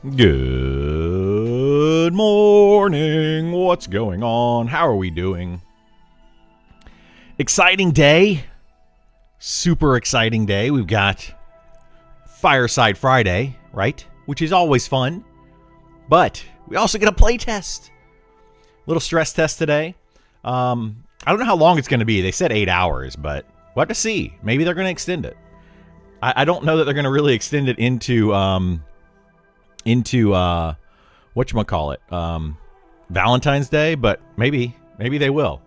Good morning. What's going on? How are we doing? Exciting day. Super exciting day. We've got Fireside Friday, right? Which is always fun. But we also get a play test. Little stress test today. I don't know how long it's going to be. They said 8 hours, but we'll have to see. Maybe they're going to extend it. I don't know that they're going to really extend it into whatchamacallit, Valentine's Day, but maybe they will.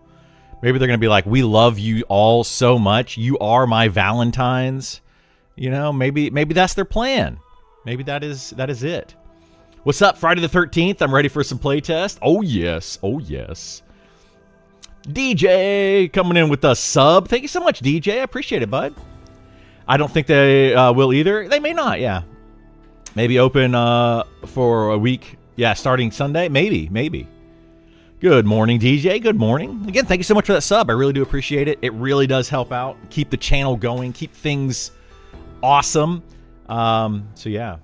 Maybe they're going to be like, we love you all so much. You are my Valentines. You know, maybe that's their plan. Maybe that is it. What's up, Friday the 13th? I'm ready for some playtest. Oh, yes. DJ coming in with a sub. Thank you so much, DJ. I appreciate it, bud. I don't think they will either. They may not, yeah. Maybe open for a week. Yeah, starting Sunday. Maybe. Good morning, DJ. Good morning. Again, thank you so much for that sub. I really do appreciate it. It really does help out. Keep the channel going. Keep things awesome. So, yeah.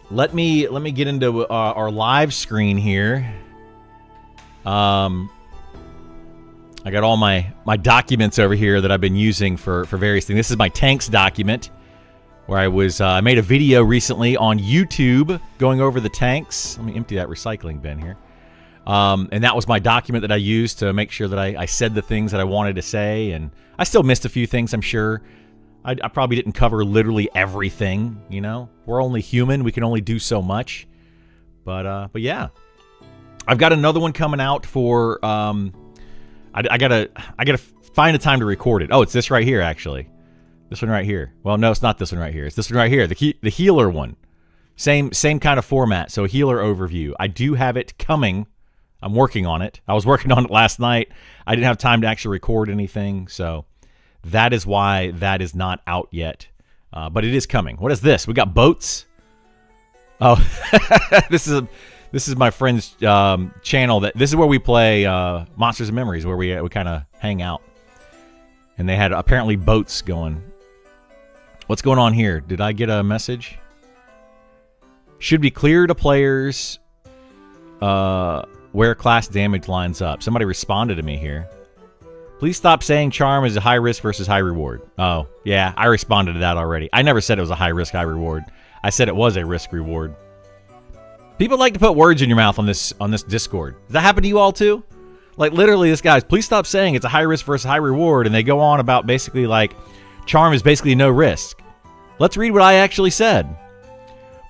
Let me get into our live screen here. I got all my documents over here that I've been using for various things. This is my tanks document where I made a video recently on YouTube going over the tanks. Let me empty that recycling bin here. And that was my document that I used to make sure that I said the things that I wanted to say. And I still missed a few things, I'm sure. I probably didn't cover literally everything, you know. We're only human. We can only do so much. But yeah. I've got another one coming out for... I gotta find a time to record it. Oh, it's this right here, actually. This one right here. Well, no, it's not this one right here. It's this one right here, the healer one. Same kind of format. So healer overview. I do have it coming. I'm working on it. I was working on it last night. I didn't have time to actually record anything, so that is why that is not out yet. But it is coming. What is this? We got boats. Oh, this is my friend's channel. This is where we play Monsters and Memories, where we kind of hang out. And they had apparently boats going. What's going on here? Did I get a message? Should be clear to players where class damage lines up. Somebody responded to me here. Please stop saying charm is a high risk versus high reward. Oh, yeah, I responded to that already. I never said it was a high risk, high reward. I said it was a risk reward. People like to put words in your mouth on this Discord. Does that happen to you all too? Like literally this guy's, please stop saying it's a high risk versus high reward, and they go on about basically like charm is basically no risk. Let's read what I actually said.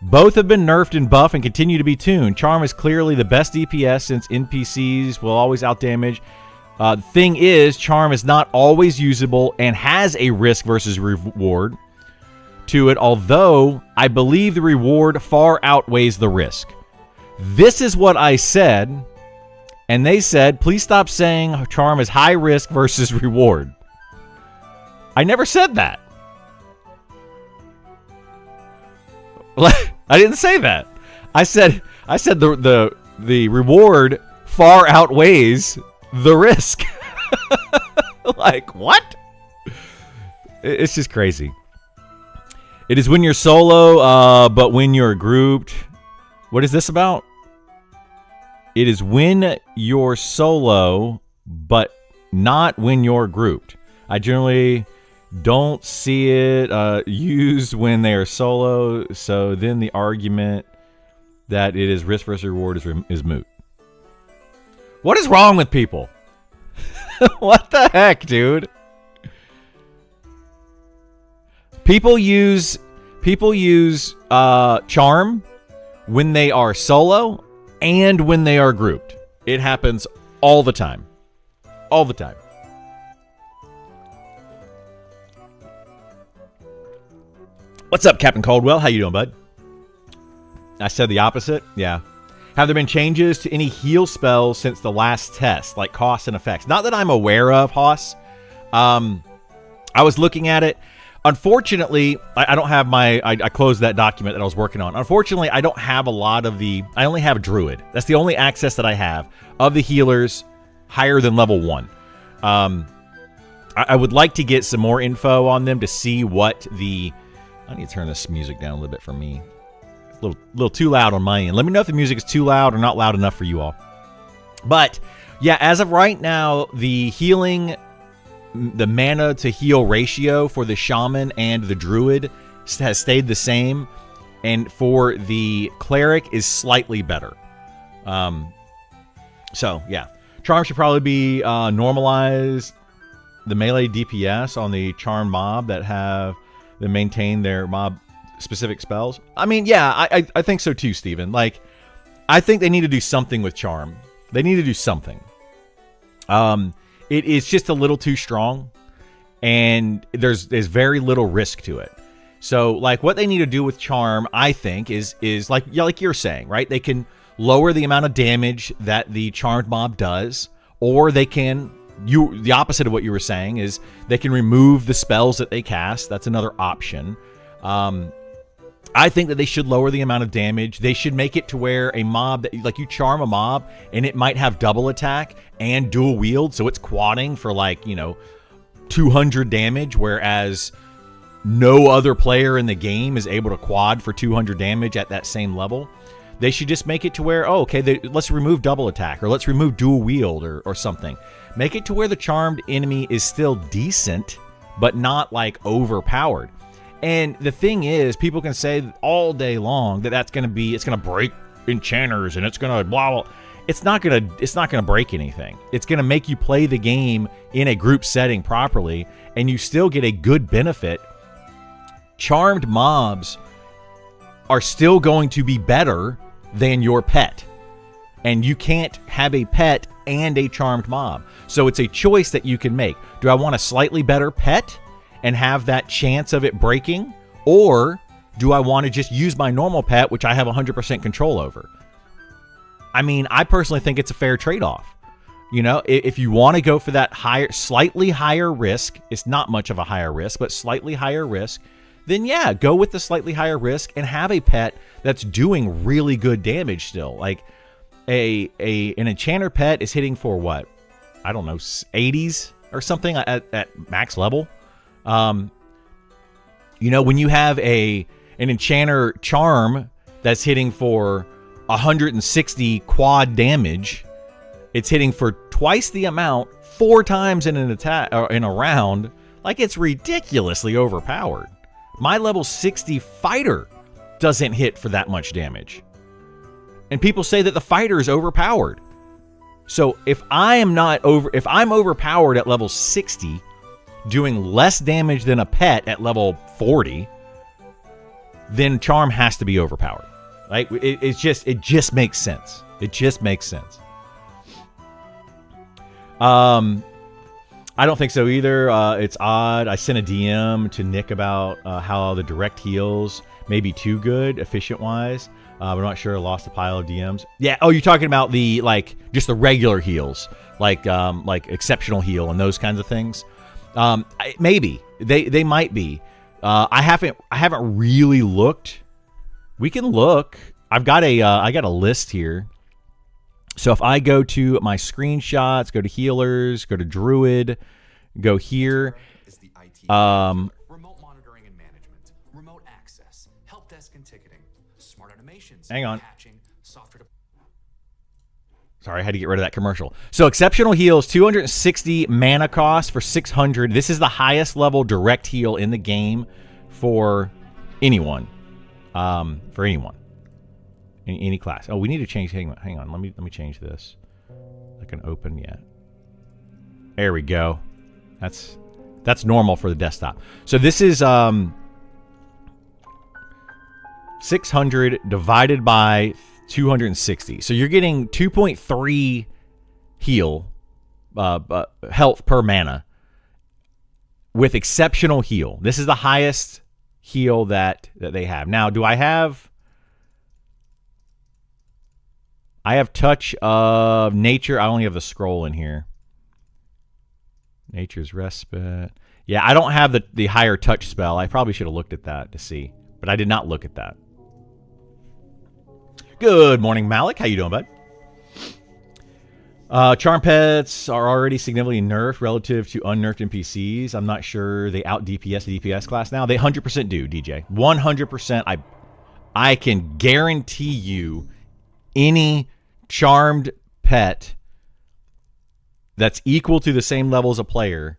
Both have been nerfed and buff and continue to be tuned. Charm is clearly the best DPS since NPCs will always outdamage. The thing is, charm is not always usable and has a risk versus reward to it, although I believe the reward far outweighs the risk. This is what I said, and they said, please stop saying charm is high risk versus reward. I never said that. I didn't say that. I said the reward far outweighs the risk. Like, what? It's just crazy. It is when you're solo, but when you're grouped. What is this about? It is when you're solo, but not when you're grouped. I generally don't see it used when they are solo, so then the argument that it is risk versus reward is moot. What is wrong with people? What the heck, dude? People use charm when they are solo and when they are grouped. It happens all the time. All the time. What's up, Captain Caldwell? How you doing, bud? I said the opposite? Yeah. Have there been changes to any heal spells since the last test, like costs and effects? Not that I'm aware of, Hoss. I was looking at it. Unfortunately, I don't have I closed that document that I was working on. Unfortunately, I don't have a lot of I only have Druid. That's the only access that I have of the healers higher than level 1. I would like to get some more info on them to see what the I need to turn this music down a little bit for me. It's a little too loud on my end. Let me know if the music is too loud or not loud enough for you all. But yeah, as of right now, the mana to heal ratio for the shaman and the druid has stayed the same, and for the cleric is slightly better. So yeah, charm should probably be normalized. The melee DPS on the charmed mob that maintain their mob specific spells. I mean, yeah, I think so too, Steven. Like, I think they need to do something with charm. They need to do something. It is just a little too strong, and there's very little risk to it. So, like, what they need to do with charm, I think, is like you're saying, right? They can lower the amount of damage that the charmed mob does, or they can the opposite of what you were saying is they can remove the spells that they cast. That's another option. I think that they should lower the amount of damage. They should make it to where a mob that, like, you charm a mob and it might have double attack and dual wield, so it's quadding for, like, 200 damage, whereas no other player in the game is able to quad for 200 damage at that same level. They should just make it to where, let's remove double attack, or let's remove dual wield, or something. Make it to where the charmed enemy is still decent, but not, like, overpowered. And the thing is, people can say all day long that it's going to break enchanters, and it's going to blah, blah. It's not going to break anything. It's going to make you play the game in a group setting properly, and you still get a good benefit. Charmed mobs are still going to be better than your pet. And you can't have a pet and a charmed mob. So it's a choice that you can make. Do I want a slightly better pet and have that chance of it breaking? Or do I want to just use my normal pet, which I have 100% control over? I mean, I personally think it's a fair trade-off. If you want to go for that slightly higher risk, it's not much of a higher risk, but slightly higher risk, then yeah, go with the slightly higher risk and have a pet that's doing really good damage still. Like an enchanter pet is hitting for what? I don't know, 80s or something at max level. When you have an enchanter charm that's hitting for 160 quad damage, it's hitting for twice the amount, 4 times in an attack or in a round. Like, it's ridiculously overpowered. My level 60 fighter doesn't hit for that much damage. And people say that the fighter is overpowered. So if I'm overpowered at level 60, doing less damage than a pet at level 40, then charm has to be overpowered. Right? It just makes sense. It just makes sense. I don't think so either. It's odd. I sent a DM to Nick about how the direct heals may be too good, efficient-wise. I'm not sure. I lost a pile of DMs. Yeah. Oh, you're talking about the, like, just the regular heals, like exceptional heal and those kinds of things. Maybe they might be. I haven't really looked. We can look. I got a list here. So if I go to my screenshots, go to healers, go to druid, go here. Remote monitoring and management, remote access, help desk and ticketing, smart automations, hang on. patching, software. Sorry, I had to get rid of that commercial. So exceptional heals, 260 mana cost for 600. This is the highest level direct heal in the game for anyone. Any class. Oh, we need to change. Hang on. Let me change this. I can open. Yeah. There we go. That's normal for the desktop. So this is 600 divided by 260. So you're getting 2.3 heal health per mana with exceptional heal. This is the highest heal that they have. Now, do I have touch of nature? I only have the scroll in here. Nature's respite. Yeah, I don't have the higher touch spell. I probably should have looked at that to see, but I did not look at that. Good morning, Malik. How you doing, bud? Charm pets are already significantly nerfed relative to unnerfed NPCs. I'm not sure they out DPS the DPS class now. They 100% do, DJ. 100%. I can guarantee you any charmed pet that's equal to the same level as a player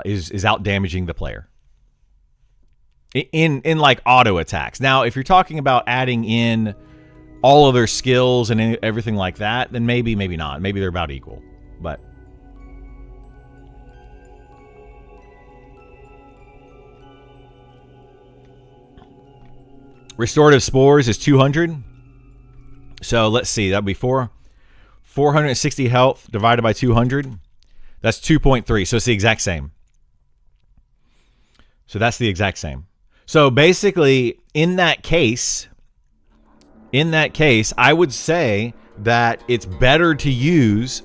is out damaging the player in like auto attacks. Now, if you're talking about adding in all of their skills and everything like that, then maybe not. Maybe they're about equal. But restorative spores is 200. So let's see. That'd be 460 health divided by 200. That's 2.3. So it's the exact same. So that's the exact same. So basically, in that case, I would say that it's better to use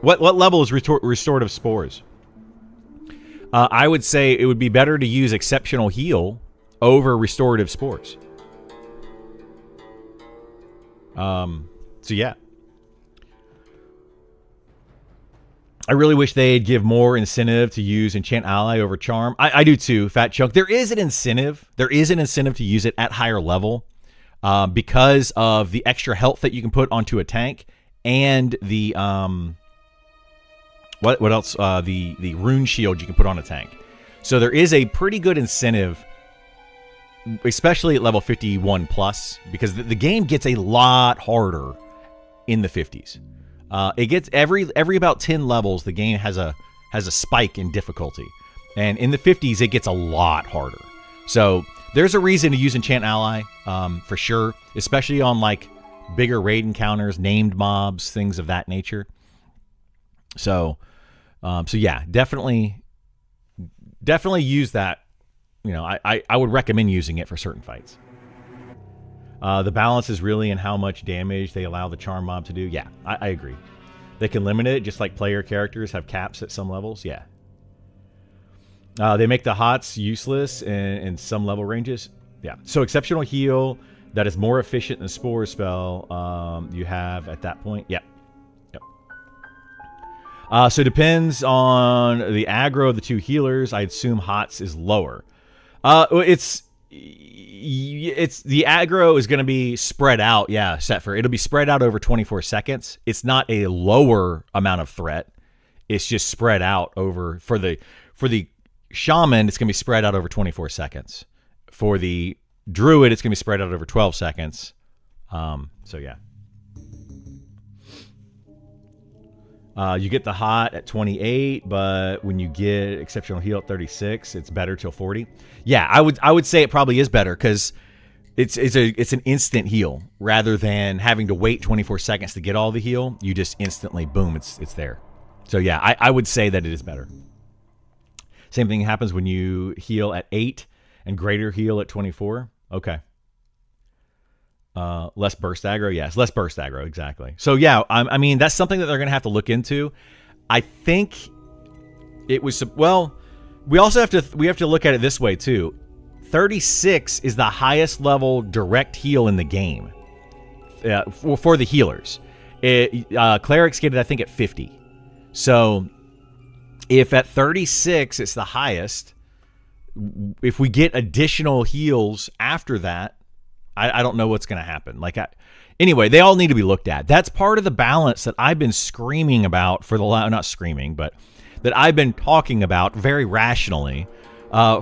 what level is restorative spores? I would say it would be better to use exceptional heal over restorative spores. So yeah. I really wish they'd give more incentive to use Enchant Ally over Charm. I do too, Fat Chunk. There is an incentive. To use it at higher level because of the extra health that you can put onto a tank and the what else? The rune shield you can put on a tank. So there is a pretty good incentive, especially at level 51 plus, because the game gets a lot harder in the 50s. It gets every about 10 levels, the game has a spike in difficulty, and in the 50s it gets a lot harder. So there's a reason to use Enchant Ally for sure, especially on like bigger raid encounters, named mobs, things of that nature. So yeah, definitely use that. You know, I would recommend using it for certain fights. The balance is really in how much damage they allow the charm mob to do. Yeah, I agree. They can limit it, just like player characters have caps at some levels. Yeah. They make the HOTS useless in some level ranges. Yeah. So exceptional heal that is more efficient than Spore spell you have at that point. Yeah. Yep. So it depends on the aggro of the two healers. I assume HOTS is lower. It's the aggro is going to be spread out. Yeah, Setfer. It'll be spread out over 24 seconds. It's not a lower amount of threat. It's just spread out over for the shaman. It's going to be spread out over 24 seconds. For the druid, it's going to be spread out over 12 seconds. So yeah. You get the hot at 28, but when you get exceptional heal at 36, it's better till 40. Yeah, I would say it probably is better because it's an instant heal rather than having to wait 24 seconds to get all the heal. You just instantly boom, it's there. So yeah, I would say that it is better. Same thing happens when you heal at 8 and greater heal at 24. Okay. Less burst aggro. Yes, less burst aggro. Exactly. So yeah, I mean, that's something that they're going to have to look into. I think it was, well, we also have to look at it this way too. 36 is the highest level direct heal in the game for the healers. Clerics get it, I think, at 50. So if at 36 it's the highest, if we get additional heals after that, I don't know what's going to happen. Anyway, they all need to be looked at. That's part of the balance that I've been screaming about for not screaming, but that I've been talking about very rationally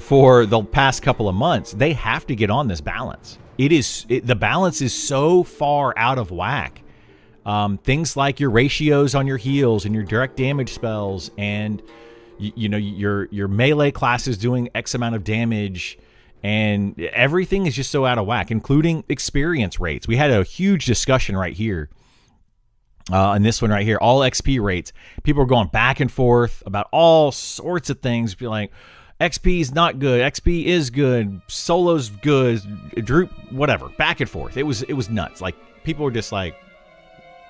for the past couple of months. They have to get on this balance. The balance is so far out of whack. Things like your ratios on your heals and your direct damage spells, and your melee classes doing X amount of damage. And everything is just so out of whack, including experience rates. We had a huge discussion right here. On this one right here, all XP rates. People are going back and forth about all sorts of things. Be like, XP is not good. XP is good. Solo's good. Droop, whatever. Back and forth. It was nuts. Like, people were just like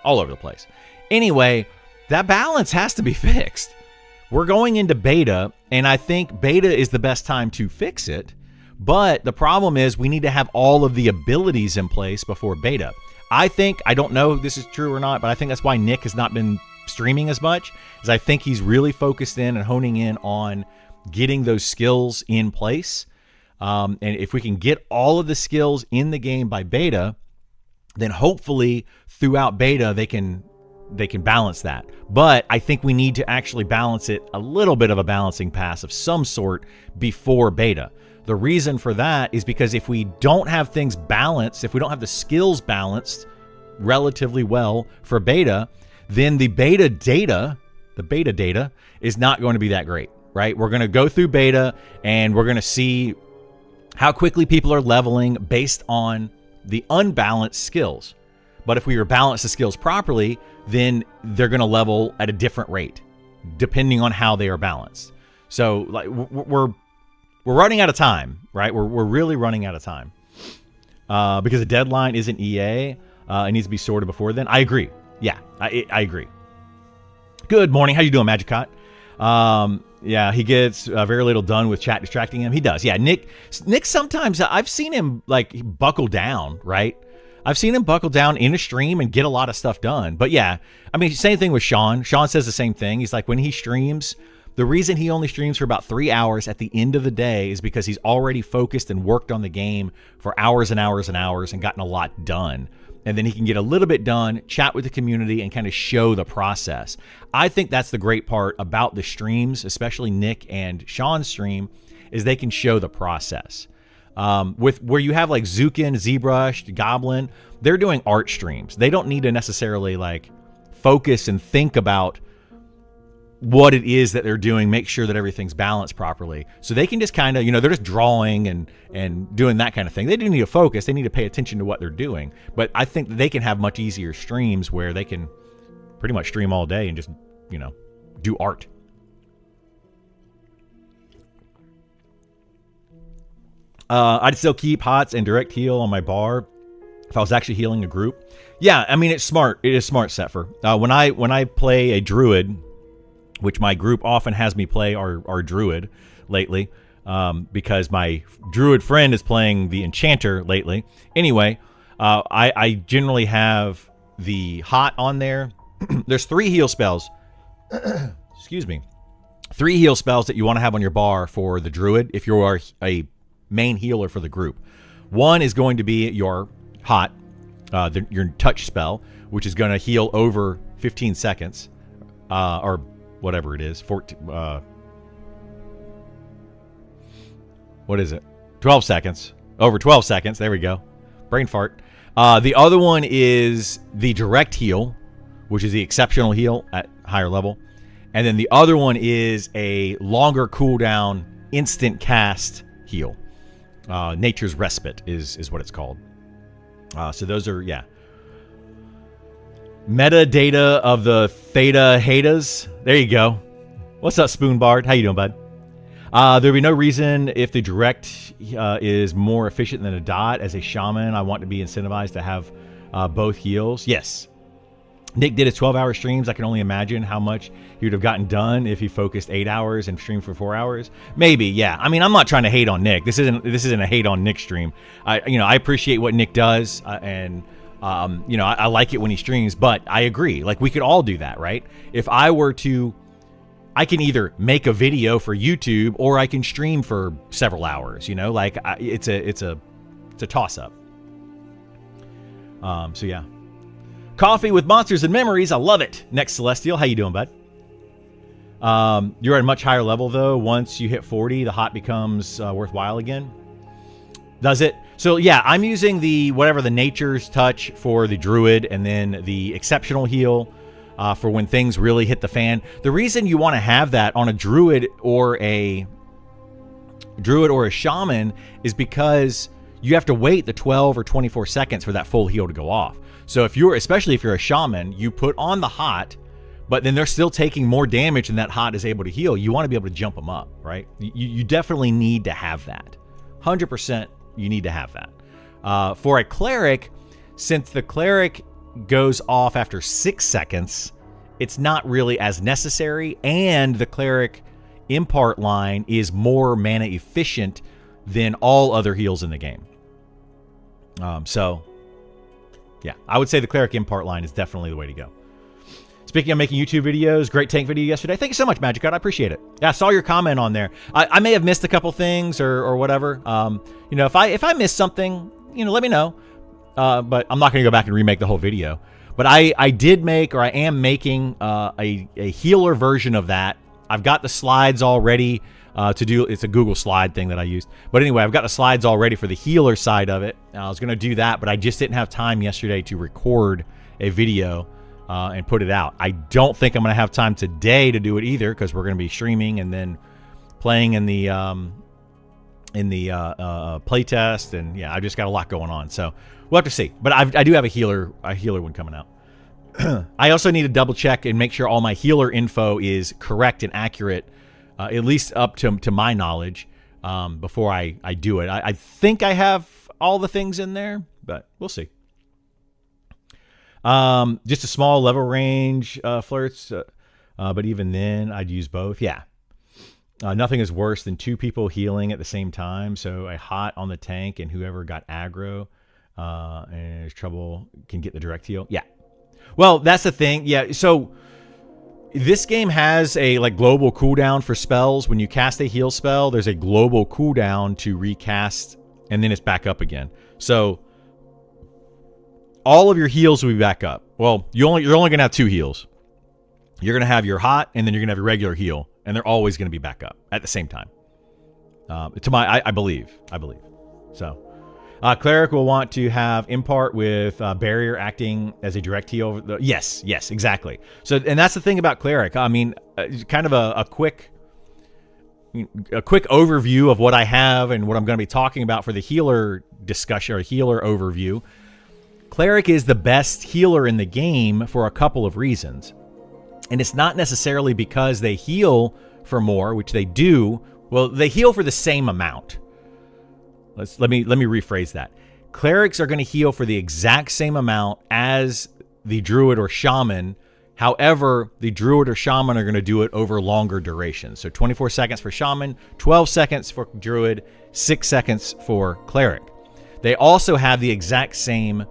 all over the place. Anyway, that balance has to be fixed. We're going into beta, and I think beta is the best time to fix it. But the problem is we need to have all of the abilities in place before beta. I think, I don't know if this is true or not, but I think that's why Nick has not been streaming as much, is I think he's really focused in and honing in on getting those skills in place. And if we can get all of the skills in the game by beta, then hopefully throughout beta they can balance that. But I think we need to actually balance it, a little bit of a balancing pass of some sort before beta. The reason for that is because if we don't have things balanced, if we don't have the skills balanced relatively well for beta, then the beta data is not going to be that great, right? We're going to go through beta and we're going to see how quickly people are leveling based on the unbalanced skills. But if we rebalance the skills properly, then they're going to level at a different rate, depending on how they are balanced. So like we're running out of time, right? We're really running out of time because the deadline isn't EA. It needs to be sorted before then. I agree. Yeah, I agree. Good morning. How you doing, Magicot? Yeah, he gets very little done with chat distracting him. He does. Yeah, Nick sometimes I've seen him like buckle down, right? I've seen him buckle down in a stream and get a lot of stuff done. But yeah, I mean, same thing with Sean. Sean says the same thing. He's like, when he streams, the reason he only streams for about 3 hours at the end of the day is because he's already focused and worked on the game for hours and hours and hours and gotten a lot done. And then he can get a little bit done, chat with the community, and kind of show the process. I think that's the great part about the streams, especially Nick and Sean's stream, is they can show the process. With where you have like Zukin, ZBrush, Goblin, they're doing art streams. They don't need to necessarily like focus and think about what it is that they're doing, make sure that everything's balanced properly. So they can just kind of, they're just drawing and doing that kind of thing. They do need to focus. They need to pay attention to what they're doing. But I think they can have much easier streams where they can pretty much stream all day and just, do art. I'd still keep HOTS and direct heal on my bar if I was actually healing a group. Yeah, I mean, it's smart. It is smart, Setfer. When I play a druid, which my group often has me play our druid lately, because my druid friend is playing the enchanter lately. Anyway, I generally have the hot on there. There's 3 heal spells. Excuse me. 3 heal spells that you want to have on your bar for the druid if you are a main healer for the group. One is going to be your hot, your touch spell, which is going to heal over 15 seconds, or whatever it is, 14. What is it? 12 seconds. Over 12 seconds. There we go. Brain fart. The other one is the direct heal, which is the exceptional heal at higher level. And then the other one is a longer cooldown, instant cast heal. Nature's Respite is what it's called. So those are, yeah. Metadata of the Theta Hadas. There you go. What's up, Spoonbard? How you doing, bud? There'd be no reason if the direct is more efficient than a dot. As a shaman, I want to be incentivized to have both heals. Yes. Nick did his 12-hour streams. I can only imagine how much he would have gotten done if he focused 8 hours and streamed for 4 hours. Maybe, yeah. I mean, I'm not trying to hate on Nick. This isn't a hate on Nick stream. I appreciate what Nick does, and I like it when he streams. But I agree. Like, we could all do that, right? If I were to, I can either make a video for YouTube or I can stream for several hours. It's a toss up. So yeah. Coffee with Monsters and Memories. I love it. Next Celestial. How you doing, bud? You're at a much higher level, though. Once you hit 40, the hot becomes worthwhile again. Does it? So, yeah, I'm using the Nature's Touch for the Druid, and then the Exceptional Heal for when things really hit the fan. The reason you want to have that on a Druid or a Shaman is because you have to wait the 12 or 24 seconds for that full heal to go off. So especially if you're a shaman, you put on the hot, but then they're still taking more damage than that hot is able to heal. You want to be able to jump them up, right? You definitely need to have that. 100% you need to have that. For a cleric, since the cleric goes off after 6 seconds, it's not really as necessary, and the cleric impart line is more mana efficient than all other heals in the game. So yeah, I would say the Cleric Impart line is definitely the way to go. Speaking of making YouTube videos, great tank video yesterday. Thank you so much, Magic God. I appreciate it. Yeah, I saw your comment on there. I may have missed a couple things or whatever. You know, if I missed something, you know, let me know. But I'm not going to go back and remake the whole video. But I did make, or I am making a healer version of that. I've got the slides all ready to do. It's a Google slide thing that I used. But anyway, I've got the slides all ready for the healer side of it. I was going to do that, but I just didn't have time yesterday to record a video and put it out. I don't think I'm going to have time today to do it either, because we're going to be streaming and then playing in the playtest, and yeah, I just got a lot going on. So we'll have to see. But I do have a healer one coming out. I also need to double check and make sure all my healer info is correct and accurate, at least up to my knowledge, before I do it. I think I have all the things in there, but we'll see. Just a small level range flirts, but even then I'd use both. Yeah. Nothing is worse than two people healing at the same time. So a hot on the tank and whoever got aggro and there's trouble can get the direct heal. Yeah. Well, that's the thing. Yeah. So this game has a global cooldown for spells. When you cast a heal spell, there's a global cooldown to recast, and then it's back up again. So all of your heals will be back up. Well, you're only going to have two heals. You're going to have your hot, and then you're going to have your regular heal, and they're always going to be back up at the same time. I believe. So, Cleric will want to have Impart with Barrier acting as a direct heal. Yes, exactly. So, and that's the thing about Cleric. I mean, kind of a quick overview of what I have and what I'm going to be talking about for the healer discussion or healer overview. Cleric is the best healer in the game for a couple of reasons. And it's not necessarily because they heal for more, which they do. Well, they heal for the same amount. Let me rephrase that. Clerics are going to heal for the exact same amount as the Druid or Shaman. However, the Druid or Shaman are going to do it over longer durations. So 24 seconds for Shaman, 12 seconds for Druid, 6 seconds for Cleric. They also have the exact same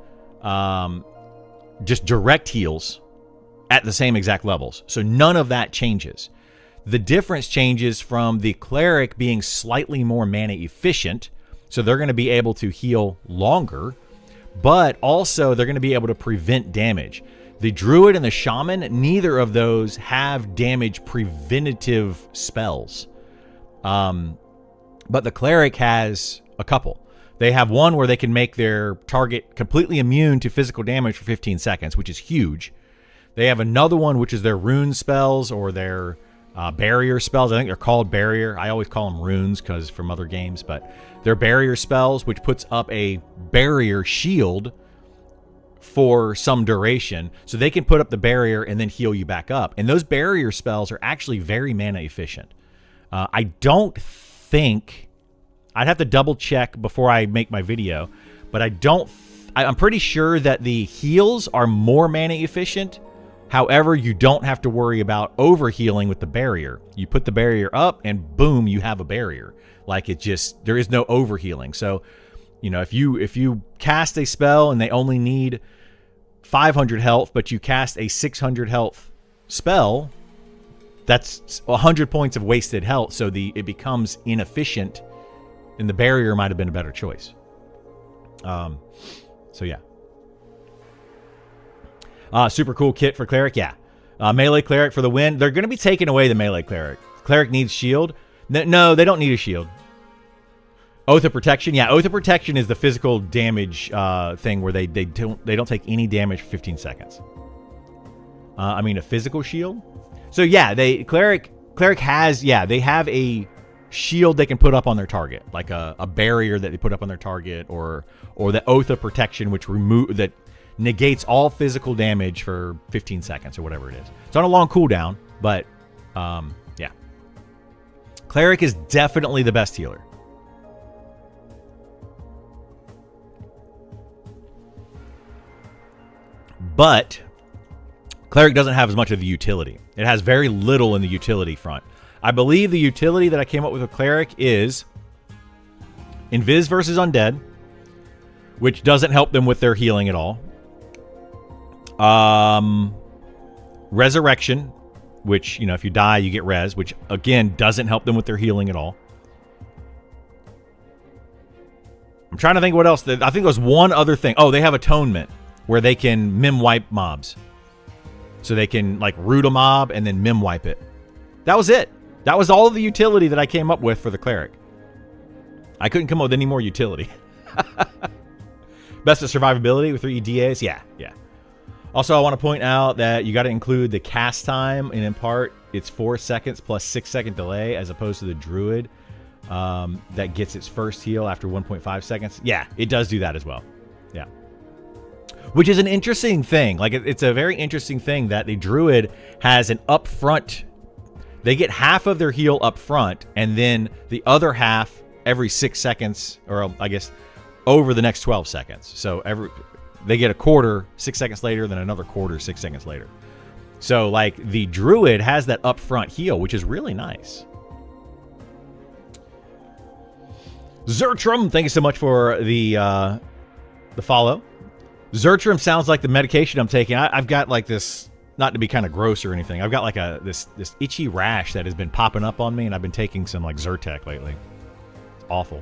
just direct heals at the same exact levels. So none of that changes. The difference changes from the Cleric being slightly more mana efficient. So they're going to be able to heal longer, but also they're going to be able to prevent damage. The Druid and the Shaman, neither of those have damage preventative spells. But the Cleric has a couple. They have one where they can make their target completely immune to physical damage for 15 seconds, which is huge. They have another one, which is their rune spells or their barrier spells. I think they're called barrier. I always call them runes because from other games, but they're barrier spells, which puts up a barrier shield for some duration. So they can put up the barrier and then heal you back up. And those barrier spells are actually very mana efficient. I don't think... I'd have to double check before I make my video, but I'm pretty sure that the heals are more mana efficient. However, you don't have to worry about over healing with the barrier. You put the barrier up and boom, you have a barrier. There is no over healing. So, you know, if you cast a spell and they only need 500 health, but you cast a 600 health spell, that's 100 points of wasted health. So it becomes inefficient. And the barrier might have been a better choice. So yeah. Super cool kit for Cleric, yeah. Melee Cleric for the win. They're going to be taking away the Melee Cleric. Cleric needs shield. No, they don't need a shield. Oath of Protection, yeah. Oath of Protection is the physical damage thing where they don't take any damage for 15 seconds. A physical shield. So yeah, Cleric has, they have a shield they can put up on their target, like a barrier that they put up on their target, or the Oath of Protection, which negates all physical damage for 15 seconds or whatever it is. It's on a long cooldown, but yeah. Cleric is definitely the best healer. But Cleric doesn't have as much of the utility. It has very little in the utility front. I believe the utility that I came up with Cleric is Invis versus Undead, which doesn't help them with their healing at all. Resurrection, which, if you die, you get res, which, again, doesn't help them with their healing at all. I'm trying to think what else. I think there was one other thing. Oh, they have Atonement, where they can mim wipe mobs. So they can, root a mob and then mim wipe it. That was it. That was all of the utility that I came up with for the Cleric. I couldn't come up with any more utility. Best of survivability with 3 DAs? Yeah. Also, I want to point out that you got to include the cast time, and in part, it's 4 seconds plus 6-second delay, as opposed to the Druid that gets its first heal after 1.5 seconds. Yeah, it does do that as well. Yeah. Which is an interesting thing. It's a very interesting thing that the Druid has an upfront. They get half of their heal up front, and then the other half every 6 seconds, or I guess over the next 12 seconds. So they get a quarter 6 seconds later, then another quarter 6 seconds later. So the Druid has that upfront heal, which is really nice. Zertrum, thank you so much for the follow. Zertrum sounds like the medication I'm taking. I've got this, not to be kind of gross or anything. I've got this itchy rash that has been popping up on me, and I've been taking some Zyrtec lately. It's awful.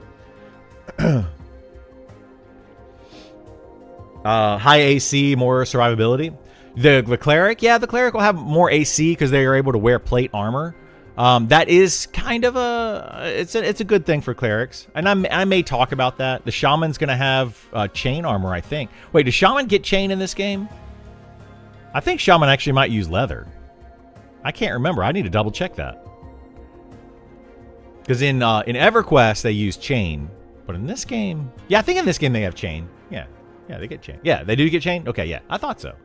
High AC, more survivability. The Cleric, the Cleric will have more AC because they are able to wear plate armor. That is kind of it's a good thing for Clerics, and I may talk about that. The Shaman's gonna have chain armor, I think. Wait, does Shaman get chain in this game? I think Shaman actually might use leather. I can't remember. I need to double check that. Because in EverQuest they use chain, but in this game, I think in this game they have chain. Yeah, they get chain. Yeah, they do get chain? Okay, yeah, I thought so.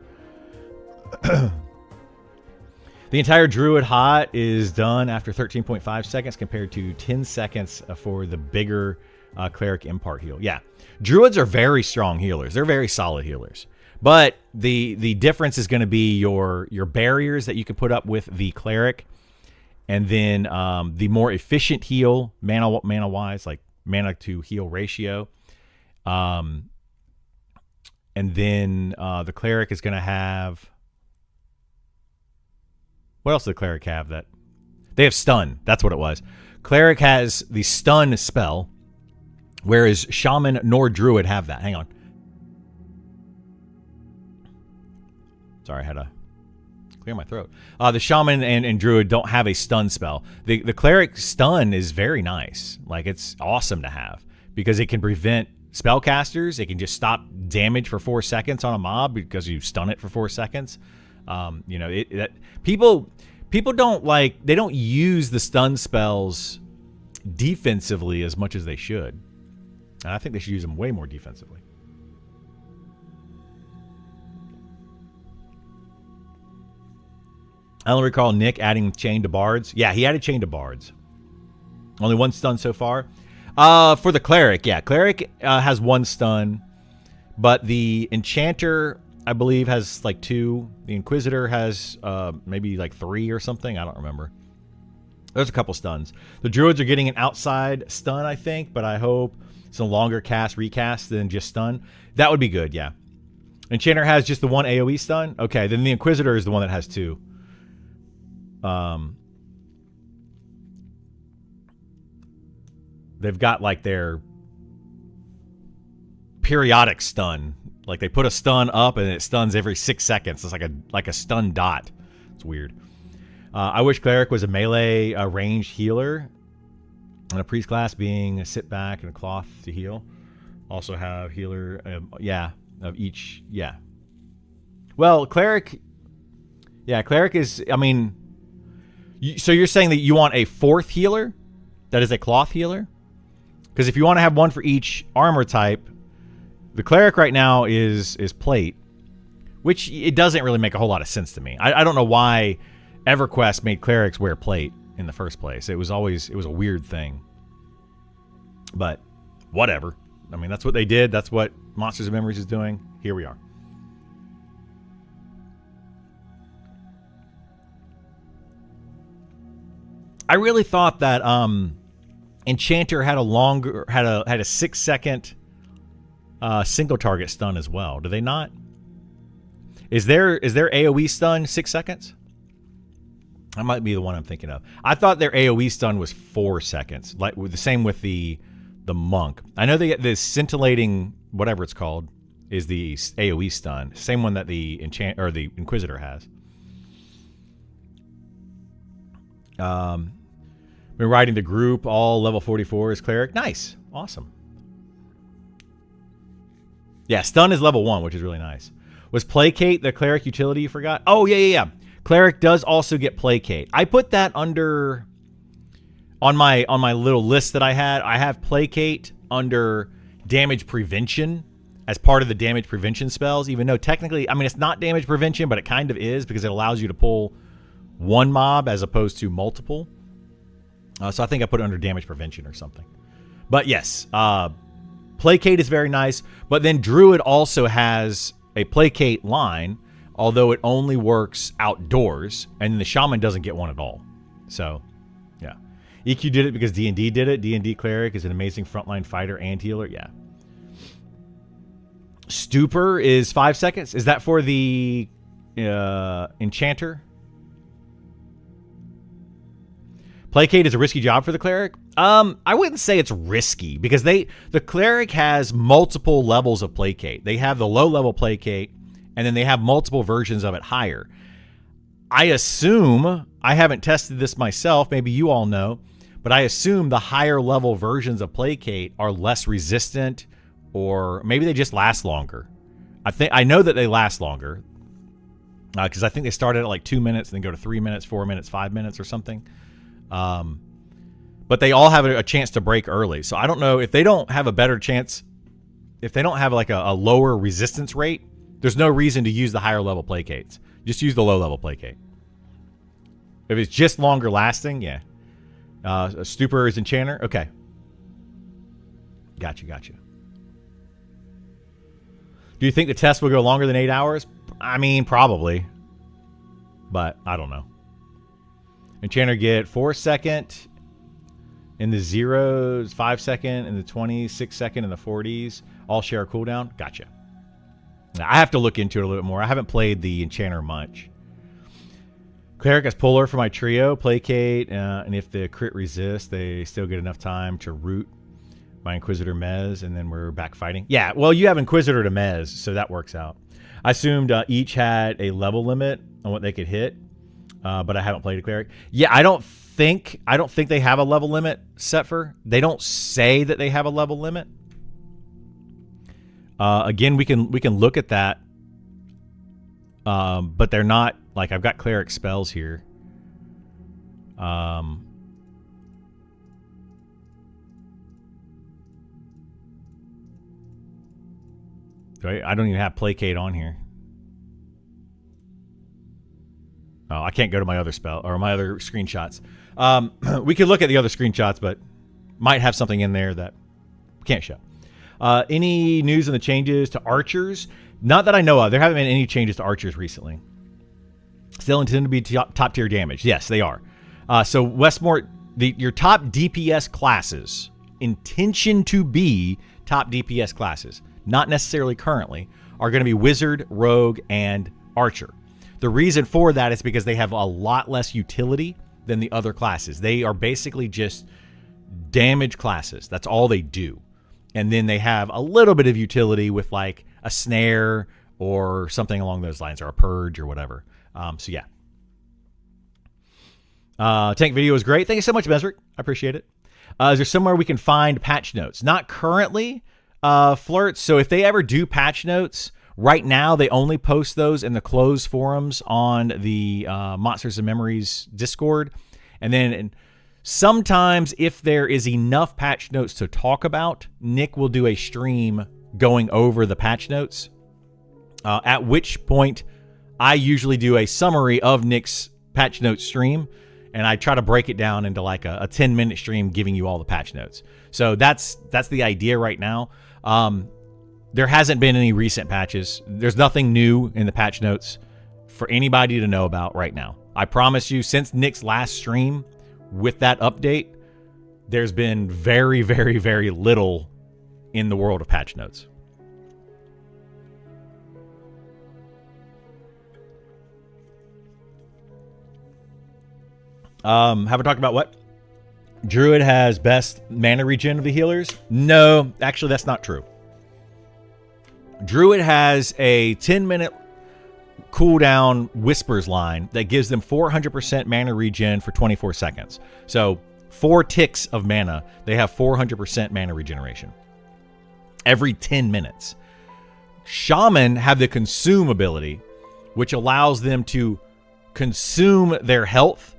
The entire Druid Hot is done after 13.5 seconds compared to 10 seconds for the bigger Cleric Impart heal. Yeah, Druids are very strong healers. They're very solid healers. But the difference is going to be your barriers that you can put up with the Cleric, and then the more efficient heal, mana-wise, like mana to heal ratio. And then the Cleric is going to have... What else does the Cleric have? That they have stun. That's what it was. Cleric has the stun spell, whereas Shaman nor Druid have that. Hang on. Sorry, I had to clear my throat. The Shaman and Druid don't have a stun spell. The Cleric stun is very nice. It's awesome to have because it can prevent spellcasters. It can just stop damage for 4 seconds on a mob because you stun it for 4 seconds. People don't they don't use the stun spells defensively as much as they should. And I think they should use them way more defensively. I don't recall Nick adding chain to bards. Yeah, he added chain to bards. Only 1 stun so far. For the Cleric, Cleric has 1 stun, but the Enchanter, I believe, has 2. The Inquisitor has maybe 3 or something. I don't remember. There's a couple stuns. The Druids are getting an outside stun, I think, but I hope it's a longer recast than just stun. That would be good, yeah. Enchanter has just the 1 AoE stun. Okay, then the Inquisitor is the one that has 2. They've got their periodic stun. They put a stun up and it stuns every 6 seconds. It's like a stun dot. It's weird. I wish Cleric was a melee ranged healer, and a priest class being a sit back and a cloth to heal. Also have healer, of each. Yeah. Well, Cleric. Yeah, Cleric is. I mean, so you're saying that you want a 4th healer that is a cloth healer? Because if you want to have one for each armor type, the Cleric right now is plate, which it doesn't really make a whole lot of sense to me. I don't know why EverQuest made Clerics wear plate in the first place. It was a weird thing. But whatever. I mean, that's what they did. That's what Monsters of Memories is doing. Here we are. I really thought that Enchanter had a 6-second single target stun as well. Do they not? Is their AoE stun 6 seconds? That might be the one I'm thinking of. I thought their AoE stun was 4 seconds. Like the same with the monk. I know they get this scintillating, whatever it's called, is the AoE stun. Same one that the Inquisitor has. Been riding the group, all level 44 as cleric. Nice. Awesome. Yeah, stun is level 1, which is really nice. Was placate the cleric utility you forgot? Oh, yeah. Cleric does also get placate. I put that under on my little list that I had. I have placate under damage prevention as part of the damage prevention spells, even though technically, I mean, it's not damage prevention, but it kind of is because it allows you to pull one mob as opposed to multiple. So I think I put it under damage prevention or something. But yes, placate is very nice. But then Druid also has a placate line, although it only works outdoors, and the Shaman doesn't get one at all. So, yeah. EQ did it because D&D did it. D&D Cleric is an amazing frontline fighter and healer. Yeah. Stupor is 5 seconds. Is that for the Enchanter? Placate is a risky job for the Cleric. I wouldn't say it's risky because the Cleric has multiple levels of placate. They have the low level placate, and then they have multiple versions of it higher. I assume, I haven't tested this myself, maybe you all know, but I assume the higher level versions of placate are less resistant, or maybe they just last longer. I know that they last longer because I think they started at like 2 minutes and then go to 3 minutes, 4 minutes, 5 minutes or something. But they all have a chance to break early. So I don't know if they don't have a better chance, if they don't have like a lower resistance rate, there's no reason to use the higher level placates. Just use the low level placate. If it's just longer lasting, yeah. Stupor is Enchanter. Okay. Gotcha. Do you think the test will go longer than 8 hours? I mean, probably. But I don't know. Enchanter get 4 second in the zeros, 5 second in the 20s, 6 second in the 40s. All share a cooldown. Gotcha. Now, I have to look into it a little bit more. I haven't played the Enchanter much. Cleric has Polar for my trio. Placate, and if the crit resists, they still get enough time to root my Inquisitor Mez, and then we're back fighting. Yeah, well, you have Inquisitor to Mez, so that works out. I assumed each had a level limit on what they could hit, but I haven't played a Cleric. Yeah, I don't think they have a level limit set for. They don't say that they have a level limit. Again, we can look at that, but they're not like I've got Cleric spells here. I don't even have Placate on here. Oh, I can't go to my other spell or my other screenshots. We could look at the other screenshots, but might have something in there that we can't show. Any news on the changes to archers? Not that I know of. There haven't been any changes to archers recently. Still intended to be top tier damage. Yes, they are. So Westmort, your top DPS classes, intention to be top DPS classes, not necessarily currently, are going to be Wizard, Rogue, and Archer. The reason for that is because they have a lot less utility than the other classes. They are basically just damage classes. That's all they do. And then they have a little bit of utility with like a snare or something along those lines, or a purge or whatever. So yeah. Tank video is great. Thank you so much, Mesrick. I appreciate it. Is there somewhere we can find patch notes? Not currently, Flirts. So if they ever do patch notes, right now they only post those in the closed forums on the Monsters and Memories Discord. And then sometimes if there is enough patch notes to talk about, Nick will do a stream going over the patch notes. At which point I usually do a summary of Nick's patch notes stream, and I try to break it down into like a 10-minute stream giving you all the patch notes. So that's the idea right now. There hasn't been any recent patches. There's nothing new in the patch notes for anybody to know about right now. I promise you, since Nick's last stream with that update, there's been very, very, very little in the world of patch notes. Haven't talked about what? Druid has best mana regen of the healers? No, actually that's not true. Druid has a 10-minute cooldown Whispers line that gives them 400% mana regen for 24 seconds. So 4 ticks of mana, they have 400% mana regeneration every 10 minutes. Shaman have the consume ability, which allows them to consume their health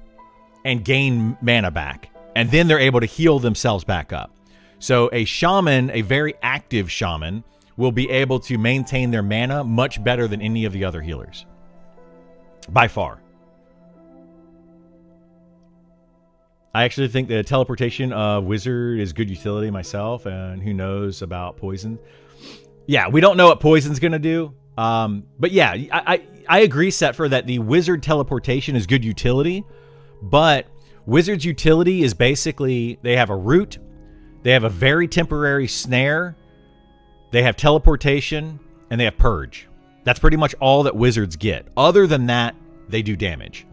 and gain mana back. And then they're able to heal themselves back up. So a shaman, a very active shaman, will be able to maintain their mana much better than any of the other healers. By far. I actually think the teleportation of Wizard is good utility myself, and who knows about Poison. Yeah, we don't know what Poison's going to do. But yeah, I agree, Setfer, that the Wizard teleportation is good utility, but Wizard's utility is basically they have a root, they have a very temporary snare, they have teleportation, and they have purge. That's pretty much all that Wizards get. Other than that, they do damage.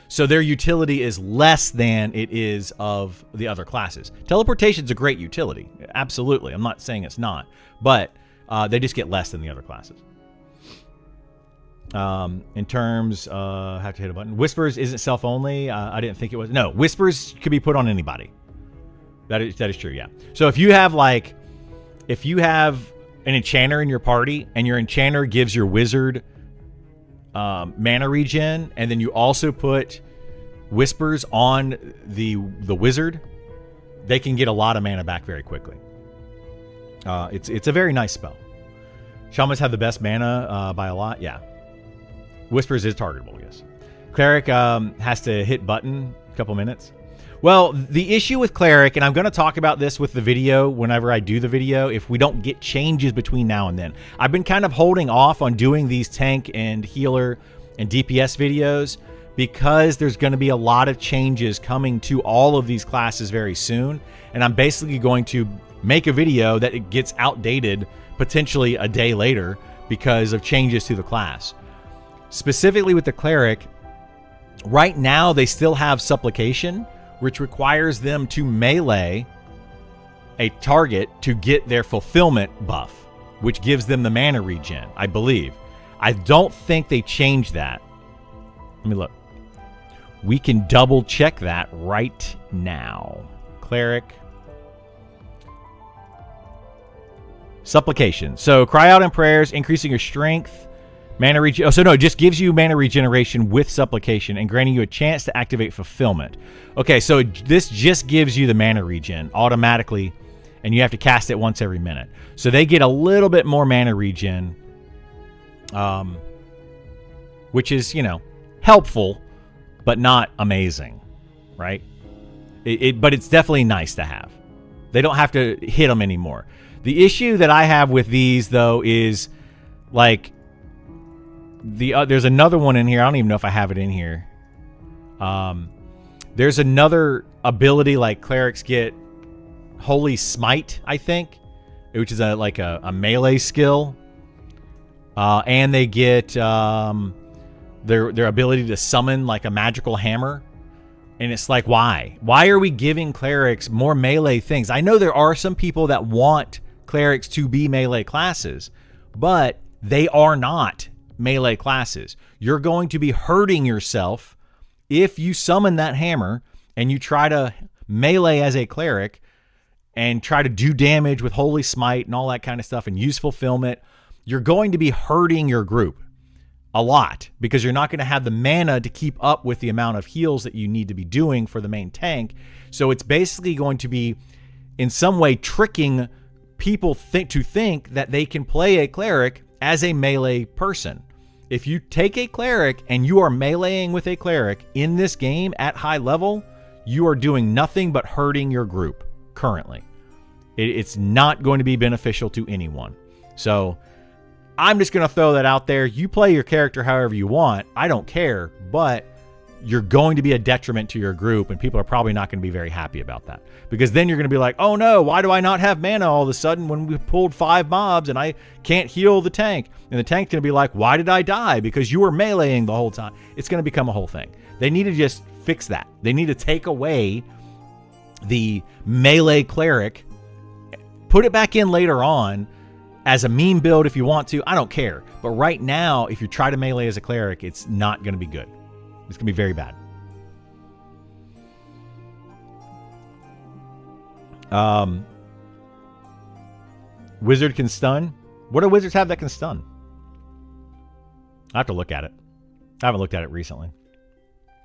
So their utility is less than it is of the other classes. Teleportation's a great utility. Absolutely. I'm not saying it's not. But they just get less than the other classes. In terms, have to hit a button. Whispers isn't self-only. I didn't think it was. No, Whispers could be put on anybody. That is true, yeah. So if you have an enchanter in your party and your enchanter gives your wizard mana regen, and then you also put Whispers on the wizard, they can get a lot of mana back very quickly. It's a very nice spell. Shamans have the best mana by a lot, yeah. Whispers is targetable, yes. Cleric has to hit button a couple minutes. Well, the issue with Cleric, and I'm going to talk about this with the video whenever I do the video, if we don't get changes between now and then. I've been kind of holding off on doing these tank and healer and DPS videos because there's going to be a lot of changes coming to all of these classes very soon. And I'm basically going to make a video that it gets outdated potentially a day later because of changes to the class. Specifically with the Cleric, right now they still have Supplication, which requires them to melee a target to get their fulfillment buff, which gives them the mana regen, I believe. I don't think they changed that. Let me look. We can double check that right now. Cleric. Supplication. So cry out in prayers, increasing your strength. Mana regen. Oh, so no, it just gives you mana regeneration with Supplication and granting you a chance to activate Fulfillment. Okay, so this just gives you the mana regen automatically, and you have to cast it once every minute. So they get a little bit more mana regen, which is, helpful, but not amazing, right? But it's definitely nice to have. They don't have to hit them anymore. The issue that I have with these, though, is like there's another one in here. I don't even know if I have it in here. There's another ability like clerics get, Holy Smite, I think, which is a melee skill, and they get their ability to summon like a magical hammer. And it's like, why are we giving clerics more melee things? I know there are some people that want clerics to be melee classes, but they are not melee classes. You're going to be hurting yourself if you summon that hammer and you try to melee as a cleric and try to do damage with Holy Smite and all that kind of stuff and use Fulfillment. You're going to be hurting your group a lot because you're not going to have the mana to keep up with the amount of heals that you need to be doing for the main tank. So it's basically going to be in some way tricking people to think that they can play a cleric as a melee person. If you take a cleric and you are meleeing with a cleric in this game at high level, you are doing nothing but hurting your group currently. It's not going to be beneficial to anyone. So I'm just going to throw that out there. You play your character however you want. I don't care, but you're going to be a detriment to your group, and people are probably not going to be very happy about that. Because then you're going to be like, oh no, why do I not have mana all of a sudden when we pulled 5 mobs and I can't heal the tank? And the tank's going to be like, why did I die? Because you were meleeing the whole time. It's going to become a whole thing. They need to just fix that. They need to take away the melee cleric, put it back in later on as a meme build if you want to. I don't care. But right now, if you try to melee as a cleric, it's not going to be good. It's going to be very bad. Wizard can stun. What do wizards have that can stun? I have to look at it. I haven't looked at it recently.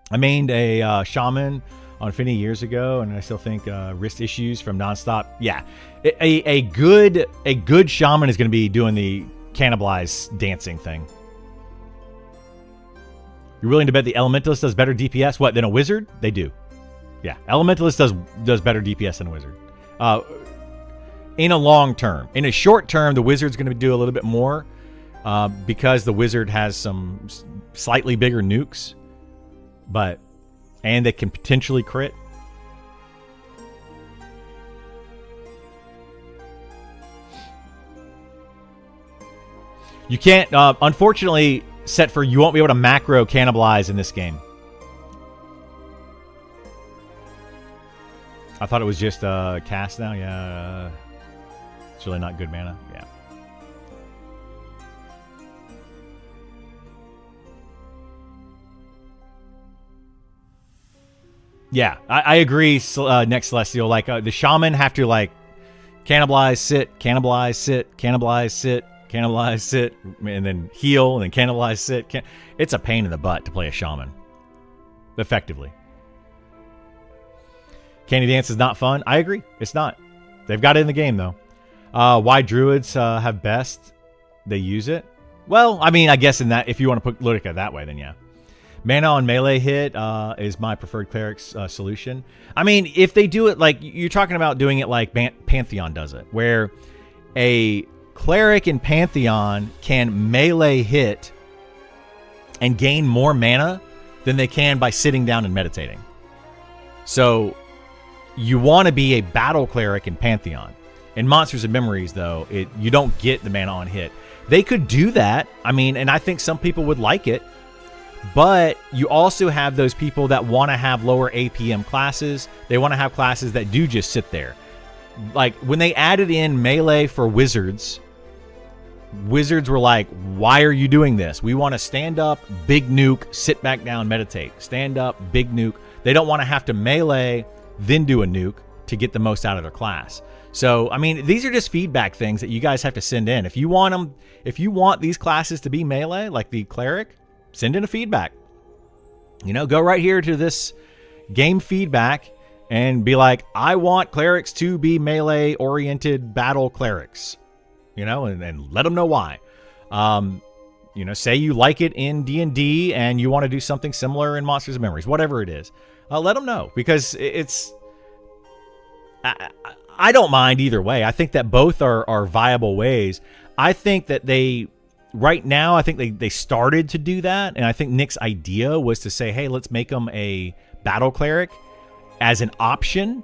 I mained a shaman on Finny years ago, and I still think wrist issues from nonstop. Yeah, a good shaman is going to be doing the cannibalize dancing thing. You're willing to bet the Elementalist does better DPS? What, than a wizard? They do. Yeah, Elementalist does better DPS than a wizard. In a long term. In a short term, the wizard's going to do a little bit more because the wizard has some slightly bigger nukes, and they can potentially crit. You can't, unfortunately, Setfer, you won't be able to macro cannibalize in this game. I thought it was just cast now. Yeah, it's really not good mana. Yeah. Yeah, I agree. Next Celestial, like the shaman have to like cannibalize, sit, cannibalize, sit, cannibalize, sit, cannibalize, sit, and then heal, and then cannibalize, sit. It's a pain in the butt to play a shaman effectively. Candy Dance is not fun. I agree. It's not. They've got it in the game, though. Why druids have best? They use it. Well, I mean, I guess in that, if you want to put Ludica that way, then yeah. Mana on melee hit is my preferred cleric's solution. I mean, if they do it like, you're talking about doing it like Pantheon does it, where a cleric in Pantheon can melee hit and gain more mana than they can by sitting down and meditating. So you want to be a battle cleric in Pantheon. In Monsters and Memories, though, you don't get the mana on hit. They could do that. I mean, and I think some people would like it. But you also have those people that want to have lower APM classes. They want to have classes that do just sit there. Like, when they added in melee for wizards, wizards were like, why are you doing this? We want to stand up, big nuke, sit back down, meditate. Stand up, big nuke. They don't want to have to melee, then do a nuke to get the most out of their class. So, I mean, these are just feedback things that you guys have to send in. If you want these classes to be melee, like the cleric, send in a feedback. You know, go right here to this game feedback and be like, I want clerics to be melee-oriented battle clerics. You know, and let them know why. You know, say you like it in D&D and you want to do something similar in Monsters and Memories, whatever it is. Let them know, because it's... I don't mind either way. I think that both are viable ways. I think that right now, I think they started to do that, and I think Nick's idea was to say, hey, let's make them a battle cleric as an option,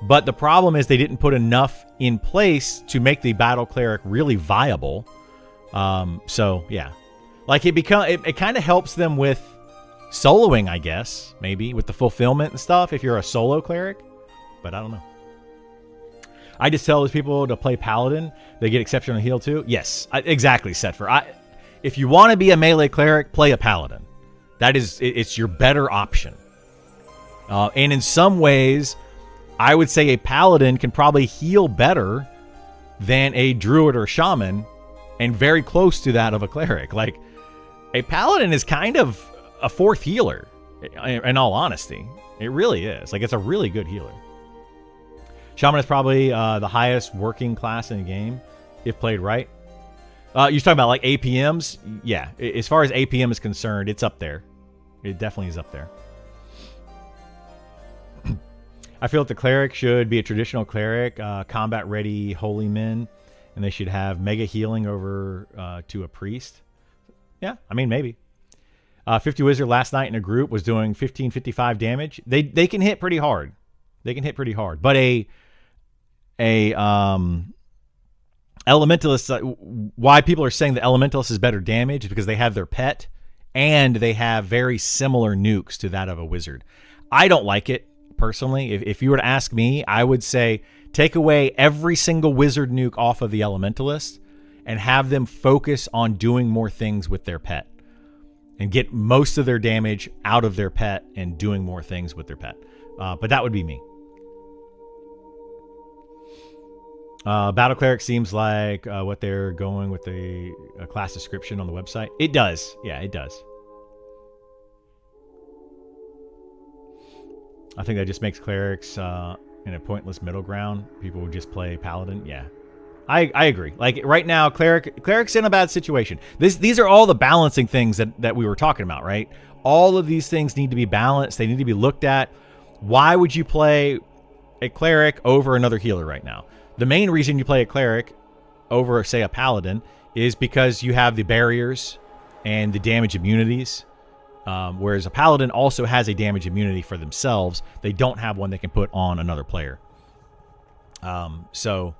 but the problem is they didn't put enough in place to make the battle cleric really viable. So, yeah. Like, it kind of helps them with soloing, I guess, maybe, with the fulfillment and stuff, if you're a solo cleric, but I don't know. I just tell those people to play Paladin. They get exceptional heal too. Yes, exactly, Setfer. If you want to be a melee cleric, play a Paladin. It's your better option. And in some ways, I would say a Paladin can probably heal better than a Druid or Shaman, and very close to that of a cleric. Like, a Paladin is kind of a fourth healer, in all honesty. It really is. Like, it's a really good healer. Shaman is probably the highest working class in the game, if played right. You're talking about like APMs? Yeah, as far as APM is concerned, it's up there. It definitely is up there. I feel that the cleric should be a traditional cleric, combat-ready holy men, and they should have mega healing over to a priest. Yeah, I mean, maybe. 50 Wizard last night in a group was doing 1555 damage. They can hit pretty hard. They can hit pretty hard. But a Elementalist, why people are saying the Elementalist is better damage is because they have their pet and they have very similar nukes to that of a wizard. I don't like it personally. If you were to ask me, I would say take away every single wizard nuke off of the Elementalist and have them focus on doing more things with their pet and get most of their damage out of their pet and doing more things with their pet. But that would be me. Battle Cleric seems like what they're going with the class description on the website. It does. Yeah, it does. I think that just makes clerics in a pointless middle ground. People would just play paladin. Yeah, I agree. Like right now, cleric's in a bad situation. These are all the balancing things that we were talking about, right? All of these things need to be balanced. They need to be looked at. Why would you play a cleric over another healer right now? The main reason you play a cleric over, say, a paladin is because you have the barriers and the damage immunities. Whereas a paladin also has a damage immunity for themselves. They don't have one they can put on another player. So,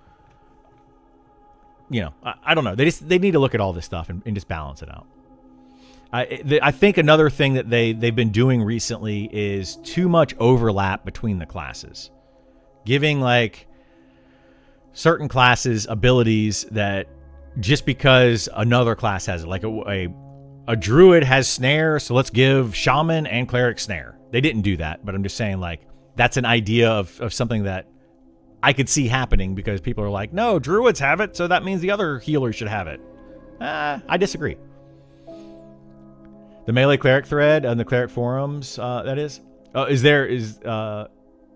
you know, I don't know. They need to look at all this stuff and just balance it out. I think another thing that they've been doing recently is too much overlap between the classes. Giving, like, certain classes abilities that just because another class has it. Like a druid has snare, so let's give shaman and cleric snare. They didn't do that, but I'm just saying, like, that's an idea of something that I could see happening because people are like, no, druids have it, so that means the other healers should have it. I disagree. The melee cleric thread on the cleric forums, that is.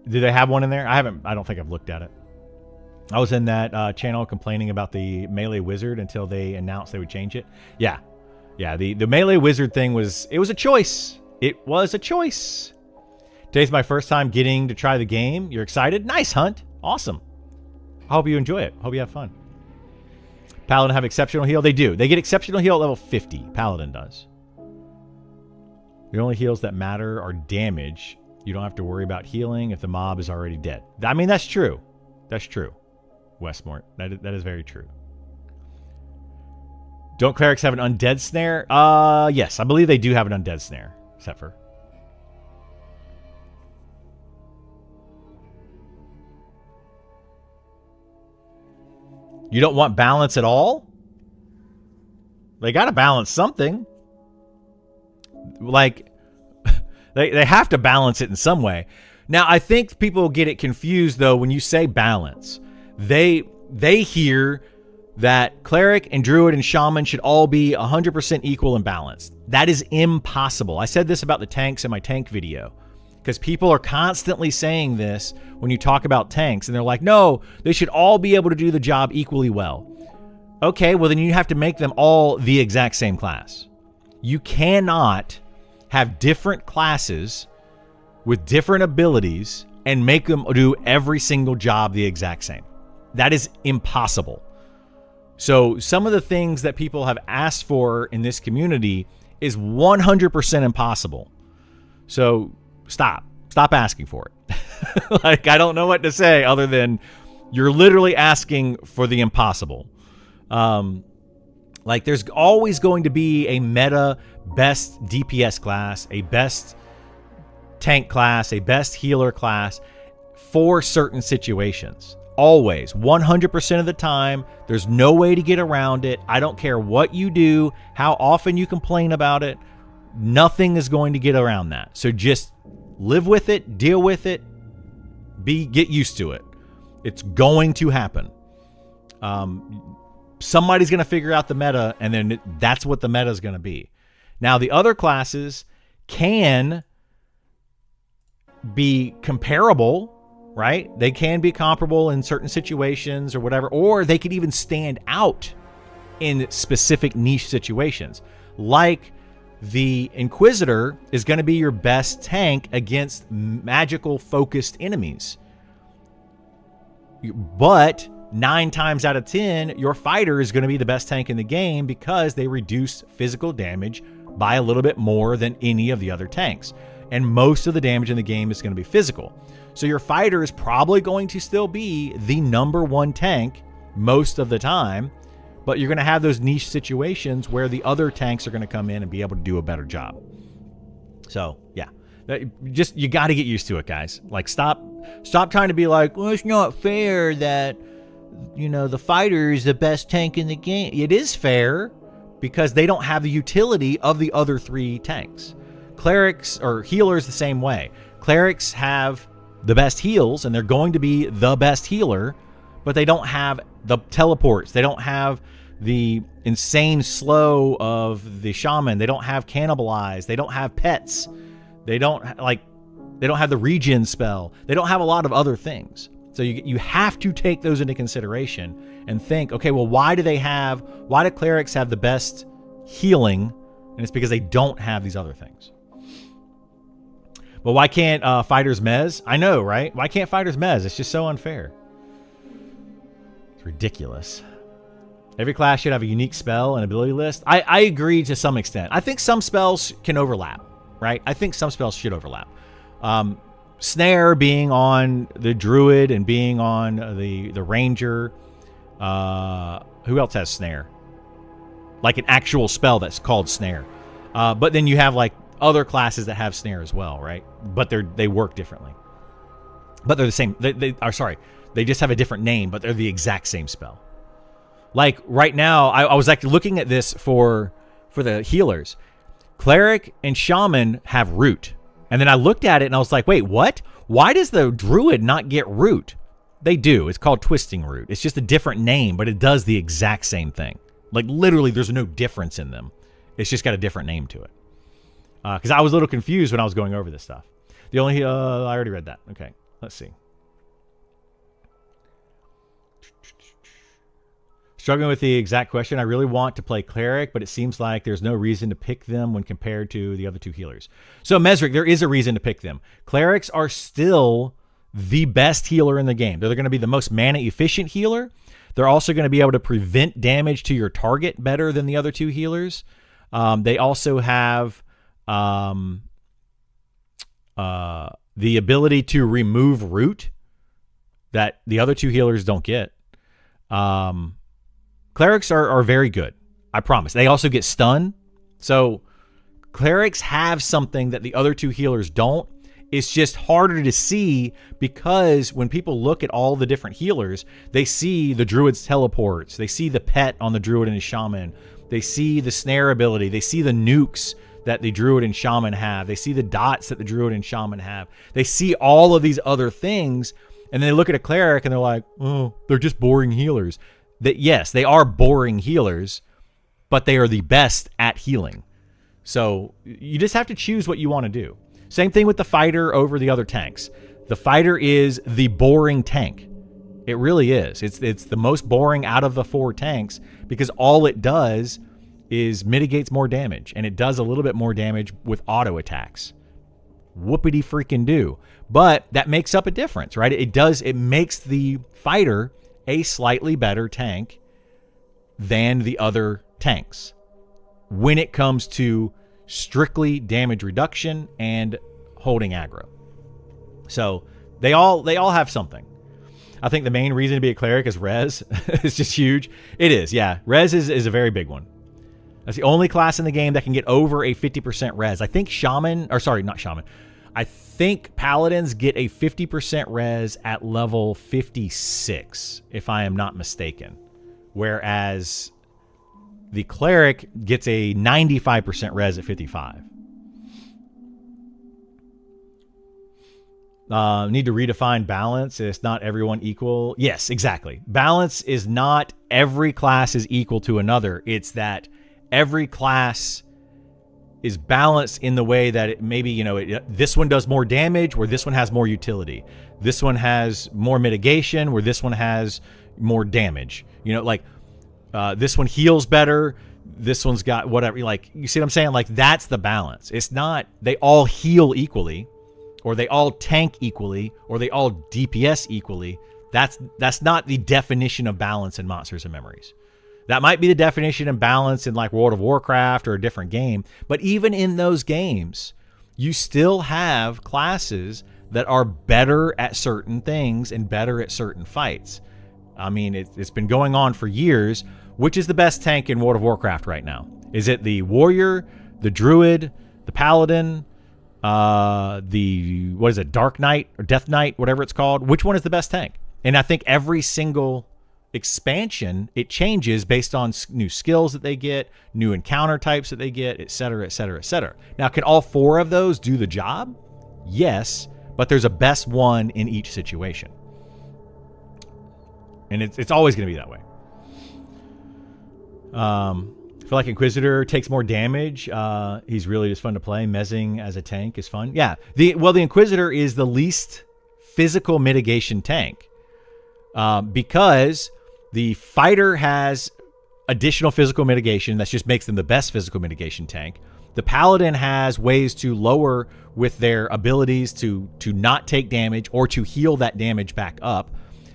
Do they have one in there? I don't think I've looked at it. I was in that channel complaining about the melee wizard until they announced they would change it. Yeah. The melee wizard thing was a choice. It was a choice. Today's my first time getting to try the game. You're excited? Nice, Hunt. Awesome. I hope you enjoy it. Hope you have fun. Paladin have exceptional heal? They do. They get exceptional heal at level 50. Paladin does. The only heals that matter are damage. You don't have to worry about healing if the mob is already dead. I mean, that's true. That's true. Westmort. That is very true. Don't clerics have an undead snare? Yes, I believe they do have an undead snare. Except for... You don't want balance at all? They got to balance something. Like, they have to balance it in some way. Now, I think people get it confused, though, when you say balance. They hear that cleric and druid and shaman should all be 100% equal and balanced. That is impossible. I said this about the tanks in my tank video because people are constantly saying this when you talk about tanks, and they're like, no, they should all be able to do the job equally well. Okay, well, then you have to make them all the exact same class. You cannot have different classes with different abilities and make them do every single job the exact same. That is impossible. So some of the things that people have asked for in this community is 100% impossible. So stop asking for it. Like, I don't know what to say other than you're literally asking for the impossible. Like, there's always going to be a meta best DPS class, a best tank class, a best healer class for certain situations. Always, 100% of the time. There's no way to get around it. I don't care what you do, how often you complain about it. Nothing is going to get around that. So just live with it, deal with it, get used to it. It's going to happen. Somebody's going to figure out the meta, and then that's what the meta is going to be. Now, the other classes can be comparable, right? They can be comparable in certain situations or whatever, or they could even stand out in specific niche situations. Like the Inquisitor is going to be your best tank against magical focused enemies. But 9 times out of 10, your fighter is going to be the best tank in the game because they reduce physical damage by a little bit more than any of the other tanks. And most of the damage in the game is going to be physical. So your fighter is probably going to still be the number one tank most of the time, but you're going to have those niche situations where the other tanks are going to come in and be able to do a better job. So, yeah. You got to get used to it, guys. Like, stop trying to be like, well, it's not fair that, the fighter is the best tank in the game. It is fair because they don't have the utility of the other three tanks. Clerics or healers the same way. Clerics have the best heals, and they're going to be the best healer, but they don't have the teleports. They don't have the insane slow of the shaman. They don't have cannibalize. They don't have pets. They don't have the regen spell. They don't have a lot of other things. So you have to take those into consideration and think, okay, well, why do clerics have the best healing? And it's because they don't have these other things. But why can't fighters mez? I know, right? Why can't fighters mez? It's just so unfair. It's ridiculous. Every class should have a unique spell and ability list. I agree to some extent. I think some spells can overlap, right? I think some spells should overlap. Snare being on the druid and being on the ranger. Who else has snare? Like an actual spell that's called snare. But then you have like other classes that have snare as well, right? But they work differently. But they're the same. They just have a different name, but they're the exact same spell. Like right now, I was like looking at this for the healers. Cleric and shaman have root. And then I looked at it and I was like, wait, what? Why does the druid not get root? They do. It's called twisting root. It's just a different name, but it does the exact same thing. Like literally there's no difference in them. It's just got a different name to it. Because I was a little confused when I was going over this stuff. I already read that. Okay, let's see. Struggling with the exact question. I really want to play cleric, but it seems like there's no reason to pick them when compared to the other two healers. So Mesric, there is a reason to pick them. Clerics are still the best healer in the game. They're going to be the most mana efficient healer. They're also going to be able to prevent damage to your target better than the other two healers. They also have the ability to remove root that the other two healers don't get. Clerics are very good. I promise. They also get stun. So clerics have something that the other two healers don't. It's just harder to see because when people look at all the different healers, they see the druid's teleports. They see the pet on the druid and his shaman. They see the snare ability. They see the nukes that the druid and shaman have. They see the dots that the druid and shaman have. They see all of these other things, and they look at a cleric and they're like, oh, they're just boring healers. That yes, they are boring healers, but they are the best at healing. So you just have to choose what you want to do. Same thing with the fighter over the other tanks. The fighter is the boring tank. It really is. It's the most boring out of the four tanks because all it does is mitigates more damage, and it does a little bit more damage with auto attacks. Whoopity freaking do. But that makes up a difference, right? It makes the fighter a slightly better tank than the other tanks when it comes to strictly damage reduction and holding aggro. So they all have something. I think the main reason to be a cleric is res. It's just huge. It is, yeah. Res is a very big one. That's the only class in the game that can get over a 50% res. I think I think paladins get a 50% res at level 56, if I am not mistaken. Whereas the cleric gets a 95% res at 55. Need to redefine balance. It's not everyone equal. Yes, exactly. Balance is not every class is equal to another. It's that every class is balanced in the way that it maybe, this one does more damage where this one has more utility. This one has more mitigation where this one has more damage. This one heals better. This one's got whatever. You see what I'm saying? That's the balance. It's not they all heal equally or they all tank equally or they all DPS equally. That's not the definition of balance in Monsters and Memories. That might be the definition and balance in like World of Warcraft or a different game. But even in those games, you still have classes that are better at certain things and better at certain fights. I mean, it's been going on for years. Which is the best tank in World of Warcraft right now? Is it the warrior, the druid, the paladin, what is it, Dark Knight or Death Knight, whatever it's called? Which one is the best tank? And I think every single expansion, it changes based on new skills that they get, new encounter types that they get, et cetera, et cetera, et cetera. Now, can all 4 of those do the job? Yes, but there's a best one in each situation. And it's always going to be that way. I feel like Inquisitor takes more damage. He's really just fun to play. Mezzing as a tank is fun. Yeah. The Inquisitor is the least physical mitigation tank because the fighter has additional physical mitigation. That just makes them the best physical mitigation tank. The paladin has ways to lower with their abilities to not take damage or to heal that damage back up.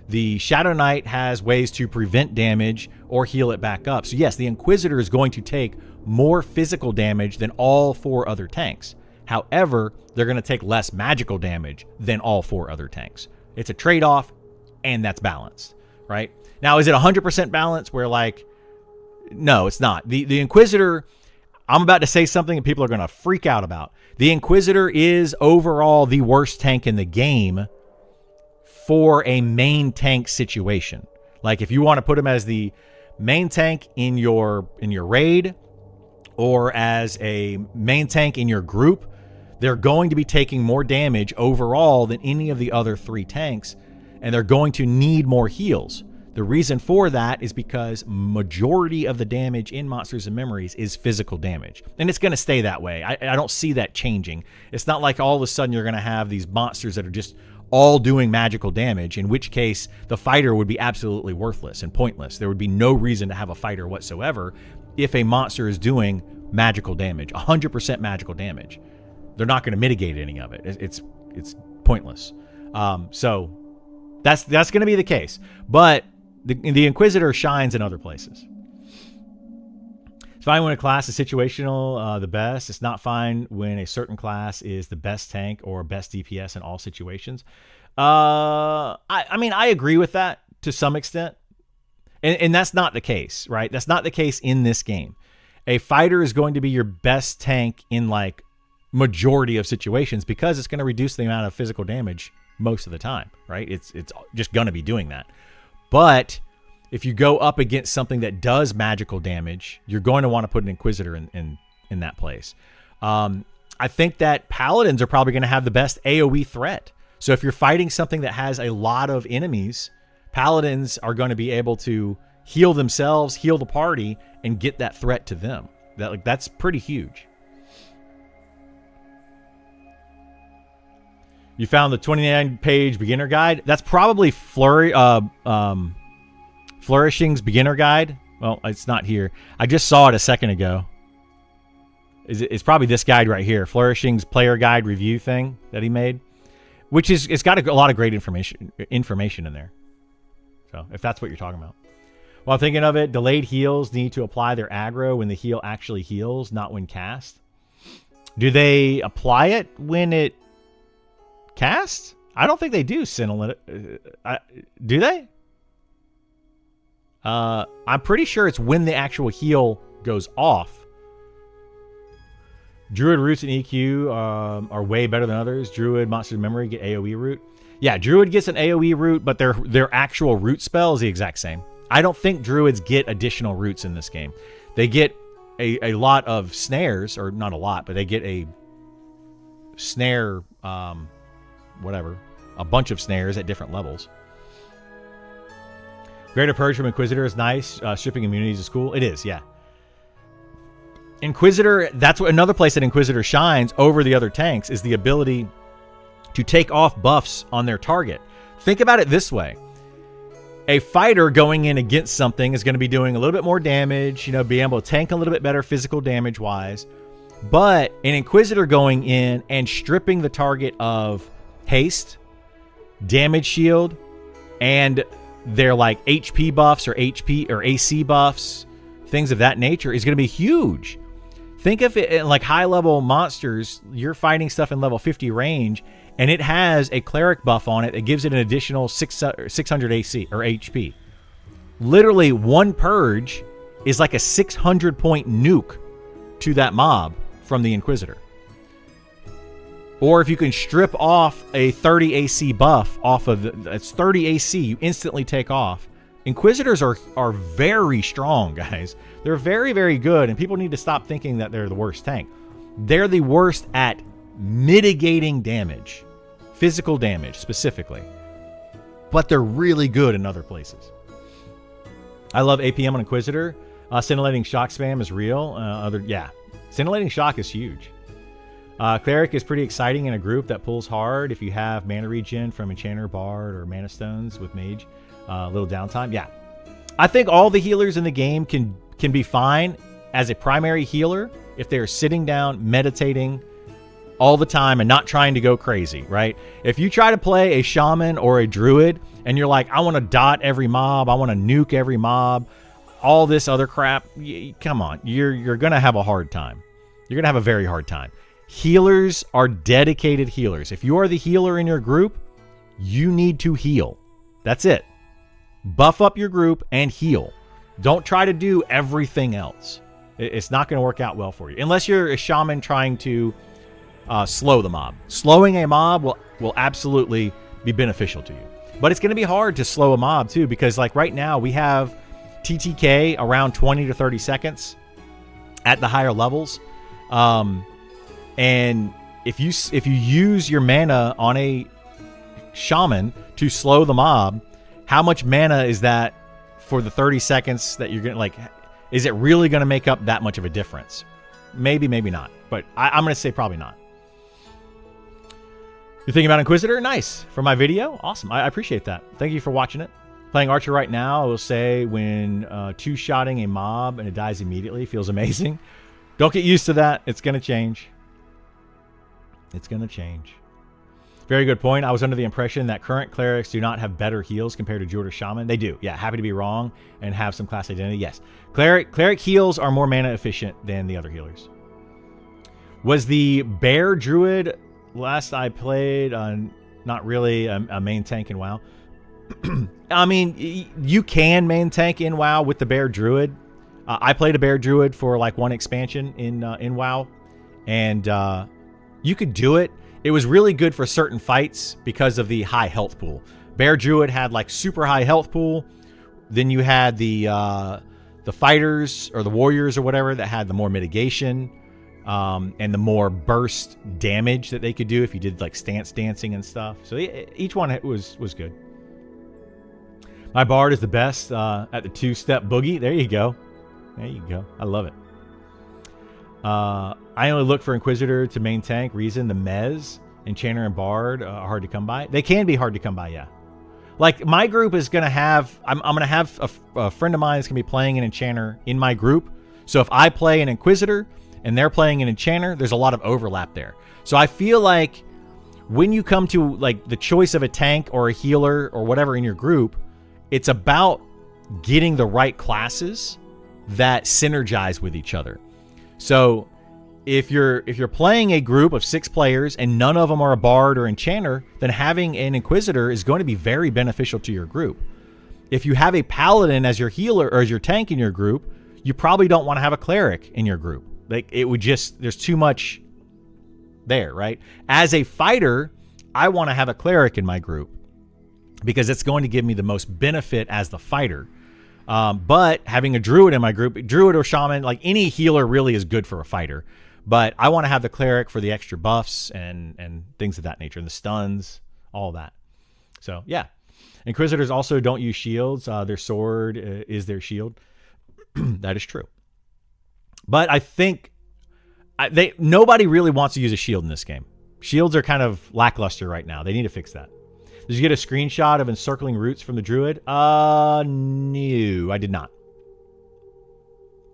The Shadow Knight has ways to prevent damage or heal it back up. So yes, the Inquisitor is going to take more physical damage than all 4 other tanks. However, they're going to take less magical damage than all 4 other tanks. It's a trade-off, and that's balanced, right? Now, is it 100% balanced where like, no, it's not. The Inquisitor, I'm about to say something that people are going to freak out about. The Inquisitor is overall the worst tank in the game for a main tank situation. Like if you want to put him as the main tank in your raid or as a main tank in your group, they're going to be taking more damage overall than any of the other 3 tanks, and they're going to need more heals. The reason for that is because majority of the damage in Monsters and Memories is physical damage, and it's going to stay that way. I don't see that changing. It's not like all of a sudden you're going to have these monsters that are just all doing magical damage, in which case the fighter would be absolutely worthless and pointless. There would be no reason to have a fighter whatsoever if a monster is doing magical damage, 100% magical damage. They're not going to mitigate any of it. It's pointless. So that's going to be the case. But the Inquisitor shines in other places. It's fine when a class is situational, the best. It's not fine when a certain class is the best tank or best DPS in all situations. I mean, I agree with that to some extent. And that's not the case, right? That's not the case in this game. A fighter is going to be your best tank in like majority of situations because it's going to reduce the amount of physical damage most of the time, right? It's just going to be doing that. But if you go up against something that does magical damage, you're going to want to put an Inquisitor in that place. I think that Paladins are probably going to have the best AoE threat. So if you're fighting something that has a lot of enemies, Paladins are going to be able to heal themselves, heal the party, and get that threat to them. That's pretty huge. You found the 29-page beginner guide. That's probably Flourishing's beginner guide. Well, it's not here. I just saw it a second ago. It's probably this guide right here, Flourishing's player guide review thing that he made, which is it's got a lot of great information in there. So if that's what you're talking about. While thinking of it, delayed heals need to apply their aggro when the heal actually heals, not when cast. Do they apply it when it casts? I don't think they do, Sinnolit. Do they? I'm pretty sure it's when the actual heal goes off. Druid roots and EQ are way better than others. Druid, Monsters of Memory get AoE root. Yeah, Druid gets an AoE root, but their actual root spell is the exact same. I don't think Druids get additional roots in this game. They get a lot of snares, or not a lot, but they get a snare, a bunch of snares at different levels. Greater Purge from Inquisitor is nice. Stripping immunities is cool. It is, yeah. Inquisitor, that's what another place that Inquisitor shines over the other tanks is the ability to take off buffs on their target. Think about it this way. A fighter going in against something is going to be doing a little bit more damage, being able to tank a little bit better physical damage wise. But an Inquisitor going in and stripping the target of haste, damage shield, and their like HP buffs or HP or AC buffs, things of that nature, is going to be huge. Think of it in like high level monsters. You're fighting stuff in level 50 range, and it has a cleric buff on it that gives it an additional 600 AC or HP. Literally, one purge is like a 600 point nuke to that mob from the Inquisitor. Or if you can strip off a 30 AC buff off of that's 30 AC, you instantly take off. Inquisitors are very strong, guys. They're very, very good, and people need to stop thinking that they're the worst tank. They're the worst at mitigating damage, physical damage specifically, but they're really good in other places. I love APM on Inquisitor. Scintillating shock spam is real. Scintillating shock is huge. Cleric is pretty exciting in a group that pulls hard if you have mana regen from Enchanter, Bard, or Mana Stones with Mage. A little downtime. Yeah. I think all the healers in the game can be fine as a primary healer if they're sitting down, meditating all the time and not trying to go crazy, right? If you try to play a shaman or a druid and you're like, I want to dot every mob, I want to nuke every mob, all this other crap, come on. You're going to have a hard time. You're going to have a very hard time. Healers are dedicated healers. If you are the healer in your group, you need to heal. That's it. Buff up your group and heal. Don't try to do everything else. It's not going to work out well for you. Unless you're a shaman trying to slow the mob. Slowing a mob will absolutely be beneficial to you. But it's going to be hard to slow a mob too, because like right now we have TTK around 20 to 30 seconds at the higher levels. And if you use your mana on a shaman to slow the mob, how much mana is that for the 30 seconds that you're going to, like, is it really going to make up that much of a difference? Maybe, maybe not. But I'm going to say probably not. You're thinking about Inquisitor? Nice. For my video? Awesome. I appreciate that. Thank you for watching it. Playing Archer right now, I will say when two-shotting a mob and it dies immediately feels amazing. Don't get used to that. It's going to change. It's going to change. Very good point. I was under the impression that current clerics do not have better heals compared to druid or shaman. They do. Yeah, happy to be wrong and have some class identity. Yes. Cleric heals are more mana efficient than the other healers. Was the bear druid last I played not really a main tank in WoW? I mean, you can main tank in WoW with the bear druid. I played a bear druid for like one expansion in WoW, and you could do it. It was really good for certain fights because of the high health pool. Bear druid had like super high health pool. Then you had the fighters or the warriors or whatever that had the more mitigation and the more burst damage that they could do if you did like stance dancing and stuff. So each one was good. My bard is the best at the two-step boogie. There you go. There you go. I love it. I only look for Inquisitor to main tank. Reason the Mez, Enchanter, and Bard are hard to come by. They can be hard to come by, yeah. Like, my group is going to have... I'm going to have a friend of mine that's going to be playing an Enchanter in my group. So if I play an Inquisitor and they're playing an Enchanter, there's a lot of overlap there. So I feel like when you come to, like, the choice of a tank or a healer or whatever in your group, it's about getting the right classes that synergize with each other. So if you're playing a group of 6 players and none of them are a bard or enchanter, then having an Inquisitor is going to be very beneficial to your group. If you have a paladin as your healer or as your tank in your group, you probably don't want to have a cleric in your group. Like, it would just, there's too much there, right? As a fighter, I want to have a cleric in my group because it's going to give me the most benefit as the fighter. But having a druid in my group, druid or shaman, like any healer really is good for a fighter. But I want to have the cleric for the extra buffs and things of that nature, and the stuns, all that. So, yeah. Inquisitors also don't use shields. Their sword is their shield. That is true. But I think nobody really wants to use a shield in this game. Shields are kind of lackluster right now. They need to fix that. Did you get a screenshot of encircling roots from the druid? No, I did not.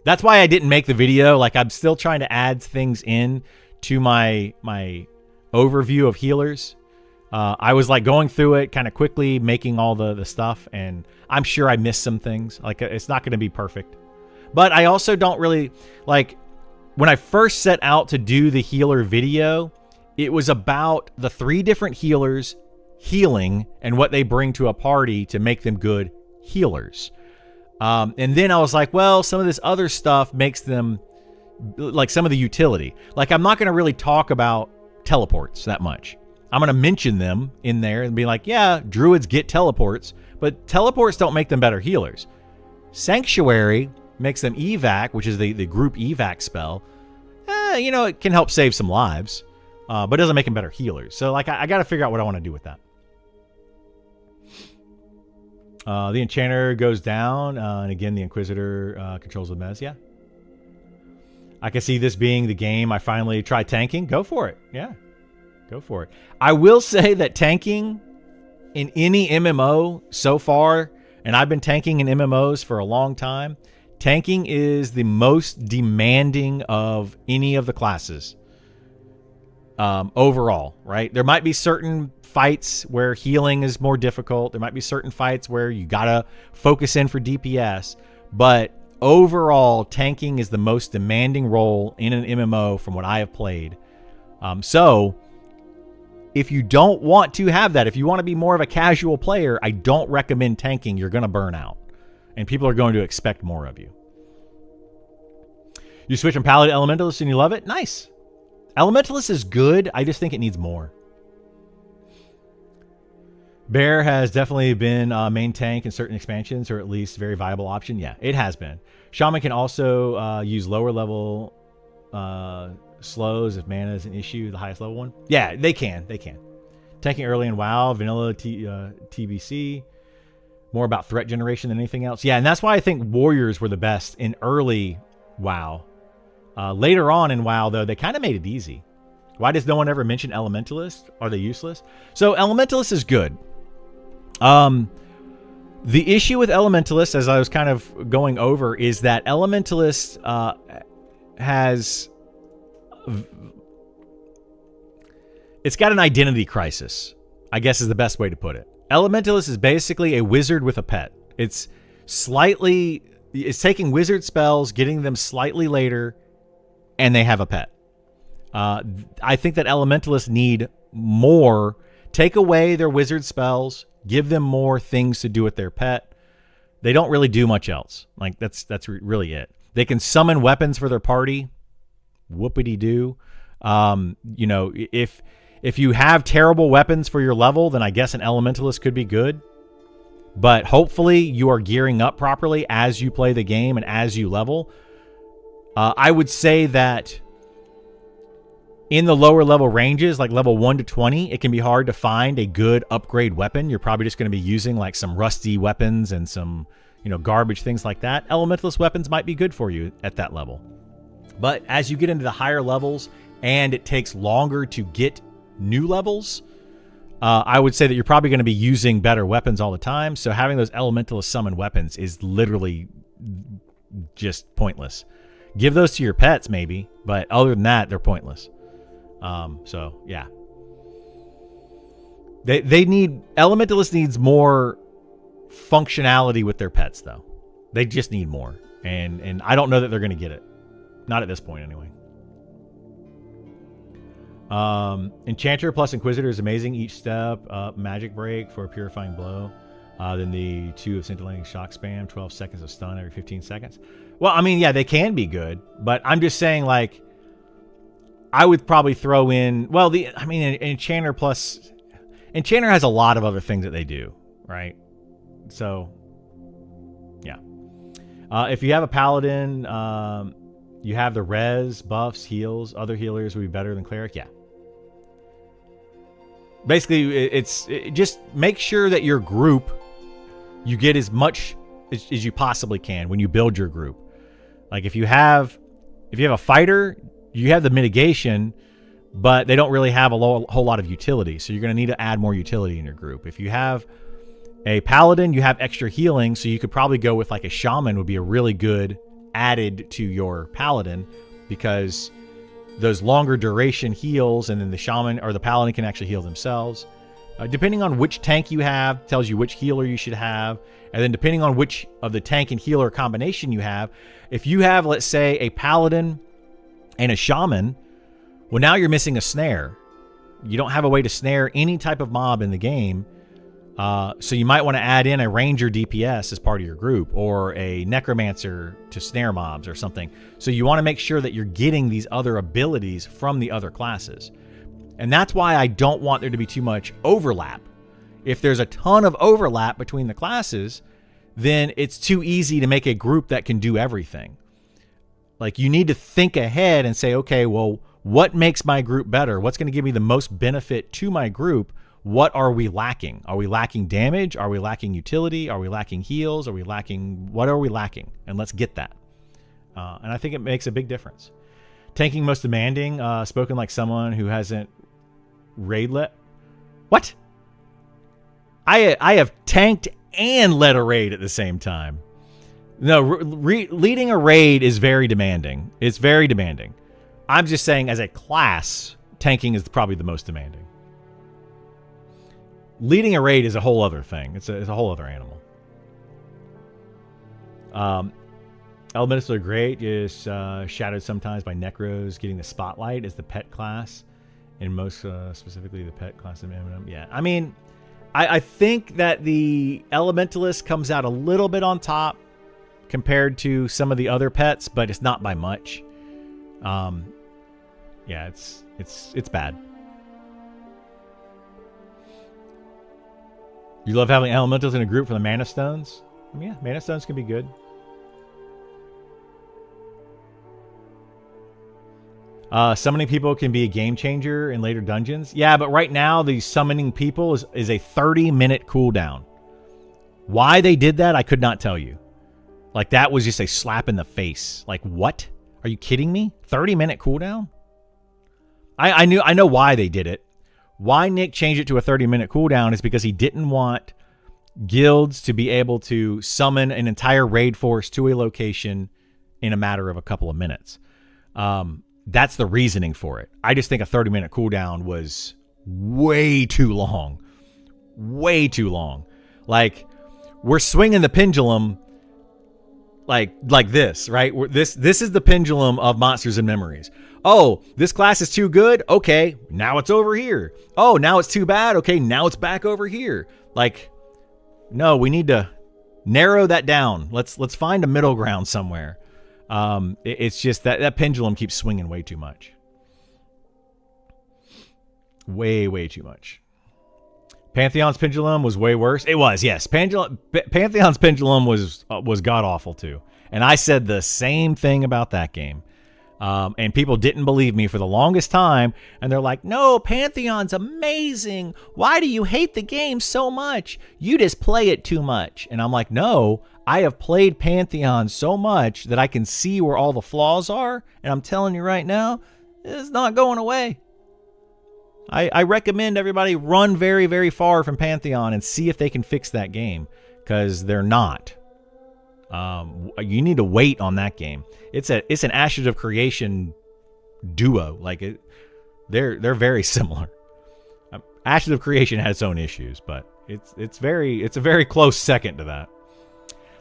That's why I didn't make the video. Like, I'm still trying to add things in to my overview of healers. I was like going through it kind of quickly, making all the stuff, and I'm sure I missed some things. Like, it's not going to be perfect. But I also don't really, like, when I first set out to do the healer video, it was about the 3 different healers healing and what they bring to a party to make them good healers. And then I was like, well, some of this other stuff makes them, like, some of the utility. Like, I'm not going to really talk about teleports that much. I'm going to mention them in there and be like, yeah, druids get teleports, but teleports don't make them better healers. Sanctuary makes them evac, which is the group evac spell. It can help save some lives, but it doesn't make them better healers. So, like, I got to figure out what I want to do with that. The Enchanter goes down, and again, the Inquisitor controls the mez. Yeah. I can see this being the game I finally try tanking. Go for it. Yeah. Go for it. I will say that tanking in any MMO so far, and I've been tanking in MMOs for a long time, tanking is the most demanding of any of the classes overall, right? There might be certain fights where healing is more difficult. There might be certain fights where you gotta focus in for DPS, but overall, tanking is the most demanding role in an MMO from what I have played. So if you don't want to have that, if you want to be more of a casual player, I don't recommend tanking. You're going to burn out, and people are going to expect more of you. You switch from Paladin to Elementalist and you love it? Nice. Elementalist is good. I just think it needs more. Bear has definitely been main tank in certain expansions, or at least very viable option. Yeah, it has been. Shaman can also use lower level slows if mana is an issue, the highest level one. Yeah, they can. Tanking early in WoW, vanilla TBC, more about threat generation than anything else. Yeah, and that's why I think warriors were the best in early WoW. Later on in WoW, though, they kind of made it easy. Why does no one ever mention Elementalist? Are they useless? So Elementalist is good. The issue with Elementalist, as I was kind of going over, is that Elementalist it's got an identity crisis, I guess is the best way to put it. Elementalist is basically a wizard with a pet. It's taking wizard spells, getting them slightly later, and they have a pet. I think that Elementalists need more. Take away their wizard spells, give them more things to do with their pet. They don't really do much else. Like, that's really it. They can summon weapons for their party. Whoopity-doo. If you have terrible weapons for your level, then I guess an Elementalist could be good. But hopefully you are gearing up properly as you play the game and as you level. I would say that in the lower level ranges, like level 1 to 20, it can be hard to find a good upgrade weapon. You're probably just going to be using like some rusty weapons and some, garbage, things like that. Elementalist weapons might be good for you at that level. But as you get into the higher levels and it takes longer to get new levels, I would say that you're probably going to be using better weapons all the time. So having those Elementalist summon weapons is literally just pointless. Give those to your pets maybe, but other than that, they're pointless. So yeah, Elementalist needs more functionality with their pets though. They just need more, and I don't know that they're going to get it. Not at this point anyway. Enchanter plus Inquisitor is amazing. Each step up, magic break for a purifying blow. Then the 2 of scintillating shock spam, 12 seconds of stun every 15 seconds. Well, I mean, yeah, they can be good, but I'm just saying, like, I would probably throw in, Enchanter has a lot of other things that they do, right? So, yeah. If you have a Paladin, you have the res, buffs, heals. Other healers would be better than Cleric. Yeah. Basically, just make sure that your group, you get as much as you possibly can when you build your group. Like if you have a fighter, you have the mitigation, but they don't really have a whole lot of utility. So you're going to need to add more utility in your group. If you have a Paladin, you have extra healing. So you could probably go with like a Shaman would be a really good added to your Paladin, because those longer duration heals, and then the Shaman or the Paladin can actually heal themselves. Depending on which tank you have, tells you which healer you should have. And then depending on which of the tank and healer combination you have, if you have, let's say, a paladin and a shaman, well, now you're missing a snare. You don't have a way to snare any type of mob in the game. So you might want to add in a ranger DPS as part of your group, or a necromancer to snare mobs or something. So you want to make sure that you're getting these other abilities from the other classes. And that's why I don't want there to be too much overlap. If there's a ton of overlap between the classes, then it's too easy to make a group that can do everything. Like, you need to think ahead and say, okay, well, what makes my group better? What's going to give me the most benefit to my group? What are we lacking? Are we lacking damage? Are we lacking utility? Are we lacking heals? What are we lacking? And let's get that. And I think it makes a big difference. Tanking most demanding, spoken like someone who hasn't What? I have tanked and led a raid at the same time. No, leading a raid is very demanding. It's very demanding. I'm just saying, as a class, tanking is probably the most demanding. Leading a raid is a whole other thing. It's a whole other animal. Elementals are great, just shadowed sometimes by Necros. Getting the spotlight as the pet class, and most specifically the pet class of Eminem. Yeah, I mean, I think that the Elementalist comes out a little bit on top compared to some of the other pets, but it's not by much. Yeah, it's bad. You love having elementals in a group for the mana stones? I mean, yeah, mana stones can be good. Summoning people can be a game changer in later dungeons. Yeah, but right now the summoning people is a 30-minute cooldown. Why they did that, I could not tell you. Like, that was just a slap in the face. Like, what? Are you kidding me? 30-minute cooldown? I know why they did it. Why Nick changed it to a 30-minute cooldown is because he didn't want guilds to be able to summon an entire raid force to a location in a matter of a couple of minutes. That's the reasoning for it. I just think a 30-minute cooldown was way too long. Way too long. Like, we're swinging the pendulum like this, right? This is the pendulum of Monsters and Memories. Oh, this class is too good? Okay, now it's over here. Oh, now it's too bad? Okay, now it's back over here. Like, no, we need to narrow that down. Let's find a middle ground somewhere. It's just that pendulum keeps swinging way too much. Way too much. Pantheon's pendulum was way worse. It was, yes. Pantheon's pendulum was god awful too. And I said the same thing about that game. And people didn't believe me for the longest time. And they're like, no, Pantheon's amazing. Why do you hate the game so much? You just play it too much. And I'm like, no, I have played Pantheon so much that I can see where all the flaws are. And I'm telling you right now, it's not going away. I recommend everybody run very, very far from Pantheon and see if they can fix that game, because they're not. You need to wait on that game. It's an Ashes of Creation duo. Like, they're very similar. Ashes of Creation has its own issues, but it's a very close second to that.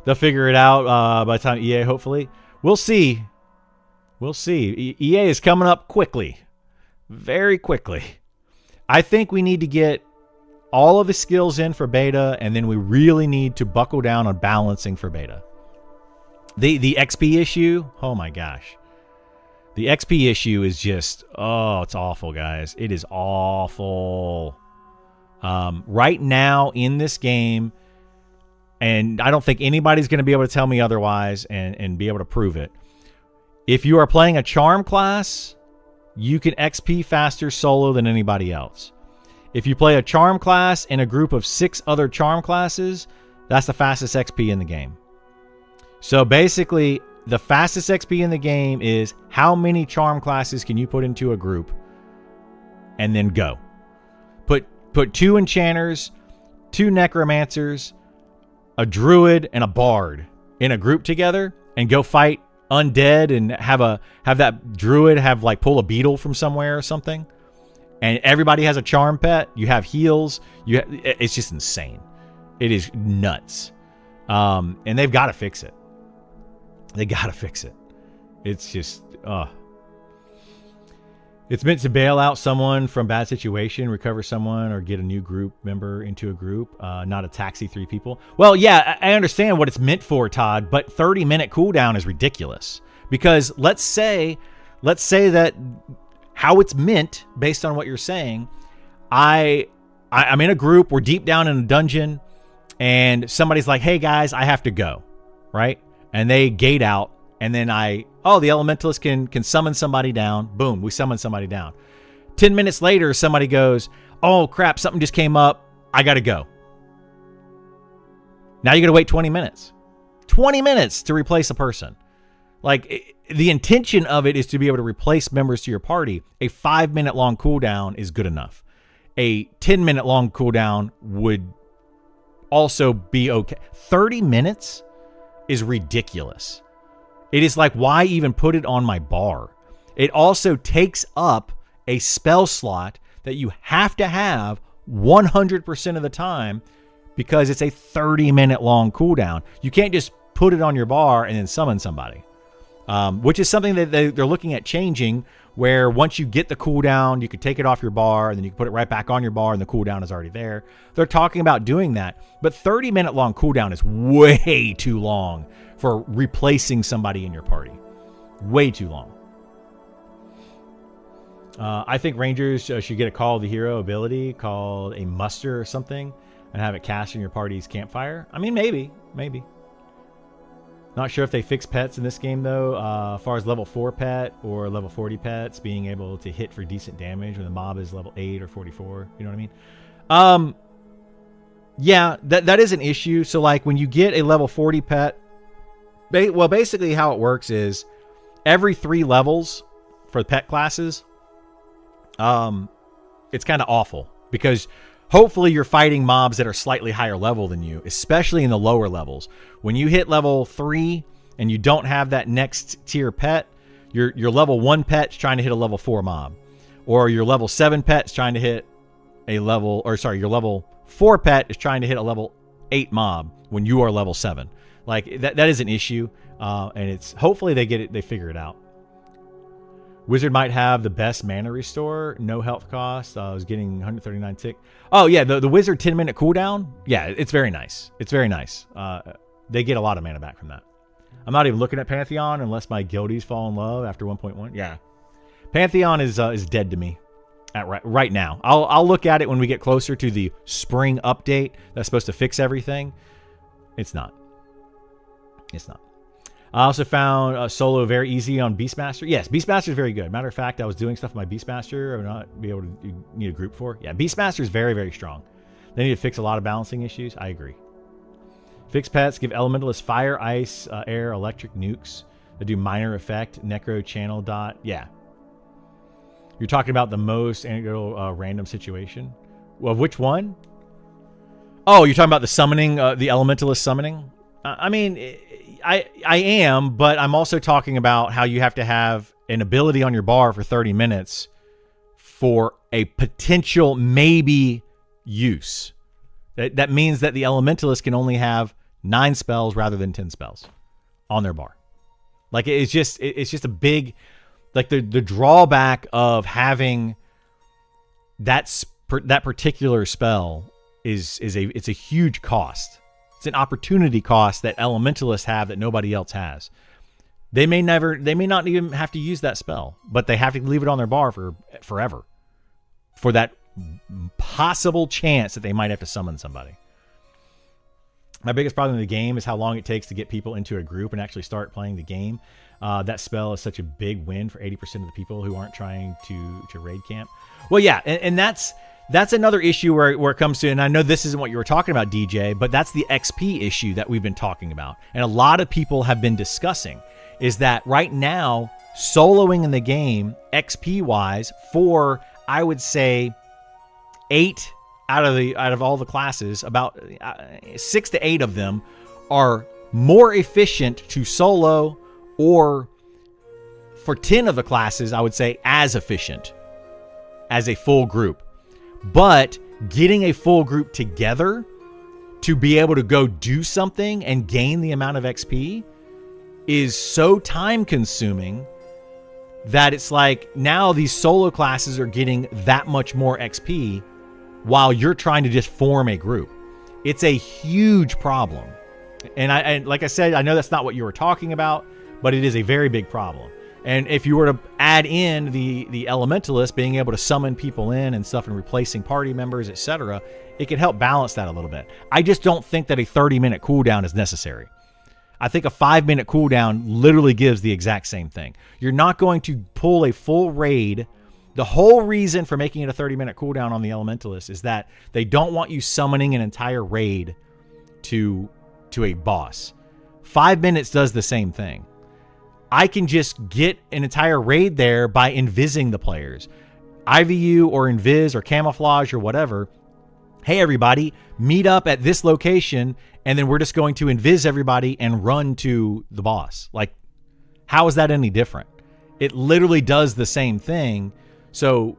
They'll figure it out by the time EA, hopefully. We'll see. EA is coming up quickly, very quickly. I think we need to get all of the skills in for beta, and then we really need to buckle down on balancing for beta. The XP issue, oh my gosh. The XP issue is just, it's awful, guys. It is awful. Right now in this game, and I don't think anybody's going to be able to tell me otherwise and be able to prove it. If you are playing a charm class, you can XP faster solo than anybody else. If you play a charm class in a group of 6 other charm classes, that's the fastest XP in the game. So basically, the fastest XP in the game is how many charm classes can you put into a group and then go. Put 2 enchanters, 2 necromancers, a druid, and a bard in a group together and go fight undead and have that druid pull a beetle from somewhere or something. and everybody has a charm pet. You have heals. It's just insane. It is nuts. And they've got to fix it. They got to fix it. It's just, it's meant to bail out someone from bad situation, recover someone, or get a new group member into a group, not a taxi 3 people. Well, yeah, I understand what it's meant for, Todd, but 30-minute cooldown is ridiculous. Because let's say that how it's meant, based on what you're saying, I'm in a group, we're deep down in a dungeon, and somebody's like, hey guys, I have to go, right? And they gate out, and then the elementalist can summon somebody down. Boom, we summon somebody down. 10 minutes later, somebody goes, oh crap, something just came up, I gotta go. Now you gotta wait 20 minutes. 20 minutes to replace a person. Like, the intention of it is to be able to replace members to your party. A 5-minute long cooldown is good enough. A 10-minute long cooldown would also be okay. 30 minutes is ridiculous. It is like, why even put it on my bar? It also takes up a spell slot that you have to have 100% of the time because it's a 30-minute long cooldown. You can't just put it on your bar and then summon somebody. Which is something that they're looking at changing, where once you get the cooldown, you could take it off your bar and then you can put it right back on your bar and the cooldown is already there. They're talking about doing that, but 30-minute long cooldown is way too long for replacing somebody in your party. Way too long. I think Rangers should get a Call of the Hero ability called a muster or something and have it cast in your party's campfire. I mean, maybe. Not sure if they fix pets in this game, though. As far as level 4 pet or level 40 pets being able to hit for decent damage when the mob is level 8 or 44. You know what I mean? Yeah, that is an issue. So, like, when you get a level 40 pet, basically how it works is every 3 levels for pet classes, it's kind of awful because hopefully you're fighting mobs that are slightly higher level than you, especially in the lower levels. When you hit level 3 and you don't have that next tier pet, your level 1 pet's trying to hit a level 4 mob. Or your level 7 pet's trying to hit your level 4 pet is trying to hit a level 8 mob when you are level 7. Like, that is an issue, and it's hopefully they figure it out. Wizard might have the best mana restore, no health cost. I was getting 139 tick. Oh yeah, the Wizard 10-minute cooldown. Yeah, it's very nice. It's very nice. They get a lot of mana back from that. I'm not even looking at Pantheon unless my guildies fall in love after 1.1. Yeah, Pantheon is dead to me right now. I'll look at it when we get closer to the spring update that's supposed to fix everything. It's not. I also found solo very easy on Beastmaster. Yes, Beastmaster is very good. Matter of fact, I was doing stuff with my Beastmaster I would not be able to need a group for. Yeah, Beastmaster is very, very strong. They need to fix a lot of balancing issues. I agree. Fix pets, give Elementalists fire, ice, air, electric nukes that do minor effect, necro channel dot. Yeah. You're talking about the most anecdotal random situation. Well, which one? Oh, you're talking about the summoning, the Elementalist summoning? I mean, I am, but I'm also talking about how you have to have an ability on your bar for 30 minutes for a potential maybe use. That means that the Elementalist can only have 9 spells rather than 10 spells on their bar. Like, it's just a big, like, the drawback of having that particular spell is a huge cost. It's an opportunity cost that Elementalists have that nobody else has. They may not even have to use that spell, but they have to leave it on their bar for forever for that possible chance that they might have to summon somebody. My biggest problem in the game is how long it takes to get people into a group and actually start playing the game. That spell is such a big win for 80% of the people who aren't trying to raid camp. Well, yeah, and that's another issue where it comes to, and I know this isn't what you were talking about, DJ, but that's the XP issue that we've been talking about. And a lot of people have been discussing is that right now, soloing in the game, XP-wise, for, I would say, 8 out of all the classes, about 6 to 8 of them are more efficient to solo, or for 10 of the classes, I would say as efficient. as a full group. But getting a full group together to be able to go do something and gain the amount of XP is so time consuming that it's like now these solo classes are getting that much more XP while you're trying to just form a group. It's a huge problem. And like I said, I know that's not what you were talking about, but it is a very big problem. And if you were to add in the elementalist being able to summon people in and stuff and replacing party members, etc., it can help balance that a little bit. I just don't think that a 30-minute cooldown is necessary. I think a 5-minute cooldown literally gives the exact same thing. You're not going to pull a full raid. The whole reason for making it a 30-minute cooldown on the elementalist is that they don't want you summoning an entire raid to a boss. 5 minutes does the same thing. I can just get an entire raid there by invising the players. IVU or invis or camouflage or whatever. Hey, everybody, meet up at this location, and then we're just going to invis everybody and run to the boss. Like, how is that any different? It literally does the same thing. So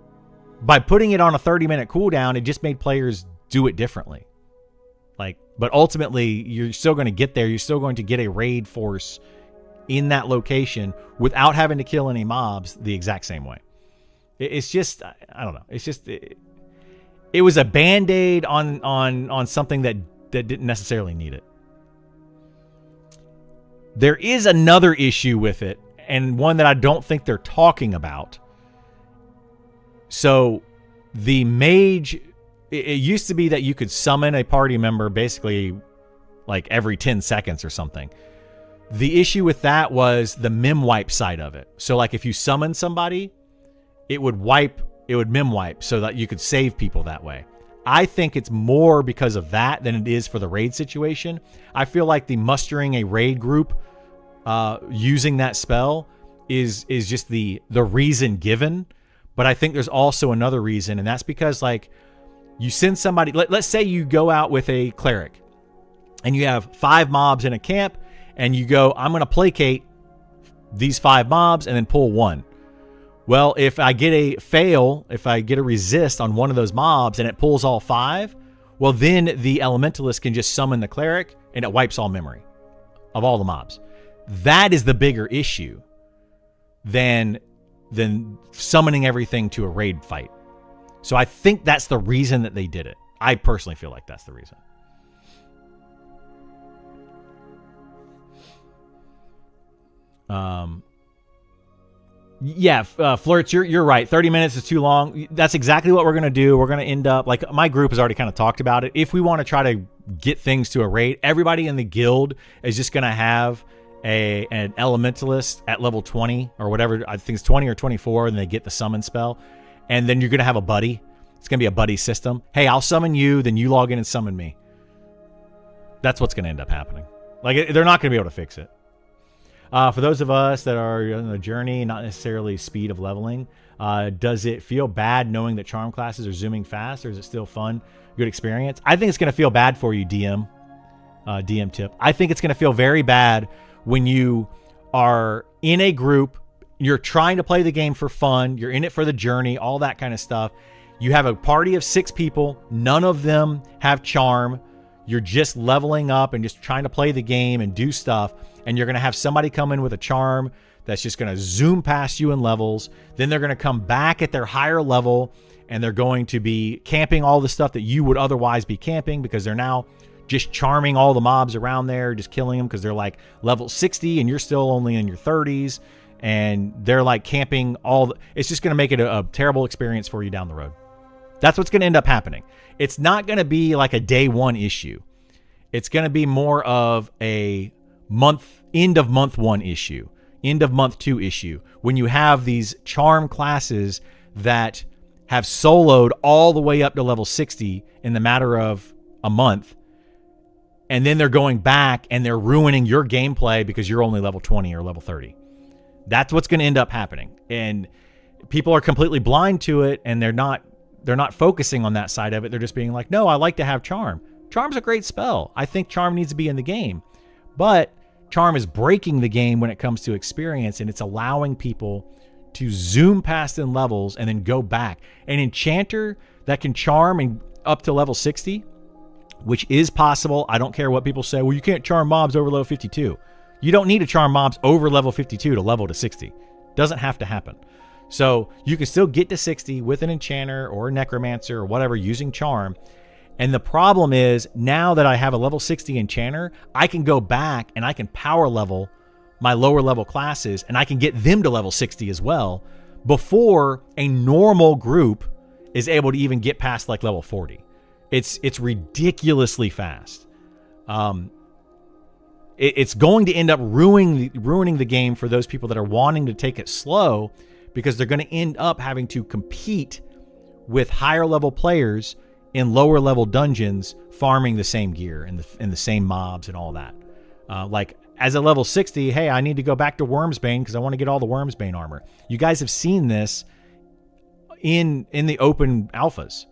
by putting it on a 30-minute cooldown, it just made players do it differently. Like, but ultimately, you're still going to get there. You're still going to get a raid force in that location without having to kill any mobs the exact same way. It's just, I don't know. It's just, it was a Band-Aid on something that didn't necessarily need it. There is another issue with it, and one that I don't think they're talking about. So the mage, it used to be that you could summon a party member basically like every 10 seconds or something. The issue with that was the mem wipe side of it. So like if you summon somebody, it would mem wipe so that you could save people that way. I think it's more because of that than it is for the raid situation. I feel like the mustering a raid group using that spell is just the reason given. But I think there's also another reason, and that's because like you send somebody, let's say you go out with a cleric and you have 5 mobs in a camp and you go, I'm going to placate these 5 mobs and then pull 1. Well, if I get a fail, if I get a resist on one of those mobs and it pulls all 5, well, then the elementalist can just summon the cleric and it wipes all memory of all the mobs. That is the bigger issue than summoning everything to a raid fight. So I think that's the reason that they did it. I personally feel like that's the reason. Yeah, Flirts, you're right. 30 minutes is too long. That's exactly what we're going to do. We're going to end up, like my group has already kind of talked about it. If we want to try to get things to a raid, everybody in the guild is just going to have an elementalist at level 20 or whatever. I think it's 20 or 24, and they get the summon spell. And then you're going to have a buddy. It's going to be a buddy system. Hey, I'll summon you, then you log in and summon me. That's what's going to end up happening. Like, they're not going to be able to fix it. For those of us that are on the journey, not necessarily speed of leveling, does it feel bad knowing that charm classes are zooming fast, or is it still fun, good experience? I think it's going to feel bad for you, DM tip. I think it's going to feel very bad when you are in a group, you're trying to play the game for fun, you're in it for the journey, all that kind of stuff. You have a party of 6 people, none of them have charm. You're just leveling up and just trying to play the game and do stuff. And you're going to have somebody come in with a charm that's just going to zoom past you in levels. Then they're going to come back at their higher level and they're going to be camping all the stuff that you would otherwise be camping, because they're now just charming all the mobs around there, just killing them because they're like level 60 and you're still only in your 30s. And they're like camping it's just going to make it a terrible experience for you down the road. That's what's going to end up happening. It's not going to be like a day 1 issue. It's going to be more of a end of month 1 issue, end of month 2 issue, when you have these charm classes that have soloed all the way up to level 60 in the matter of a month. And then they're going back and they're ruining your gameplay because you're only level 20 or level 30. That's what's going to end up happening. And people are completely blind to it, and they're not focusing on that side of it. They're just being like, no, I like to have charm. Charm's a great spell. I think charm needs to be in the game. But charm is breaking the game when it comes to experience, and it's allowing people to zoom past in levels and then go back. An enchanter that can charm and up to level 60, which is possible. I don't care what people say. Well, you can't charm mobs over level 52. You don't need to charm mobs over level 52 to level to 60. Doesn't have to happen. So you can still get to 60 with an enchanter or a necromancer or whatever using charm. And the problem is, now that I have a level 60 enchanter, I can go back and I can power level my lower level classes, and I can get them to level 60 as well before a normal group is able to even get past like level 40. It's ridiculously fast. It's going to end up ruining the game for those people that are wanting to take it slow, because they're going to end up having to compete with higher level players in lower level dungeons, farming the same gear and the same mobs and all that. Like as a level 60, hey, I need to go back to Wormsbane because I want to get all the Wormsbane armor. You guys have seen this in the open alphas,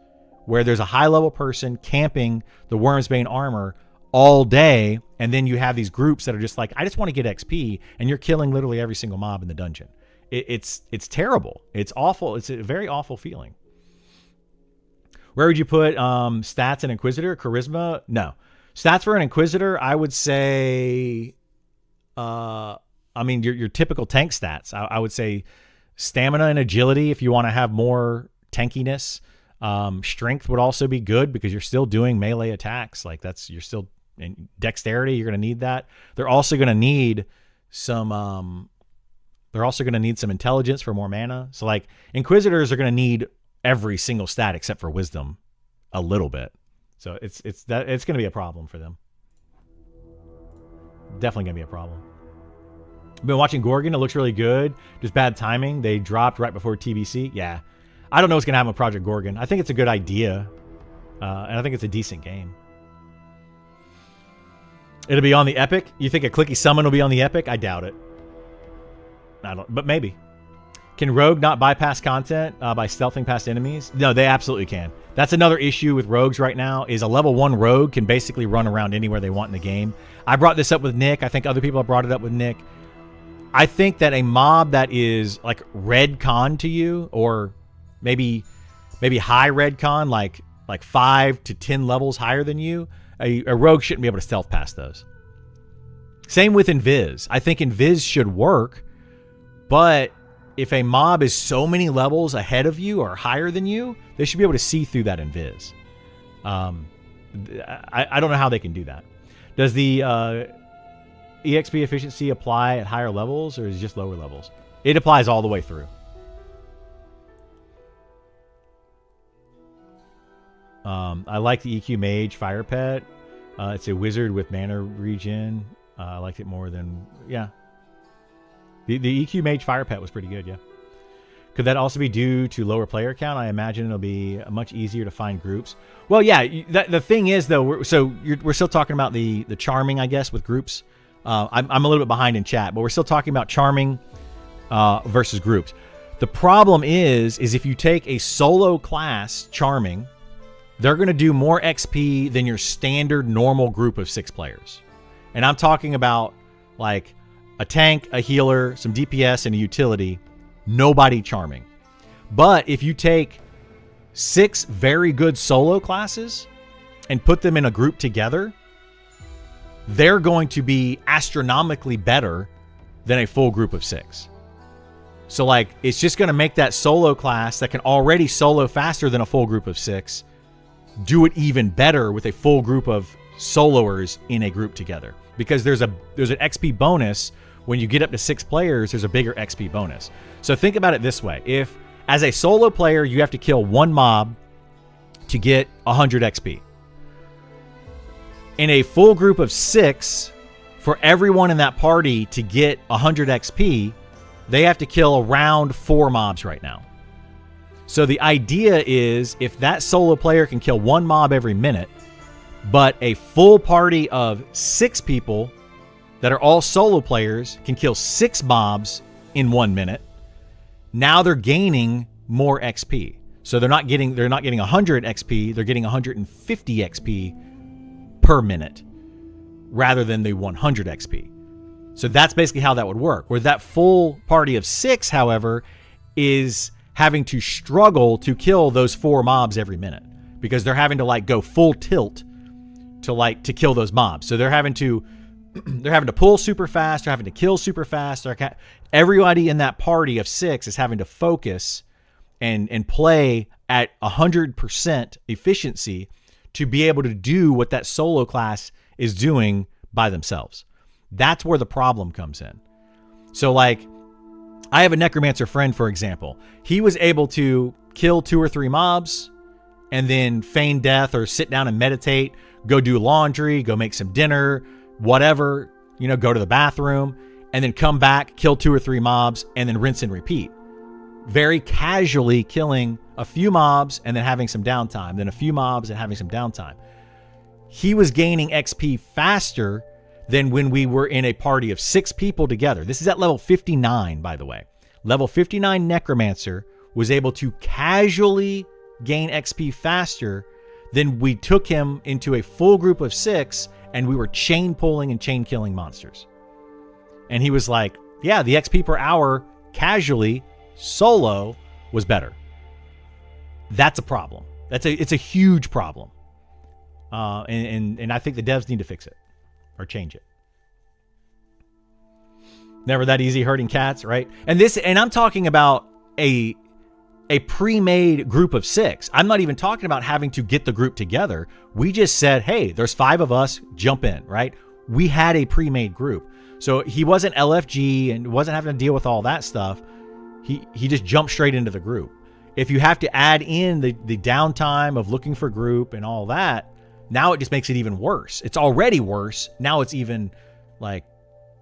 where there's a high level person camping the Wormsbane armor all day, and then you have these groups that are just like, I just want to get XP, and you're killing literally every single mob in the dungeon. It's terrible. It's awful. It's a very awful feeling. Where would you put stats and Inquisitor? Charisma? No. Stats for an Inquisitor, I would say, your typical tank stats. I would say stamina and agility if you want to have more tankiness. Strength would also be good because you're still doing melee attacks. Like you're still in dexterity. You're going to need that. They're also going to need some intelligence for more mana. So like Inquisitors are going to need every single stat except for wisdom a little bit. So it's going to be a problem for them. Definitely going to be a problem. I've been watching Gorgon. It looks really good. Just bad timing. They dropped right before TBC. Yeah. I don't know what's going to happen with Project Gorgon. I think it's a good idea. And I think it's a decent game. It'll be on the Epic. You think a clicky summon will be on the Epic? I doubt it. But maybe. Can Rogue not bypass content by stealthing past enemies? No, they absolutely can. That's another issue with rogues right now, is a level 1 rogue can basically run around anywhere they want in the game. I brought this up with Nick. I think other people have brought it up with Nick. I think that a mob that is like red con to you, or maybe high red con, like 5 to 10 levels higher than you, a rogue shouldn't be able to stealth past those. Same with Invis. I think Invis should work, but if a mob is so many levels ahead of you or higher than you, they should be able to see through that Invis. I don't know how they can do that. Does the EXP efficiency apply at higher levels, or is it just lower levels? It applies all the way through. I like the EQ Mage Fire Pet. It's a wizard with mana regen. I liked it more than... Yeah. The EQ Mage Fire Pet was pretty good, yeah. Could that also be due to lower player count? I imagine it'll be much easier to find groups. Well, yeah. The thing is, though, we're still talking about the charming, I guess, with groups. I'm a little bit behind in chat, but we're still talking about charming versus groups. The problem is if you take a solo class charming, they're going to do more XP than your standard normal group of 6 players. And I'm talking about like a tank, a healer, some DPS, and a utility. Nobody charming. But if you take 6 very good solo classes and put them in a group together, they're going to be astronomically better than a full group of 6. So like, it's just going to make that solo class that can already solo faster than a full group of 6 do it even better with a full group of soloers in a group together. Because there's an XP bonus when you get up to 6 players. There's a bigger XP bonus. So think about it this way: if as a solo player you have to kill 1 mob to get 100 XP, in a full group of 6, for everyone in that party to get 100 XP, they have to kill around 4 mobs right now. So the idea is, if that solo player can kill 1 mob every minute, but a full party of 6 people that are all solo players can kill 6 mobs in 1 minute, now they're gaining more XP. So they're not getting 100 XP, they're getting 150 XP per minute rather than the 100 XP. So that's basically how that would work. Where that full party of 6, however, is having to struggle to kill those 4 mobs every minute because they're having to like go full tilt to kill those mobs. So they're having to pull super fast, they're having to kill super fast. Everybody in that party of 6 is having to focus and play at 100% efficiency to be able to do what that solo class is doing by themselves. That's where the problem comes in. So like, I have a necromancer friend, for example. He was able to kill 2 or 3 mobs and then feign death or sit down and meditate, go do laundry, go make some dinner, whatever, go to the bathroom, and then come back, kill 2 or 3 mobs, and then rinse and repeat. Very casually killing a few mobs and then having some downtime, then a few mobs and having some downtime. He was gaining XP faster than when we were in a party of 6 people together. This is at level 59, by the way. Level 59 Necromancer was able to casually gain XP faster than we took him into a full group of 6 and we were chain pulling and chain killing monsters. And he was like, yeah, the XP per hour casually solo was better. That's a problem. It's a huge problem. And I think the devs need to fix it or change it. Never that easy herding cats, right? And I'm talking about a pre-made group of 6. I'm not even talking about having to get the group together. We just said, hey, there's 5 of us, jump in, right? We had a pre-made group. So he wasn't LFG and wasn't having to deal with all that stuff. He just jumped straight into the group. If you have to add in the downtime of looking for group and all that, now it just makes it even worse. It's already worse. Now it's even like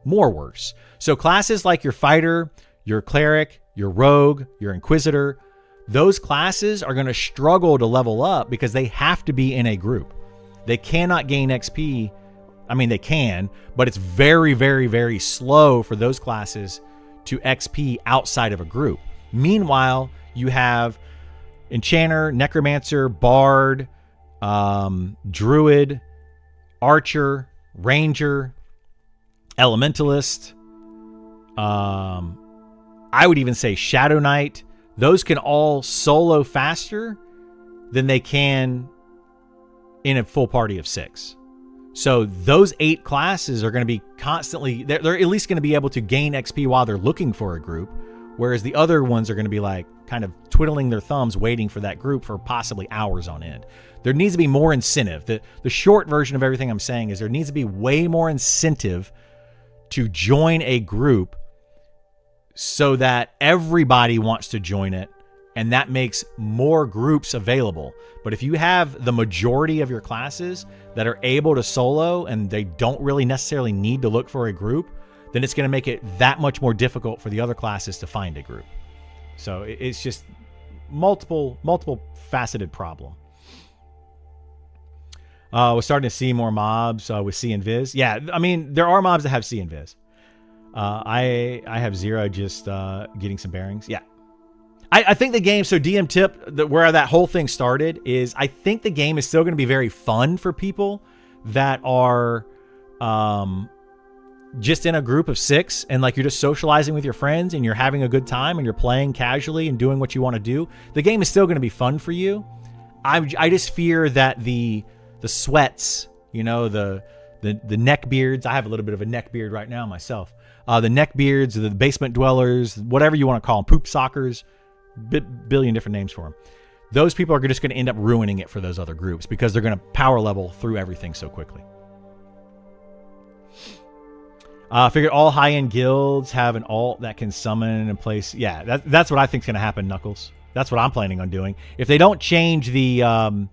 more worse. So classes like your fighter, your cleric, your rogue, your inquisitor, those classes are going to struggle to level up because they have to be in a group. They cannot gain XP. I mean, they can, but it's very, very, very slow for those classes to XP outside of a group. Meanwhile, you have Enchanter, Necromancer, Bard, Druid, Archer, Ranger, Elementalist. I would even say Shadow Knight. Those can all solo faster than they can in a full party of 6. So those 8 classes are going to be constantly, they're at least going to be able to gain XP while they're looking for a group, whereas the other ones are going to be like kind of twiddling their thumbs waiting for that group for possibly hours on end. There needs to be more incentive. The short version of everything I'm saying is there needs to be way more incentive to join a group so that everybody wants to join it, and that makes more groups available. But if you have the majority of your classes that are able to solo and they don't really necessarily need to look for a group, then it's going to make it that much more difficult for the other classes to find a group. So it's just multiple faceted problem. We're starting to see more mobs with C and Viz. Yeah, I mean, there are mobs that have C and Viz. I have 0, just getting some bearings. Yeah. I think the game, so DM tip, where that whole thing started is I think the game is still going to be very fun for people that are just in a group of 6 and like you're just socializing with your friends and you're having a good time and you're playing casually and doing what you want to do. The game is still going to be fun for you. I just fear that the sweats, the neck beards. I have a little bit of a neck beard right now myself. The neck beards, the basement dwellers, whatever you want to call them, poop sockers, billion different names for them. Those people are just going to end up ruining it for those other groups because they're going to power level through everything so quickly. I figured all high-end guilds have an alt that can summon in place. Yeah, that's what I think is going to happen, Knuckles. That's what I'm planning on doing. If they don't change the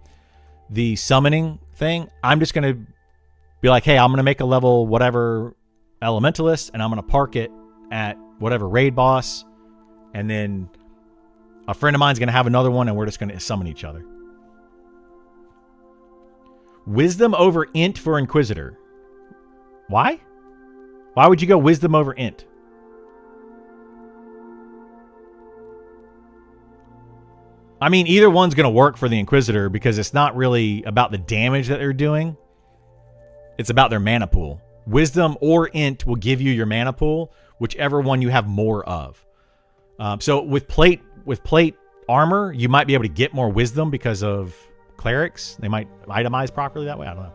summoning thing, I'm just going to be like, hey, I'm going to make a level whatever elementalist, and I'm going to park it at whatever raid boss, and then a friend of mine's going to have another one, and we're just going to summon each other. Wisdom over int for Inquisitor. Why? Why would you go wisdom over int? I mean, either one's going to work for the Inquisitor because it's not really about the damage that they're doing. It's about their mana pool. Wisdom or int will give you your mana pool, whichever one you have more of. So with plate armor, you might be able to get more wisdom because of clerics. They might itemize properly that way. I don't know.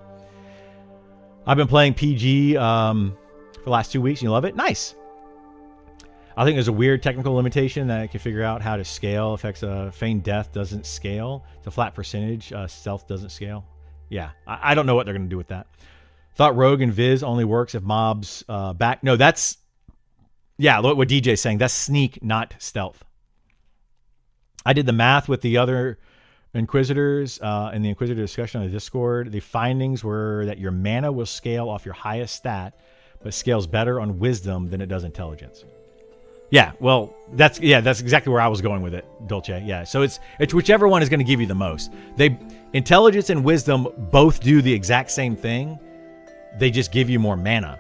I've been playing PG for the last 2 weeks. You love it? Nice. I think there's a weird technical limitation that I can figure out how to scale. Affects Feigned Death doesn't scale. It's a flat percentage. Stealth doesn't scale. Yeah, I don't know what they're going to do with that. Thought Rogue and Viz only works if mobs back. No, that's... Yeah, what DJ's saying. That's sneak, not stealth. I did the math with the other Inquisitors in the Inquisitor discussion on the Discord. The findings were that your mana will scale off your highest stat, but scales better on wisdom than it does intelligence. Yeah, well, that's exactly where I was going with it, Dolce. Yeah, so it's whichever one is going to give you the most. Intelligence and wisdom both do the exact same thing. They just give you more mana.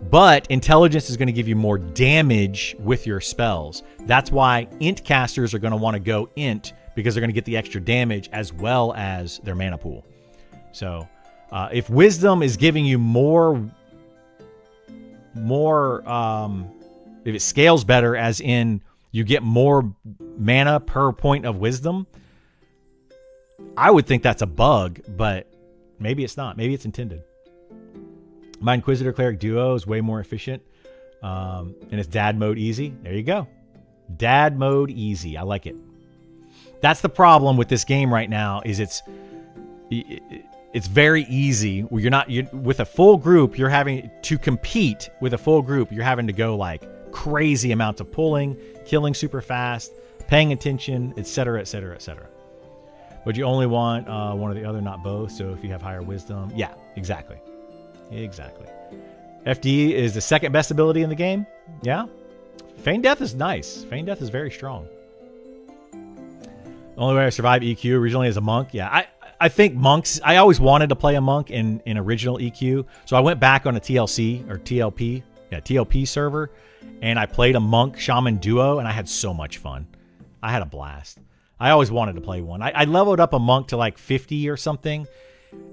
But intelligence is going to give you more damage with your spells. That's why int casters are going to want to go int, because they're going to get the extra damage as well as their mana pool. So if wisdom is giving you more, if it scales better, as in you get more mana per point of wisdom, I would think that's a bug, but maybe it's not. Maybe it's intended. My Inquisitor Cleric duo is way more efficient, and it's dad mode easy. There you go. Dad mode easy. I like it. That's the problem with this game right now, is it's very easy. With a full group, you're having to compete with a full group. You're having to go like crazy amounts of pulling, killing super fast, paying attention, etc., etc., etc. But you only want one or the other, not both. So if you have higher wisdom, yeah, exactly. FD is the second best ability in the game. Yeah. Feigned Death is nice. Feigned Death is very strong. The only way I survived EQ originally as a monk. Yeah, I think monks, I always wanted to play a monk in original EQ. So I went back on a TLC or TLP. Yeah, TLP server. And I played a monk shaman duo, and I had so much fun. I had a blast. I always wanted to play one. I leveled up a monk to like 50 or something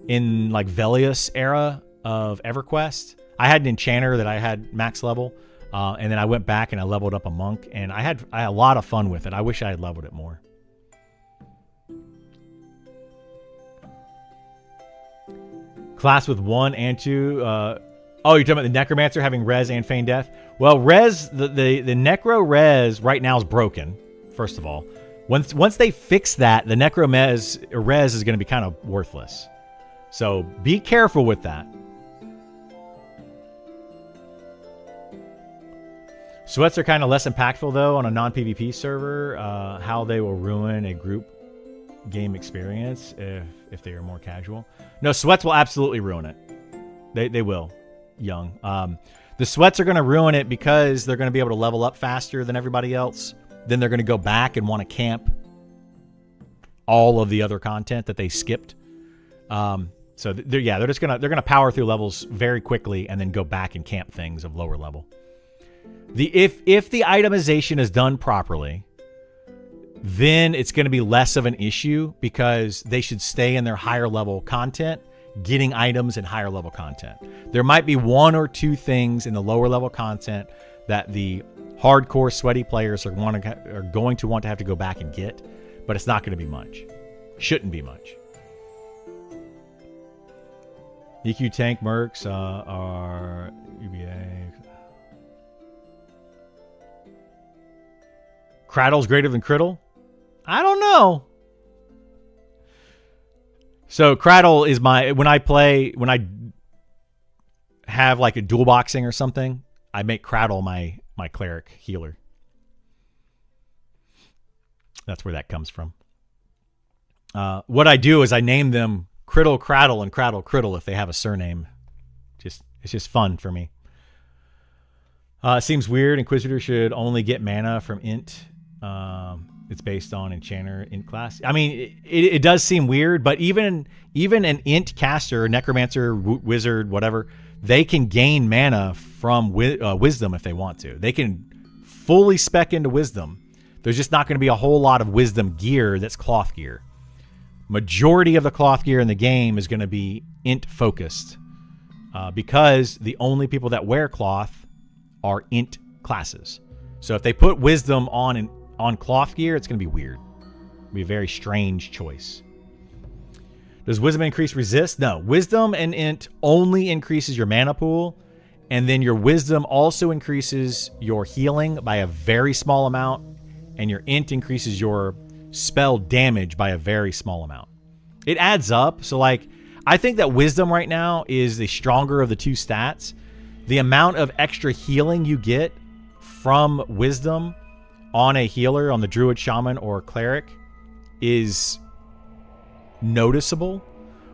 in like Velius era of EverQuest. I had an enchanter that I had max level, and then I went back and I leveled up a monk, and I had a lot of fun with it. I wish I had leveled it more. Class with 1 and 2. Oh, you're talking about the Necromancer having res and Feigned Death? Well, res, the Necro res right now is broken, first of all. Once they fix that, the Necro res is going to be kind of worthless. So be careful with that. Sweats are kind of less impactful, though, on a non-PvP server. How they will ruin a group game experience if they are more casual. No, sweats will absolutely ruin it. They will, Young. The sweats are going to ruin it because they're going to be able to level up faster than everybody else. Then they're going to go back and want to camp all of the other content that they skipped. So they're just gonna power through levels very quickly and then go back and camp things of lower level. If the itemization is done properly, then it's going to be less of an issue, because they should stay in their higher level content, getting items in higher level content. There might be one or two things in the lower level content that the hardcore sweaty players are going to want to have to go back and get, but it's not going to be much. Shouldn't be much. EQ tank mercs are UBA. Cradle's greater than Criddle? I don't know. So Cradle is when I have like a dual boxing or something, I make Cradle my cleric healer. That's where that comes from. What I do is I name them Criddle Cradle and Cradle Criddle if they have a surname. It's just fun for me. It seems weird. Inquisitor should only get mana from int. It's based on enchanter int class. I mean, it does seem weird, but even an int caster, necromancer, wizard, whatever, they can gain mana from wisdom if they want to. They can fully spec into wisdom. There's just not going to be a whole lot of wisdom gear that's cloth gear. Majority of the cloth gear in the game is going to be int focused, because the only people that wear cloth are int classes. So if they put wisdom on cloth gear, it's going to be weird. It'll be a very strange choice. Does wisdom increase resist? No. Wisdom and int only increases your mana pool, and then your wisdom also increases your healing by a very small amount, and your int increases your spell damage by a very small amount. It adds up. So like, I think that wisdom right now is the stronger of the two stats. The amount of extra healing you get from wisdom on a healer, on the druid, shaman, or cleric, is noticeable,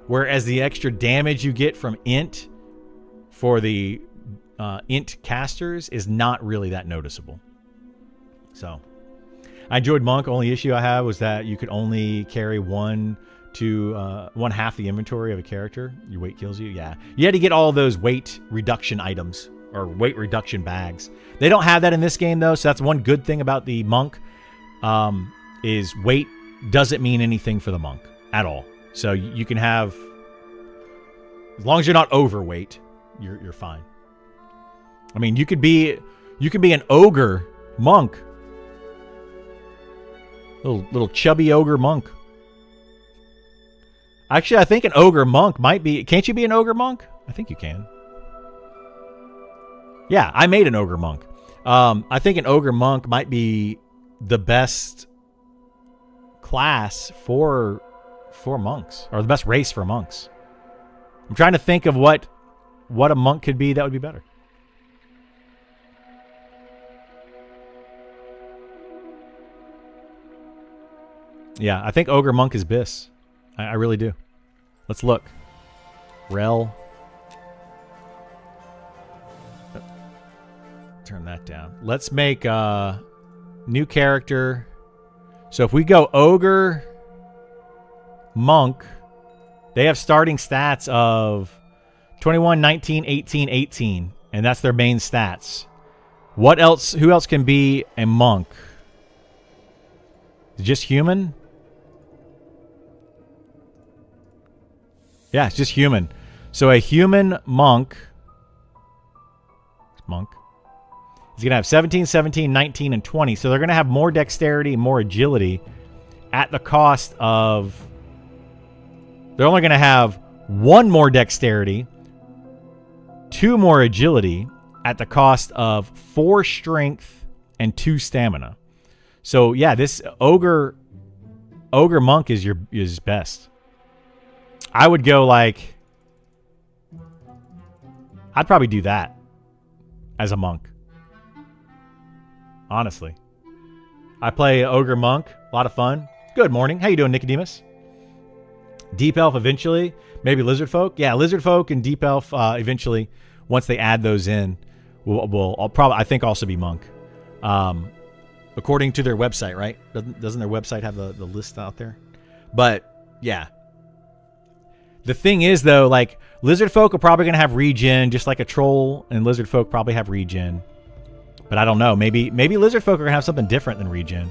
whereas the extra damage you get from int for the int casters is not really that noticeable. So I enjoyed monk. Only issue I have was that you could only carry one half the inventory of a character. Your weight kills you. Yeah, you had to get all those weight reduction items or weight reduction bags. They don't have that in this game though, so that's one good thing about the monk. Is weight doesn't mean anything for the monk at all. So you can have, as long as you're not overweight, you're fine. I mean, you could be an ogre monk, little chubby ogre monk. Actually, I think an ogre monk might be. Can't you be an ogre monk? I think you can. Yeah, I made an ogre monk. I think an ogre monk might be the best class for monks, or the best race for monks. I'm trying to think of what a monk could be that would be better. Yeah, I think ogre monk is Biss. I really do. Let's look. Rel. Turn that down. Let's make a new character. So if we go ogre monk, they have starting stats of 21, 19, 18, 18, and that's their main stats. What else? Who else can be a monk? Just human? Yeah, it's just human. So a human monk is going to have 17, 17, 19, and 20. So they're going to have more dexterity, more agility at the cost of... They're only going to have 1 more dexterity, 2 more agility at the cost of 4 strength and 2 stamina. So yeah, this ogre monk is best. I would go like... I'd probably do that as a monk. Honestly. I play ogre monk. A lot of fun. Good morning. How you doing, Nicodemus? Deep elf eventually. Maybe lizard folk. Yeah, lizard folk and deep elf eventually. Once they add those in, I'll probably, I think, also be monk. According to their website, right? Doesn't their website have the list out there? But yeah. The thing is, though, like, lizard folk are probably going to have regen, just like a troll and lizard folk probably have regen. But I don't know. Maybe lizard folk are going to have something different than regen,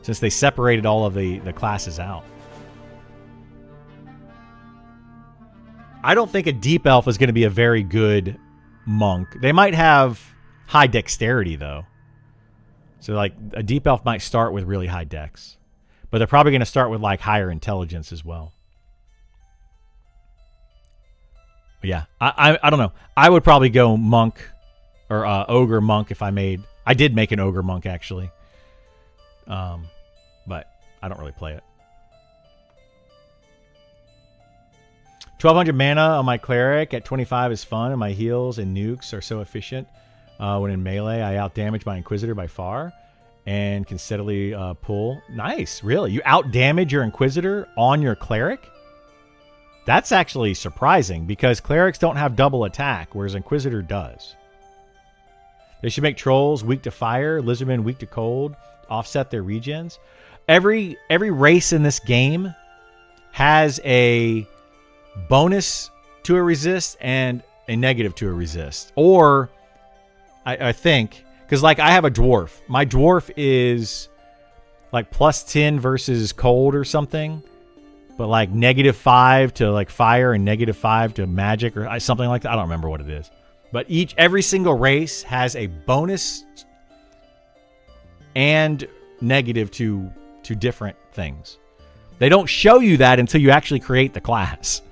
since they separated all of the classes out. I don't think a deep elf is going to be a very good monk. They might have high dexterity, though. So, like, a deep elf might start with really high dex. But they're probably going to start with, like, higher intelligence as well. But yeah, I don't know. I would probably go monk or ogre monk if I did make an ogre monk, actually. But I don't really play it. 1200 mana on my cleric at 25 is fun, and my heals and nukes are so efficient. When in melee, I outdamage my Inquisitor by far and can steadily pull. Nice, really? You outdamage your Inquisitor on your cleric? That's actually surprising, because clerics don't have double attack, whereas Inquisitor does. They should make trolls weak to fire, lizardmen weak to cold, offset their regens. Every race in this game has a bonus to a resist and a negative to a resist. Or, I think, because like I have a dwarf. My dwarf is like plus 10 versus cold or something. But like -5 to like fire and -5 to magic or something like that. I don't remember what it is. But every single race has a bonus and negative to different things. They don't show you that until you actually create the class.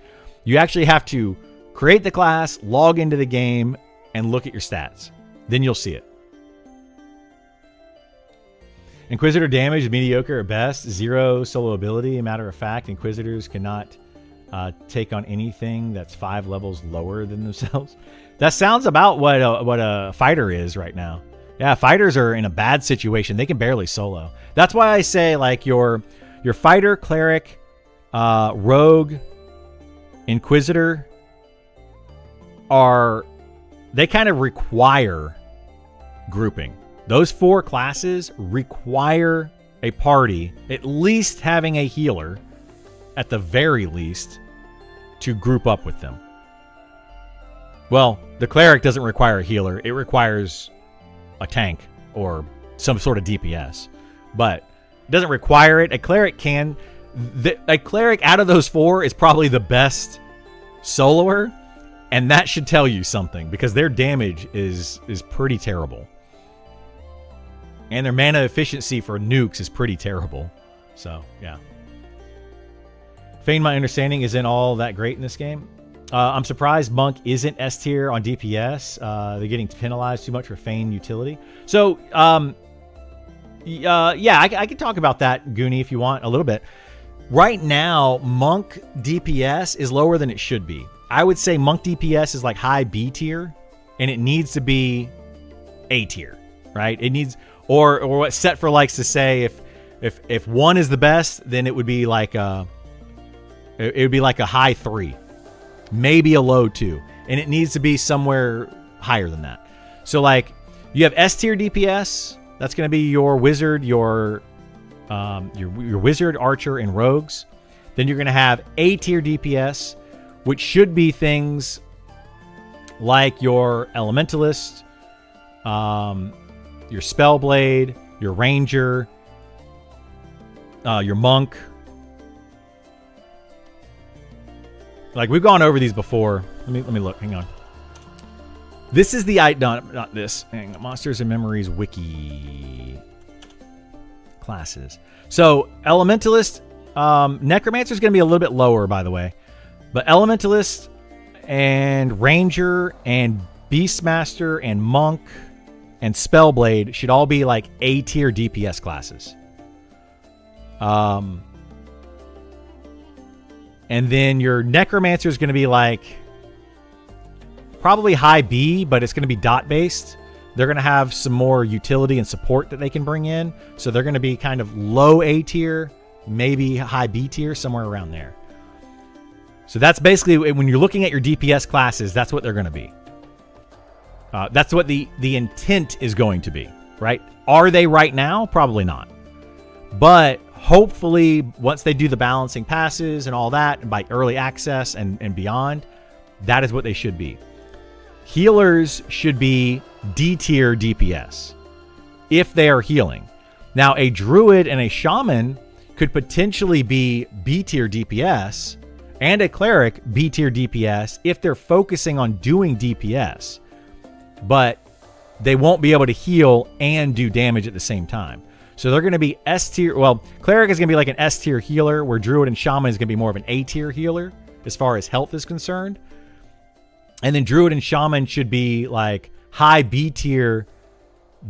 You actually have to create the class, log into the game, and look at your stats. Then you'll see it. Inquisitor damage is mediocre at best. 0 solo ability. Matter of fact, Inquisitors cannot take on anything that's 5 levels lower than themselves. That sounds about what a fighter is right now. Yeah, fighters are in a bad situation. They can barely solo. That's why I say like your fighter, cleric, rogue, Inquisitor they kind of require grouping. Those 4 classes require a party at least having a healer, at the very least, to group up with them. Well, the cleric doesn't require a healer. It requires a tank or some sort of DPS. But it doesn't require it. A cleric can. A cleric out of those 4 is probably the best soloer. And that should tell you something, because their damage is pretty terrible. And their mana efficiency for nukes is pretty terrible. So, yeah. Feign, my understanding, isn't all that great in this game. I'm surprised Monk isn't S tier on DPS. They're getting penalized too much for Feign utility. So, yeah, I can talk about that, Goonie, if you want, a little bit. Right now, Monk DPS is lower than it should be. I would say Monk DPS is like high B tier, and it needs to be A tier, right? It needs, or what Set for likes to say, if 1 is the best, then it would be like a high 3, maybe a low 2, and it needs to be somewhere higher than that. So like you have S tier DPS, that's going to be your wizard, your wizard, archer, and rogues. Then you're going to have A tier DPS, which should be things like your elementalist, your spellblade, your ranger, your monk. Like, we've gone over these before. Let me look. Hang on. This is the not this. Hang on. Monsters and Memories wiki classes. So elementalist, necromancer is going to be a little bit lower, by the way. But Elementalist and Ranger and Beastmaster and Monk and Spellblade should all be like A tier DPS classes. And then your Necromancer is going to be like probably high B, but it's going to be dot based. They're going to have some more utility and support that they can bring in. So they're going to be kind of low A tier, maybe high B tier, somewhere around there. So that's basically, when you're looking at your DPS classes, that's what they're going to be. That's what the intent is going to be, right? Are they right now? Probably not. But hopefully, once they do the balancing passes and all that, and by early access and beyond, that is what they should be. Healers should be D tier DPS if they are healing. Now, a druid and a shaman could potentially be B tier DPS, and a cleric B tier DPS if they're focusing on doing DPS, but they won't be able to heal and do damage at the same time. So they're going to be S tier. Well, cleric is going to be like an S tier healer, where druid and shaman is going to be more of an A tier healer as far as health is concerned. And then druid and shaman should be like high B tier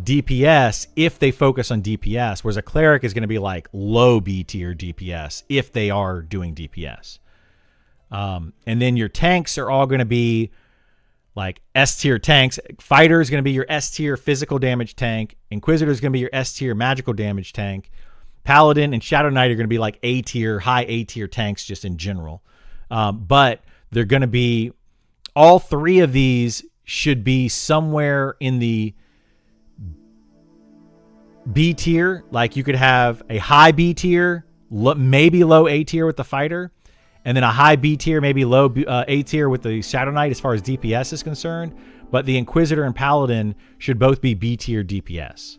DPS if they focus on DPS, whereas a cleric is going to be like low B tier DPS if they are doing DPS. And then your tanks are all going to be like S tier tanks. Fighter is going to be your S tier physical damage tank. Inquisitor is going to be your S tier magical damage tank. Paladin and Shadow Knight are going to be like A tier, high A tier tanks just in general. But they're going to be, all 3 of these should be somewhere in the B tier. Like you could have a high B tier, maybe low A tier with the fighter, and then a high B tier, maybe low A tier with the Shadow Knight as far as DPS is concerned. But the Inquisitor and Paladin should both be B tier DPS.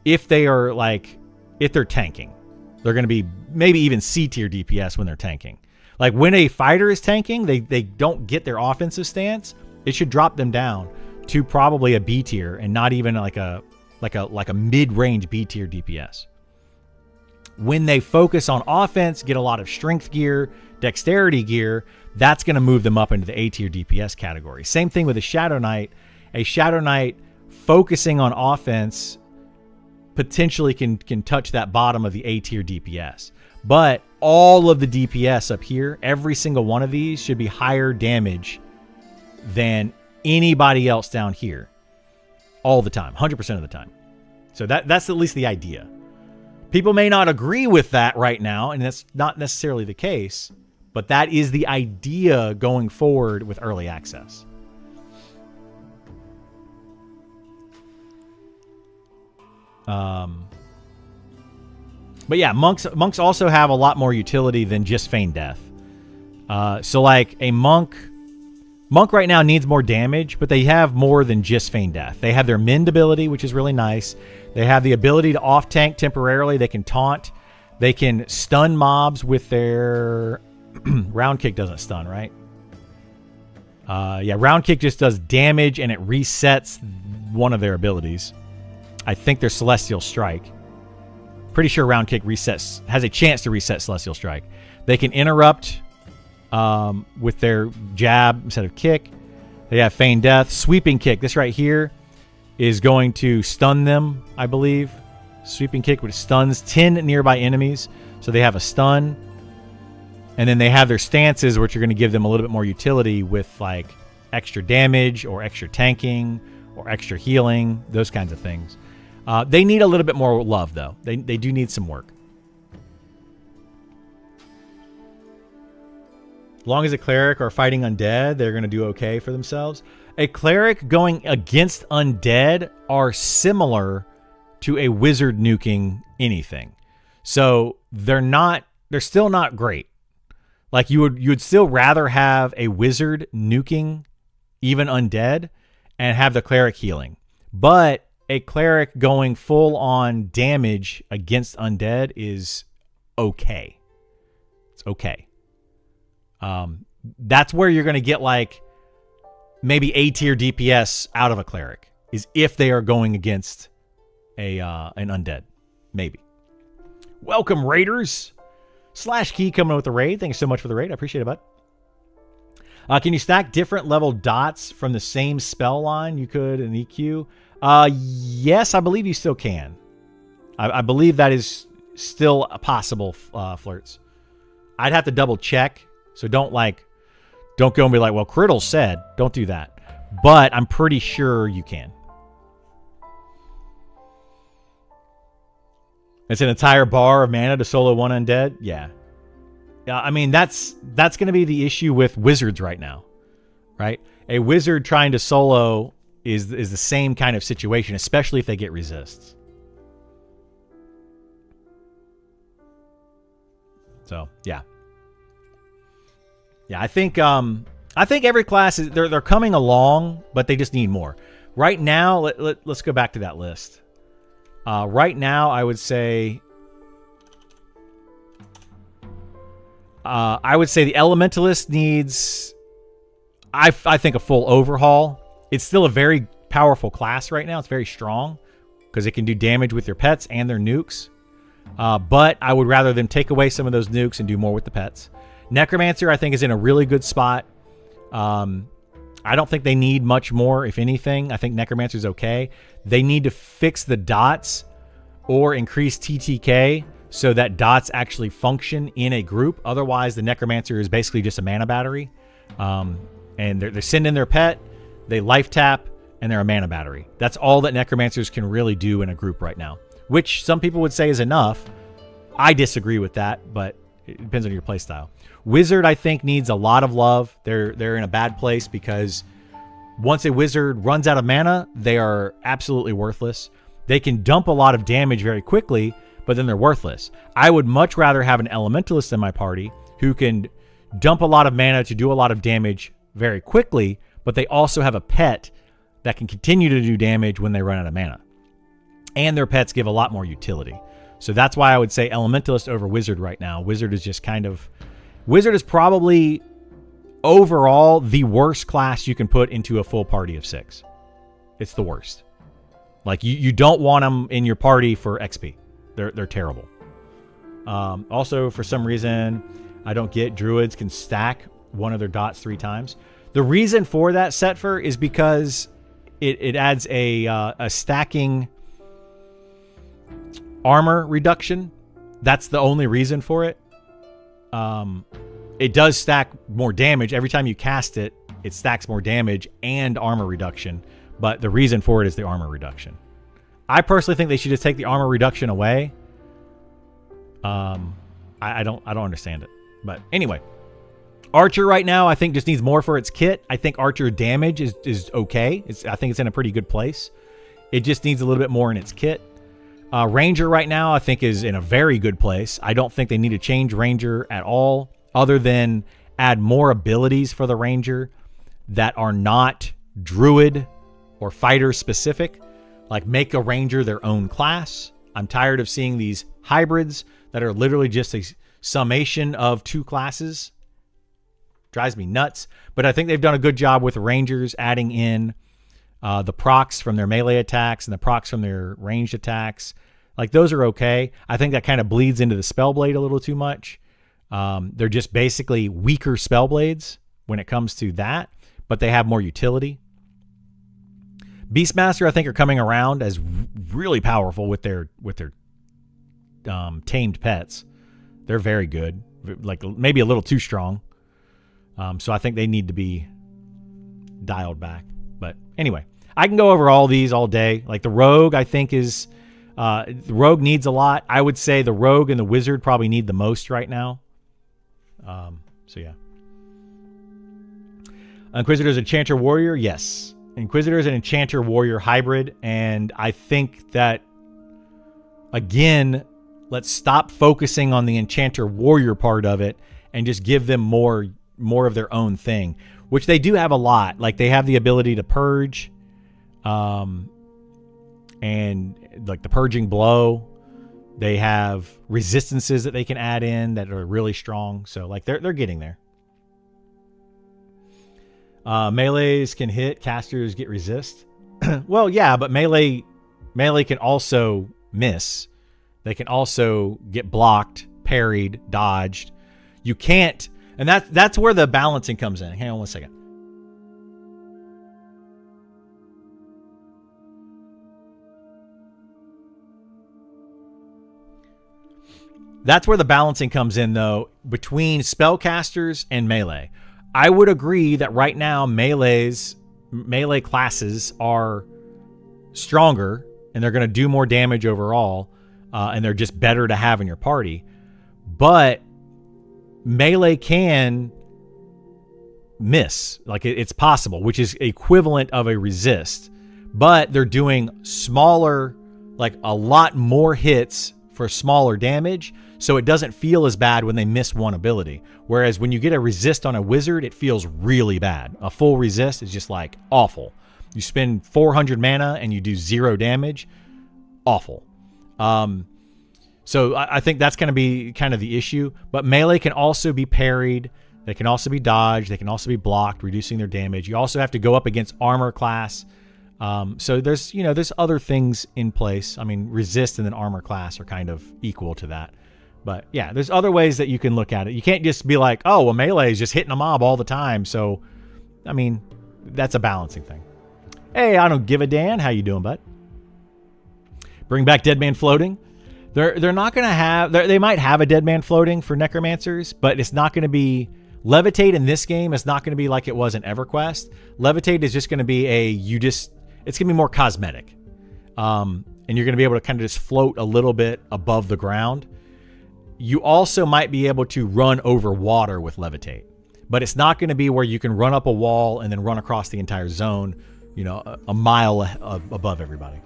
If they are like, if they're tanking, they're going to be maybe even C tier DPS when they're tanking. Like when a fighter is tanking, they don't get their offensive stance. It should drop them down to probably a B tier and not even like a like a mid-range B tier DPS. When they focus on offense, get a lot of strength gear, dexterity gear, that's going to move them up into the A tier DPS category. Same thing with a Shadow Knight. A Shadow Knight focusing on offense potentially can touch that bottom of the A tier DPS. But all of the DPS up here, every single one of these should be higher damage than anybody else down here. All the time, 100% of the time. So that's at least the idea. People may not agree with that right now, and that's not necessarily the case, but that is the idea going forward with early access. But yeah, monks also have a lot more utility than just feign death. So like a monk right now needs more damage, but they have more than just feign death. They have their mend ability, which is really nice. They have the ability to off tank temporarily. They can taunt. They can stun mobs with their round kick. Doesn't stun, right? Yeah, round kick just does damage and it resets one of their abilities. I think their Celestial Strike. Pretty sure round kick has a chance to reset Celestial Strike. They can interrupt with their jab instead of kick. They have feign death, sweeping kick. This right here is going to stun them, I believe. Sweeping kick, which stuns 10 nearby enemies. So they have a stun. And then they have their stances, which are going to give them a little bit more utility with like extra damage or extra tanking or extra healing, those kinds of things. They need a little bit more love, though. They do need some work. As long as a cleric are fighting undead, they're going to do okay for themselves. A cleric going against undead are similar to a wizard nuking anything. So they're still not great. Like you would still rather have a wizard nuking even undead and have the cleric healing. But a cleric going full on damage against undead is okay. It's okay. That's where you're going to get like maybe A tier DPS out of a cleric, is if they are going against an undead. Maybe. Welcome, Raiders. /Key coming with the raid. Thanks so much for the raid. I appreciate it, bud. Can you stack different level dots from the same spell line you could in EQ? Yes, I believe you still can. I believe that is still a possible, Flirts. I'd have to double check, so don't go and be like, well, Criddle said, don't do that. But I'm pretty sure you can. It's an entire bar of mana to solo one undead? Yeah. Yeah, I mean, that's going to be the issue with wizards right now, right? A wizard trying to solo is the same kind of situation, especially if they get resists. So, yeah. Yeah, I think every class is they're coming along, but they just need more. Right now, let's go back to that list. Right now, I would say the Elementalist needs, I think, a full overhaul. It's still a very powerful class right now. It's very strong because it can do damage with their pets and their nukes. But I would rather them take away some of those nukes and do more with the pets. Necromancer, I think, is in a really good spot. I don't think they need much more, if anything. I think Necromancer's okay. They need to fix the dots or increase TTK so that dots actually function in a group. Otherwise, the Necromancer is basically just a mana battery. And they're sending their pet, they life tap, and they're a mana battery. That's all that Necromancers can really do in a group right now, which some people would say is enough. I disagree with that, but it depends on your playstyle. Wizard, I think, needs a lot of love. They're in a bad place because once a wizard runs out of mana, they are absolutely worthless. They can dump a lot of damage very quickly, but then they're worthless. I would much rather have an Elementalist in my party who can dump a lot of mana to do a lot of damage very quickly, but they also have a pet that can continue to do damage when they run out of mana. And their pets give a lot more utility. So that's why I would say Elementalist over Wizard right now. Wizard is probably overall the worst class you can put into a full party of 6. It's the worst. Like you don't want them in your party for XP. They're terrible. Also, for some reason, I don't get druids can stack one of their dots 3 times. The reason for that, Setfer, is because it adds a stacking armor reduction. That's the only reason for it. It does stack more damage. Every time you cast it, it stacks more damage and armor reduction. But the reason for it is the armor reduction. I personally think they should just take the armor reduction away. I don't understand it. But anyway, Archer right now I think just needs more for its kit. I think Archer damage is okay. I think it's in a pretty good place. It just needs a little bit more in its kit. Ranger right now I think is in a very good place. I don't think they need to change Ranger at all, other than add more abilities for the Ranger that are not Druid or Fighter specific. Like make a Ranger their own class. I'm tired of seeing these hybrids that are literally just a summation of 2 classes. Drives me nuts. But I think they've done a good job with Rangers adding in the procs from their melee attacks and the procs from their ranged attacks. Like those are okay. I think that kind of bleeds into the Spellblade a little too much. They're just basically weaker Spellblades when it comes to that, but they have more utility. Beastmaster, I think, are coming around as really powerful with their tamed pets. They're very good, like maybe a little too strong. So I think they need to be dialed back. But anyway, I can go over all these all day. Like the Rogue, I think is the Rogue needs a lot. I would say the Rogue and the Wizard probably need the most right now. So yeah. Inquisitor's Enchanter Warrior, yes. Inquisitor is an Enchanter Warrior hybrid, and I think that, again, let's stop focusing on the Enchanter Warrior part of it and just give them more of their own thing, which they do have a lot. Like they have the ability to purge, and like the Purging Blow. They have resistances that they can add in that are really strong. So like they're getting there. Melees can hit, casters get resist. Well, yeah, but melee can also miss. They can also get blocked, parried, dodged. You can't, and that's where the balancing comes in. Hang on 1 second. That's where the balancing comes in, though, between spellcasters and melee. I would agree that right now melee classes are stronger and they're going to do more damage overall, and they're just better to have in your party. But melee can miss, like it's possible, which is equivalent of a resist. But they're doing smaller, like a lot more hits for smaller damage, so it doesn't feel as bad when they miss one ability. Whereas when you get a resist on a wizard, it feels really bad. A full resist is just like awful. You spend 400 mana and you do 0 damage. Awful. So I think that's going to be kind of the issue. But melee can also be parried. They can also be dodged. They can also be blocked, reducing their damage. You also have to go up against armor class. So there's other things in place. I mean, resist and then armor class are kind of equal to that. But yeah, there's other ways that you can look at it. You can't just be like, oh, well, melee is just hitting a mob all the time. So, I mean, that's a balancing thing. Hey, I don't give a damn. How you doing, bud? Bring back Dead Man Floating. They're not going to have... They might have a Dead Man Floating for Necromancers, but it's not going to be... Levitate in this game is not going to be like it was in EverQuest. Levitate is just going to be it's going to be more cosmetic. And you're going to be able to kind of just float a little bit above the ground. You also might be able to run over water with Levitate, but it's not going to be where you can run up a wall and then run across the entire zone, a mile above everybody.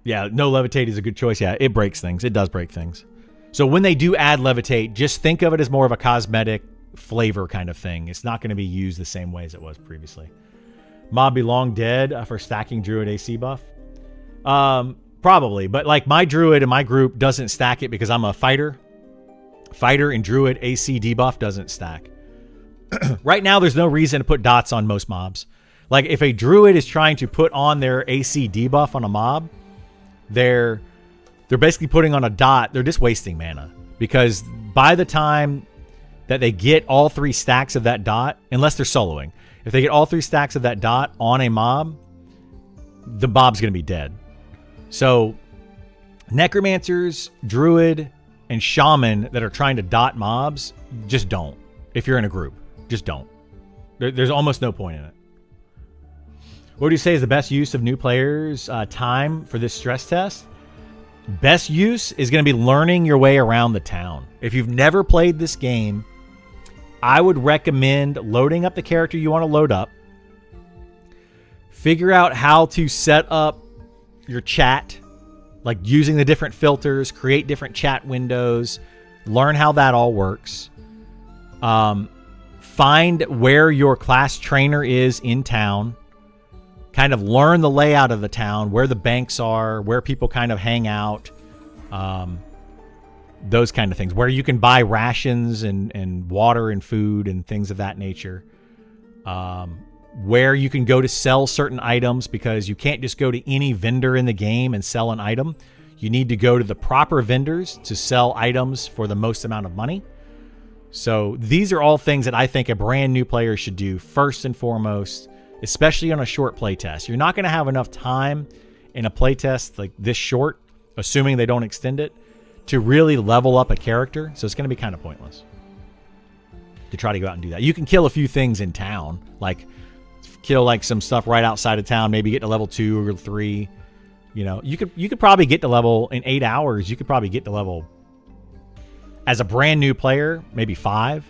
Yeah, no, Levitate is a good choice. Yeah, it breaks things. It does break things. So when they do add Levitate, just think of it as more of a cosmetic flavor kind of thing. It's not going to be used the same way as it was previously. Mob be long dead for stacking Druid AC buff. Probably, but like my Druid in my group doesn't stack it because I'm a fighter. Fighter and Druid AC debuff doesn't stack. Right now, there's no reason to put dots on most mobs. Like if a druid is trying to put on their AC debuff on a mob, they're basically putting on a dot. They're just wasting mana, because by the time that they get all 3 stacks of that dot, unless they're soloing, if they get all 3 stacks of that dot on a mob, the mob's going to be dead. So necromancers, druid, and shaman that are trying to dot mobs, just don't. If you're in a group, just don't. There's almost no point in it. What do you say is the best use of new players' time for this stress test? Best use is going to be learning your way around the town. If you've never played this game, I would recommend loading up the character you want to load up. Figure out how to set up your chat, like using the different filters, create different chat windows, learn how that all works. Find where your class trainer is in town. Kind of learn the layout of the town, where the banks are, where people kind of hang out, those kind of things, where you can buy rations and water and food and things of that nature, where you can go to sell certain items, because you can't just go to any vendor in the game and sell an item. You need to go to the proper vendors to sell items for the most amount of money. So these are all things that I think a brand new player should do first and foremost, especially on a short playtest. You're not going to have enough time in a playtest like this short, assuming they don't extend it, to really level up a character. So it's going to be kind of pointless to try to go out and do that. You can kill a few things in town, like kill like some stuff right outside of town, maybe get to level 2 or 3. You know, you could probably get to level in 8 hours. You could probably get to level, as a brand new player, maybe 5.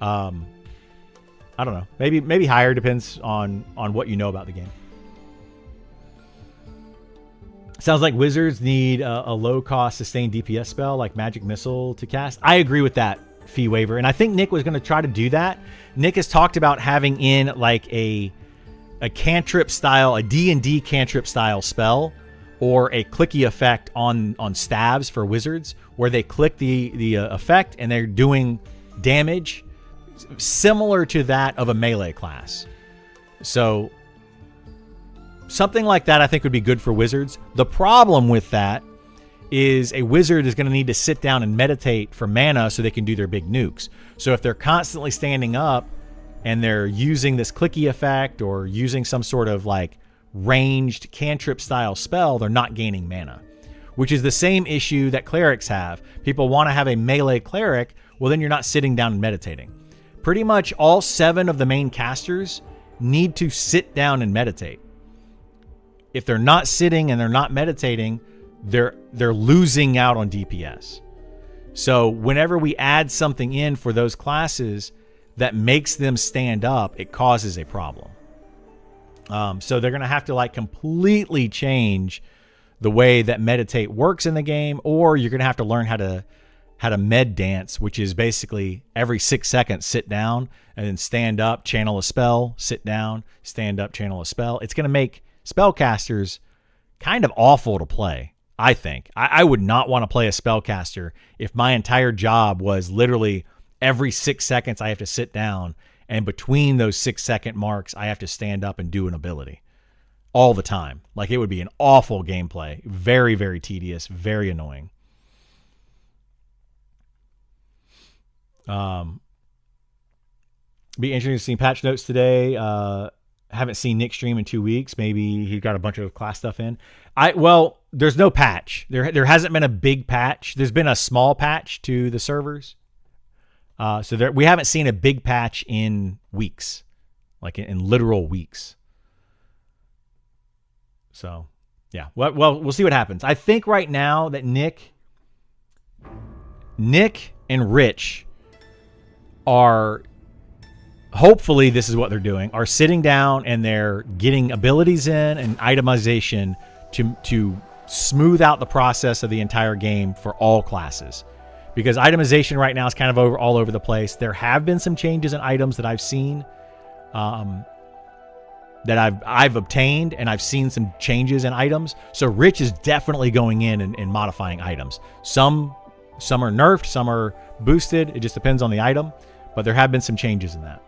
I don't know. Maybe higher, depends on what you know about the game. Sounds like wizards need a low-cost sustained DPS spell like Magic Missile to cast. I agree with that, Fee Waiver. And I think Nick was going to try to do that. Nick has talked about having in like a cantrip style, a D&D cantrip style spell, or a clicky effect on staves for wizards, where they click the effect and they're doing damage similar to that of a melee class. So something like that I think would be good for wizards. The problem with that is a wizard is going to need to sit down and meditate for mana so they can do their big nukes. So if they're constantly standing up and they're using this clicky effect or using some sort of like ranged cantrip style spell, they're not gaining mana, which is the same issue that clerics have. People want to have a melee cleric. Well, then you're not sitting down and meditating. Pretty much all 7 of the main casters need to sit down and meditate. If they're not sitting and they're not meditating, they're losing out on DPS. So whenever we add something in for those classes that makes them stand up, it causes a problem. So they're going to have to like completely change the way that meditate works in the game, or you're going to have to learn how to med dance, which is basically every 6 seconds sit down and then stand up, channel a spell, sit down, stand up, channel a spell. It's going to make spellcasters kind of awful to play, I think. I would not want to play a spellcaster if my entire job was literally every 6 seconds I have to sit down, and between those 6 second marks I have to stand up and do an ability all the time. Like, it would be an awful gameplay. Very, very tedious, very annoying. Be interesting to see patch notes today. Haven't seen Nick stream in 2 weeks. Maybe he got a bunch of class stuff in. Well, there's no patch. There hasn't been a big patch. There's been a small patch to the servers. So we haven't seen a big patch in weeks, like in literal weeks. So, yeah. Well, we'll see what happens. I think right now that Nick and Rich are, hopefully this is what they're doing, are sitting down and they're getting abilities in and itemization to smooth out the process of the entire game for all classes. Because itemization right now is kind of all over the place. There have been some changes in items that I've seen, that I've obtained, and I've seen some changes in items. So Rich is definitely going in and modifying items. Some are nerfed, some are boosted. It just depends on the item. But there have been some changes in that.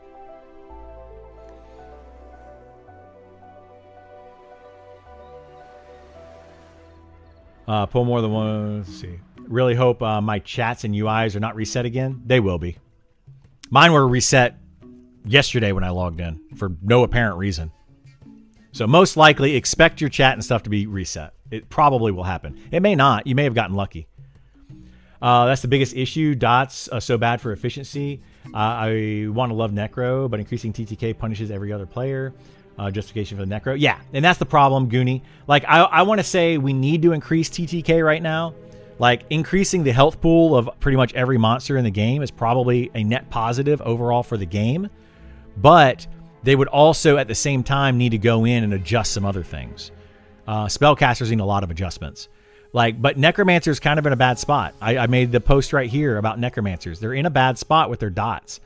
Pull more than one. Let's see. Really hope my chats and UIs are not reset again. They will be. Mine were reset yesterday when I logged in for no apparent reason. So most likely expect your chat and stuff to be reset. It probably will happen. It may not. You may have gotten lucky. That's the biggest issue. Dots so bad for efficiency. I want to love Necro, but increasing TTK punishes every other player. Justification for the Necro. Yeah, and that's the problem, Goonie. Like, I want to say we need to increase TTK right now. Like, increasing the health pool of pretty much every monster in the game is probably a net positive overall for the game. But they would also, at the same time, need to go in and adjust some other things. Spellcasters need a lot of adjustments. But Necromancer's kind of in a bad spot. I made the post right here about Necromancers. They're in a bad spot with their dots.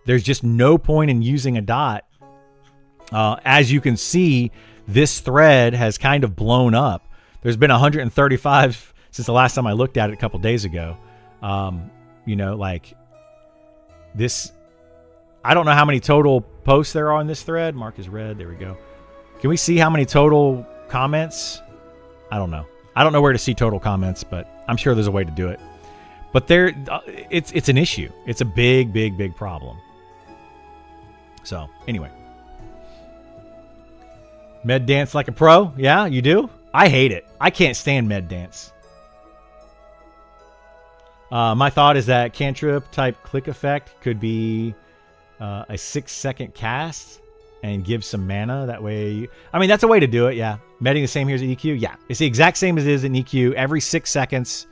There's just no point in using a dot. As you can see, this thread has kind of blown up. There's been 135 since the last time I looked at it a couple days ago. This, I don't know how many total posts there are on this thread. Mark is red. There we go. Can we see how many total comments? I don't know. I don't know where to see total comments, but I'm sure there's a way to do it. But it's an issue. It's a big, big, big problem. So anyway. Med dance like a pro? Yeah, you do? I hate it. I can't stand med dance. My thought is that cantrip type click effect could be a 6-second cast and give some mana. That way, that's a way to do it. Yeah, medding the same here as EQ. Yeah, it's the exact same as it is in EQ. Every 6 seconds,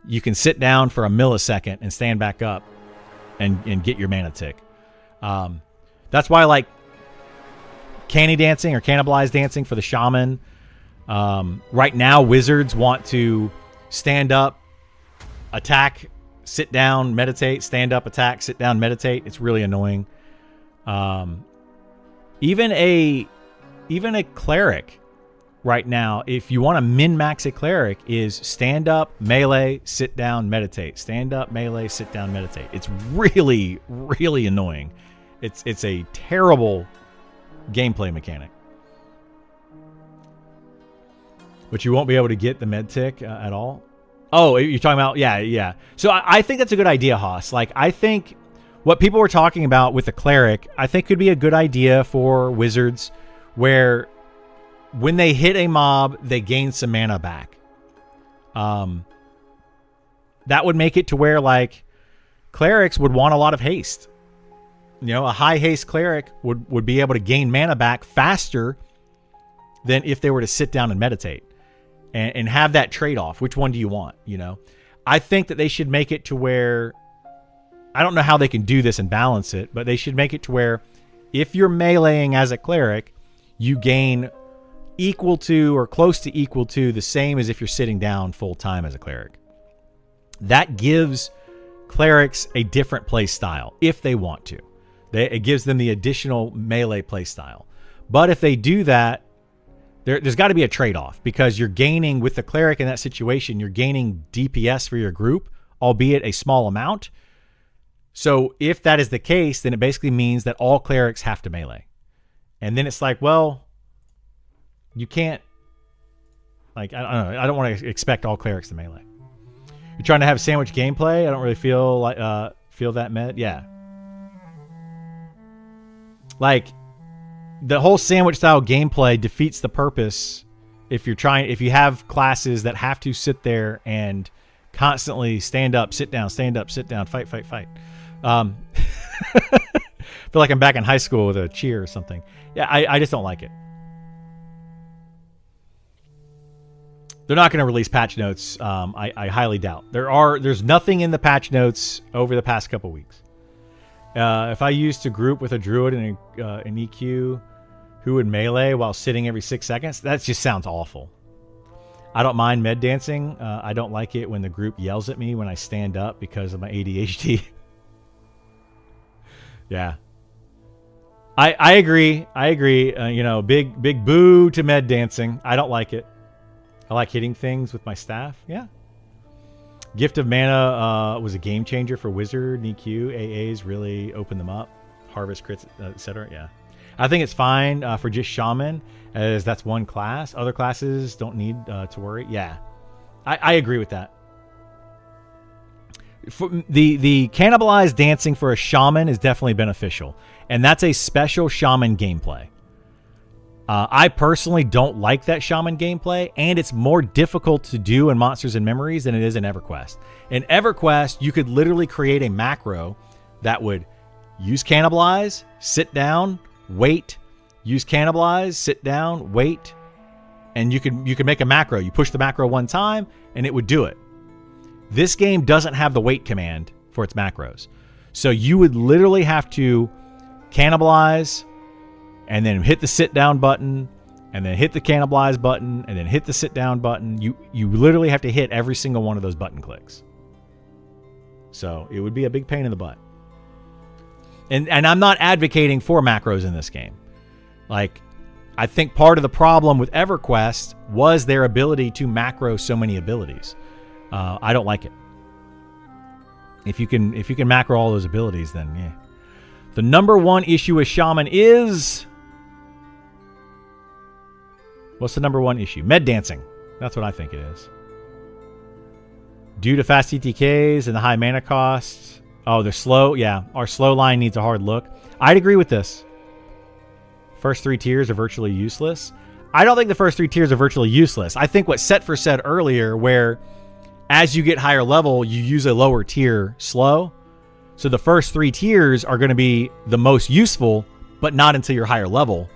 you can sit down for a millisecond and stand back up and get your mana tick. That's why I like canny dancing or cannibalized dancing for the shaman. Right now, wizards want to stand up, attack, sit down, meditate, stand up, attack, sit down, meditate. It's really annoying. Even a cleric right now, if you want to min-max a cleric, is stand up, melee, sit down, meditate. Stand up, melee, sit down, meditate. It's really, really annoying. It's a terrible gameplay mechanic. But you won't be able to get the med tick at all. Oh, you're talking about, yeah. So I think that's a good idea, Haas. I think what people were talking about with the cleric, I think could be a good idea for wizards, where when they hit a mob, they gain some mana back. That would make it to where clerics would want a lot of haste. A high haste cleric would be able to gain mana back faster than if they were to sit down and meditate. And have that trade-off. Which one do you want? I think that they should make it to where, I don't know how they can do this and balance it, but they should make it to where if you're meleeing as a cleric, you gain equal to or close to equal to the same as if you're sitting down full time as a cleric. That gives clerics a different play style if they want to. It gives them the additional melee play style. But if they do that, there's got to be a trade-off, because you're gaining with the cleric in that situation, you're gaining DPS for your group, albeit a small amount. So if that is the case, then it basically means that all clerics have to melee. And then it's well, you can't, I don't know. I don't want to expect all clerics to melee. You're trying to have sandwich gameplay. I don't really feel that med. Yeah. The whole sandwich style gameplay defeats the purpose if you have classes that have to sit there and constantly stand up, sit down, fight. Feel like I'm back in high school with a cheer or something. Yeah, I just don't like it. They're not going to release patch notes. I highly doubt. There's nothing in the patch notes over the past couple weeks. If I used to group with a druid and an EQ who would melee while sitting every 6 seconds, that just sounds awful. I don't mind med dancing. I don't like it when the group yells at me when I stand up because of my ADHD. Yeah. I agree. Big boo to med dancing. I don't like it. I like hitting things with my staff. Yeah. Gift of Mana was a game changer for Wizard and EQ. AAs really opened them up. Harvest crits, etc. Yeah. I think it's fine for just Shaman, as that's one class. Other classes don't need to worry. Yeah. I agree with that. The cannibalized dancing for a shaman is definitely beneficial, and that's a special shaman gameplay. I personally don't like that shaman gameplay, and it's more difficult to do in Monsters and Memories than it is in EverQuest. In EverQuest, you could literally create a macro that would use cannibalize, sit down, wait, use cannibalize, sit down, wait, and you could make a macro. You push the macro one time, and it would do it. This game doesn't have the wait command for its macros. So you would literally have to cannibalize and then hit the sit down button and then hit the cannibalize button and then hit the sit down button. You literally have to hit every single one of those button clicks. So it would be a big pain in the butt. And I'm not advocating for macros in this game. Like, I think part of the problem with EverQuest was their ability to macro so many abilities. I don't like it. If you can macro all those abilities, then yeah. The number one issue with Shaman is... What's the number one issue? Med dancing. That's what I think it is. Due to fast TTKs and the high mana costs. Oh, they're slow. Yeah, our slow line needs a hard look. I'd agree with this. First 3 tiers are virtually useless. I don't think the first 3 tiers are virtually useless. I think what Setfer said earlier, where as you get higher level, you use a lower tier slow. So the first 3 tiers are going to be the most useful, but not until you're higher level,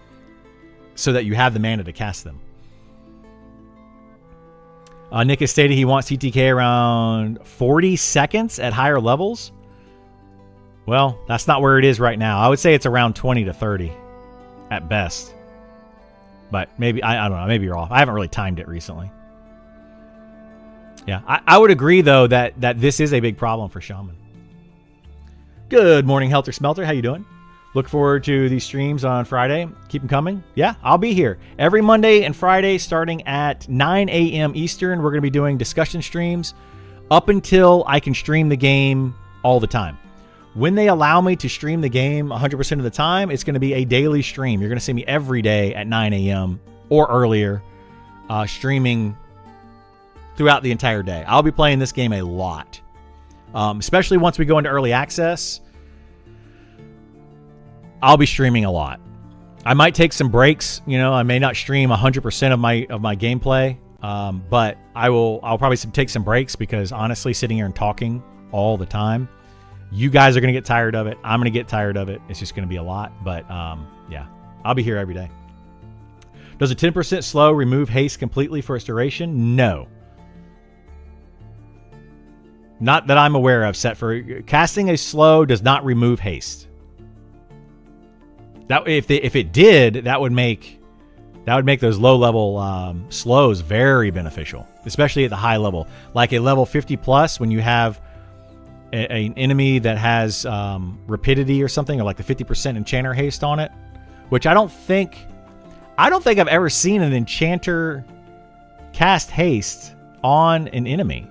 so that you have the mana to cast them. Nick has stated he wants TTK around 40 seconds at higher levels. Well, that's not where it is right now. I would say it's around 20 to 30 at best. But maybe, I don't know, maybe you're off. I haven't really timed it recently. Yeah, I would agree, though, that this is a big problem for Shaman. Good morning, Helter Smelter. How you doing? Look forward to these streams on Friday. Keep them coming. Yeah, I'll be here. Every Monday and Friday starting at 9 a.m. Eastern, we're going to be doing discussion streams up until I can stream the game all the time. When they allow me to stream the game 100% of the time, it's going to be a daily stream. You're going to see me every day at 9 a.m. or earlier streaming throughout the entire day. I'll be playing this game a lot, especially once we go into early access. I'll be streaming a lot. I might take some breaks. You know, I may not stream 100% of my gameplay, but I'll probably take some breaks because honestly, sitting here and talking all the time, you guys are going to get tired of it. I'm going to get tired of it. It's just going to be a lot. But yeah, I'll be here every day. Does a 10% slow remove haste completely for its duration? No. Not that I'm aware of. Set for casting a slow does not remove haste. That if it did, that would make those low level slows very beneficial, especially at the high level. Like a level 50 plus, when you have an enemy that has rapidity or something, or like the 50% enchanter haste on it, which I don't think I've ever seen an enchanter cast haste on an enemy.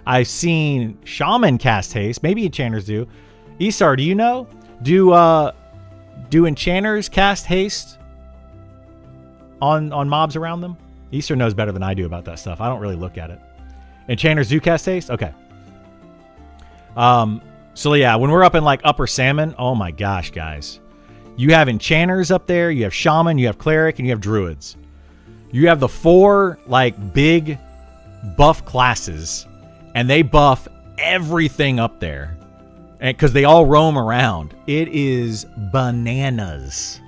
I've seen shaman cast haste. Maybe enchanters do. Isar, do you know? Do enchanters cast haste on mobs around them? Easter knows better than I do about that stuff. I don't really look at it. Enchanters do cast haste? Okay. So yeah, when we're up in like Upper Salmon, oh my gosh, guys. You have enchanters up there, you have shaman, you have cleric, and you have druids. You have the 4 like big buff classes, and they buff everything up there. Because they all roam around. It is bananas.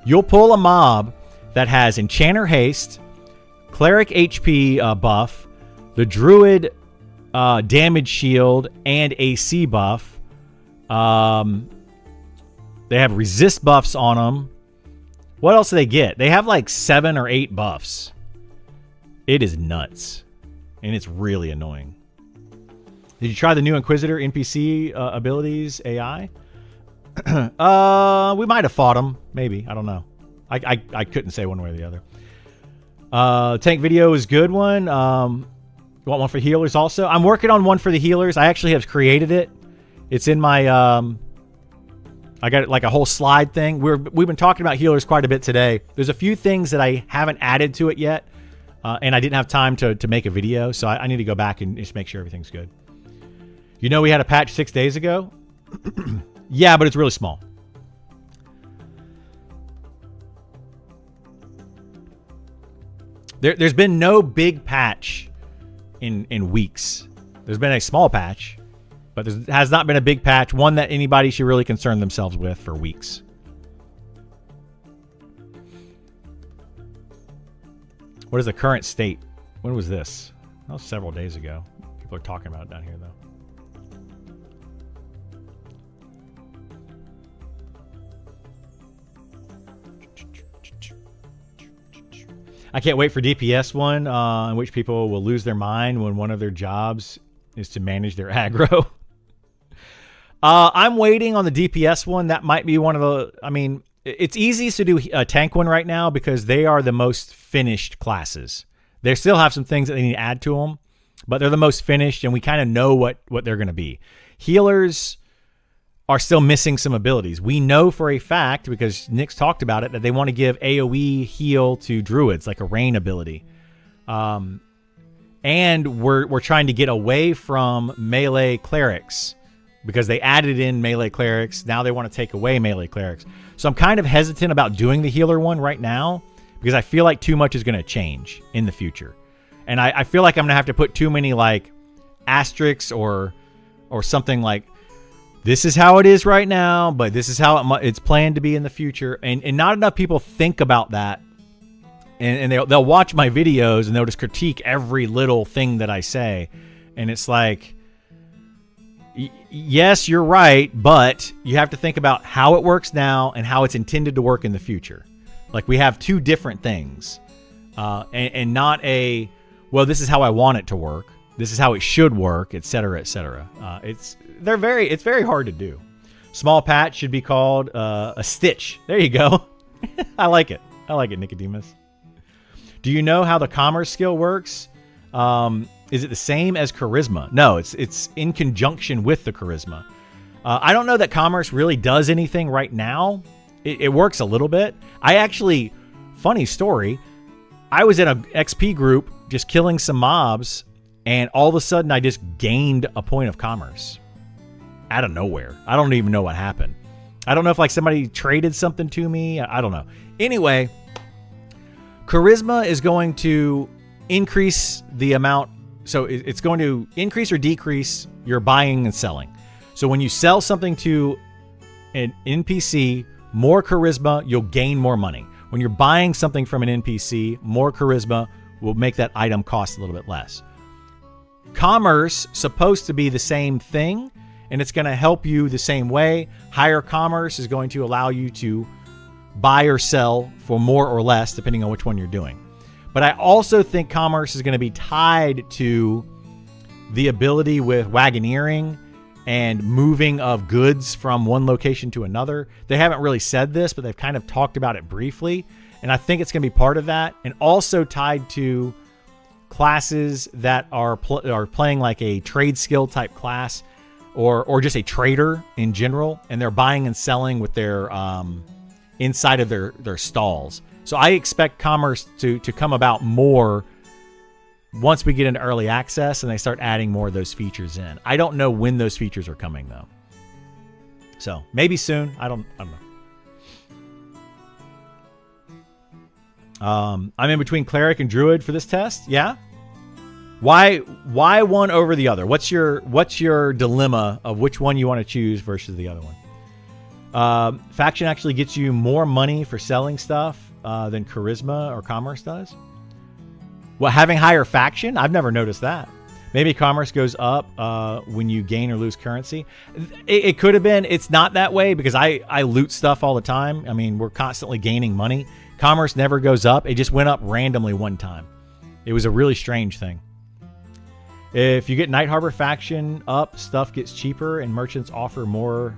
You'll pull a mob that has Enchanter Haste, Cleric HP buff, the Druid damage shield, and AC buff. They have resist buffs on them. What else do they get? They have like 7 or 8 buffs. It is nuts. And it's really annoying. Did you try the new Inquisitor NPC abilities AI? We might have fought them. Maybe. I don't know. I couldn't say one way or the other. Tank video is good one. You want one for healers also? I'm working on one for the healers. I actually have created it. It's in my... I got like a whole slide thing. We've been talking about healers quite a bit today. There's a few things that I haven't added to it yet. and I didn't have time to make a video, so I need to go back and just make sure everything's good. You know we had a patch 6 days ago? Yeah, but it's really small. There's been no big patch in weeks. There's been a small patch, but there has not been a big patch, one that anybody should really concern themselves with for weeks. What is the current state? When was this? That was several days ago. People are talking about it down here, though. I can't wait for DPS one, in which people will lose their mind when one of their jobs is to manage their aggro. I'm waiting on the DPS one. That might be one of the... I mean, it's easiest to do a tank one right now because they are the most finished classes. They still have some things that they need to add to them, but they're the most finished, and we kind of know what they're going to be. Healers are still missing some abilities. We know for a fact, because Nick's talked about it, that they want to give AoE heal to druids, like a rain ability. And we're trying to get away from melee clerics because they added in melee clerics. Now they want to take away melee clerics. So I'm kind of hesitant about doing the healer one right now because I feel like too much is going to change in the future. And I feel like I'm going to have to put too many like asterisks or something like, this is how it is right now, but this is how it's planned to be in the future. And not enough people think about that. And they'll watch my videos and they'll just critique every little thing that I say. And it's like, yes, you're right, but you have to think about how it works now and how it's intended to work in the future. Like we have two different things. And not a, well, this is how I want it to work. This is how it should work, et cetera, et cetera. It's very hard to do. Small patch should be called a stitch. There you go. I like it. I like it, Nicodemus. Do you know how the commerce skill works? Is it the same as charisma? No, it's in conjunction with the charisma. I don't know that commerce really does anything right now. It works a little bit. I actually, funny story, I was in a XP group just killing some mobs, and all of a sudden I just gained a point of commerce out of nowhere. I don't even know what happened. I don't know if like somebody traded something to me. I don't know. Anyway, charisma is going to increase the amount. So it's going to increase or decrease your buying and selling. So when you sell something to an NPC, more charisma, you'll gain more money. When you're buying something from an NPC, more charisma will make that item cost a little bit less. Commerce supposed to be the same thing, and it's going to help you the same way. Higher commerce is going to allow you to buy or sell for more or less, depending on which one you're doing. But I also think commerce is going to be tied to the ability with wagoneering and moving of goods from one location to another. They haven't really said this, but they've kind of talked about it briefly. And I think it's going to be part of that, and also tied to classes that are playing like a trade skill type class, or just a trader in general, and they're buying and selling with their inside of their stalls. So I expect commerce to come about more once we get into early access and they start adding more of those features in. I don't know when those features are coming though. So maybe soon. I don't know. I'm in between cleric and druid for this test. Yeah. Why one over the other? What's your dilemma of which one you want to choose versus the other one? Faction actually gets you more money for selling stuff than charisma or commerce does. Well, having higher faction, I've never noticed that. Maybe commerce goes up when you gain or lose currency. It could have been. It's not that way because I loot stuff all the time. I mean, we're constantly gaining money. Commerce never goes up. It just went up randomly one time. It was a really strange thing. If you get Night Harbor faction up, stuff gets cheaper and merchants offer more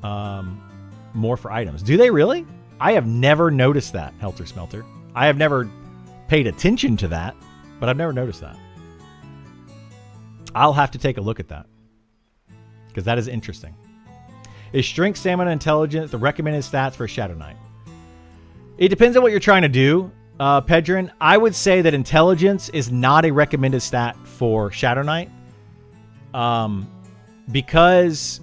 for items. Do they really? I have never noticed that, Helter Smelter. I have never paid attention to that, but I've never noticed that. I'll have to take a look at that because that is interesting. Is Strength, Stamina, Intelligence the recommended stats for Shadow Knight? It depends on what you're trying to do. Pedrin, I would say that intelligence is not a recommended stat for Shadow Knight. Because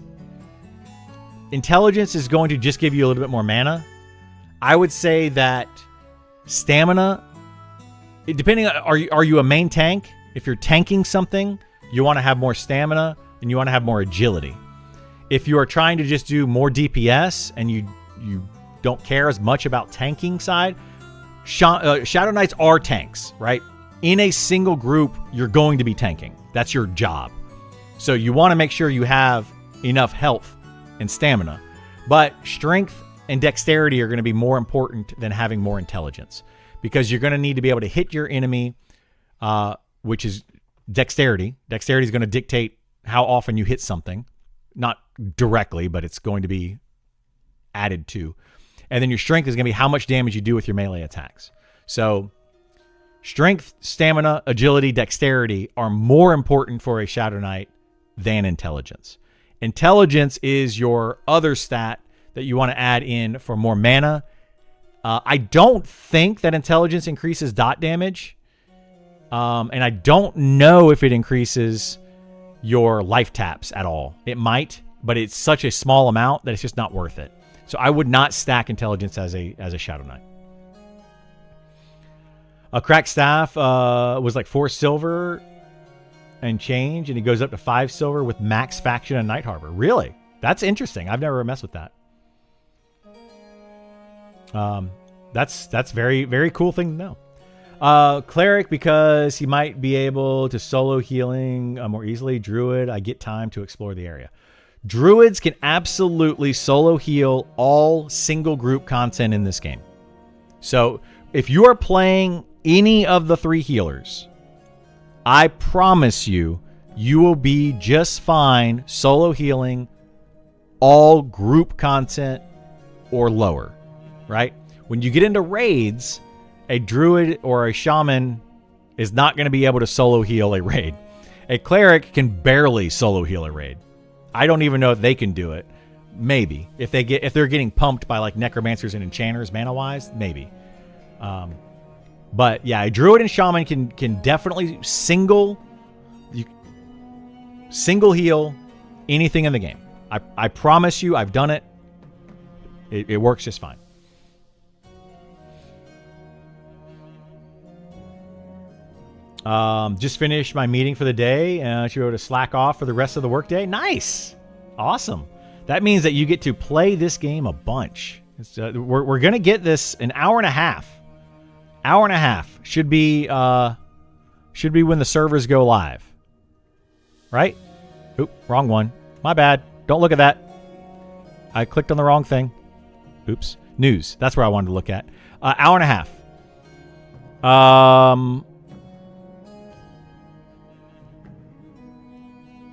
intelligence is going to just give you a little bit more mana. I would say that stamina, depending on, are you a main tank? If you're tanking something, you want to have more stamina and you want to have more agility. If you are trying to just do more DPS and you don't care as much about tanking side, Shadow Knights are tanks, right? In a single group, you're going to be tanking. That's your job. So you want to make sure you have enough health and stamina. But strength and dexterity are going to be more important than having more intelligence, because you're going to need to be able to hit your enemy, which is dexterity. Dexterity is going to dictate how often you hit something. Not directly, but it's going to be added to. And then your strength is going to be how much damage you do with your melee attacks. So strength, stamina, agility, dexterity are more important for a Shadow Knight than intelligence. Intelligence is your other stat that you want to add in for more mana. I don't think that intelligence increases dot damage. And I don't know if it increases your life taps at all. It might, but it's such a small amount that it's just not worth it. So I would not stack intelligence as a Shadow Knight. A cracked staff was like 4 silver and change, and he goes up to 5 silver with max faction and Night Harbor. Really? That's interesting. I've never messed with that. That's very, very cool thing to know. Cleric, because he might be able to solo healing more easily. Druid, I get time to explore the area. Druids can absolutely solo heal all single group content in this game. So if you are playing any of the 3 healers, I promise you, you will be just fine solo healing all group content or lower, right? When you get into raids, a druid or a shaman is not going to be able to solo heal a raid. A cleric can barely solo heal a raid. I don't even know if they can do it. Maybe. If they're getting pumped by like necromancers and enchanters mana-wise, maybe. But yeah, a druid and shaman can definitely single heal anything in the game. I promise you, I've done it. It works just fine. Just finished my meeting for the day, and should be able to slack off for the rest of the workday. Nice, awesome. That means that you get to play this game a bunch. We're gonna get this an hour and a half. Hour and a half should be when the servers go live, right? Oop, wrong one. My bad. Don't look at that. I clicked on the wrong thing. Oops. News. That's where I wanted to look at. Hour and a half.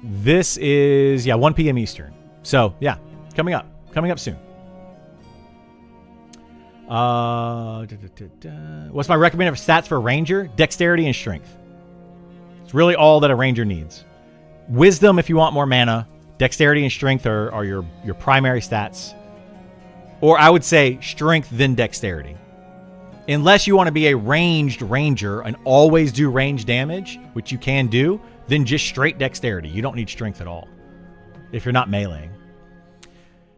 This is 1 p.m. Eastern. So yeah, coming up soon. What's my recommended stats for a ranger? Dexterity and strength. It's really all that a ranger needs. Wisdom if you want more mana. Dexterity and strength are your primary stats. Or I would say strength then dexterity. Unless you want to be a ranged ranger and always do range damage, which you can do, then just straight dexterity. You don't need strength at all if you're not meleeing.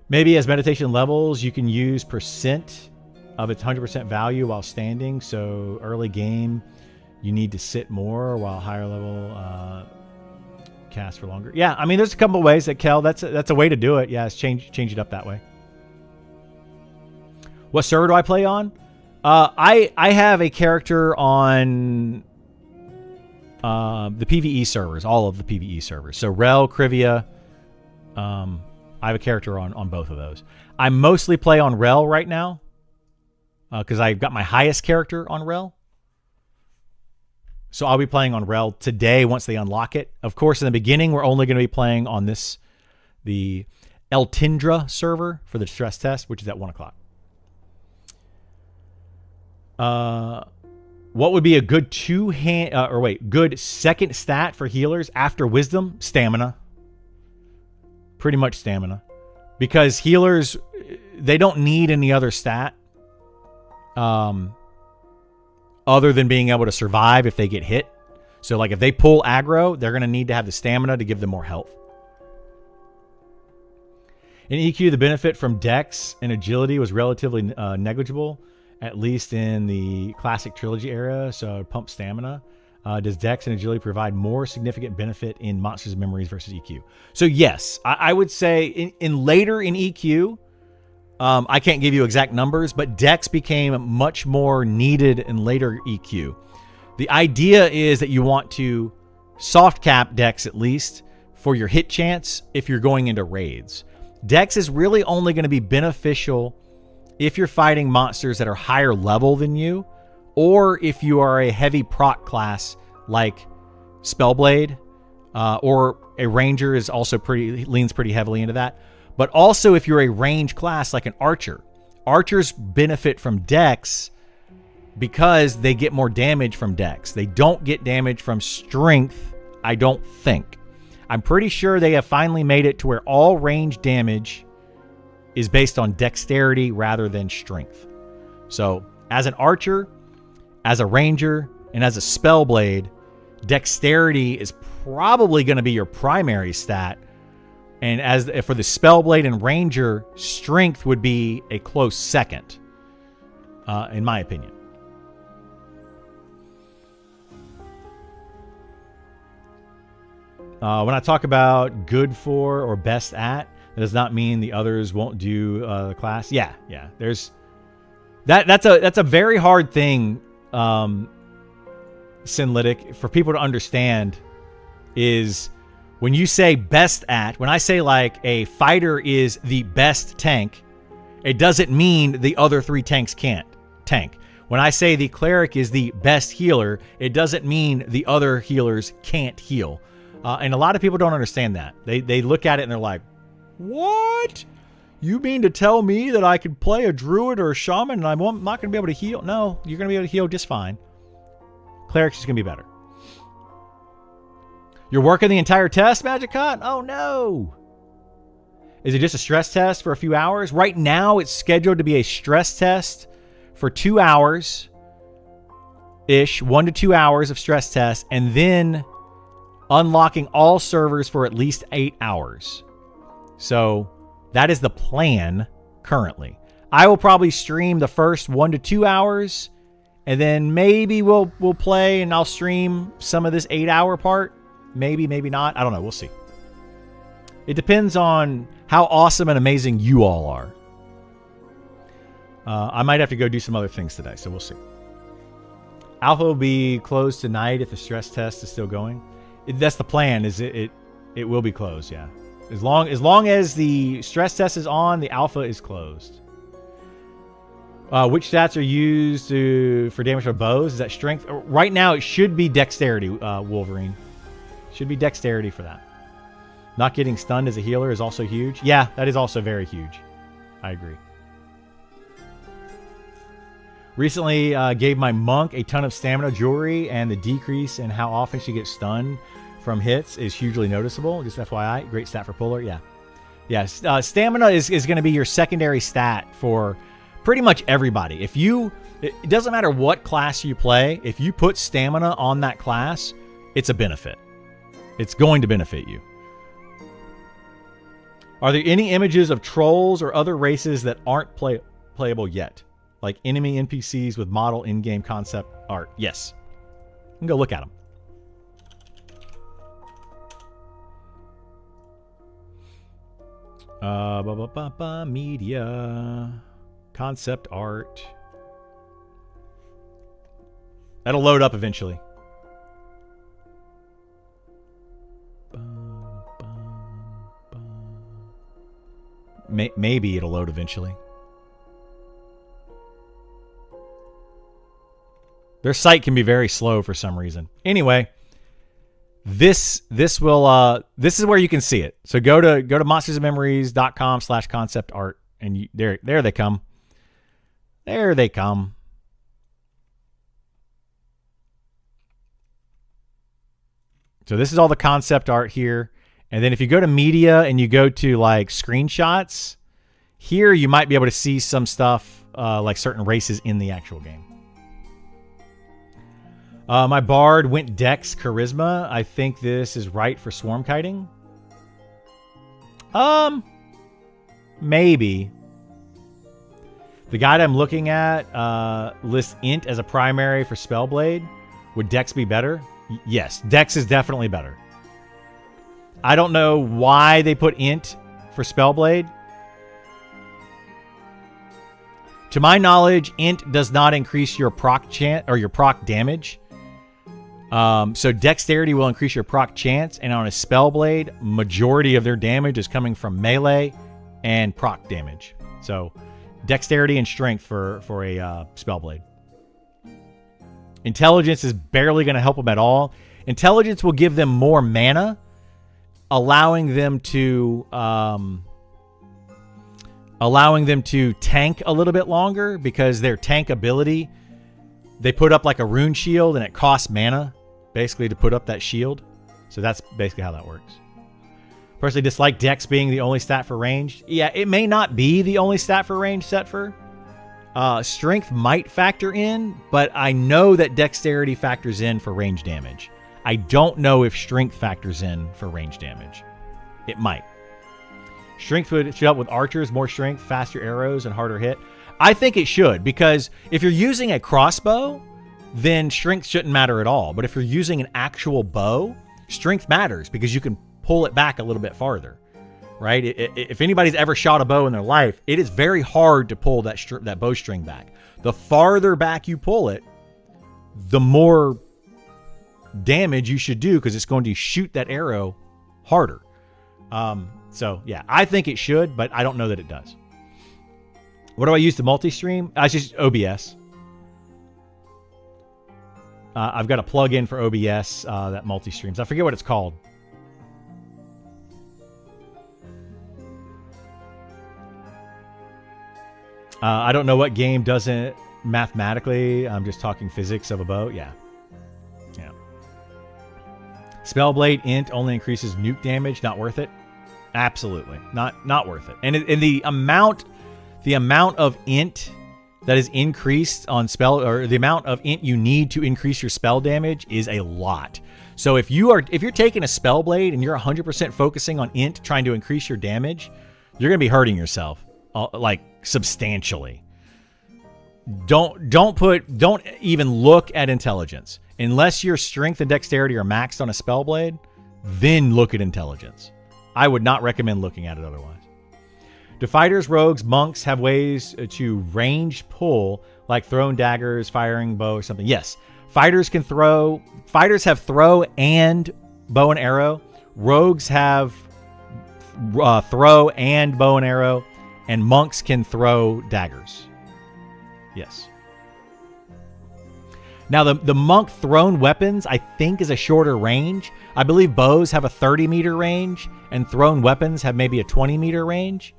Maybe as meditation levels, you can use percent of its 100% value while standing. So early game, you need to sit more, while higher level cast for longer. Yeah, I mean, there's a couple of ways that Kel, that's a way to do it. Yeah, change it up that way. What server do I play on? I have a character on the PvE servers, all of the PvE servers. So Rel, Krivia, I have a character on both of those. I mostly play on Rel right now because I've got my highest character on Rel. So I'll be playing on Rel today once they unlock it. Of course, in the beginning, we're only going to be playing on the Eltindra server for the stress test, which is at 1 o'clock. What would be a good good second stat for healers after wisdom? Stamina. Pretty much stamina. Because healers, they don't need any other stat. other than being able to survive if they get hit. So like if they pull aggro, they're going to need to have the stamina to give them more health. In EQ, the benefit from Dex and Agility was relatively negligible, at least in the classic Trilogy era, so pump stamina. Does Dex and Agility provide more significant benefit in Monsters and Memories versus EQ? So yes, I would say in later in EQ, I can't give you exact numbers, but Dex became much more needed in later EQ. The idea is that you want to soft cap Dex at least for your hit chance if you're going into raids. Dex is really only going to be beneficial if you're fighting monsters that are higher level than you, or if you are a heavy proc class like Spellblade, or a Ranger is also leans pretty heavily into that. But also if you're a range class like an Archer. Archers benefit from Dex because they get more damage from Dex. They don't get damage from Strength, I don't think. I'm pretty sure they have finally made it to where all range damage is based on dexterity rather than strength. So as an Archer, as a Ranger, and as a Spellblade, dexterity is probably going to be your primary stat. And as for the Spellblade and Ranger, strength would be a close second, in my opinion. When I talk about good for or best at, that does not mean the others won't do the class. Yeah. There's that's a very hard thing, Synlytic, for people to understand. Is when you say best at, when I say like a fighter is the best tank, it doesn't mean the other three tanks can't tank. When I say the cleric is the best healer, it doesn't mean the other healers can't heal. And a lot of people don't understand that. They look at it and they're like, what? You mean to tell me that I could play a druid or a shaman and I'm not going to be able to heal? No, you're going to be able to heal just fine. Cleric's just going to be better. You're working the entire test, Magicot? Oh, no. Is it just a stress test for a few hours? Right now, it's scheduled to be a stress test for 2 hours-ish, 1 to 2 hours of stress test, and then unlocking all servers for at least 8 hours. So that is the plan currently. I will probably stream the first 1 to 2 hours, and then maybe we'll play and I'll stream some of this 8-hour part. Maybe not. I don't know. We'll see. It depends on how awesome and amazing you all are. I might have to go do some other things today, so we'll see. Alpha will be closed tonight if the stress test is still going. That's the plan. Is it will be closed? Yeah. As long as the stress test is on, the alpha is closed. Which stats are used for damage for bows? Is that strength? Right now, it should be dexterity. Wolverine should be dexterity for that. Not getting stunned as a healer is also huge. Yeah, that is also very huge. I agree. Recently gave my monk a ton of stamina jewelry, and the decrease in how often she gets stunned from hits is hugely noticeable. Just FYI, great stat for Puller. Yeah. Stamina is going to be your secondary stat for pretty much everybody. It doesn't matter what class you play. If you put stamina on that class, it's a benefit. It's going to benefit you. Are there any images of trolls or other races that aren't playable yet? Like enemy NPCs with model in-game concept art? Yes. You can go look at them. Media. Concept art. That'll load up eventually. Maybe it'll load eventually. Their site can be very slow for some reason. Anyway, this is where you can see it. So go to monstersandmemories.com/concept art, and there they come. There they come. So this is all the concept art here. And then if you go to media and you go to like screenshots, here you might be able to see some stuff like certain races in the actual game. My Bard went Dex Charisma. I think this is right for swarm kiting. Maybe. The guide I'm looking at lists Int as a primary for Spellblade. Would Dex be better? Yes, Dex is definitely better. I don't know why they put Int for Spellblade. To my knowledge, Int does not increase your proc chance or your proc damage. So Dexterity will increase your proc chance, and on a Spellblade, majority of their damage is coming from melee and proc damage. So Dexterity and Strength for a Spellblade. Intelligence is barely going to help them at all. Intelligence will give them more mana, allowing them to tank a little bit longer, because their tank ability, they put up like a rune shield and it costs mana basically to put up that shield. So that's basically how that works. Personally dislike Dex being the only stat for range. Yeah, it may not be the only stat for range set for. Strength might factor in, but I know that Dexterity factors in for range damage. I don't know if Strength factors in for range damage. It might. Strength should help with archers, more strength, faster arrows, and harder hit. I think it should, because if you're using a crossbow, then strength shouldn't matter at all. But if you're using an actual bow, strength matters because you can pull it back a little bit farther, right? If anybody's ever shot a bow in their life, it is very hard to pull that bowstring back. The farther back you pull it, the more damage you should do, because it's going to shoot that arrow harder. So yeah, I think it should, but I don't know that it does. What do I use to multi-stream? It's just OBS. I've got a plug-in for OBS that multi-streams. I forget what it's called. I don't know what game doesn't mathematically. I'm just talking physics of a bow. Yeah. Spellblade Int only increases nuke damage. Not worth it. Absolutely not worth it. And the amount of Int that is increased on spell, or the amount of Int you need to increase your spell damage, is a lot. So if you're taking a Spellblade and you're 100% focusing on Int trying to increase your damage, you're gonna be hurting yourself like substantially. Don't even look at intelligence unless your strength and dexterity are maxed on a Spellblade. Then look at intelligence. I would not recommend looking at it otherwise. Do fighters, rogues, monks have ways to range pull, like throwing daggers, firing bow, or something? Yes. Fighters can throw. Fighters have throw and bow and arrow. Rogues have throw and bow and arrow. And monks can throw daggers. Yes. Now, the monk thrown weapons, I think, is a shorter range. I believe bows have a 30-meter range, and thrown weapons have maybe a 20-meter range.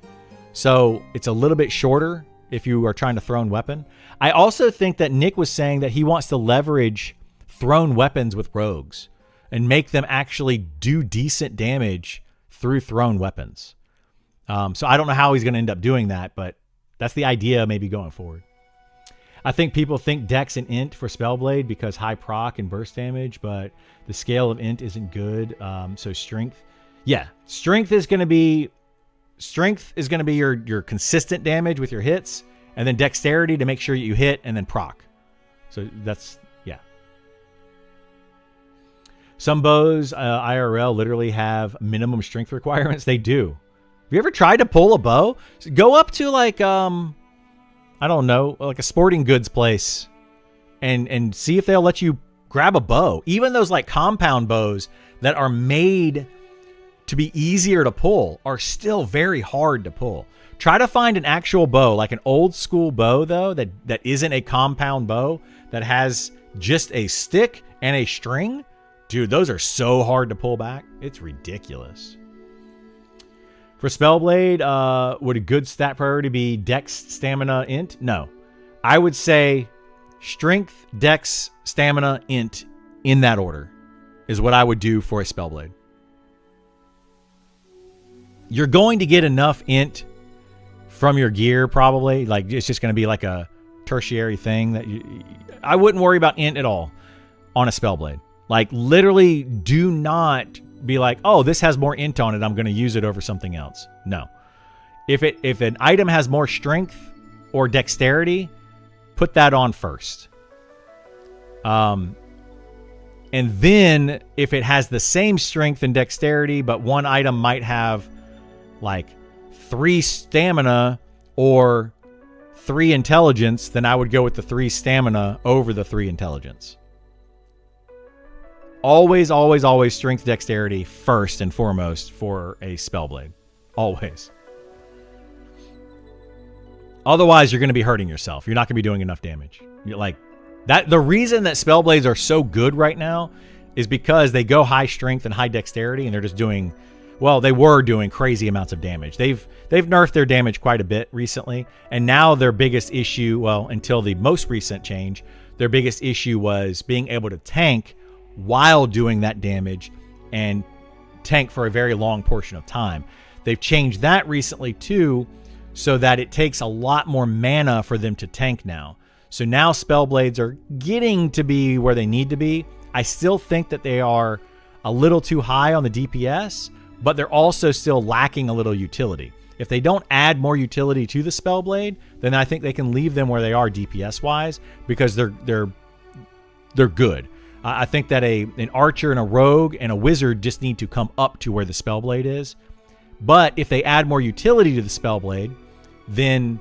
So it's a little bit shorter if you are trying to thrown weapon. I also think that Nick was saying that he wants to leverage thrown weapons with rogues and make them actually do decent damage through thrown weapons. So I don't know how he's going to end up doing that, but that's the idea maybe going forward. I think people think Dex and Int for Spellblade because high proc and burst damage, but the scale of Int isn't good. So Strength. Yeah, Strength is going to be your consistent damage with your hits, and then Dexterity to make sure you hit, and then proc. So that's, yeah. Some bows IRL literally have minimum strength requirements. They do. Have you ever tried to pull a bow? Go up to like I don't know, like a sporting goods place and see if they'll let you grab a bow. Even those like compound bows that are made to be easier to pull are still very hard to pull. Try to find an actual bow, like an old school bow though, that isn't a compound bow, that has just a stick and a string. Dude, those are so hard to pull back. It's ridiculous. For Spellblade, would a good stat priority be Dex, Stamina, Int? No. I would say Strength, Dex, Stamina, Int in that order is what I would do for a Spellblade. You're going to get enough Int from your gear probably. Like, it's just going to be like a tertiary thing that I wouldn't worry about Int at all. on a Spellblade. Like, literally do not be like, oh, this has more int on it, I'm going to use it over something else. No. If an item has more strength or dexterity, put that on first. And then if it has the same strength and dexterity, but one item might have like 3 stamina or 3 intelligence, then I would go with the 3 stamina over the 3 intelligence. Always, always, always strength dexterity first and foremost for a Spellblade. Always. Otherwise, you're going to be hurting yourself. You're not going to be doing enough damage. You're like that. The reason that Spellblades are so good right now is because they go high strength and high dexterity, and they're just doing, well, they were doing crazy amounts of damage. They've nerfed their damage quite a bit recently, and now their biggest issue, well, until the most recent change, their biggest issue was being able to tank while doing that damage and tank for a very long portion of time. They've changed that recently too, so that it takes a lot more mana for them to tank now. So now Spellblades are getting to be where they need to be. I still think that they are a little too high on the DPS, but they're also still lacking a little utility. If they don't add more utility to the Spellblade, then I think they can leave them where they are DPS-wise, because they're good. I think that an archer and a rogue and a wizard just need to come up to where the Spellblade is. But if they add more utility to the Spellblade, then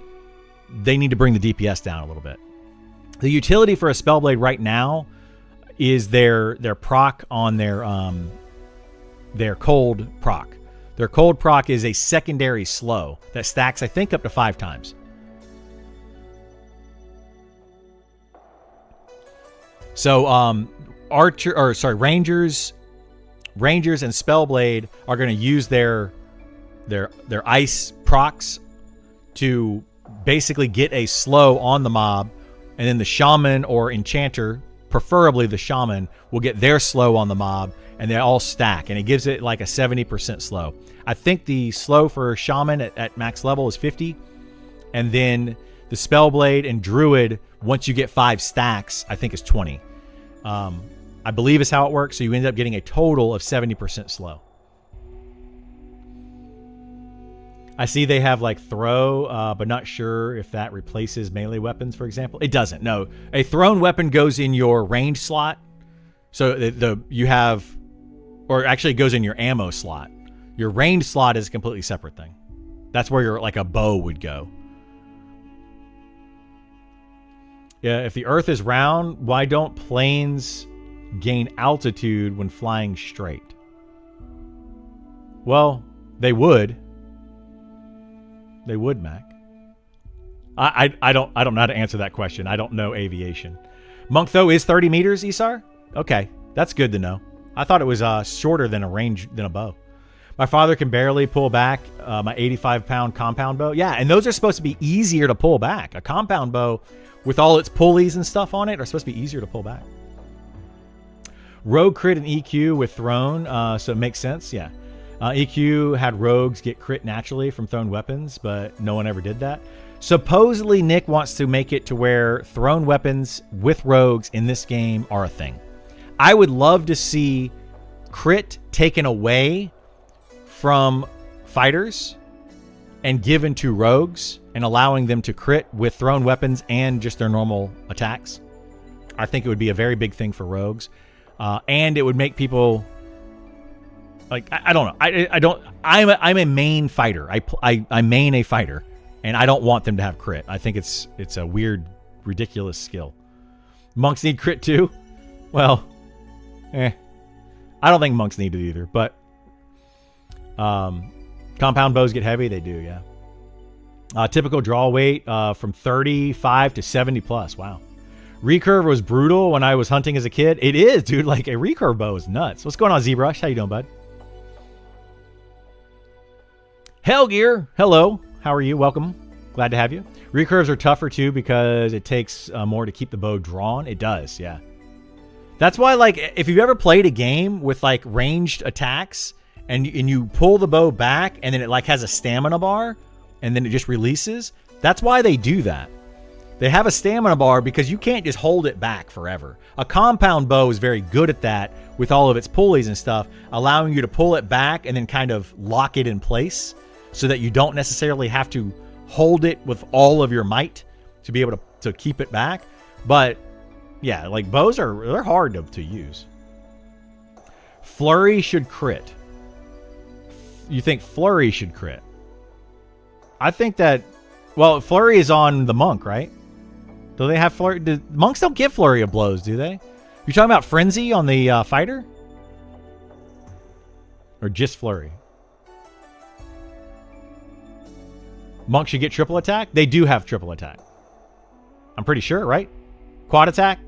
they need to bring the DPS down a little bit. The utility for a Spellblade right now is their proc on their cold proc. Their cold proc is a secondary slow that stacks, I think, up to 5 times. So Rangers and Spellblade are going to use their ice procs to basically get a slow on the mob, and then the shaman or enchanter, preferably the shaman, will get their slow on the mob, and they all stack, and it gives it like a 70% slow. I think the slow for shaman at max level is 50, and then the Spellblade and druid, once you get 5 stacks, I think is 20. I believe is how it works, so you end up getting a total of 70% slow. I see they have like throw, but not sure if that replaces melee weapons, for example. It doesn't. No, a thrown weapon goes in your range slot. So you have, or actually it goes in your ammo slot. Your range slot is a completely separate thing. That's where your like a bow would go. Yeah, if the Earth is round, why don't planes gain altitude when flying straight? Well, they would. They would, Mac. I don't know how to answer that question. I don't know aviation. Monk, though, is 30 meters, Isar? Okay, that's good to know. I thought it was shorter than a bow. My father can barely pull back my 85-pound compound bow. Yeah, and those are supposed to be easier to pull back. A compound bow, with all its pulleys and stuff on it, are supposed to be easier to pull back. Rogue crit and EQ with thrown, so it makes sense, yeah. EQ had rogues get crit naturally from thrown weapons, but no one ever did that. Supposedly, Nick wants to make it to where thrown weapons with rogues in this game are a thing. I would love to see crit taken away from fighters and given to rogues and allowing them to crit with thrown weapons and just their normal attacks. I think it would be a very big thing for rogues. And it would make people... Like, I don't know. I'm a main fighter. I main a fighter, and I don't want them to have crit. I think it's a weird, ridiculous skill. Monks need crit too? Well, I don't think monks need it either, but compound bows get heavy. They do, yeah. Typical draw weight from 35 to 70 plus. Wow. Recurve was brutal when I was hunting as a kid. It is, dude. Like, a recurve bow is nuts. What's going on, ZBrush? How you doing, bud? Hellgear, hello. How are you? Welcome. Glad to have you. Recurves are tougher too because it takes more to keep the bow drawn. It does, yeah. That's why, like, if you've ever played a game with like ranged attacks and you pull the bow back and then it like has a stamina bar and then it just releases, that's why they do that. They have a stamina bar because you can't just hold it back forever. A compound bow is very good at that with all of its pulleys and stuff, allowing you to pull it back and then kind of lock it in place so that you don't necessarily have to hold it with all of your might to be able to keep it back. But yeah, like bows they're hard to use. Flurry should crit. You think Flurry should crit? I think that, well, Flurry is on the monk, right? Do they have Flurry? Monks don't get Flurry of blows, do they? You talking about Frenzy on the fighter? Or just Flurry? Monk should get triple attack? They do have triple attack. I'm pretty sure, right? Quad attack?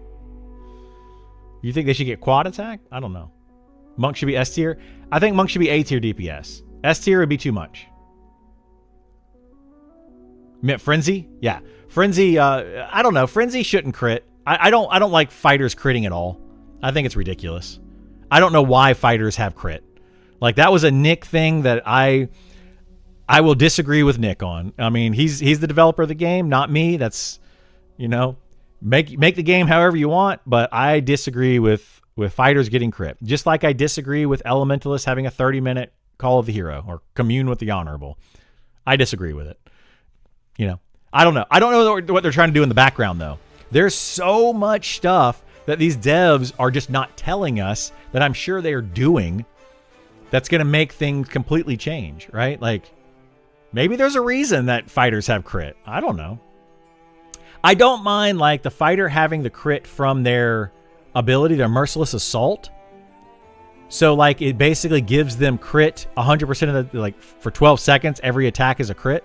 You think they should get quad attack? I don't know. Monk should be S tier? I think Monk should be A tier DPS. S tier would be too much. Frenzy? Yeah. Frenzy, I don't know. Frenzy shouldn't crit. I don't like fighters critting at all. I think it's ridiculous. I don't know why fighters have crit. Like, that was a Nick thing that I will disagree with Nick on. I mean, he's the developer of the game, not me. That's, you know, make the game however you want, but I disagree with fighters getting crit. Just like I disagree with Elementalists having a 30-minute Call of the Hero or Commune with the Honorable. I disagree with it. You know, I don't know. I don't know what they're trying to do in the background, though. There's so much stuff that these devs are just not telling us that I'm sure they are doing that's going to make things completely change, right? Like, maybe there's a reason that fighters have crit. I don't know. I don't mind, like, the fighter having the crit from their ability, their Merciless Assault. So, like, it basically gives them crit 100% of the, like, for 12 seconds, every attack is a crit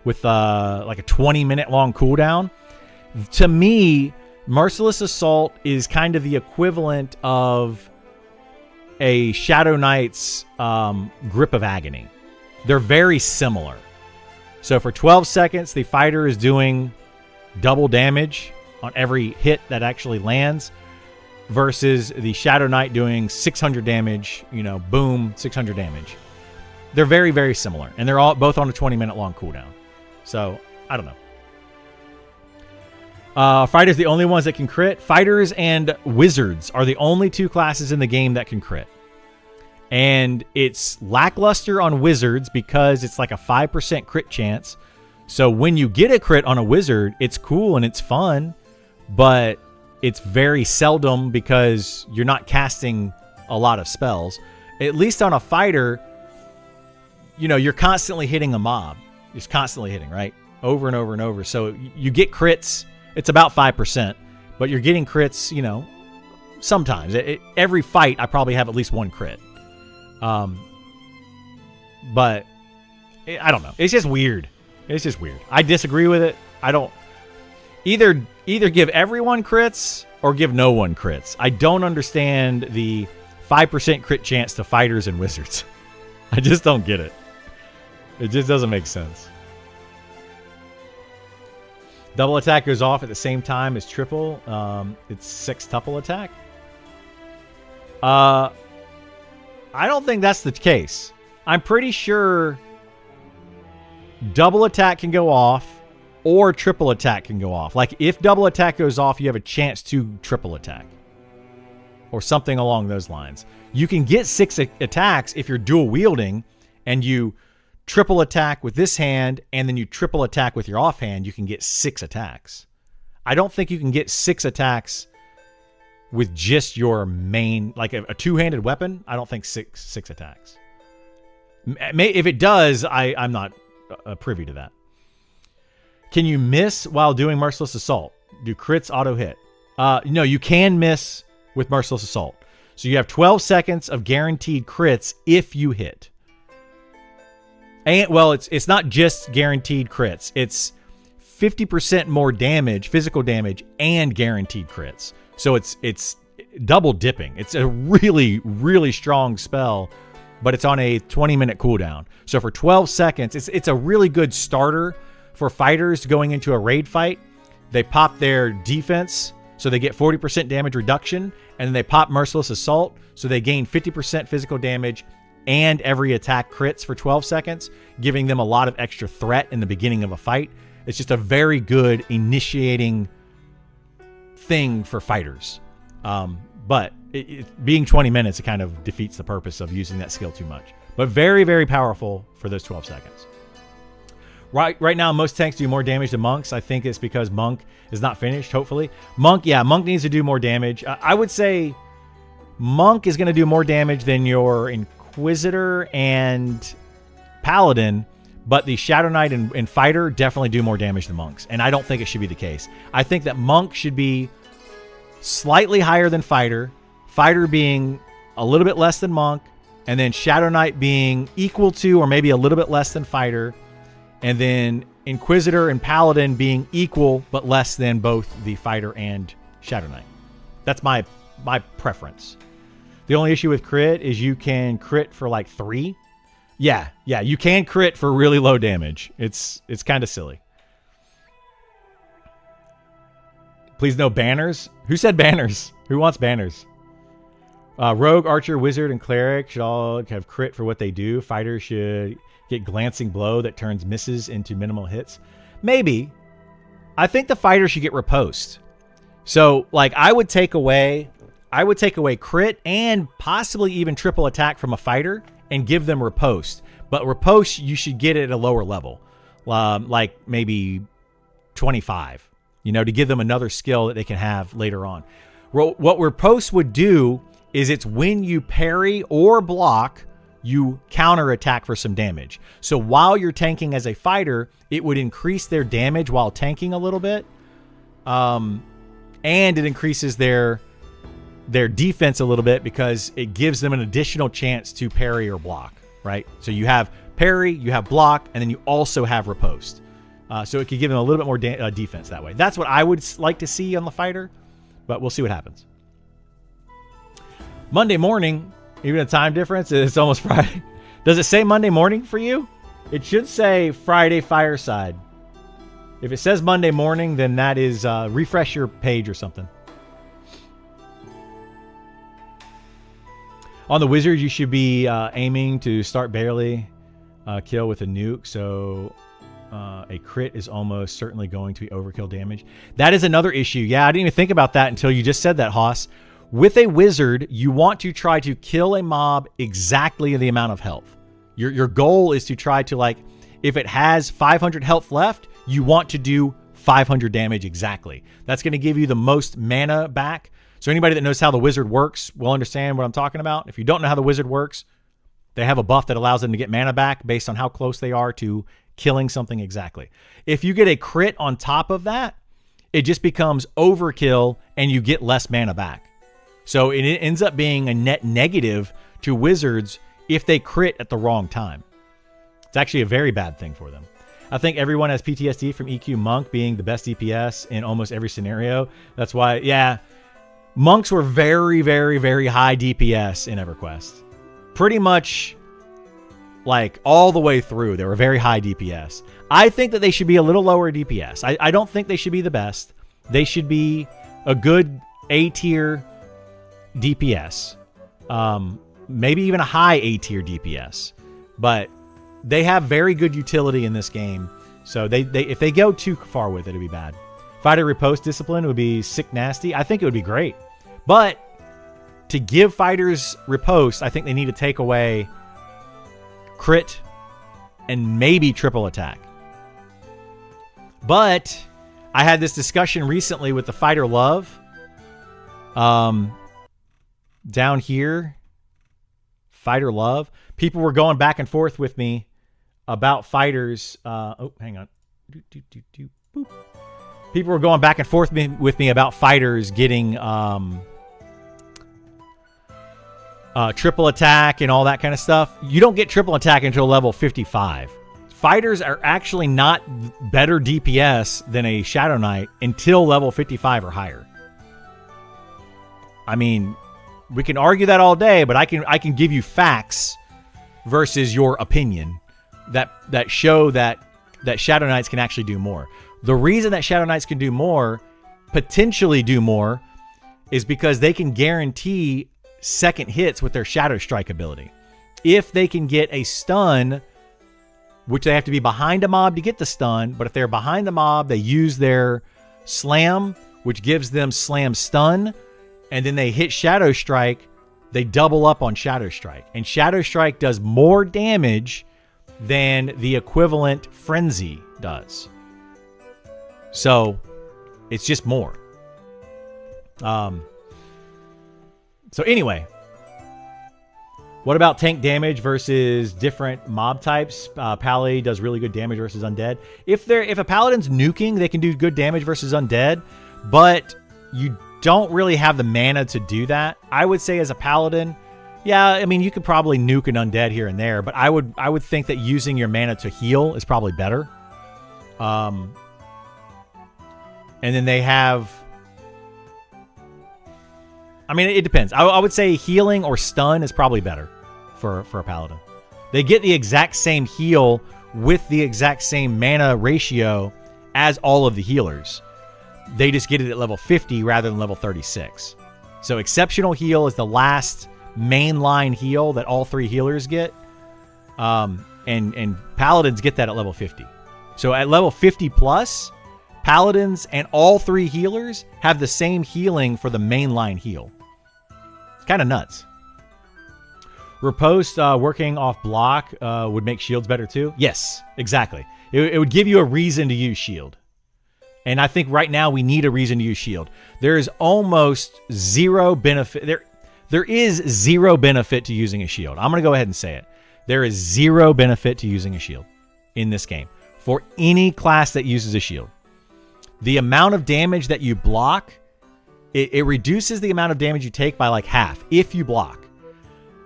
with, like, a 20-minute long cooldown. To me, Merciless Assault is kind of the equivalent of a Shadow Knight's Grip of Agony. They're very similar. So for 12 seconds, the fighter is doing double damage on every hit that actually lands versus the Shadow Knight doing 600 damage, you know, boom, 600 damage. They're very, very similar. And they're all both on a 20-minute long cooldown. So, I don't know. Fighters, the only ones that can crit. Fighters and wizards are the only two classes in the game that can crit. And it's lackluster on wizards because it's like a 5% crit chance. So when you get a crit on a wizard, it's cool and it's fun, but it's very seldom because you're not casting a lot of spells. At least on a fighter, you know, you're constantly hitting a mob. Just constantly hitting, right? Over and over and over. So you get crits. It's about 5%, but you're getting crits, you know, sometimes. Every fight, I probably have at least one crit. But I don't know. It's just weird. It's just weird. I disagree with it. I don't either give everyone crits or give no one crits. I don't understand the 5% crit chance to fighters and wizards. I just don't get it. It just doesn't make sense. Double attack goes off at the same time as triple. It's sextuple attack. I don't think that's the case. I'm pretty sure double attack can go off or triple attack can go off. Like, if double attack goes off, you have a chance to triple attack or something along those lines. You can get 6 attacks if you're dual wielding and you triple attack with this hand and then you triple attack with your offhand. You can get 6 attacks. I don't think you can get 6 attacks with just your main, like a two-handed weapon. I don't think six attacks. If it does, I'm not privy to that. Can you miss while doing Merciless Assault? Do crits auto hit? No, you can miss with Merciless Assault. So you have 12 seconds of guaranteed crits if you hit. And well, it's not just guaranteed crits. It's 50% more damage, physical damage, and guaranteed crits. So it's double dipping. It's a really, really strong spell, but it's on a 20-minute cooldown. So for 12 seconds, it's a really good starter for fighters going into a raid fight. They pop their defense, so they get 40% damage reduction, and then they pop Merciless Assault, so they gain 50% physical damage, and every attack crits for 12 seconds, giving them a lot of extra threat in the beginning of a fight. It's just a very good initiating thing for fighters. But being 20 minutes, it kind of defeats the purpose of using that skill too much. But very, very powerful for those 12 seconds. Right now, most tanks do more damage than monks. I think it's because monk is not finished, hopefully. Monk needs to do more damage. I would say monk is going to do more damage than your inquisitor and paladin, but the Shadow Knight and fighter definitely do more damage than monks, and I don't think it should be the case. I think that monk should be slightly higher than fighter being a little bit less than monk, and then Shadow Knight being equal to or maybe a little bit less than fighter, and then inquisitor and paladin being equal but less than both the fighter and Shadow Knight. That's my preference. The only issue with crit is you can crit for like 3. Yeah, you can crit for really low damage. It's kind of silly. Please no banners. Who said banners? Who wants banners? Rogue, archer, wizard, and cleric should all have crit for what they do. Fighters should get glancing blow that turns misses into minimal hits. Maybe. I think the fighter should get riposte. So, like, I would take away crit and possibly even triple attack from a fighter and give them riposte. But riposte, you should get it at a lower level, like maybe 25, to give them another skill that they can have later on. What riposte would do is it's when you parry or block, you counter attack for some damage. So while you're tanking as a fighter, it would increase their damage while tanking a little bit. And it increases their defense a little bit because it gives them an additional chance to parry or block, right? So you have parry, you have block, and then you also have riposte. So it could give them a little bit more defense that way. That's what I would like to see on the fighter, but we'll see what happens. Monday morning, even a time difference, it's almost Friday. Does it say Monday morning for you? It should say Friday Fireside. If it says Monday morning, then that is refresh your page or something. On the wizard, you should be aiming to start barely kill with a nuke. So a crit is almost certainly going to be overkill damage. That is another issue. Yeah, I didn't even think about that until you just said that, Haas. With a wizard, you want to try to kill a mob exactly the amount of health. Your goal is to try to, like, if it has 500 health left, you want to do 500 damage exactly. That's going to give you the most mana back. So anybody that knows how the wizard works will understand what I'm talking about. If you don't know how the wizard works, they have a buff that allows them to get mana back based on how close they are to killing something exactly. If you get a crit on top of that, it just becomes overkill and you get less mana back. So it ends up being a net negative to wizards if they crit at the wrong time. It's actually a very bad thing for them. I think everyone has PTSD from EQ Monk being the best DPS in almost every scenario. That's why, yeah, monks were very, very, very high DPS in EverQuest. Pretty much like all the way through, they were very high DPS. I think that they should be a little lower DPS. I don't think they should be the best. They should be a good A tier DPS, maybe even a high A tier DPS, but they have very good utility in this game. So they if they go too far with it, it'd be bad. Fighter riposte discipline would be sick nasty. I think it would be great, but to give fighters riposte, I think they need to take away crit and maybe triple attack. But I had this discussion recently with the fighter love. Down here, fighter love. People were going back and forth with me about fighters. Hang on. Boop. People were going back and forth with me about fighters getting triple attack and all that kind of stuff. You don't get triple attack until level 55. Fighters are actually not better DPS than a Shadow Knight until level 55 or higher. I mean, we can argue that all day, but I can give you facts versus your opinion that show that Shadow Knights can actually do more. The reason that Shadow Knights can do more, potentially do more, is because they can guarantee second hits with their Shadow Strike ability. If they can get a stun which they have to be behind a mob to get the stun. But if they're behind the mob, they use their slam, which gives them slam stun. And then they hit Shadow Strike. They double up on Shadow Strike. And Shadow Strike does more damage than the equivalent Frenzy does. So it's just more. So anyway, what about tank damage versus different mob types? Pally does really good damage versus undead. If a paladin's nuking, they can do good damage versus undead, but you don't really have the mana to do that. I would say as a paladin, yeah, I mean you could probably nuke an undead here and there, but I would think that using your mana to heal is probably better. And then they have, I mean, it depends. I would say healing or stun is probably better for a paladin. They get the exact same heal with the exact same mana ratio as all of the healers. They just get it at level 50 rather than level 36. So exceptional heal is the last mainline heal that all three healers get. And paladins get that at level 50. So at level 50 plus, paladins and all three healers have the same healing for the mainline heal. It's kind of nuts. Riposte working off block would make shields better too. Yes, exactly. It would give you a reason to use shield. And I think right now we need a reason to use shield. There is almost zero benefit. There is zero benefit to using a shield. I'm going to go ahead and say it. There is zero benefit to using a shield in this game for any class that uses a shield. The amount of damage that you block, it reduces the amount of damage you take by like half if you block.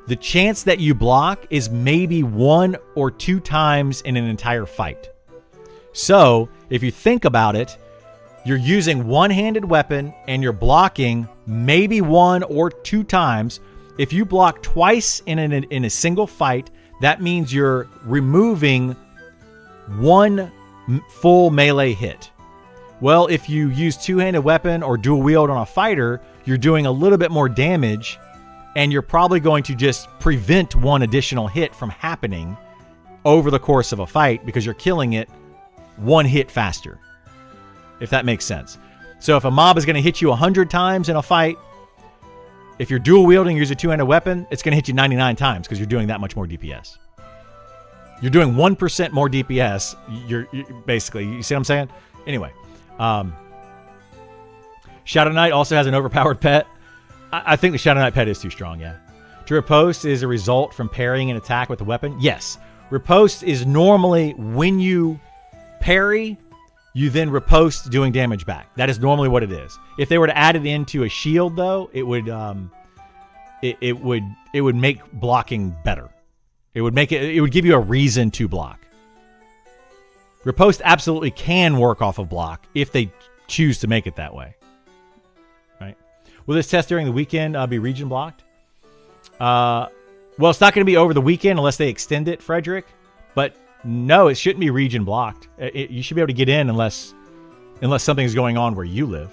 The chance that you block is maybe 1 or 2 times in an entire fight. So if you think about it, you're using one-handed weapon and you're blocking maybe 1 or 2 times. If you block twice in a single fight, that means you're removing 1 full melee hit. Well, if you use two-handed weapon or dual wield on a fighter, you're doing a little bit more damage, and you're probably going to just prevent 1 additional hit from happening over the course of a fight because you're killing it 1 hit faster, if that makes sense. So if a mob is going to hit you 100 times in a fight, if you're dual wielding, use a two-handed weapon, it's going to hit you 99 times because you're doing that much more DPS. You're doing 1% more DPS. You're basically, you see what I'm saying? Anyway. Shadow Knight also has an overpowered pet. I think the Shadow Knight pet is too strong, yeah. To riposte is a result from parrying an attack with a weapon. Yes. Riposte is normally when you parry, you then riposte doing damage back. That is normally what it is. If they were to add it into a shield, though, it would make blocking better. It would give you a reason to block. Riposte absolutely can work off of block if they choose to make it that way. Right? Will this test during the weekend be region blocked? Well, it's not going to be over the weekend unless they extend it, Frederick. But no, it shouldn't be region blocked. You should be able to get in unless something's going on where you live.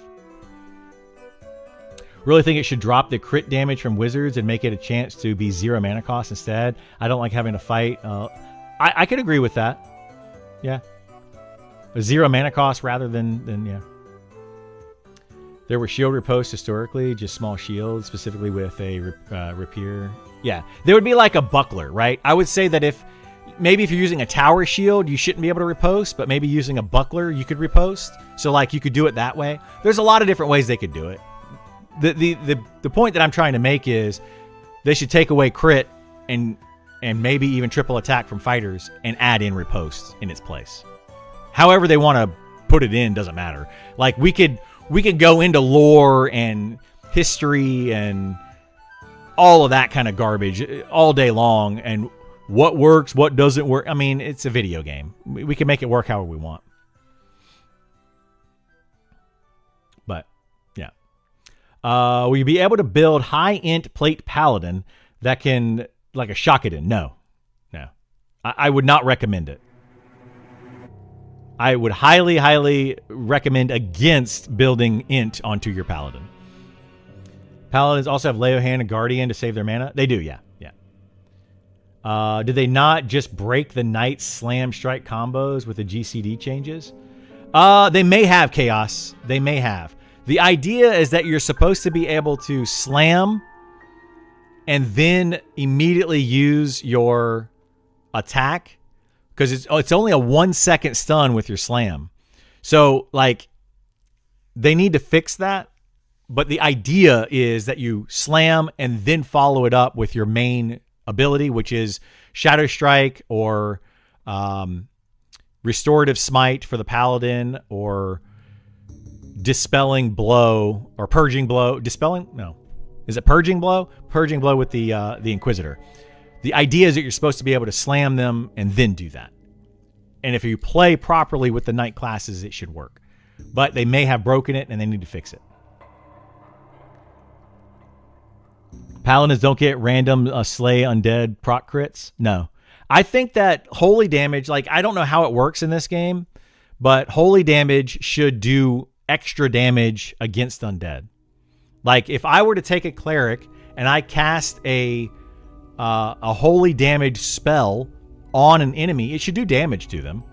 Really think it should drop the crit damage from wizards and make it a chance to be 0 mana cost instead. I don't like having to fight. I could agree with that. Yeah. A 0 mana cost rather than yeah. There were shield riposte historically, just small shields, specifically with a rapier. Yeah, there would be like a buckler, right? I would say that if you're using a tower shield, you shouldn't be able to riposte, but maybe using a buckler, you could riposte. So like you could do it that way. There's a lot of different ways they could do it. The point that I'm trying to make is they should take away crit and maybe even triple attack from fighters and add in riposte in its place. However they want to put it in doesn't matter. Like we could go into lore and history and all of that kind of garbage all day long, and what works, what doesn't work. I mean, it's a video game. We can make it work however we want. But yeah, will you be able to build high int plate paladin that can like a Shakadin? No. I would not recommend it. I would highly, highly recommend against building int onto your paladin. Paladins also have Leo Hand and Guardian to save their mana. They do, yeah. Did they not just break the Knight Slam Strike combos with the GCD changes? They may have, Chaos. They may have. The idea is that you're supposed to be able to slam and then immediately use your attack, because it's only a 1 second stun with your slam. So, like, they need to fix that. But the idea is that you slam and then follow it up with your main ability, which is Shadow Strike or Restorative Smite for the Paladin, or Dispelling Blow or Purging Blow. Dispelling? No. Is it Purging Blow? Purging Blow with the Inquisitor. The idea is that you're supposed to be able to slam them and then do that. And if you play properly with the Knight classes, it should work. But they may have broken it and they need to fix it. Paladins don't get random slay undead proc crits. No. I think that holy damage, like, I don't know how it works in this game, but holy damage should do extra damage against undead. Like, if I were to take a cleric and I cast a holy damage spell on an enemy, it should do damage to them.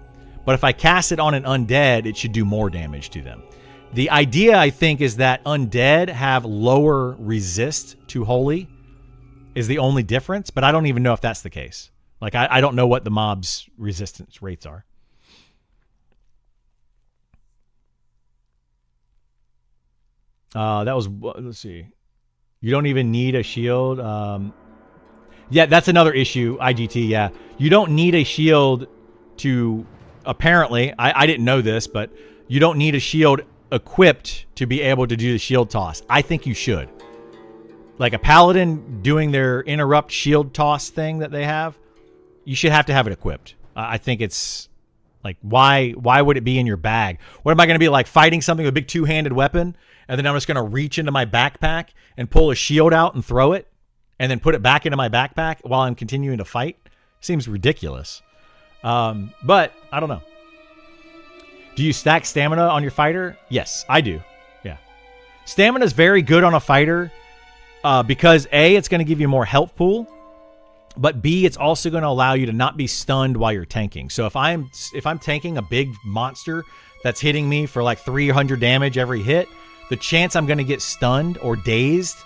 But if I cast it on an undead, it should do more damage to them. The idea, I think, is that undead have lower resist to holy is the only difference, but I don't even know if that's the case. Like, I don't know what the mob's resistance rates are. That was, let's see. You don't even need a shield. Yeah, that's another issue, IGT, yeah. You don't need a shield to, apparently, I didn't know this, but you don't need a shield equipped to be able to do the shield toss. I think you should. Like a paladin doing their interrupt shield toss thing that they have, you should have to have it equipped. I think it's like, why would it be in your bag? What am I going to be like, fighting something with a big two-handed weapon, and then I'm just going to reach into my backpack and pull a shield out and throw it, and then put it back into my backpack while I'm continuing to fight? Seems ridiculous. But I don't know. Do you stack stamina on your fighter? Yes, I do. Yeah. Stamina is very good on a fighter because A, it's going to give you more health pool, but B, it's also going to allow you to not be stunned while you're tanking. So if I'm tanking a big monster that's hitting me for like 300 damage every hit, the chance I'm going to get stunned or dazed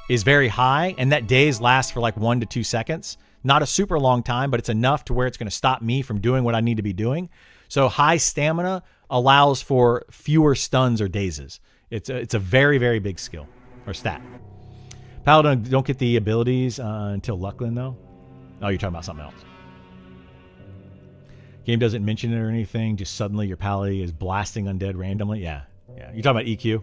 is very high, and that daze lasts for like 1 to 2 seconds. Not a super long time, but it's enough to where it's going to stop me from doing what I need to be doing. So high stamina allows for fewer stuns or dazes. It's a very, very big skill or stat. Paladin don't get the abilities until Lucklin, though. Oh, you're talking about something else. Game doesn't mention it or anything. Just suddenly your paladin is blasting undead randomly. Yeah. You're talking about EQ.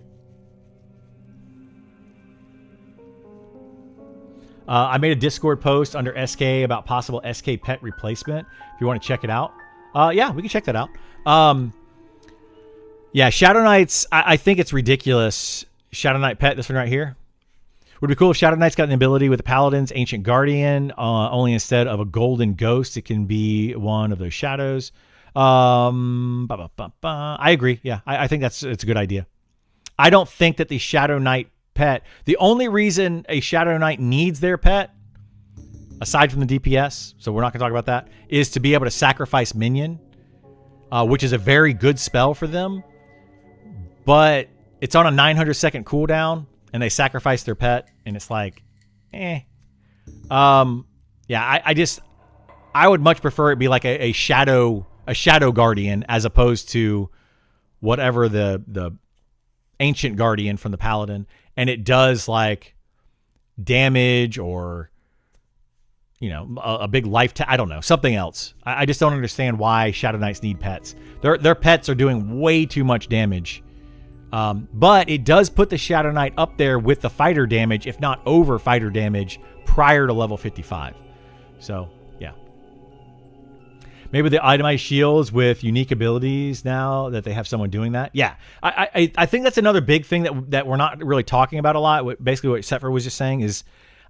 I made a Discord post under SK about possible SK pet replacement. If you want to check it out. Yeah, we can check that out. Yeah, Shadow Knights, I think it's ridiculous. Shadow Knight pet, this one right here. Would be cool if Shadow Knight's got an ability with the Paladins, Ancient Guardian, only instead of a golden ghost, it can be one of those shadows. I agree. Yeah, I think it's a good idea. I don't think that the Shadow Knight pet, the only reason a Shadow Knight needs their pet, aside from the DPS, so we're not going to talk about that, is to be able to sacrifice minion, which is a very good spell for them. But it's on a 900-second cooldown, and they sacrifice their pet, and it's like, eh. Yeah, I would much prefer it be like a shadow guardian as opposed to whatever the Ancient Guardian from the Paladin, and it does like damage or, you know, a big life. I don't know, something else. I just don't understand why Shadow Knights need pets. Their pets are doing way too much damage. But it does put the Shadow Knight up there with the fighter damage, if not over fighter damage, prior to level 55. So, yeah. Maybe the itemized shields with unique abilities now that they have someone doing that. Yeah, I think that's another big thing that we're not really talking about a lot. Basically what Setfer was just saying is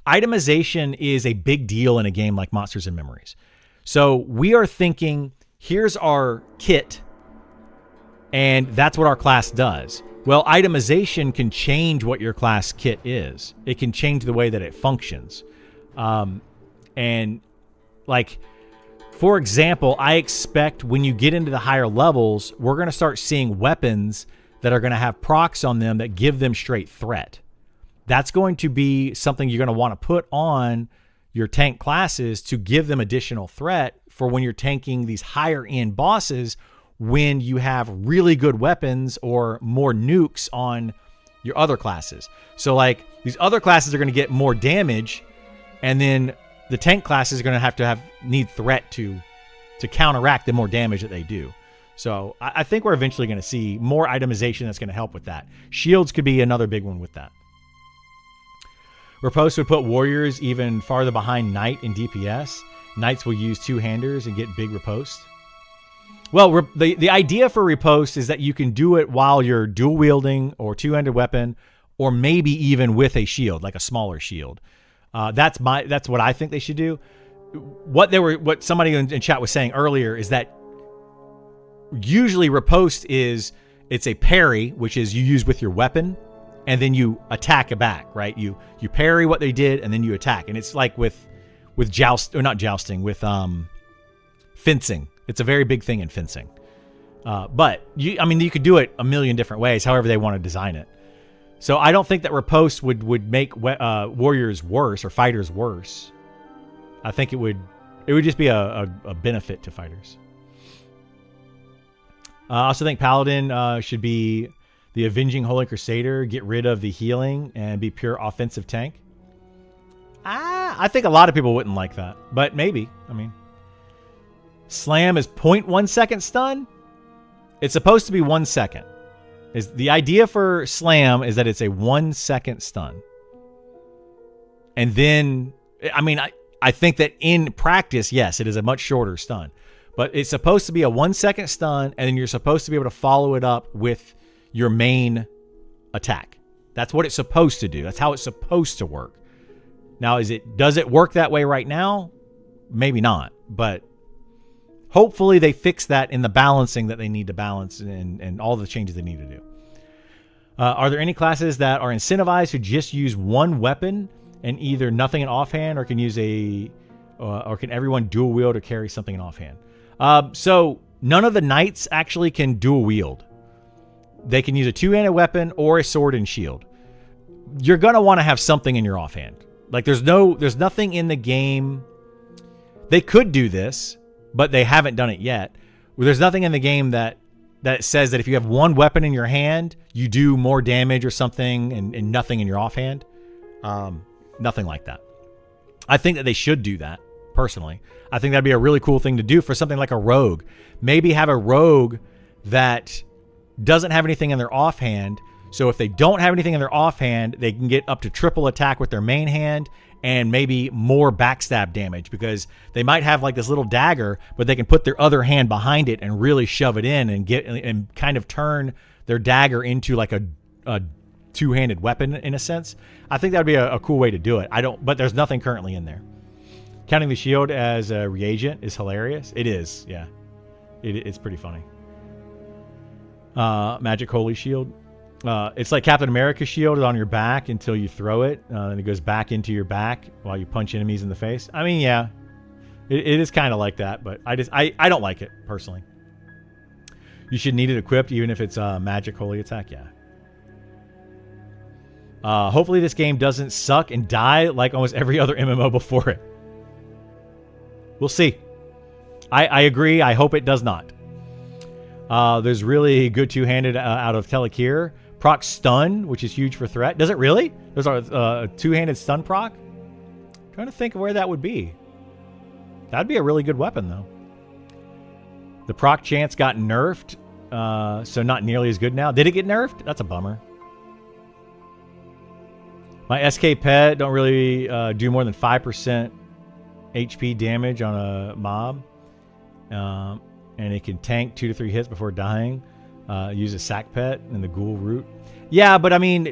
itemization is a big deal in a game like Monsters and Memories. So we are thinking, here's our kit, and that's what our class does. Well, itemization can change what your class kit is. It can change the way that it functions. And Like, for example, I expect when you get into the higher levels, we're going to start seeing weapons that are going to have procs on them that give them straight threat. That's going to be something you're going to want to put on your tank classes to give them additional threat for when you're tanking these higher end bosses, when you have really good weapons or more nukes on your other classes. So like these other classes are going to get more damage, and then the tank classes are going to need threat to counteract the more damage that they do. So I think we're eventually going to see more itemization that's going to help with that. Shields could be another big one with that. Riposte would put warriors even farther behind Knight in DPS. Knights will use two-handers and get big riposte. Well, the idea for riposte is that you can do it while you're dual wielding or two-handed weapon, or maybe even with a shield, like a smaller shield. That's what I think they should do. What somebody in chat was saying earlier is that usually riposte it's a parry, which is you use with your weapon, and then you attack it back, right? You parry what they did, and then you attack. And it's like with fencing. It's a very big thing in fencing. But you could do it a million different ways, however they want to design it. So I don't think that riposte would make warriors worse or fighters worse. I think it would just be a benefit to fighters. I also think Paladin should be the Avenging Holy Crusader, get rid of the healing, and be pure offensive tank. I think a lot of people wouldn't like that, but maybe. Slam is 0.1 second stun. It's supposed to be 1 second. The idea for Slam is that it's a 1 second stun. And then, I think that in practice, yes, it is a much shorter stun. But it's supposed to be a 1 second stun, and then you're supposed to be able to follow it up with your main attack. That's what it's supposed to do. That's how it's supposed to work. Now, does it work that way right now? Maybe not, but hopefully they fix that in the balancing that they need to balance and all the changes they need to do. Are there any classes that are incentivized to just use one weapon and either nothing in offhand, or can use or can everyone dual wield or carry something in offhand? So none of the knights actually can dual wield. They can use a two-handed weapon or a sword and shield. You're going to want to have something in your offhand. Like there's nothing in the game. They could do this, but they haven't done it yet. There's nothing in the game that says that if you have one weapon in your hand, you do more damage or something, and nothing in your offhand. Nothing like that. I think that they should do that, personally. I think that'd be a really cool thing to do for something like a rogue. Maybe have a rogue that doesn't have anything in their offhand. So if they don't have anything in their offhand, they can get up to triple attack with their main hand and maybe more backstab damage, because they might have like this little dagger, but they can put their other hand behind it and really shove it in and kind of turn their dagger into like a two-handed weapon in a sense. I think that would be a cool way to do it. But there's nothing currently in there. Counting the shield as a reagent is hilarious. It is, yeah. It's pretty funny. Magic Holy Shield. It's like Captain America's shield is on your back until you throw it, and it goes back into your back while you punch enemies in the face. Yeah, it is kind of like that, but I don't like it personally. You should need it equipped even if it's a magic holy attack. Yeah. Hopefully this game doesn't suck and die like almost every other MMO before it. We'll see. I agree. I hope it does not. There's really good two-handed out of Telekir. Proc stun, which is huge for threat. Does it really? There's a two-handed stun proc? Trying to think of where that would be. That'd be a really good weapon, though. The proc chance got nerfed, so not nearly as good now. Did it get nerfed? That's a bummer. My SK pet don't really do more than 5% HP damage on a mob. And it can tank 2 to 3 hits before dying. Use a sack pet and the ghoul root. Yeah, but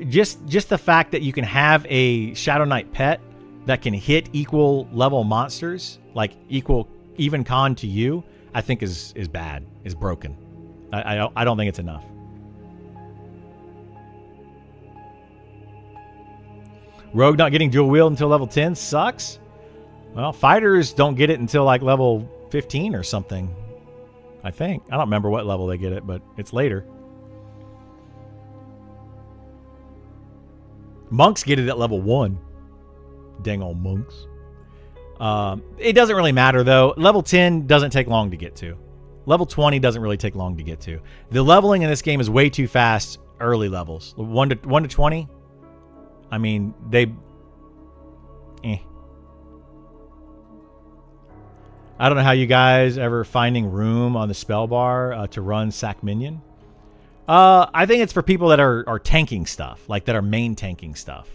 just the fact that you can have a Shadow Knight pet that can hit equal level monsters, like even con to you, I think is bad, is broken. I don't think it's enough. Rogue not getting dual wield until level 10 sucks. Well, fighters don't get it until like level 15 or something. I think. I don't remember what level they get it, but it's later. Monks get it at level 1. Dang old monks. It doesn't really matter, though. Level 10 doesn't take long to get to. Level 20 doesn't really take long to get to. The leveling in this game is way too fast early levels. 1 to 20? I mean, they... I don't know how you guys ever finding room on the spell bar to run Sack Minion. I think it's for people that are tanking stuff, like that are main tanking stuff,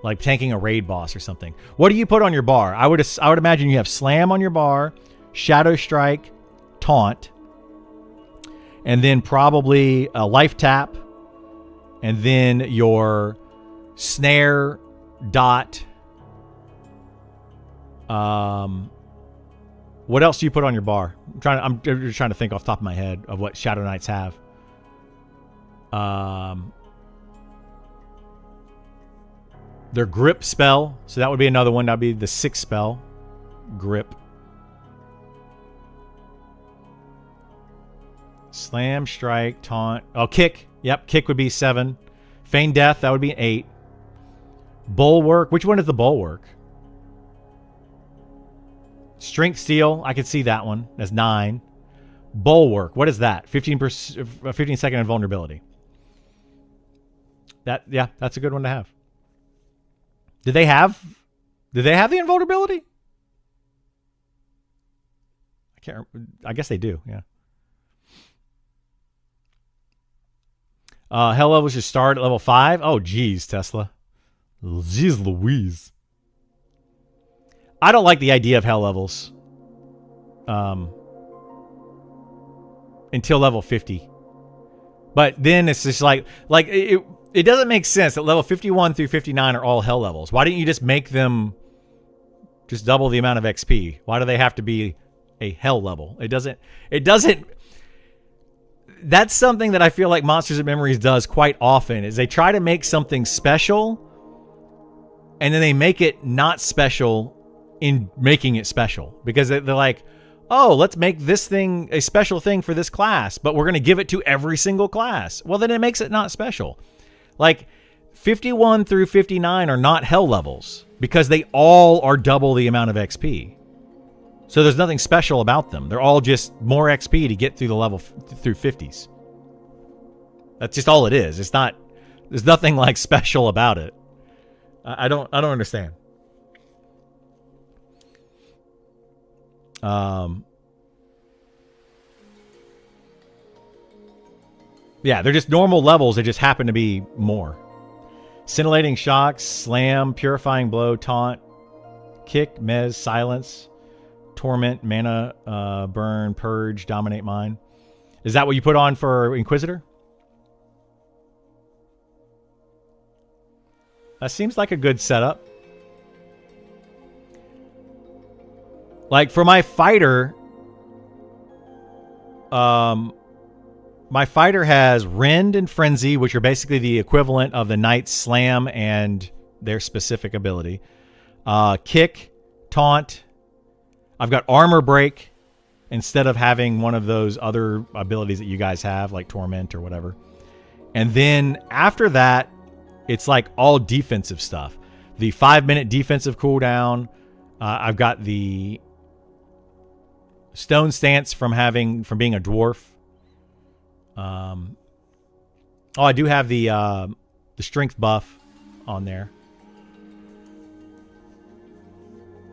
like tanking a raid boss or something. What do you put on your bar? I would imagine you have Slam on your bar, Shadow Strike, Taunt, and then probably a Life Tap, and then your Snare, Dot. What else do you put on your bar? I'm just trying to think off the top of my head of what Shadow Knights have. Their grip spell, so that would be another one. That'd be the 6th spell, grip. Slam, strike, taunt. Oh, kick. Yep, kick would be 7. Feign death, that would be 8. Bulwark. Which one is the bulwark? Strength Steel, I could see that one. That's 9. Bulwark, what is that? 15-second invulnerability. That's a good one to have. Did they have the invulnerability? I guess they do, yeah. Hell levels should start at level 5. Oh, geez, Tesla. Jeez Louise. I don't like the idea of hell levels until level 50. But then it's just like it doesn't make sense that level 51 through 59 are all hell levels. Why didn't you just make them just double the amount of XP? Why do they have to be a hell level? It doesn't. That's something that I feel like Monsters and Memories does quite often, is they try to make something special and then they make it not special in making it special, because they're like, oh, let's make this thing a special thing for this class, but we're going to give it to every single class. Well, then it makes it not special. Like 51 through 59 are not hell levels because they all are double the amount of XP. So there's nothing special about them. They're all just more XP to get through the level through 50s. That's just all it is. It's not, there's nothing like special about it. I don't understand. Yeah, they're just normal levels. They just happen to be more. Scintillating Shock, Slam, Purifying Blow, Taunt, Kick, Mez, Silence, Torment, Mana, Burn, Purge, Dominate Mind. Is that what you put on for Inquisitor? That seems like a good setup. Like for my fighter, my fighter has Rend and Frenzy, which are basically the equivalent of the Knight's Slam and their specific ability. Kick, Taunt. I've got Armor Break instead of having one of those other abilities that you guys have, like Torment or whatever. And then after that, it's like all defensive stuff. The 5-minute defensive cooldown. I've got the Stone Stance from being a dwarf. I do have the strength buff on there.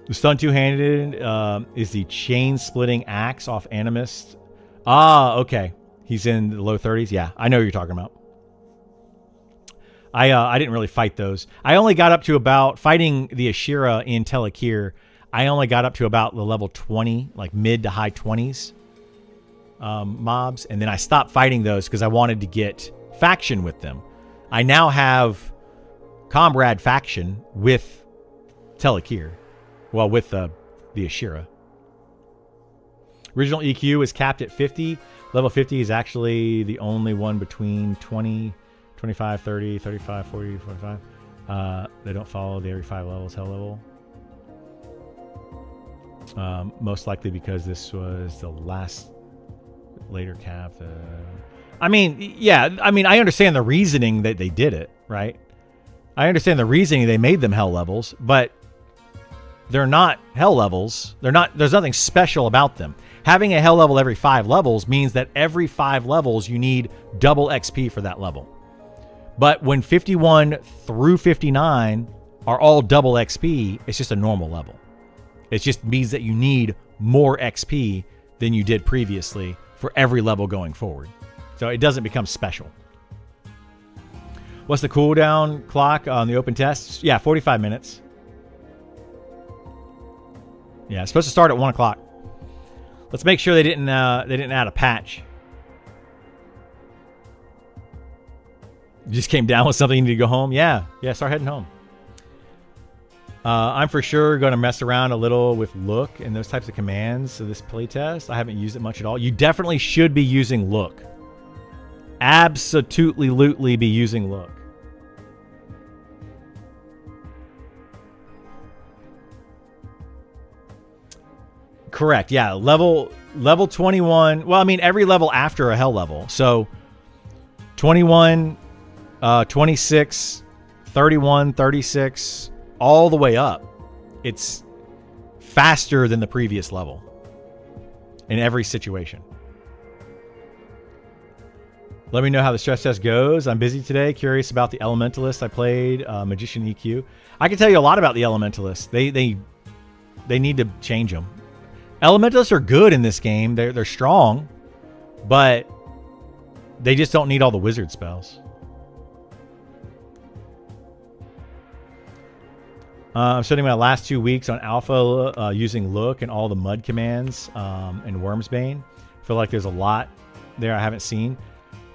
The stun two-handed is the chain splitting axe off Animist. Okay. He's in the low 30s. Yeah, I know what you're talking about. I didn't really fight those. I only got up to about fighting the Ashira in Telekir. I only got up to about the level 20, like mid to high 20s mobs, and then I stopped fighting those because I wanted to get faction with them. I now have Comrade faction with Telekir. Well, with the Ashira. Original EQ is capped at 50. Level 50 is actually the only one between 20, 25, 30, 35, 40, 45. They don't follow the every 5 levels hell level. Most likely because this was the last later cap. I mean, yeah. I mean, I understand the reasoning that they did it, right? I understand the reasoning they made them hell levels, but they're not hell levels. They're not. There's nothing special about them. Having a hell level every 5 levels means that every 5 levels you need double XP for that level. But when 51 through 59 are all double XP, it's just a normal level. It just means that you need more XP than you did previously for every level going forward. So it doesn't become special. What's the cooldown clock on the open test? Yeah, 45 minutes. Yeah, it's supposed to start at 1 o'clock. Let's make sure they didn't add a patch. You just came down with something, you need to go home? Yeah, start heading home. I'm for sure going to mess around a little with look and those types of commands of this playtest. I haven't used it much at all. You definitely should be using look. Absolutely be using look. Correct. Yeah. Level 21. Well, I mean, every level after a hell level. So 21, 26, 31, 36, all the way up. It's faster than the previous level in every situation. Let me know how the stress test goes. I'm busy today. Curious about the Elementalist I played, Magician EQ. I can tell you a lot about the Elementalist. They need to change them. Elementalists are good in this game. They're strong, but they just don't need all the wizard spells. I'm spending my last 2 weeks on alpha using look and all the mud commands and Wormsbane. Feel like there's a lot there I haven't seen.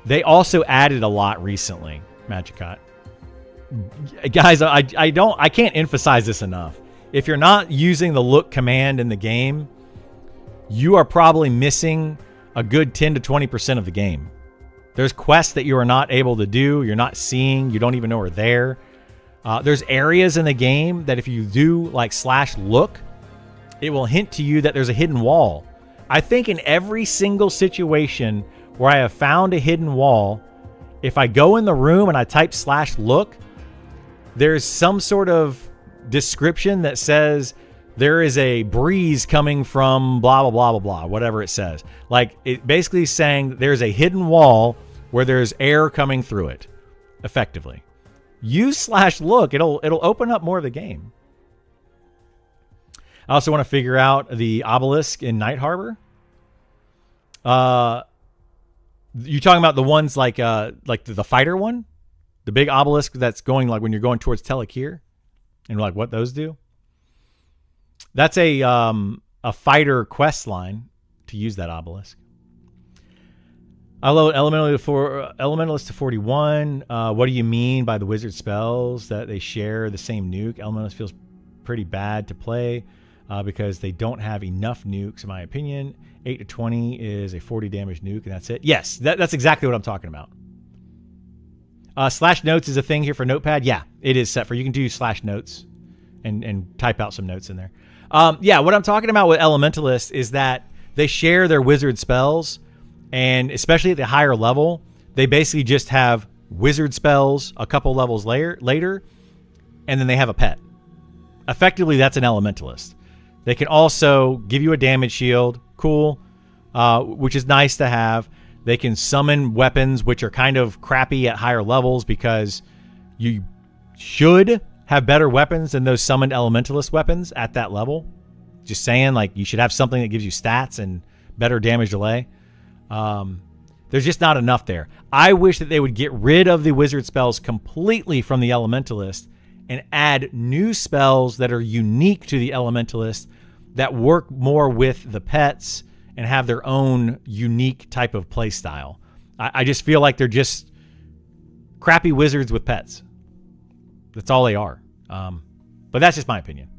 They also added a lot recently, Magicot. Guys, I can't emphasize this enough. If you're not using the look command in the game, you are probably missing a good 10 to 20% of the game. There's quests that you are not able to do, you're not seeing, you don't even know are there. There's areas in the game that if you do like /look, it will hint to you that there's a hidden wall. I think in every single situation where I have found a hidden wall, if I go in the room and I type /look, there's some sort of description that says there is a breeze coming from blah, blah, blah, blah, blah, whatever it says. Like, it basically is saying that there's a hidden wall where there's air coming through it, effectively. Use /look. It'll open up more of the game. I also want to figure out the obelisk in Night Harbor. You talking about the ones like the fighter one? The big obelisk that's going like when you're going towards Telekir? And like what those do? That's a fighter quest line to use that obelisk. I load Elementalist to 41. What do you mean by the wizard spells that they share the same nuke? Elementalist feels pretty bad to play because they don't have enough nukes, in my opinion. 8 to 20 is a 40 damage nuke, and that's it. Yes, that's exactly what I'm talking about. /notes is a thing here for Notepad. Yeah, it is set for. You can do /notes and type out some notes in there. Yeah, what I'm talking about with Elementalist is that they share their wizard spells, and especially at the higher level, they basically just have wizard spells a couple levels later, and then they have a pet. Effectively, that's an Elementalist. They can also give you a damage shield, cool, which is nice to have. They can summon weapons, which are kind of crappy at higher levels because you should have better weapons than those summoned Elementalist weapons at that level. Just saying, like, you should have something that gives you stats and better damage delay. There's just not enough there. I wish that they would get rid of the wizard spells completely from the Elementalist and add new spells that are unique to the Elementalist that work more with the pets and have their own unique type of play style. I just feel like they're just crappy wizards with pets. That's all they are. But that's just my opinion.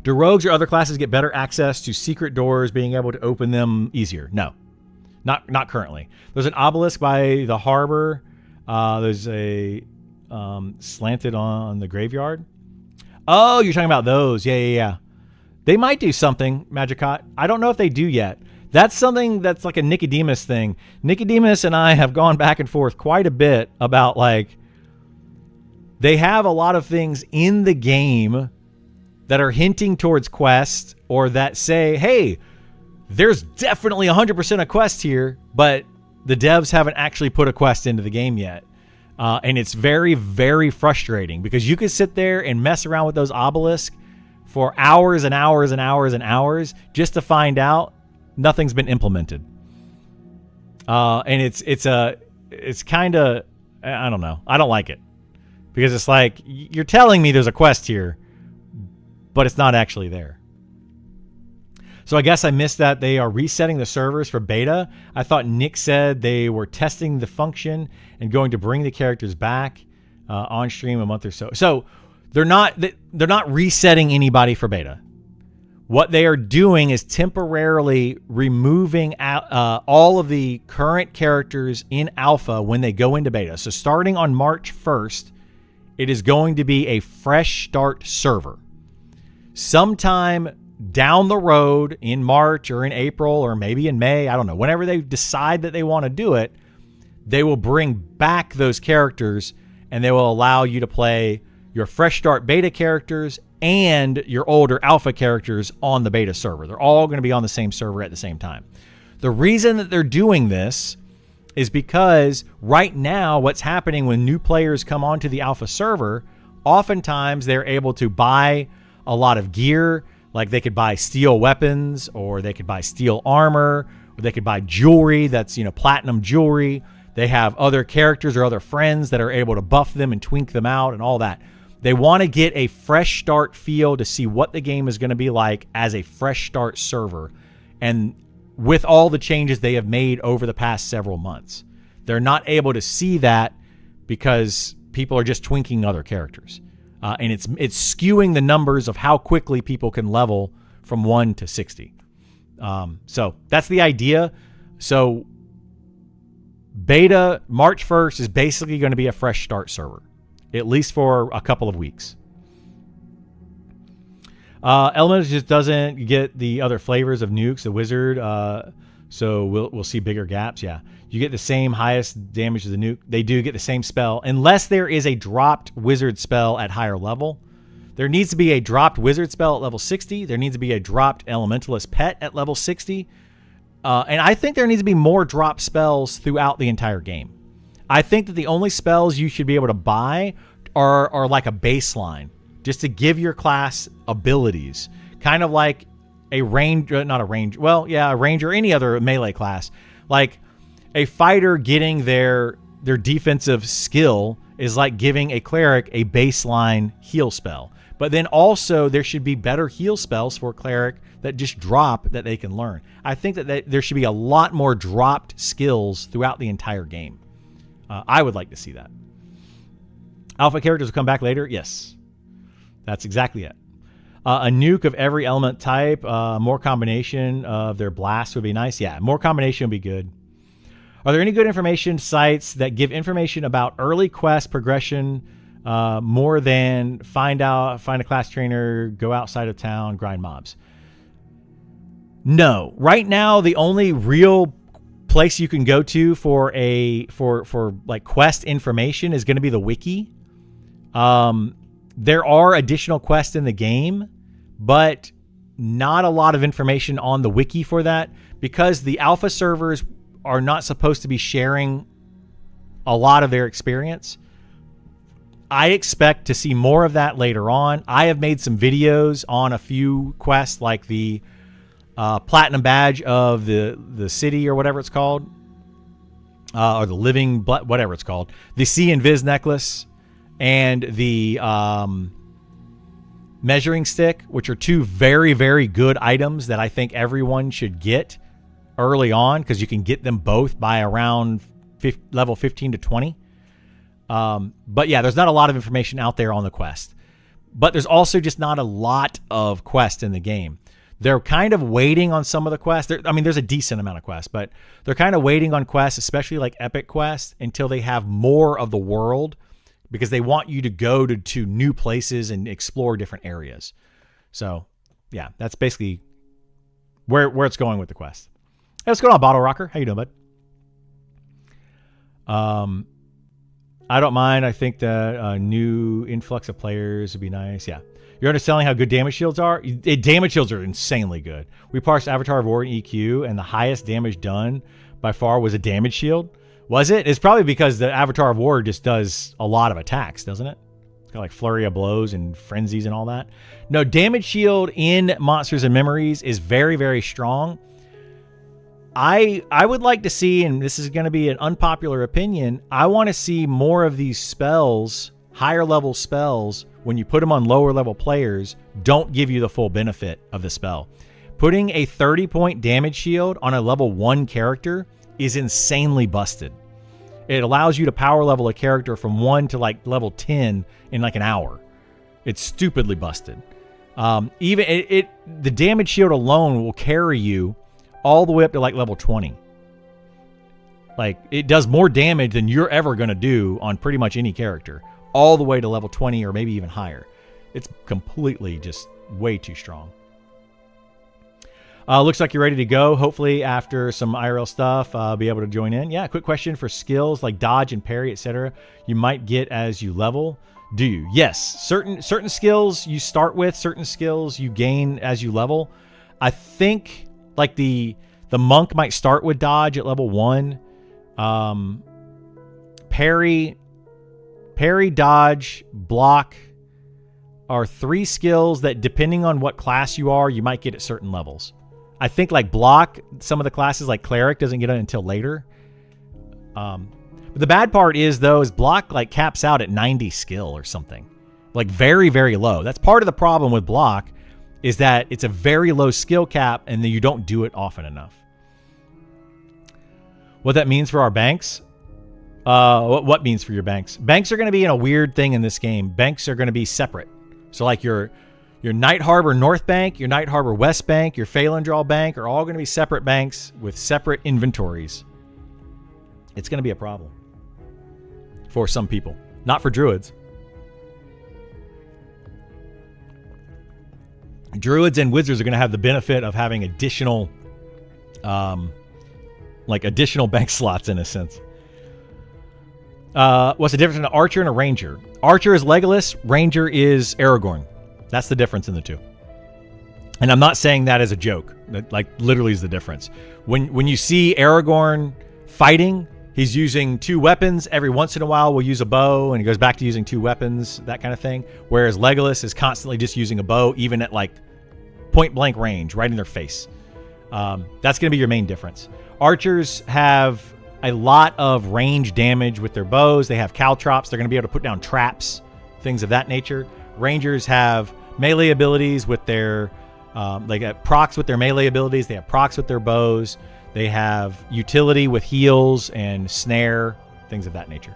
Do rogues or other classes get better access to secret doors, being able to open them easier? No. Not currently. There's an obelisk by the harbor. There's a slanted on the graveyard. Oh, you're talking about those. Yeah. They might do something, Magicot. I don't know if they do yet. That's something that's like a Nicodemus thing. Nicodemus and I have gone back and forth quite a bit about, like, they have a lot of things in the game that are hinting towards quests, or that say, hey, there's definitely 100% a quest here, but the devs haven't actually put a quest into the game yet. And it's very, very frustrating because you could sit there and mess around with those obelisks for hours and hours and hours and hours just to find out nothing's been implemented. And it's kind of, I don't know. I don't like it because it's like, you're telling me there's a quest here, but it's not actually there. So I guess I missed that they are resetting the servers for beta. I thought Nick said they were testing the function and going to bring the characters back on stream a month or so. So they're not resetting anybody for beta. What they are doing is temporarily removing all of the current characters in alpha when they go into beta. So starting on March 1st, it is going to be a fresh start server. Sometime down the road in March or in April or maybe in May, I don't know, whenever they decide that they want to do it, they will bring back those characters and they will allow you to play your fresh start beta characters and your older alpha characters on the beta server. They're all going to be on the same server at the same time. The reason that they're doing this is because right now what's happening when new players come onto the alpha server, oftentimes they're able to buy a lot of gear. Like they could buy steel weapons, or they could buy steel armor, or they could buy jewelry that's, platinum jewelry. They have other characters or other friends that are able to buff them and twink them out and all that. They want to get a fresh start feel to see what the game is going to be like as a fresh start server. And with all the changes they have made over the past several months, they're not able to see that because people are just twinking other characters. And it's skewing the numbers of how quickly people can level from 1 to 60. So that's the idea. So beta March 1st is basically going to be a fresh start server, at least for a couple of weeks. Elemental just doesn't get the other flavors of nukes, the wizard. So we'll see bigger gaps. Yeah. You get the same highest damage to the nuke. They do get the same spell, unless there is a dropped wizard spell at higher level. There needs to be a dropped wizard spell at level 60. There needs to be a dropped elementalist pet at level 60. And I think there needs to be more drop spells throughout the entire game. I think that the only spells you should be able to buy are like a baseline, just to give your class abilities. Kind of like a range, not a range, well, yeah, a ranger, any other melee class. Like a fighter getting their defensive skill is like giving a cleric a baseline heal spell. But then also there should be better heal spells for a cleric that just drop that they can learn. I think that there should be a lot more dropped skills throughout the entire game. I would like to see that. Alpha characters will come back later? Yes. That's exactly it. A nuke of every element type, more combination of their blasts would be nice. Yeah, more combination would be good. Are there any good information sites that give information about early quest progression more than find a class trainer, go outside of town, grind mobs? No. Right now, the only real place you can go to for like quest information is going to be the wiki. There are additional quests in the game, but not a lot of information on the wiki for that, because the alpha servers are not supposed to be sharing a lot of their experience. I expect to see more of that later on. I have made some videos on a few quests, like the platinum badge of the city or whatever it's called, or the living, whatever it's called, the C and Viz necklace, and the measuring stick, which are two very, very good items that I think everyone should get early on, because you can get them both by around level 15 to 20. But yeah, there's not a lot of information out there on the quest. But there's also just not a lot of quests in the game. They're kind of waiting on some of the quests. There's a decent amount of quests, but they're kind of waiting on quests, especially like epic quests, until they have more of the world, because they want you to go to new places and explore different areas. So yeah, that's basically where it's going with the quest. Hey, what's going on, Bottle Rocker? How you doing, bud? I don't mind. I think the new influx of players would be nice. Yeah. You're underselling how good damage shields are? Damage shields are insanely good. We parsed Avatar of War and EQ, and the highest damage done by far was a damage shield. Was it? It's probably because the Avatar of War just does a lot of attacks, doesn't it? It's got like flurry of blows and frenzies and all that. No, damage shield in Monsters and Memories is very, very strong. I would like to see, and this is going to be an unpopular opinion, I want to see more of these spells, higher level spells, when you put them on lower level players, don't give you the full benefit of the spell. Putting a 30-point damage shield on a level 1 character is insanely busted. It allows you to power level a character from 1 to like level 10 in like an hour. It's stupidly busted. The damage shield alone will carry you all the way up to like level 20. Like, it does more damage than you're ever going to do on pretty much any character, all the way to level 20 or maybe even higher. It's completely just way too strong. Looks like you're ready to go. Hopefully after some IRL stuff, be able to join in. Yeah, quick question for skills like dodge and parry, etc. You might get as you level. Do you? Yes. Certain skills you start with, certain skills you gain as you level. I think like the monk might start with dodge at level 1. Parry, dodge, block are 3 skills that, depending on what class you are, you might get at certain levels. I think like block, some of the classes like cleric doesn't get it until later. But the bad part is though, is block like caps out at 90 skill or something, like very, very low. That's part of the problem with block, is that it's a very low skill cap and then you don't do it often enough. What that means for our banks? What means for your banks? Banks are going to be in a weird thing in this game. Banks are going to be separate. So like your Night Harbor North Bank, your Night Harbor West Bank, your Phalandraw Bank are all going to be separate banks with separate inventories. It's going to be a problem for some people, not for druids. Druids and wizards are going to have the benefit of having additional bank slots in a sense. What's the difference in an archer and a ranger? Archer is Legolas, ranger is Aragorn. That's the difference in the two. And I'm not saying that as a joke. That like literally is the difference. When you see Aragorn fighting, he's using 2 weapons. Every once in a while we'll use a bow and he goes back to using 2 weapons, that kind of thing. Whereas Legolas is constantly just using a bow, even at like point blank range, right in their face. That's going to be your main difference. Archers have a lot of range damage with their bows. They have caltrops. They're going to be able to put down traps, things of that nature. Rangers have melee abilities with their, they get procs with their melee abilities. They have procs with their bows. They have utility with heals and snare, things of that nature.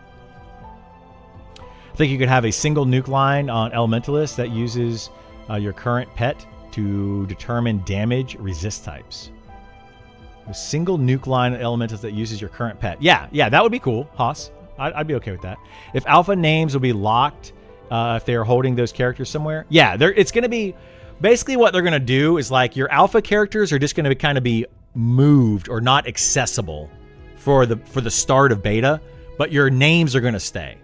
I think you could have a single nuke line on Elementalist that uses your current pet to determine damage resist types. A single nuke line Elementalist that uses your current pet. Yeah, that would be cool, Haas. I'd be okay with that. If alpha names will be locked, if they are holding those characters somewhere. Yeah, it's going to be... Basically what they're going to do is like your alpha characters are just going to kind of be moved or not accessible for the start of beta, but your names are going to stay.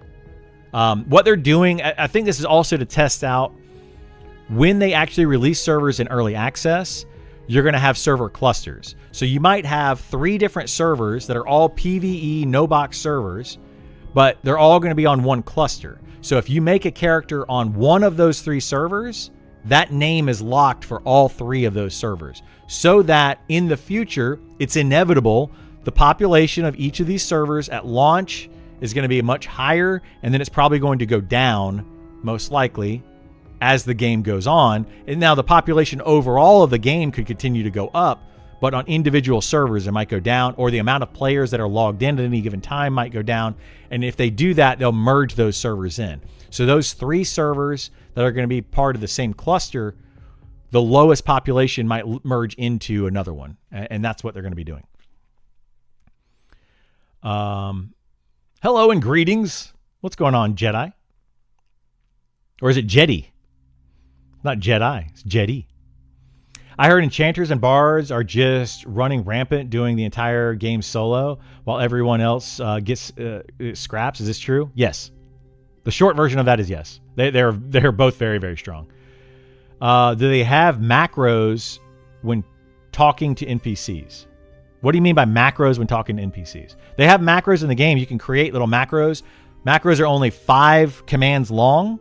What they're doing, I think this is also to test out when they actually release servers in early access, you're going to have server clusters. So you might have 3 different servers that are all PvE no box servers, but they're all going to be on one cluster. So if you make a character on one of those 3 servers, that name is locked for all 3 of those servers, so that in the future, it's inevitable the population of each of these servers at launch is going to be much higher, and then it's probably going to go down, most likely, as the game goes on. And now the population overall of the game could continue to go up, but on individual servers it might go down, or the amount of players that are logged in at any given time might go down. And if they do that, they'll merge those servers in. So those 3 servers that are going to be part of the same cluster, the lowest population might merge into another one. And that's what they're going to be doing. Hello and greetings. What's going on, Jedi? Or is it Jedi? Not Jedi, it's Jedi. I heard enchanters and bards are just running rampant, doing the entire game solo, while everyone else gets scraps. Is this true? Yes. The short version of that is yes. They're both very, very strong. Do they have macros when talking to NPCs? What do you mean by macros when talking to NPCs? They have macros in the game. You can create little macros. Macros are only 5 commands long.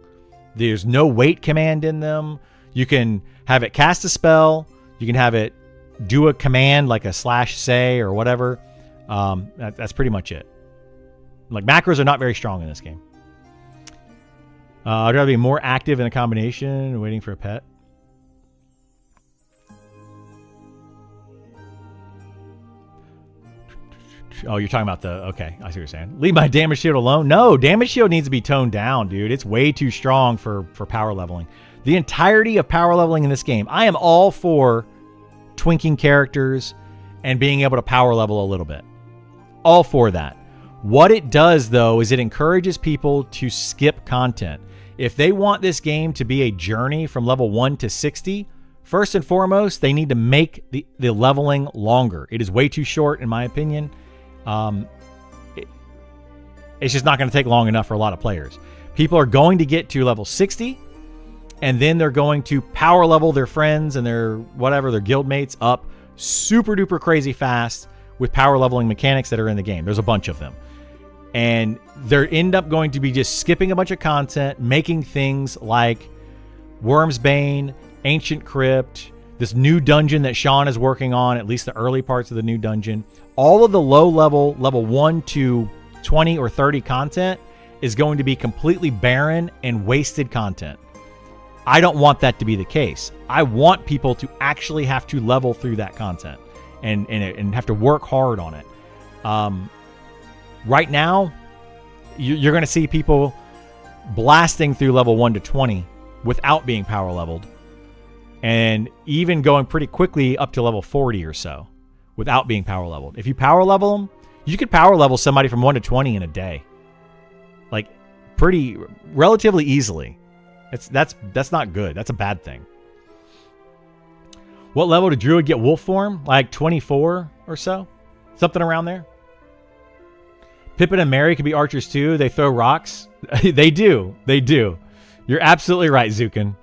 There's no wait command in them. You can have it cast a spell. You can have it do a command like a /say or whatever. That's pretty much it. Like, macros are not very strong in this game. I'd rather be more active in a combination, waiting for a pet. Oh, you're talking about okay, I see what you're saying. Leave my damage shield alone. No, damage shield needs to be toned down, dude. It's way too strong for power leveling. The entirety of power leveling in this game, I am all for twinking characters and being able to power level a little bit. All for that. What it does, though, is it encourages people to skip content. If they want this game to be a journey from level 1 to 60, first and foremost, they need to make the leveling longer. It is way too short, in my opinion. It's just not going to take long enough for a lot of players. People are going to get to level 60, and then they're going to power level their friends and their guildmates up super duper crazy fast with power leveling mechanics that are in the game. There's a bunch of them. And they end up going to be just skipping a bunch of content, making things like Wormsbane, Ancient Crypt, this new dungeon that Sean is working on, at least the early parts of the new dungeon. All of the low level 1 to 20 or 30 content is going to be completely barren and wasted content. I don't want that to be the case. I want people to actually have to level through that content and have to work hard on it. Right now, you're going to see people blasting through level 1 to 20 without being power leveled, and even going pretty quickly up to level 40 or so without being power leveled. If you power level them, you could power level somebody from 1 to 20 in a day. Like, relatively easily. That's not good. That's a bad thing. What level did Druid get wolf form? Like 24 or so? Something around there. Pippin and Merry could be archers too. They throw rocks. They do. You're absolutely right, Zukin.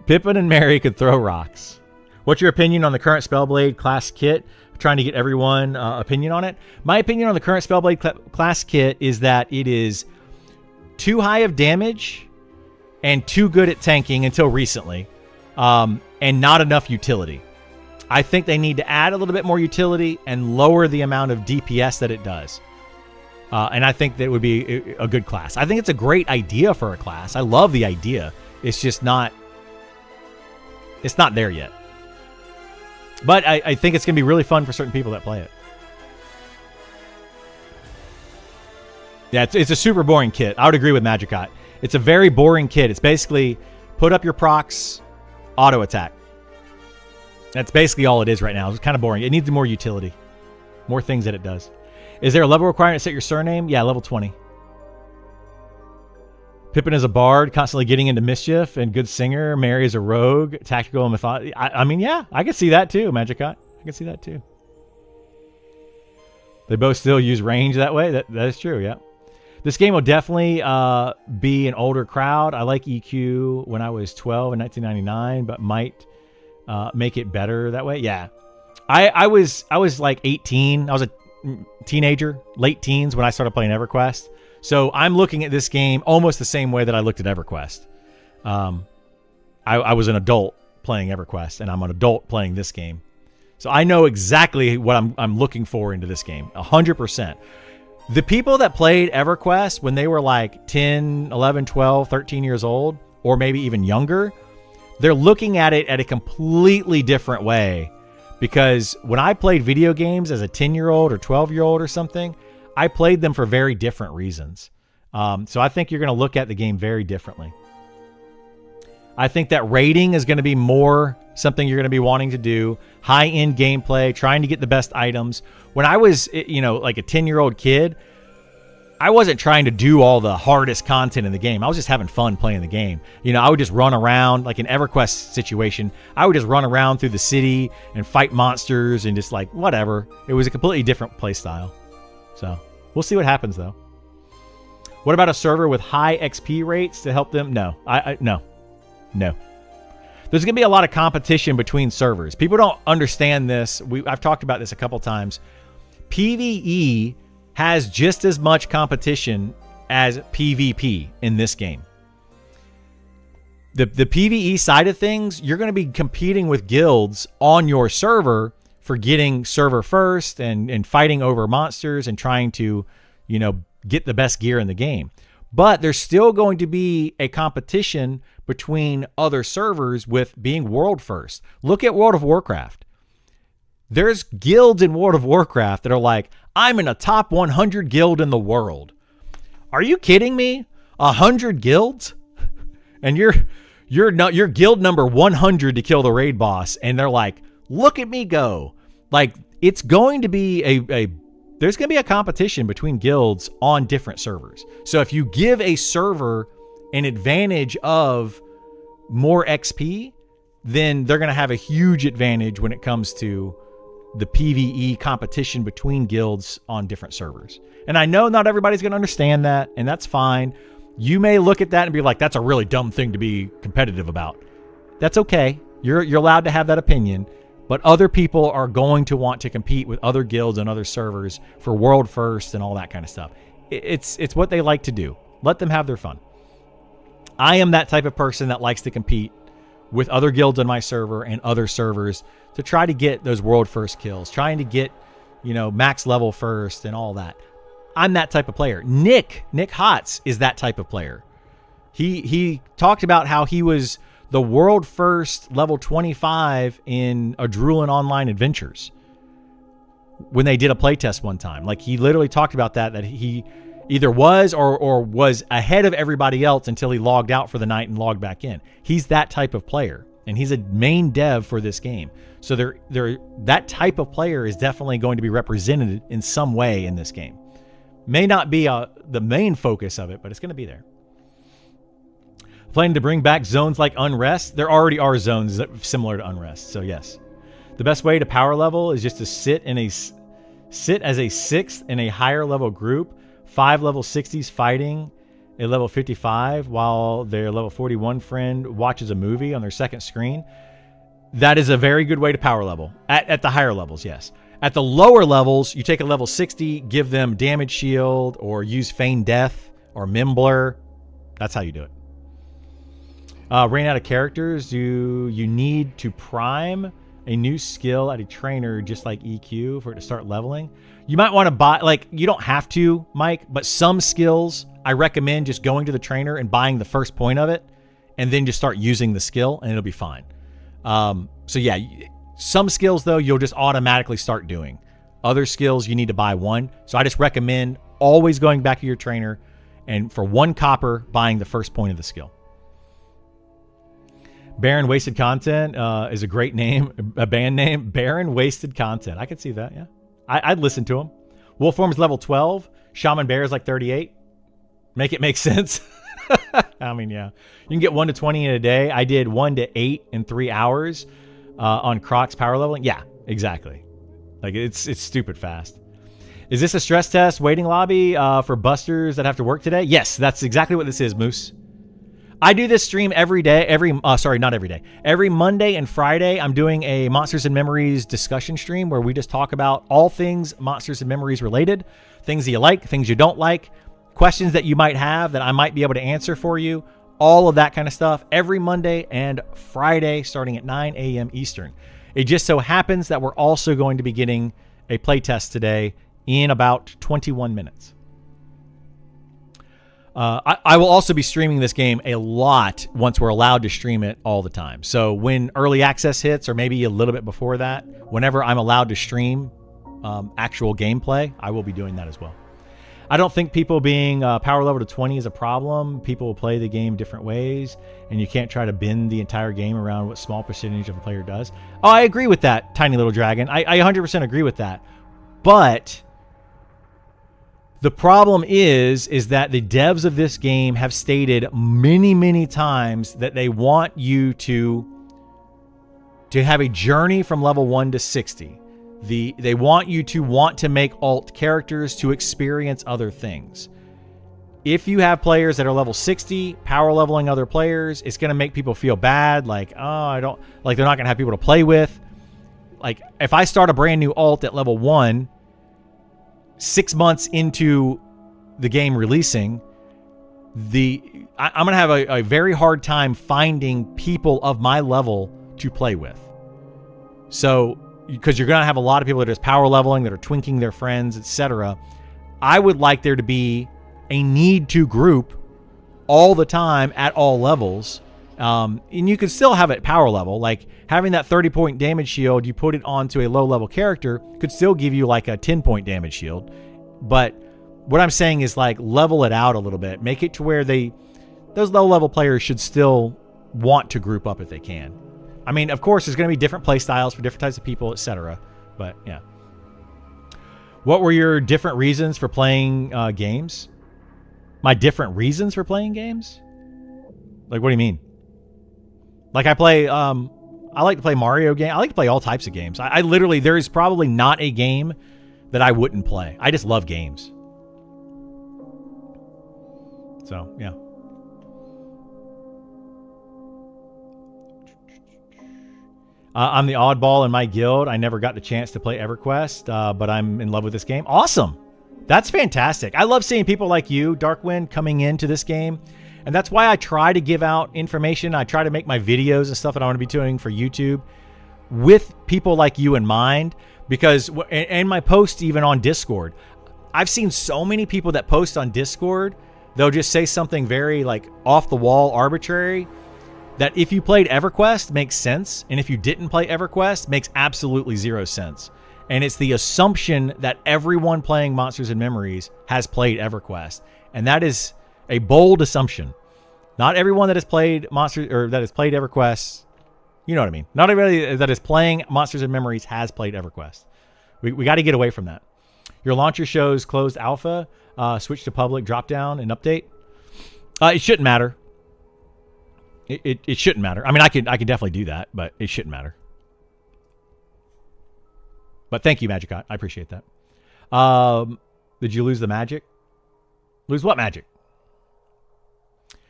Pippin and Merry could throw rocks. What's your opinion on the current Spellblade class kit? I'm trying to get everyone opinion on it. My opinion on the current Spellblade class kit is that it is too high of damage and too good at tanking until recently, and not enough utility. I think they need to add a little bit more utility and lower the amount of DPS that it does. And I think that would be a good class. I think it's a great idea for a class. I love the idea. It's just not there yet. But I think it's going to be really fun for certain people that play it. Yeah, it's a super boring kit. I would agree with Magicot. It's a very boring kit. It's basically put up your procs, auto attack. That's basically all it is right now. It's kind of boring. It needs more utility. More things that it does. Is there a level requirement to set your surname? Yeah, level 20. Pippin is a bard, constantly getting into mischief, and good singer. Merry is a rogue, tactical and methodical. I mean, yeah, I can see that too, Magicot. I can see that too. They both still use range that way. That is true, yeah. This game will definitely be an older crowd. I like EQ when I was 12 in 1999, but might make it better that way. Yeah, I was like 18. I was a teenager, late teens when I started playing EverQuest. So I'm looking at this game almost the same way that I looked at EverQuest. I was an adult playing EverQuest, and I'm an adult playing this game. So I know exactly what I'm looking for into this game, 100%. The people that played EverQuest when they were like 10, 11, 12, 13 years old, or maybe even younger, they're looking at it at a completely different way. Because when I played video games as a 10-year-old or 12-year-old or something, I played them for very different reasons. So I think you're going to look at the game very differently. I think that raiding is going to be more something you're going to be wanting to do. High-end gameplay, trying to get the best items. When I was, like a 10-year-old kid, I wasn't trying to do all the hardest content in the game. I was just having fun playing the game. You know, I would just run around, like an EverQuest situation. I would just run around through the city and fight monsters and just like whatever. It was a completely different play style. So we'll see what happens though. What about a server with high XP rates to help them? No, no. There's going to be a lot of competition between servers. People don't understand this. I've talked about this a couple times. PvE has just as much competition as PvP in this game. The PvE side of things, you're going to be competing with guilds on your server for getting server first and fighting over monsters and trying to, you know, get the best gear in the game. But there's still going to be a competition between other servers with being world first. Look at World of Warcraft. There's guilds in World of Warcraft that are like, I'm in a top 100 guild in the world. Are you kidding me? 100 guilds? And you're guild number 100 to kill the raid boss, and they're like, look at me go. Like, it's going to be there's going to be a competition between guilds on different servers. So if you give a server an advantage of more XP, then they're going to have a huge advantage when it comes to the PvE competition between guilds on different servers. And I know not everybody's going to understand that, and that's fine. You may look at that and be like, that's a really dumb thing to be competitive about. That's okay. You're allowed to have that opinion. But other people are going to want to compete with other guilds and other servers for world first and all that kind of stuff. It's what they like to do. Let them have their fun. I am that type of person that likes to compete with other guilds on my server and other servers to try to get those world first kills, trying to get, you know, max level first and all that. I'm that type of player. Nick Hotz is that type of player. He talked about how he was the world first level 25 in Adrulan Online Adventures when they did a playtest one time. Like, he literally talked about that he either was or was ahead of everybody else until he logged out for the night and logged back in. He's that type of player, and he's a main dev for this game. So that type of player is definitely going to be represented in some way in this game. May not be the main focus of it, but it's going to be there. Planning to bring back zones like Unrest. There already are zones that similar to Unrest, so yes. The best way to power level is just to sit as a sixth in a higher level group, 5 level 60s fighting a level 55 while their level 41 friend watches a movie on their second screen. That is a very good way to power level. At the higher levels, yes. At the lower levels, you take a level 60, give them damage shield, or use feign death or Mimblur. That's how you do it. Ran out of characters. Do you need to prime a new skill at a trainer just like EQ for it to start leveling? You might want to buy, like, you don't have to, Mike, but some skills I recommend just going to the trainer and buying the first point of it and then just start using the skill and it'll be fine. So yeah, some skills though, you'll just automatically start doing. Other skills, you need to buy one. So I just recommend always going back to your trainer and for 1 copper, buying the first point of the skill. Baron Wasted Content is a great name, a band name. Baron Wasted Content. I could see that, yeah. I'd listen to him. Wolfform's level 12. Shaman Bear is like 38. Make it make sense. I mean, yeah. You can get 1 to 20 in a day. I did 1 to 8 in 3 hours on Croc's power leveling. Yeah, exactly. Like, it's stupid fast. Is this a stress test waiting lobby for busters that have to work today? Yes, that's exactly what this is, Moose. I do this stream every day, not every day. Every Monday and Friday, I'm doing a Monsters and Memories discussion stream where we just talk about all things Monsters and Memories related, things that you like, things you don't like, questions that you might have that I might be able to answer for you, all of that kind of stuff every Monday and Friday starting at 9 a.m. Eastern. It just so happens that we're also going to be getting a playtest today in about 21 minutes. I will also be streaming this game a lot once we're allowed to stream it all the time. So when early access hits, or maybe a little bit before that, whenever I'm allowed to stream actual gameplay, I will be doing that as well. I don't think people being power level to 20 is a problem. People will play the game different ways, and you can't try to bend the entire game around what small percentage of a player does. Oh, I agree with that, Tiny Little Dragon. I 100% agree with that. But The problem is that the devs of this game have stated many, many times that they want you to have a journey from level 1 to 60. They want you to want to make alt characters to experience other things. If you have players that are level 60, power leveling other players, it's going to make people feel bad. Like, they're not going to have people to play with. Like, if I start a brand new alt at level 1, 6 months into the game releasing, I'm going to have a very hard time finding people of my level to play with. So, because you're going to have a lot of people that are just power leveling, that are twinking their friends, etc. I would like there to be a need to group all the time at all levels. And you can still have it power level. Like having that 30-point damage shield, you put it onto a low-level character, could still give you like a 10-point damage shield. But what I'm saying is like level it out a little bit. Make it to where those low-level players should still want to group up if they can. I mean, of course, there's going to be different play styles for different types of people, etc. But yeah. What were your different reasons for playing games? My different reasons for playing games? Like, what do you mean? Like, I like to play Mario games. I like to play all types of games. I literally, there is probably not a game that I wouldn't play. I just love games. So, yeah. I'm the oddball in my guild. I never got the chance to play EverQuest, but I'm in love with this game. Awesome. That's fantastic. I love seeing people like you, Darkwind, coming into this game. And that's why I try to give out information. I try to make my videos and stuff that I want to be doing for YouTube with people like you in mind. Because, and my posts even on Discord, I've seen so many people that post on Discord, they'll just say something very like off the wall, arbitrary, that if you played EverQuest makes sense, and if you didn't play EverQuest makes absolutely zero sense. And it's the assumption that everyone playing Monsters and Memories has played EverQuest, and that is a bold assumption. Not everyone that has played Monsters or that has played EverQuest, you know what I mean. Not everybody that is playing Monsters and Memories has played EverQuest. We got to get away from that. Your launcher shows closed alpha, switch to public, drop down, and update. It shouldn't matter. It shouldn't matter. I mean, I can definitely do that, but it shouldn't matter. But thank you, Magicot. I appreciate that. Did you lose the magic? Lose what magic?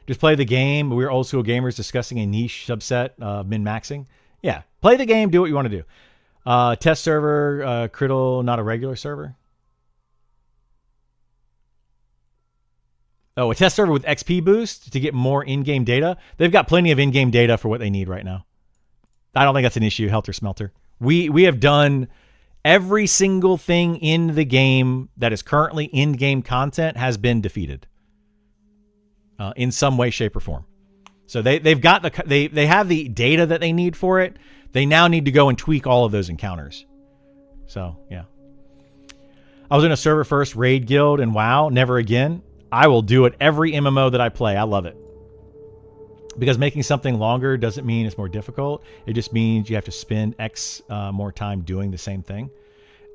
Just play the game. We're old school gamers discussing a niche subset of min-maxing. Yeah, play the game. Do what you want to do. Test server, Criddle, not a regular server. Oh, a test server with XP boost to get more in-game data. They've got plenty of in-game data for what they need right now. I don't think that's an issue, Helter Smelter. We have done every single thing in the game that is currently in-game content has been defeated in some way, shape, or form. So they've got they have the data that they need for it. They now need to go and tweak all of those encounters. So yeah, I was in a server first raid guild and WoW. Never again. I will do it every MMO that I play. I love it. Because making something longer doesn't mean it's more difficult. It just means you have to spend X more time doing the same thing.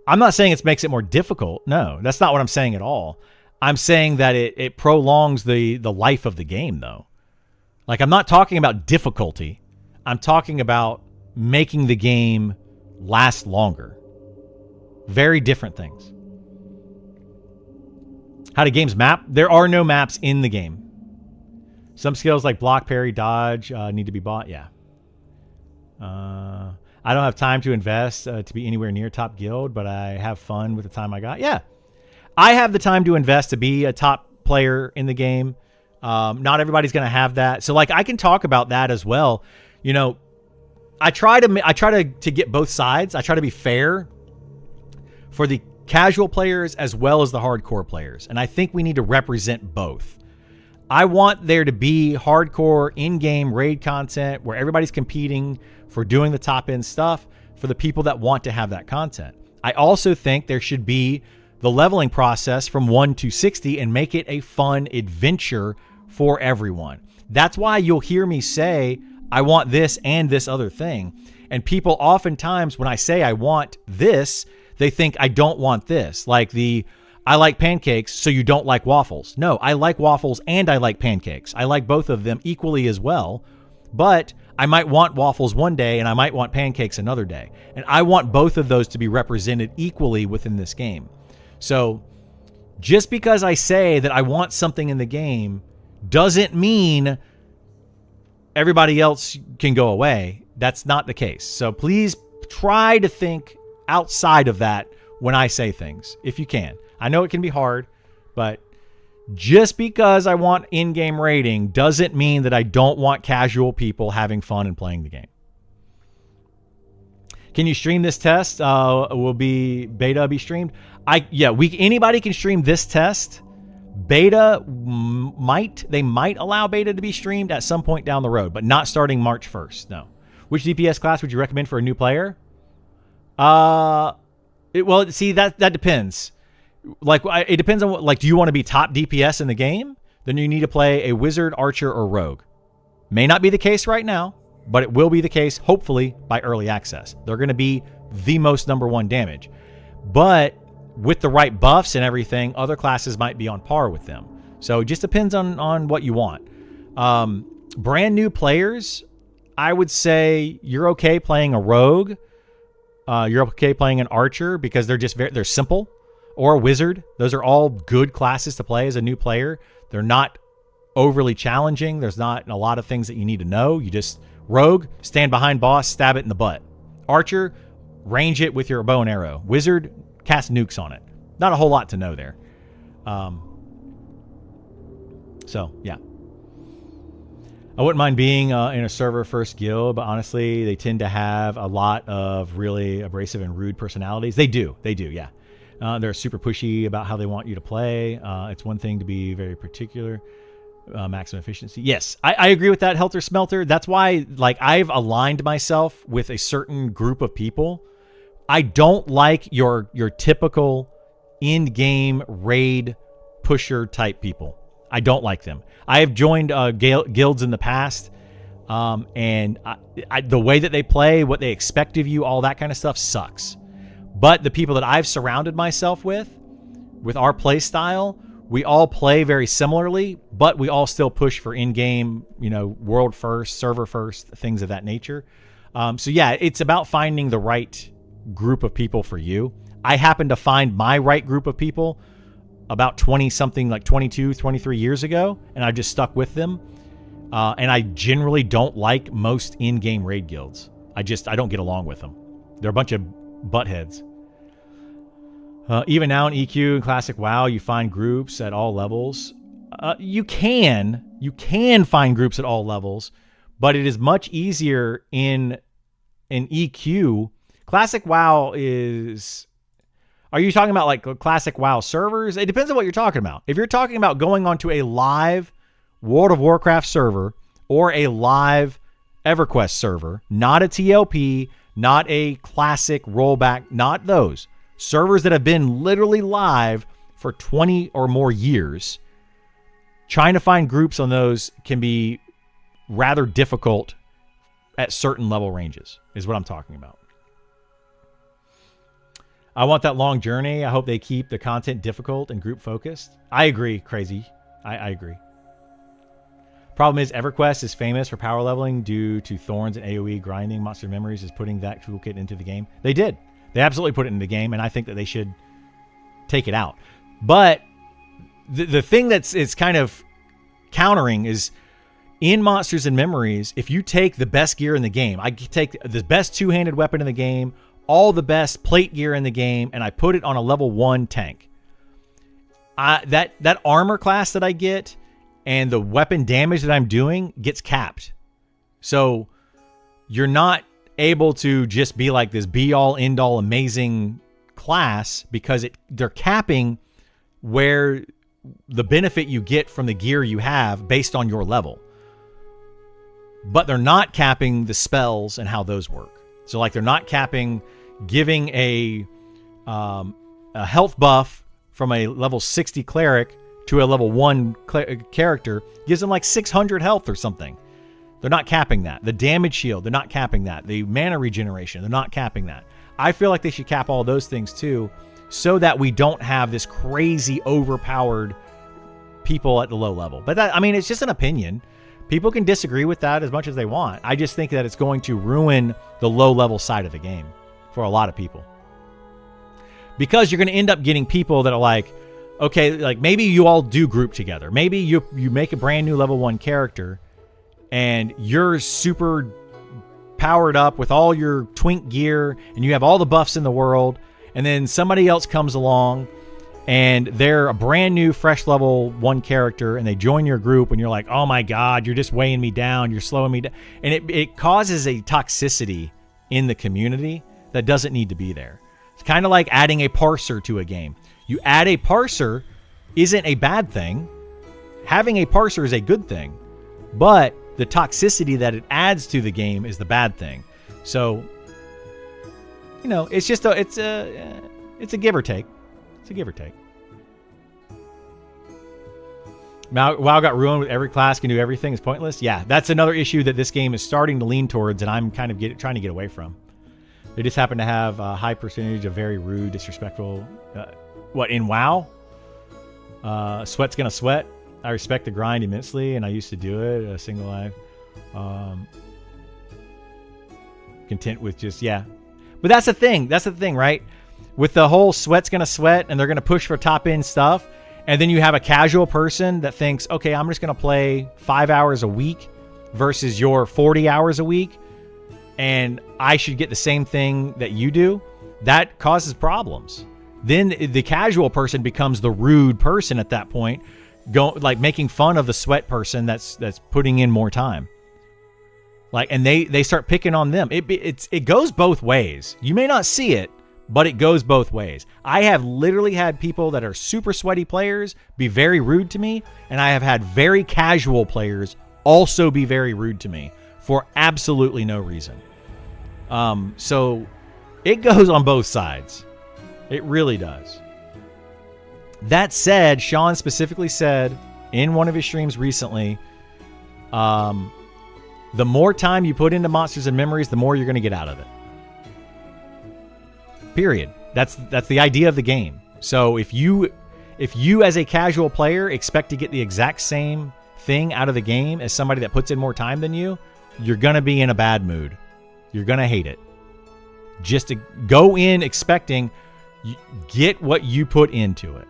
I'm not saying it makes it more difficult. No, that's not what I'm saying at all. I'm saying that it prolongs the life of the game, though. Like, I'm not talking about difficulty. I'm talking about making the game last longer. Very different things. How do games map? There are no maps in the game. Some skills like block, parry, dodge need to be bought. Yeah. I don't have time to invest to be anywhere near top guild, but I have fun with the time I got. Yeah. I have the time to invest to be a top player in the game. Not everybody's going to have that. So like I can talk about that as well. You know, I try to get both sides. I try to be fair for the casual players as well as the hardcore players. And I think we need to represent both. I want there to be hardcore in-game raid content where everybody's competing for doing the top-end stuff for the people that want to have that content. I also think there should be the leveling process from 1 to 60 and make it a fun adventure for everyone. That's why you'll hear me say, I want this and this other thing. And people oftentimes, when I say I want this, they think I don't want this. Like I like pancakes, so you don't like waffles. No, I like waffles and I like pancakes. I like both of them equally as well, but I might want waffles one day and I might want pancakes another day. And I want both of those to be represented equally within this game. So just because I say that I want something in the game doesn't mean everybody else can go away. That's not the case. So please try to think outside of that when I say things, if you can. I know it can be hard, but just because I want in-game rating doesn't mean that I don't want casual people having fun and playing the game. Can you stream this test? Will beta be streamed? Anybody can stream this test. Beta they might allow beta to be streamed at some point down the road, but not starting March 1st. No. Which DPS class would you recommend for a new player? That depends. Like, it depends on what, like, do you want to be top DPS in the game? Then you need to play a wizard, archer, or rogue. May not be the case right now, but it will be the case, hopefully, by early access. They're going to be the most number one damage. But with the right buffs and everything, other classes might be on par with them. So it just depends on what you want. Brand new players, I would say you're okay playing a rogue. You're okay playing an archer because they're simple, or a wizard. Those are all good classes to play as a new player. They're not overly challenging. There's not a lot of things that you need to know. You just rogue, stand behind boss, stab it in the butt. Archer, range it with your bow and arrow. Wizard, cast nukes on it. Not a whole lot to know there. So yeah. I wouldn't mind being in a server first guild, but honestly, they tend to have a lot of really abrasive and rude personalities. They do, yeah. They're super pushy about how they want you to play. It's one thing to be very particular. Maximum efficiency. Yes, I agree with that, Helter Smelter. That's why, like, I've aligned myself with a certain group of people. I don't like your typical in-game raid pusher type people. I don't like them. I have joined guilds in the past, and the way that they play, what they expect of you, all that kind of stuff sucks. But the people that I've surrounded myself with our play style, we all play very similarly, but we all still push for in-game, world first, server first, things of that nature. So yeah, it's about finding the right group of people for you. I happen to find my right group of people about 20-something, like 22, 23 years ago, and I just stuck with them. And I generally don't like most in-game raid guilds. I don't get along with them. They're a bunch of buttheads. Even now in EQ and Classic WoW, you find groups at all levels. You can find groups at all levels, but it is much easier in EQ. Classic WoW is... Are you talking about like Classic WoW servers? It depends on what you're talking about. If you're talking about going onto a live World of Warcraft server or a live EverQuest server, not a TLP, not a classic rollback, not those. Servers that have been literally live for 20 or more years, trying to find groups on those can be rather difficult at certain level ranges, is what I'm talking about. I want that long journey. I hope they keep the content difficult and group focused. I agree, Crazy. I agree. Problem is, EverQuest is famous for power leveling due to Thorns and AoE grinding. Monster Memories is putting that toolkit into the game. They did. They absolutely put it in the game, and I think that they should take it out. But the thing it's kind of countering is, in Monsters and Memories, if you take the best gear in the game, I take the best two-handed weapon in the game, all the best plate gear in the game, and I put it on a level 1 tank. That armor class that I get and the weapon damage that I'm doing gets capped. So you're not able to just be like this be-all, end-all amazing class, because they're capping where the benefit you get from the gear you have based on your level. But they're not capping the spells and how those work. So like, they're not capping giving a health buff from a level 60 cleric to a level 1 character, gives them like 600 health or something. They're not capping that. The damage shield, they're not capping that. The mana regeneration, they're not capping that. I feel like they should cap all those things too, so that we don't have this crazy overpowered people at the low level. But that, I mean, it's just an opinion. People can disagree with that as much as they want. I just think that it's going to ruin the low level side of the game for a lot of people. Because you're going to end up getting people that are like, okay, like maybe you all do group together. Maybe you make a brand new level 1 character and you're super powered up with all your twink gear and you have all the buffs in the world. And then somebody else comes along and they're a brand new fresh level 1 character and they join your group and you're like, oh my God, you're just weighing me down. You're slowing me down. And it causes a toxicity in the community that doesn't need to be there. It's kind of like adding a parser to a game. You add a parser isn't a bad thing. Having a parser is a good thing, but the toxicity that it adds to the game is the bad thing. So, you know, it's just it's a give or take. It's a give or take. Now, WoW got ruined with every class can do everything is pointless. Yeah, that's another issue that this game is starting to lean towards, and I'm kind of trying to get away from. They just happen to have a high percentage of very rude, disrespectful. What, in WoW? Sweat's gonna sweat. I respect the grind immensely, and I used to do it a single life. Content with just, yeah. But that's the thing. That's the thing, right? With the whole sweat's gonna sweat, and they're gonna push for top end stuff, and then you have a casual person that thinks, okay, I'm just gonna play 5 hours a week versus your 40 hours a week, and I should get the same thing that you do. That causes problems. Then the casual person becomes the rude person at that point, like making fun of the sweat person that's putting in more time. Like, and they start picking on them. It goes both ways. You may not see it, but it goes both ways. I have literally had people that are super sweaty players be very rude to me, and I have had very casual players also be very rude to me for absolutely no reason. So it goes on both sides. It really does. That said, Sean specifically said in one of his streams recently, the more time you put into Monsters and Memories, the more you're going to get out of it. Period. That's the idea of the game. So if you as a casual player expect to get the exact same thing out of the game as somebody that puts in more time than you, you're going to be in a bad mood. You're going to hate it. Just to go in expecting, get what you put into it.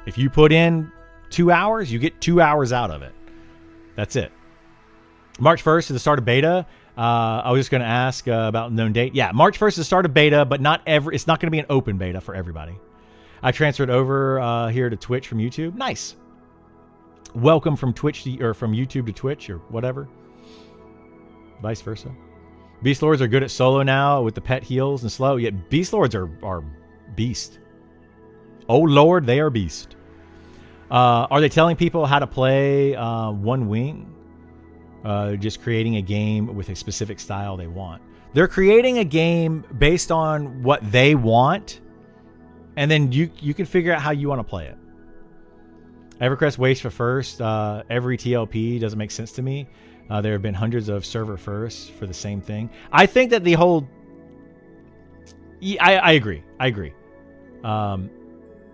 If you put in 2 hours, you get 2 hours out of it. That's it. March 1st is the start of beta. I was just going to ask about known date. Yeah, March 1st is the start of beta, but it's not going to be an open beta for everybody. I transferred over here to Twitch from YouTube. Nice. Welcome from Twitch or from YouTube to Twitch or whatever. Vice versa. Beast Lords are good at solo now with the pet heals and slow. Yeah, Beast Lords are beast. Oh Lord, they are beast. Are they telling people how to play One Wing? Just creating a game with a specific style they want. They're creating a game based on what they want, and then you can figure out how you want to play it. EverQuest waits for first. Every TLP doesn't make sense to me. There have been hundreds of server firsts for the same thing. I think that the whole... I agree.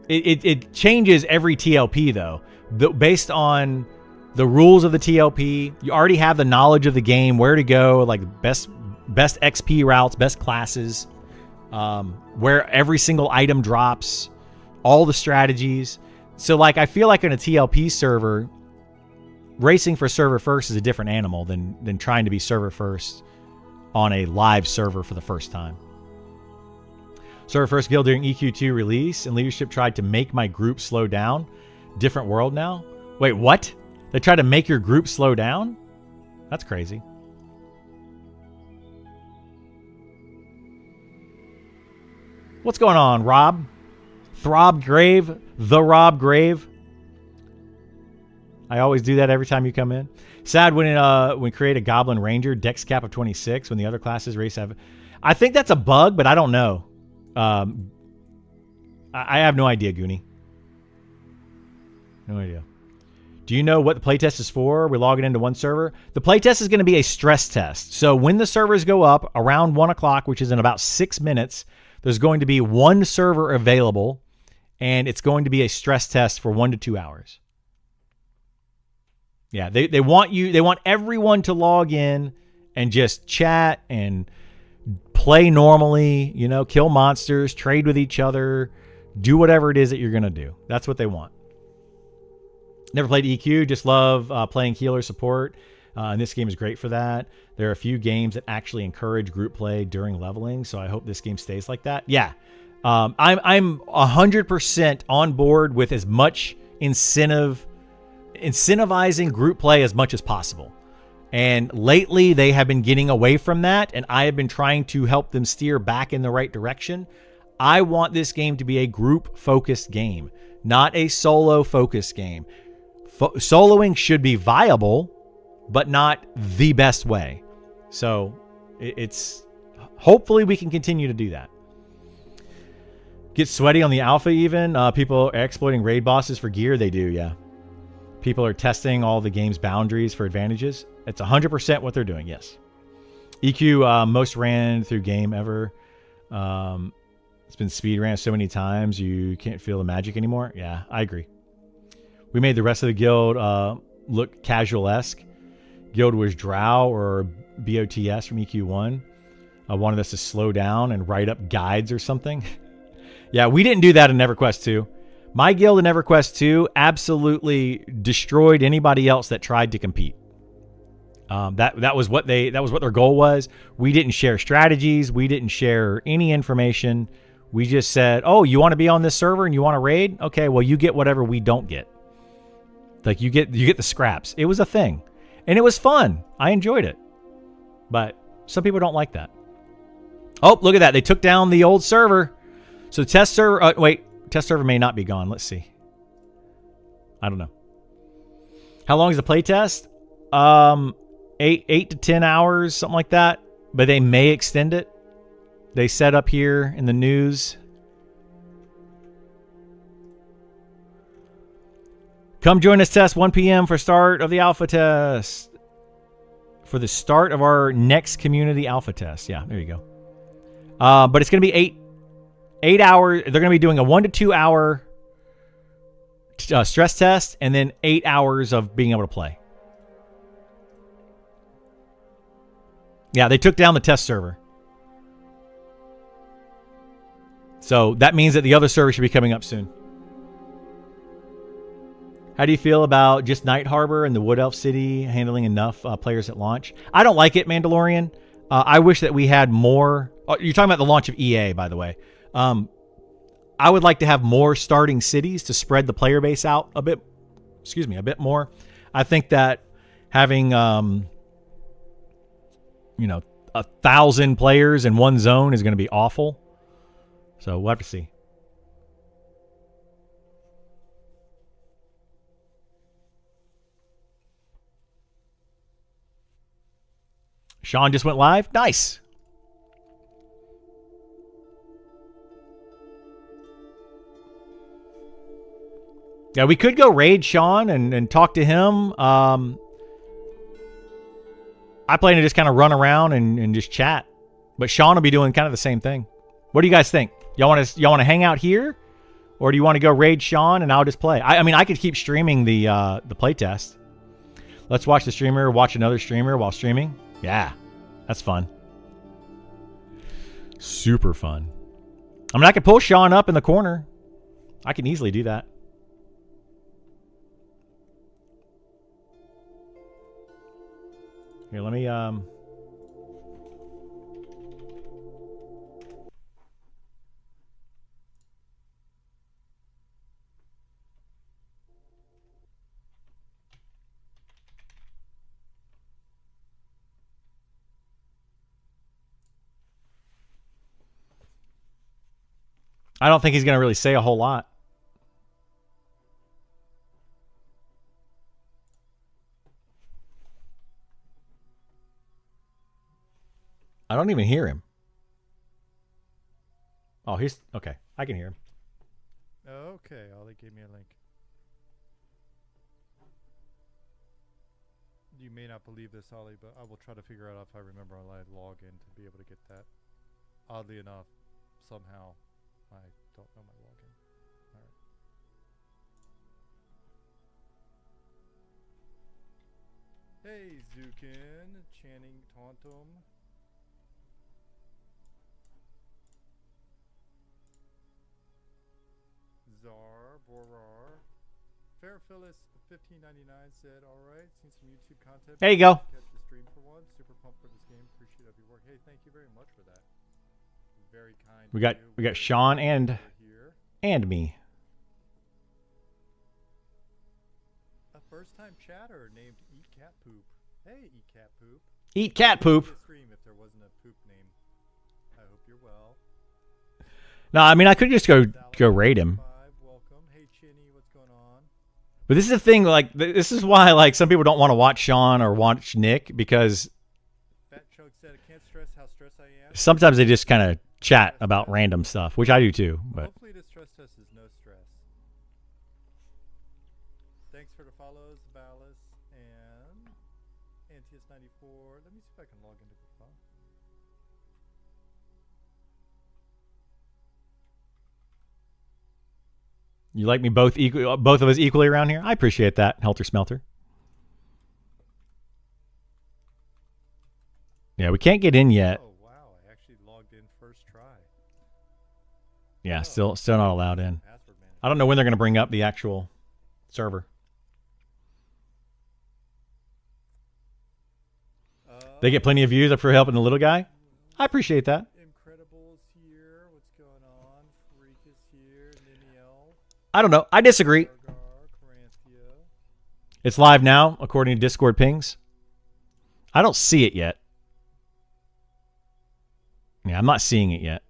It changes every TLP, though. Based on the rules of the TLP, you already have the knowledge of the game, where to go, like best XP routes, best classes, where every single item drops, all the strategies. So, like, I feel like in a TLP server, racing for server first is a different animal than trying to be server first on a live server for the first time. Server first guild during EQ2 release, and leadership tried to make my group slow down. Different world now? Wait, what? They tried to make your group slow down? That's crazy. What's going on, Rob? Throb Grave? The Rob Grave? I always do that every time you come in. Sad when create a Goblin Ranger dex cap of 26 when the other classes race have. I think that's a bug, but I don't know. I have no idea, Goonie. No idea. Do you know what the playtest is for? We're logging into one server. The playtest is going to be a stress test. So when the servers go up around 1 o'clock, which is in about 6 minutes, there's going to be one server available, and it's going to be a stress test for 1 to 2 hours. Yeah, they want everyone to log in and just chat and play normally, kill monsters, trade with each other, do whatever it is that you're going to do. That's what they want. Never played EQ, just love playing healer support. And this game is great for that. There are a few games that actually encourage group play during leveling, so I hope this game stays like that. Yeah, I'm 100% on board with as much incentivizing group play as much as possible. And lately, they have been getting away from that, and I have been trying to help them steer back in the right direction. I want this game to be a group-focused game, not a solo-focused game. Soloing should be viable, but not the best way. So it's hopefully we can continue to do that. Get sweaty on the alpha even. People are exploiting raid bosses for gear. They do, yeah. People are testing all the game's boundaries for advantages. It's 100% what they're doing, yes. EQ, most ran through game ever. It's been speed ran so many times you can't feel the magic anymore. Yeah, I agree. We made the rest of the guild look casual-esque. Guild was Drow or BOTS from EQ1. Wanted us to slow down and write up guides or something. Yeah, we didn't do that in EverQuest 2. My guild in EverQuest 2 absolutely destroyed anybody else that tried to compete. That was what their goal was. We didn't share strategies. We didn't share any information. We just said, "Oh, you want to be on this server and you want to raid? Okay, well you get whatever we don't get. Like you get the scraps." It was a thing. And it was fun. I enjoyed it. But some people don't like that. Oh, look at that. They took down the old server. So test server... test server may not be gone. Let's see. I don't know. How long is the playtest? 8 to 10 hours, something like that. But they may extend it. They said up here in the news... Come join us test 1 p.m. for start of the alpha test. For the start of our next community alpha test. Yeah, there you go. But it's going to be 8 hours. They're going to be doing a 1 to 2 hour stress test and then 8 hours of being able to play. Yeah, they took down the test server. So that means that the other server should be coming up soon. How do you feel about just Night Harbor and the Wood Elf City handling enough players at launch? I don't like it, Mandalorian. I wish that we had more. Oh, you're talking about the launch of EA, by the way. I would like to have more starting cities to spread the player base out a bit. A bit more. I think that having 1,000 players in one zone is going to be awful. So we'll have to see. Sean just went live. Nice. Yeah, we could go raid Sean and talk to him. I plan to just kind of run around and just chat. But Sean will be doing kind of the same thing. What do you guys think? Y'all want to hang out here? Or do you want to go raid Sean and I'll just play? I mean, I could keep streaming the playtest. Let's watch the streamer, watch another streamer while streaming. Yeah, that's fun. Super fun. I mean, I could pull Sean up in the corner. I can easily do that. Here, let me I don't think he's going to really say a whole lot. I don't even hear him. Oh, he's... Okay, I can hear him. Okay, Ollie gave me a link. You may not believe this, Ollie, but I will try to figure out if I remember how I log in to be able to get that. Oddly enough, somehow. I don't know my login. All right. Hey, Zukin, Channing Tauntum. Zar, Borar. Fair Phyllis 1599 said, all right, seen some YouTube content. There you go. Catch the stream for once. Super pumped for this game. Appreciate your work. Hey, thank you very much for that. Very kind. We of got you. we got Very Sean glad and you're here. me. A first-time chatter named Eat Cat Poop. Hey, Eat Cat Poop. Eat cat poop. Would be a stream if there wasn't a poop name. I hope you're well. No, I mean I could just go raid him. Welcome. Hey, Chinny, what's going on? But this is the thing, like this is why like some people don't want to watch Sean or watch Nick, because Fat Chug said, I can't stress how stressed I am. sometimes they just kind of chat about random stuff, which I do too. But Hopefully this stress test is no stress. Thanks for the follows, Valis and Antius94. Let me see if I can log into the phone. you like me both both of us equally around here. I appreciate that, Helter Smelter. Yeah, we can't get in yet. Oh, wow. I actually logged in first try. Yeah, still not allowed in. Password manager. I don't know when they're going to bring up the actual server. They get plenty of views up for helping the little guy. I appreciate that. Incredible's here. What's going on? Freak is here. Nimiel. I don't know. I disagree. Argar, Coranthia. It's live now, according to Discord pings. I don't see it yet. Yeah, I'm not seeing it yet.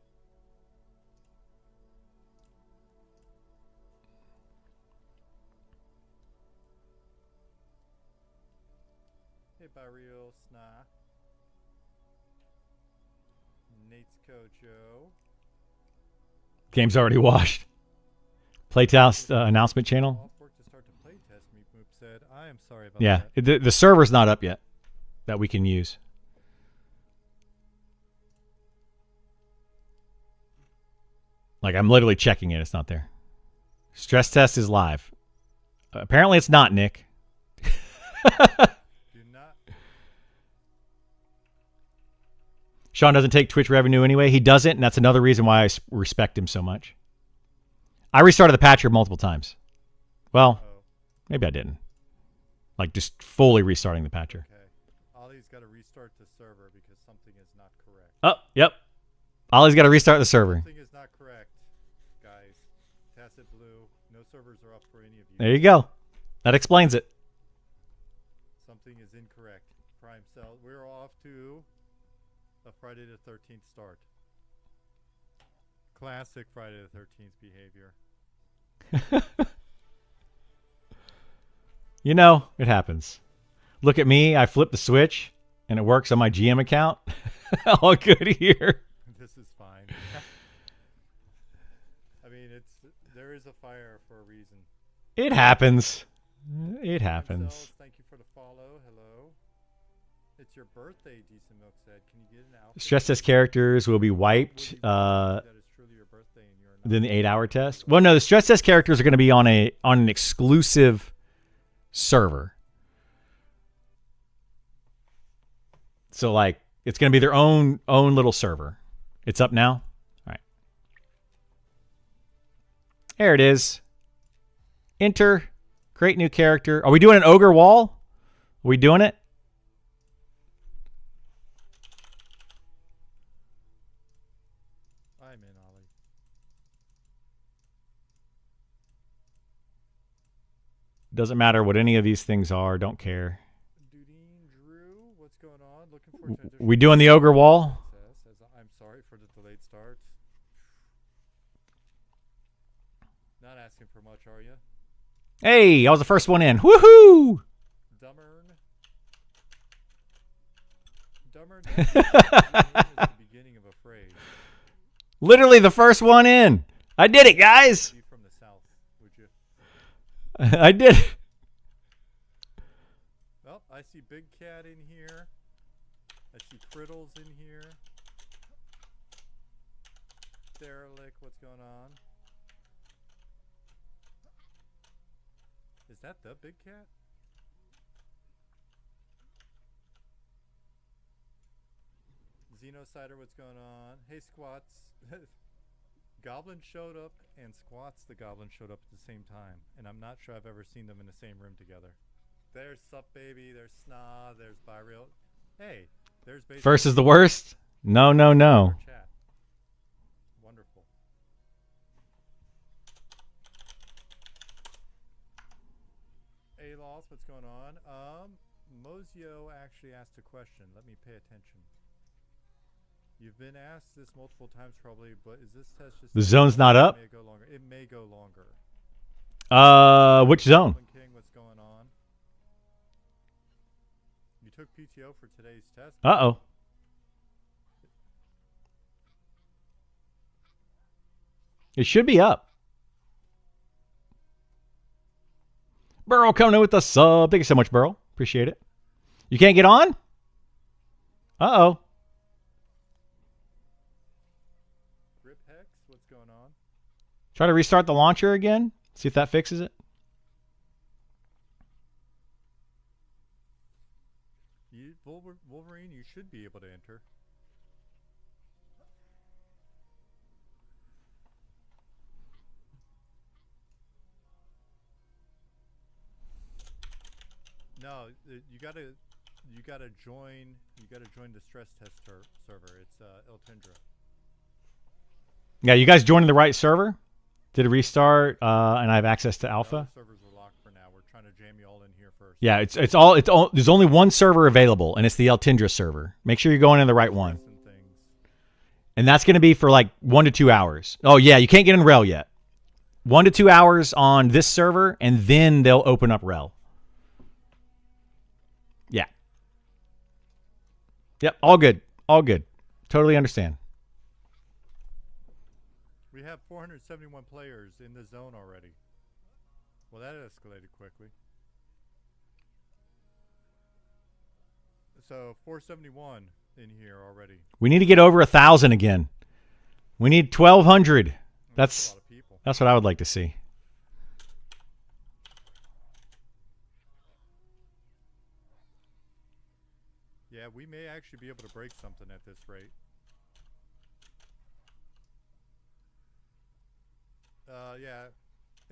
Hey, Barrio Sna. Nate's Kojo. Game's already washed. Playtest announcement channel. Off work to start the playtest, Meep Moop said. I am sorry about Yeah, that. the server's not up yet that we can use. Like, I'm literally checking it. It's not there. Stress test is live. Apparently it's not, Nick. Do not. Sean doesn't take Twitch revenue anyway. He doesn't, and that's another reason why I respect him so much. I restarted the patcher multiple times. Well, Oh, maybe I didn't. Like, just fully restarting the patcher. okay. Ollie's got to restart the server because something is not correct. Oh, yep. Ollie's got to restart the server. Something is not correct, guys. Tacit Blue. No servers are up for any of you. There you go. That explains it. Something is incorrect. Prime Cell. We're off to a Friday the 13th start. Classic Friday the 13th behavior. You know, it happens. Look at me. I flip the switch, and it works on my GM account. All good here. This is fine. I mean, there is a fire for a reason. It happens. It Prime happens. Cells, thank you for the follow. Hello. It's your birthday, Decent Milk said. Can you get an outfit? Stress test characters will be Would wiped you believe that it's truly your birthday and you're not? within the 8-hour test. Well, no, the stress test characters are going to be on an exclusive server. So, like, it's going to be their own little server. It's up now. All right. There it is. Enter. Create new character. Are we doing an ogre wall? Are we doing it? I'm in, Ollie. Doesn't matter what any of these things are. Don't care. Dudine Drew, what's going on? Looking forward to We doing the ogre wall? Says, I'm sorry for the delayed start. Not asking for much, are you? Hey, I was the first one in. Woohoo! Dummern. Dummern is the beginning of a phrase. Literally the first one in. I did it, guys. Be from the south, would you? I did it. Well, I see Big Cat in here. I see Criddles in here. Derelict, what's going on? Is that the big cat? Xenocider, what's going on? Hey, Squats. Goblin showed up and Squats the Goblin showed up at the same time. And I'm not sure I've ever seen them in the same room together. There's Sup Baby, there's Sna, there's Byreal. Hey, there's basically First is the worst? No, no, no. our chat. Wonderful. Aloth, what's going on? Mozio actually asked a question. Let me pay attention. You've been asked this multiple times probably, but is this test just... The zone's not up? It may go longer. It may go longer. Which zone? Goblin King, what's going on? You took PTO for today's test? Uh-oh. It should be up. Burrow coming in with the sub. Thank you so much, Burrow. Appreciate it. You can't get on? Uh-oh. Grip Hex, what's going on? Try to restart the launcher again. See if that fixes it. Wolverine, you should be able to enter. No, you gotta join the stress test server. It's Eltindra. Yeah, you guys joining the right server? Did it restart? And I have access to alpha? The servers are locked for now. We're trying to jam you all in here first. Yeah, it's all there's only one server available, and it's the Eltindra server. Make sure you're going in the right one. And that's going to be for like 1 to 2 hours. Oh yeah, you can't get in Rel yet. 1 to 2 hours on this server, and then they'll open up Rel. Yeah. Yep, all good. All good. Totally understand. We have 471 players in the zone already. Well, that escalated quickly. So 471 in here already. We need to get over 1,000 again. We need 1,200. That's a lot of people. That's what I would like to see. Yeah, we may actually be able to break something at this rate. Yeah.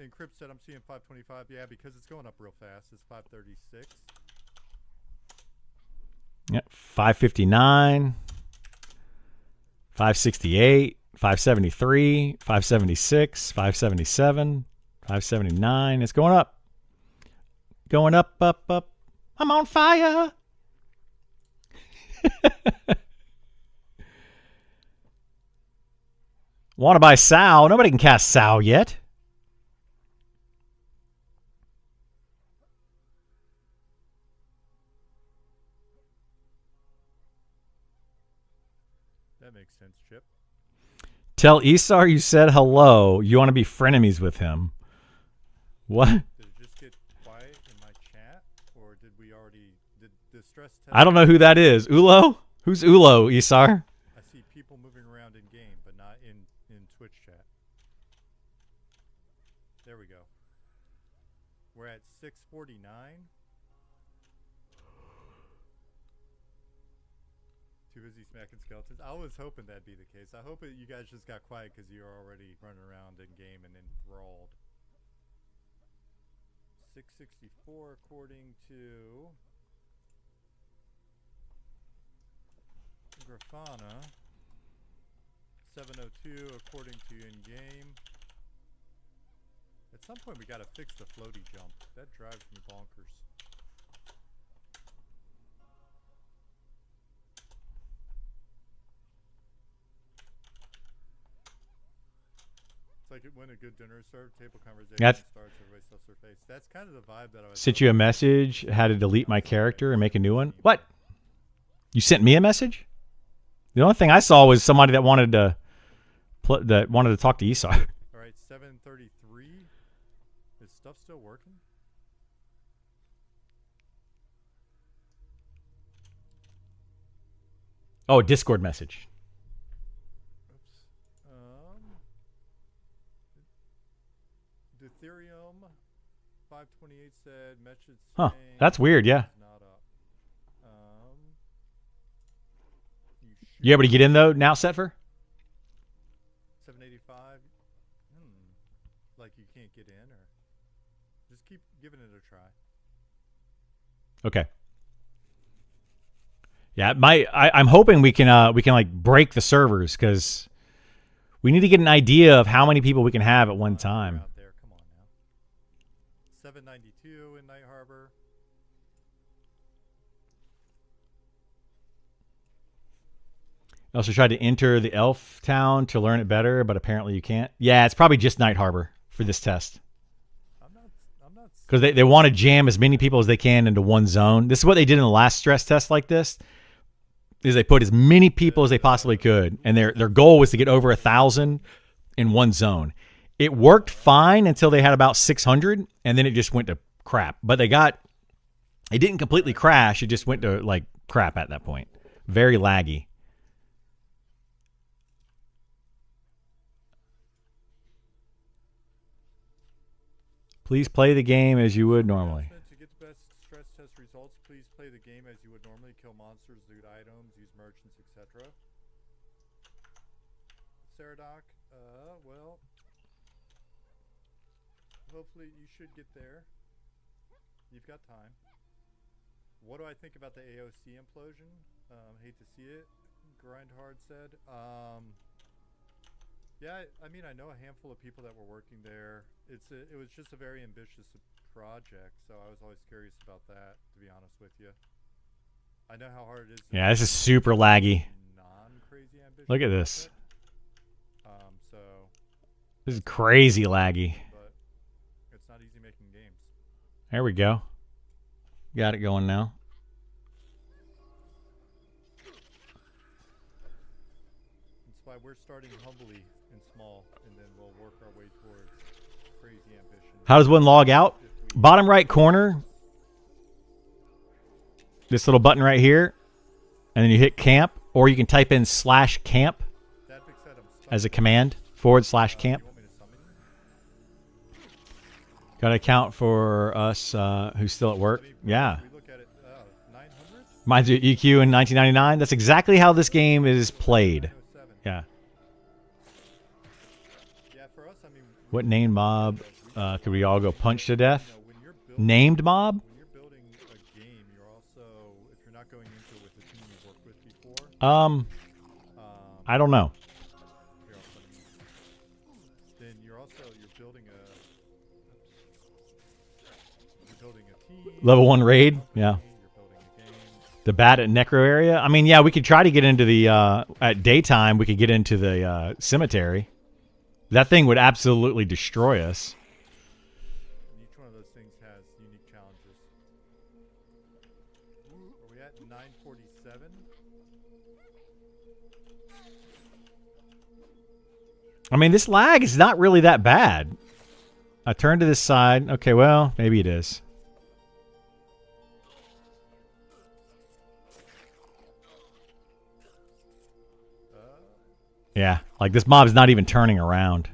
Encrypt said I'm seeing 525. Yeah, because it's going up real fast. It's 536. Yep, 559, 568, 573, 576, 577, 579. It's going up. Going up, up, up. I'm on fire. Want to buy Sal? Nobody can cast Sal yet. That makes sense, Chip. Tell Isar you said hello. You want to be frenemies with him. What? Did it just get quiet in my chat? Or did the stress test... I don't know who that is. Ulo? Who's Ulo, Isar? I see people moving around in game, but not in Twitch chat. There we go. We're at 649. Too busy smacking skeletons. I was hoping that'd be the case. I hope you guys just got quiet because you're already running around in game and enthralled. 664 according to Grafana. 702 according to in-game. At some point we gotta fix the floaty jump. That drives me bonkers. It's like when a good dinner is served, table conversation starts, everybody stuffs their face. That's kind of the vibe that I was... Sent you a message, had to delete my character and make a new one. What? You sent me a message? The only thing I saw was somebody that wanted to talk to Esau. All right, 733. Is stuff still working? Oh, Discord message. Oops. 528 said message Huh. saying That's weird, yeah. it's not up. You able to get in though now, Setfer? 785. Like you can't get in, or just keep giving it a try. Okay. Yeah, I'm hoping we can like break the servers, because we need to get an idea of how many people we can have at one time. Out there, come on now. 792 in Night Harbor. I also tried to enter the elf town to learn it better, but apparently you can't. Yeah, it's probably just Night Harbor for this test, I'm not. because they want to jam as many people as they can into one zone. This is what they did in the last stress test like this, is they put as many people as they possibly could, and their goal was to get over 1,000 in one zone. It worked fine until they had about 600, and then it just went to crap. But it didn't completely crash. It just went to like crap at that point. Very laggy. Please play the game as you would normally. To get the best stress test results, please play the game as you would normally. Kill monsters, loot items, use merchants, etc. Saradoc, well, hopefully you should get there. You've got time. What do I think about the AOC implosion? Hate to see it. Grindhard said. Yeah, I mean, I know a handful of people that were working there. It was just a very ambitious project, so I was always curious about that, to be honest with you. I know how hard it is. Yeah, this is super laggy. Non-crazy ambitious. Look at this. So This is crazy laggy. but it's not easy making games. There we go. Got it going now. That's why we're starting humbly and small, and then we'll work our way towards crazy ambition. How does one log out? Bottom right corner. This little button right here. And then you hit camp, or you can type in /camp That being said, I'm stuck. as a command, /camp. You want me to summon you? Got to account for us who's still at work. Yeah. We look at it, 900? Mine's EQ in 1999. That's exactly how this game is played. 907. Yeah. Yeah, for us, I mean, What named mob could we all go punch to death? you know, when you're building, Named mob? when you're building a game, you're also, if you're not going into it with the team you've worked with before, I don't know. here, I'll summon you. Then you're building a team. Level 1 raid? Yeah. You're building a game. The bat at Necro area? I mean, yeah, we could try to get into the, at daytime, we could get into the cemetery. That thing would absolutely destroy us. And each one of those things has unique challenges. Are we at 947? I mean, this lag is not really that bad. I turn to this side. Okay, well, maybe it is. Yeah, like this mob's not even turning around.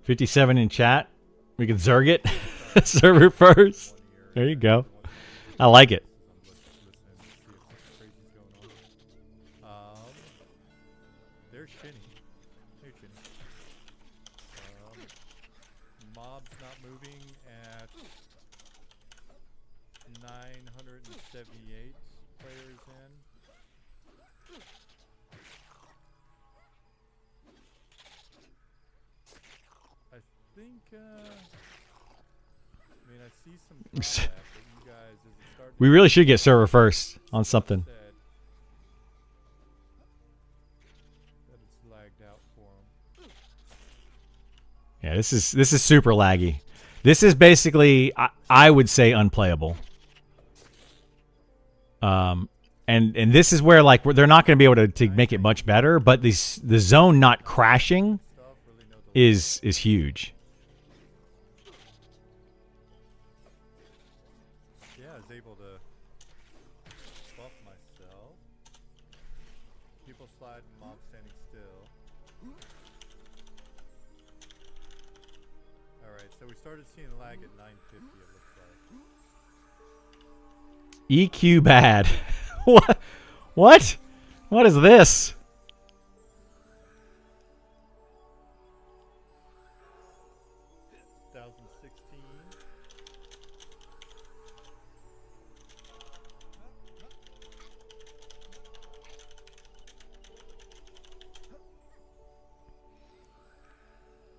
$57 in chat. We can Zerg it. Server first. There you go. I like it. There's Shinny. Hey, Shinny. Mob's not moving at 978 players in. I think, I mean, I see some combat, but you guys, is it starting We really should get server first on something. said that it's lagged out for them. Yeah, this is super laggy. This is basically, I would say, unplayable. And this is where like they're not going to be able to make it much better, but the zone not crashing Stuff really know the is huge. Yeah, I was able to buff myself. So we started seeing lag at 950. It looks like. EQ bad. What? What? What is this?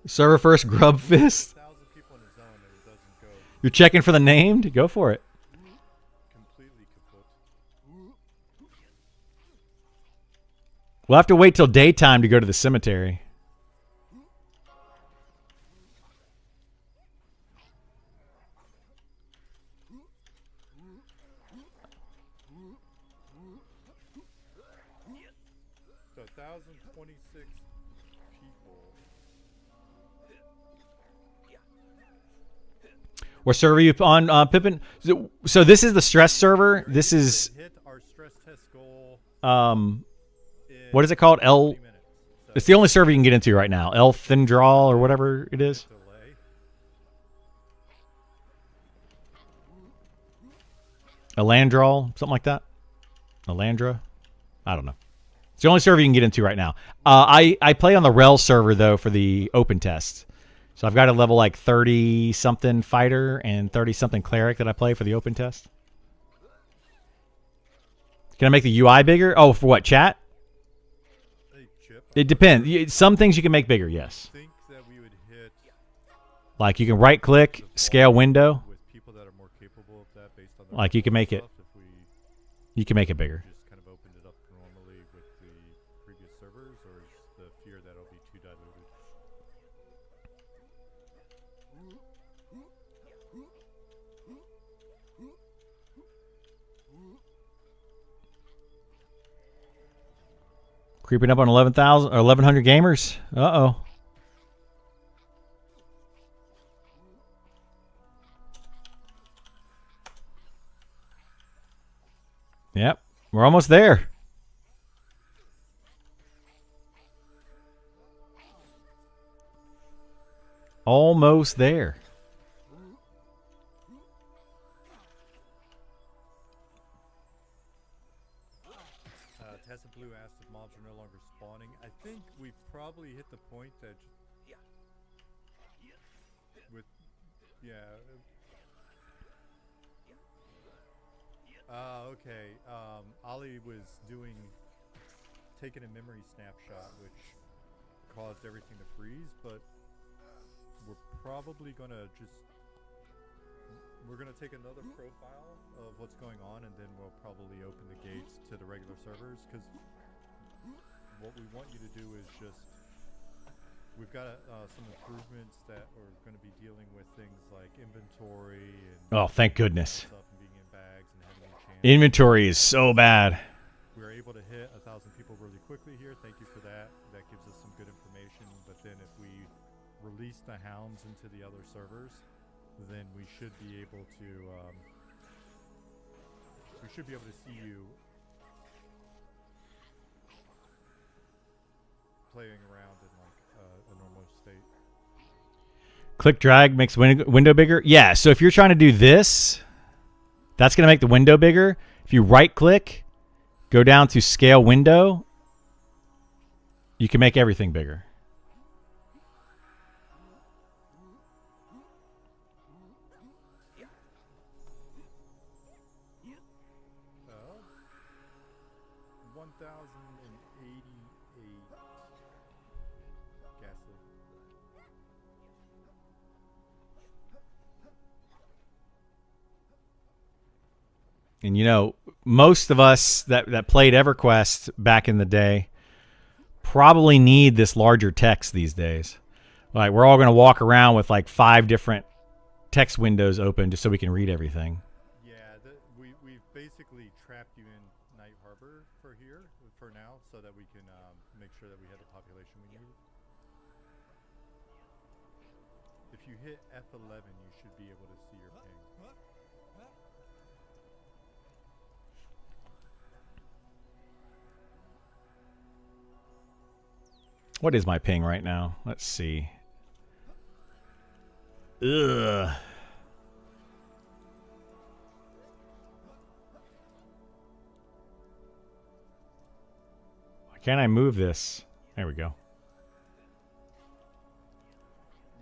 Server first grub fist. 1,000 people in a zone and it doesn't go. You're checking for the named? Go for it. Completely kaput. We'll have to wait till daytime to go to the cemetery. So 1,026 people. What server you on, Pippin? So this is the stress server. This is Hit our stress test goal. what is it called? L. 20 minutes. So It's the only server you can get into right now. Elfindral or whatever it is. delay. Elandral, something like that. Elandra. I don't know. It's the only server you can get into right now. I play on the Rel server though for the open test. So I've got a level like 30 something fighter and 30 something cleric that I play for the open test. Can I make the UI bigger? Oh, for what? Chat? Hey, Chip. It depends. Some things you can make bigger, yes. I think that we would hit Like you can right click, scale window. with people that are more capable of that based on their Like you can make it. stuff if we You can make it bigger. just kind of opened it up normally with the previous servers, or is the fear that it'll be too diluted? Creeping up on 11,000 or 1,100 gamers. Uh-oh. Yep, we're almost there. Almost there. Tessa Blue asked if mobs are no longer spawning. I think we've probably hit the point that with okay. Ollie was taking a memory snapshot, which caused everything to freeze. But we're probably gonna take another profile of what's going on, and then we'll probably open the gates to the regular servers. Because what we want you to do is we've got some improvements that are going to be dealing with things like inventory and Oh, thank goodness. stuff and being in bags and having a chance. Inventory is so bad. We were able to hit 1,000 people really quickly here. Thank you for that. That gives us some good information. But then if we release the hounds into the other servers, then we should be able to see you playing around in like a normal state. Click drag makes window bigger. Yeah, so if you're trying to do this, that's going to make the window bigger. If you right click, go down to scale window, you can make everything bigger. Well, 1,088 ghastly. And you know, most of us that played EverQuest back in the day probably need this larger text these days. Like we're all going to walk around with like 5 different text windows open just so we can read everything. Yeah, we've basically trapped you in Night Harbor for now, so that we can make sure that we have the population we need. If you hit F11, you should be able to see your ping. What is my ping right now? Let's see. Ugh. Why can't I move this? There we go.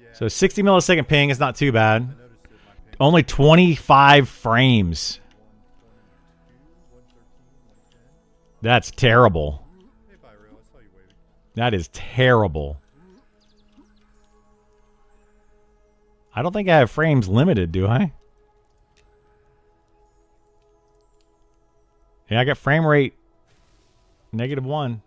Yeah, So 60 millisecond ping is not too bad. I noticed that my ping Only 25 frames. 122, 113, 110. That's terrible. Hey, Byro, I saw you waving. That is terrible. I don't think I have frames limited, do I? Yeah, I got frame rate -1.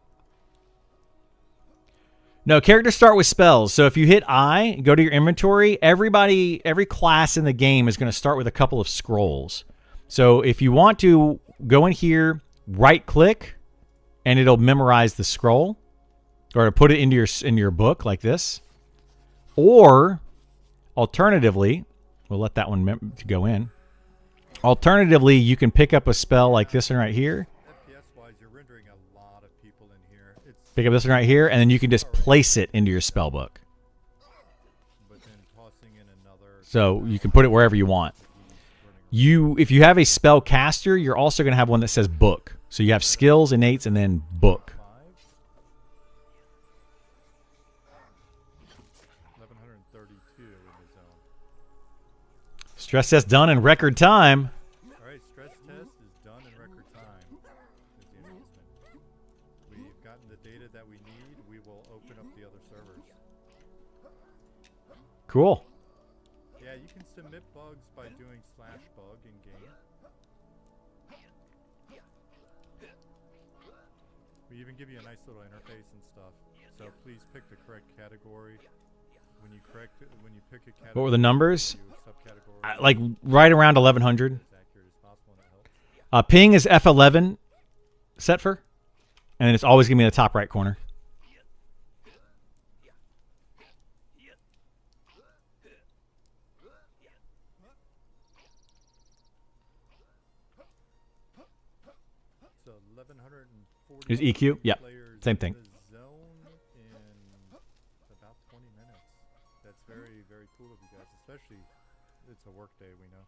No, characters start with spells. So if you hit I, go to your inventory, every class in the game is going to start with a couple of scrolls. So if you want to go in here, right click, and it'll memorize the scroll, or put it into your book like this. Or alternatively, we'll let that one go in. Alternatively, you can pick up a spell like this one right here. FPS-wise, you're rendering a lot of people in here. It's Pick up this one right here, and then you can just place it into your spell book. but then tossing in another. So you can put it wherever you want. If you have a spell caster, you're also going to have one that says book. So you have skills, innates, and then book. 1132 in the zone. Stress test done in record time. All right, stress test is done in record time. Is the announcement. We've gotten the data that we need. We will open up the other servers. Cool. Yeah, you can submit bugs by doing /bug in game. We even give you a nice little interface and stuff. So please pick the correct category. When you pick a category, What were the numbers? you subcategory Like right around 1100. as accurate as possible, and it helps. Ping is F11 set for. And then it's always going to be in the top right corner. So 1140. Is EQ? Yep. players Same in thing. the zone in about 20 minutes. That's very, very cool of you guys, especially it's a work day, we know.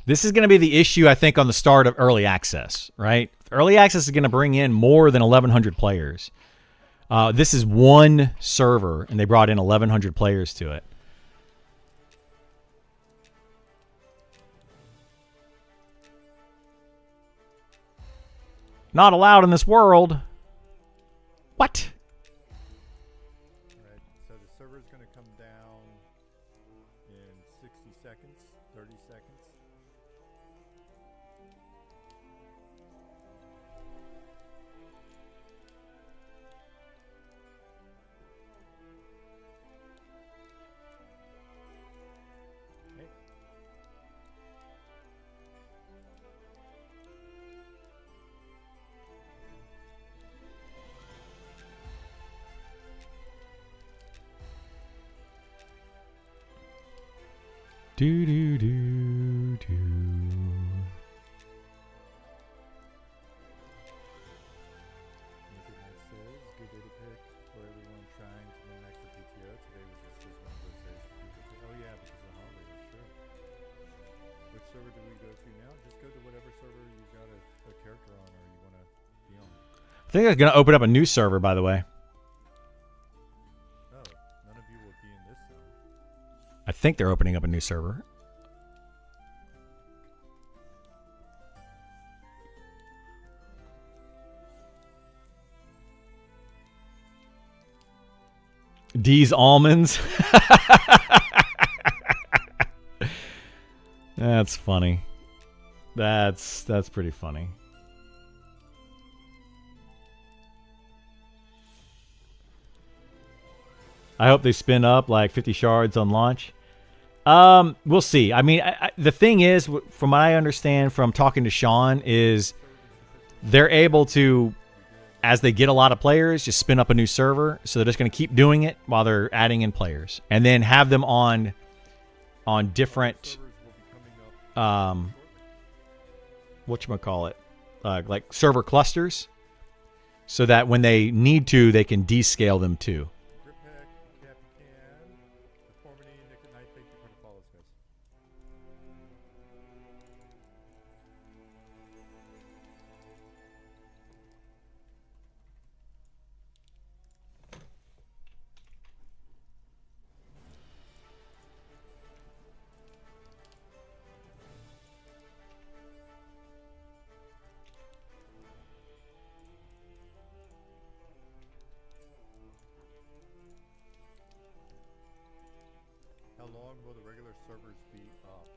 This is going to be the issue, I think, on the start of early access, right? Early access is going to bring in more than 1,100 players. This is one server, and they brought in 1,100 players to it. Not allowed in this world. What? Alright, so the server's going to come down in 60 seconds, 30 seconds. Okay. Do do do do. Naked Knight says, good day to pick for everyone trying to min-max the PTO. Today was just one of those days for people to, oh yeah, because of the holidays, sure. Which server do we go to now? Just go to whatever server you've got a character on or you want to be on. I think they're going to open up a new server, by the way. Oh, none of you will be in this zone. I think they're opening up a new server. D's almonds. That's funny. That's pretty funny. I hope they spin up like 50 shards on launch. We'll see. I mean, the thing is, from what I understand from talking to Sean, is they're able to, as they get a lot of players, just spin up a new server. So they're just going to keep doing it while they're adding in players, and then have them on different, Servers will be coming up whatchamacallit, like server clusters, so that when they need to, they can descale them too. Grip Pack long will the regular servers be up?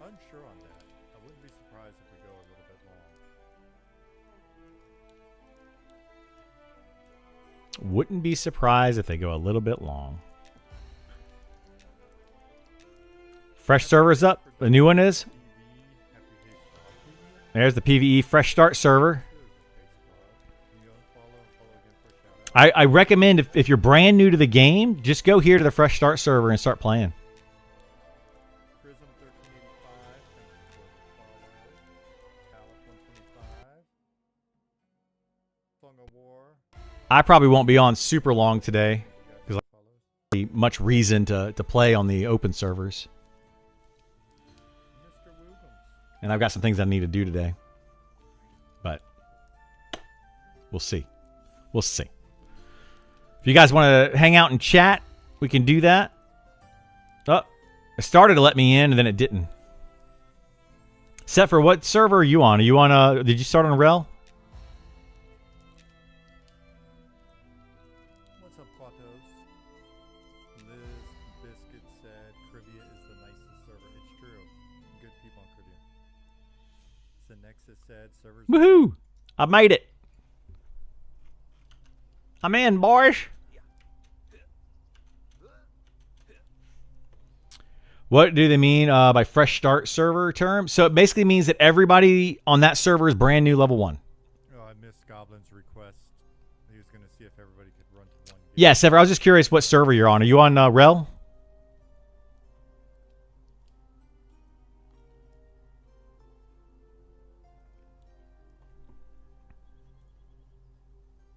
Unsure on that. I wouldn't be surprised if we go a little bit long. Wouldn't be surprised if they go a little bit long. Fresh server's up. The new one is. There's the PvE Fresh Start server. I recommend if you're brand new to the game, just go here to the Fresh Start server and start playing. Prism 1385. Thank you for the follow. Calif 125. Fung of War. I probably won't be on super long today because I don't have much reason to play on the open servers. Mr. Woogums. And I've got some things I need to do today. But we'll see. We'll see. If you guys want to hang out and chat, we can do that. Oh, it started to let me in and then it didn't. Set for what server are you on? Are you on did you start on Rel? What's up, Quatos? Liz Biscuit said Krivia is the nicest server. It's true. Good people on Krivia. Synexus said servers. Woohoo! I made it. I'm in, boys. What do they mean by fresh start server term? So it basically means that everybody on that server is brand new level 1. Oh, I missed Goblin's request. He was going to see if everybody could run to one game. Yeah, Sever, I was just curious what server you're on. Are you on Rel?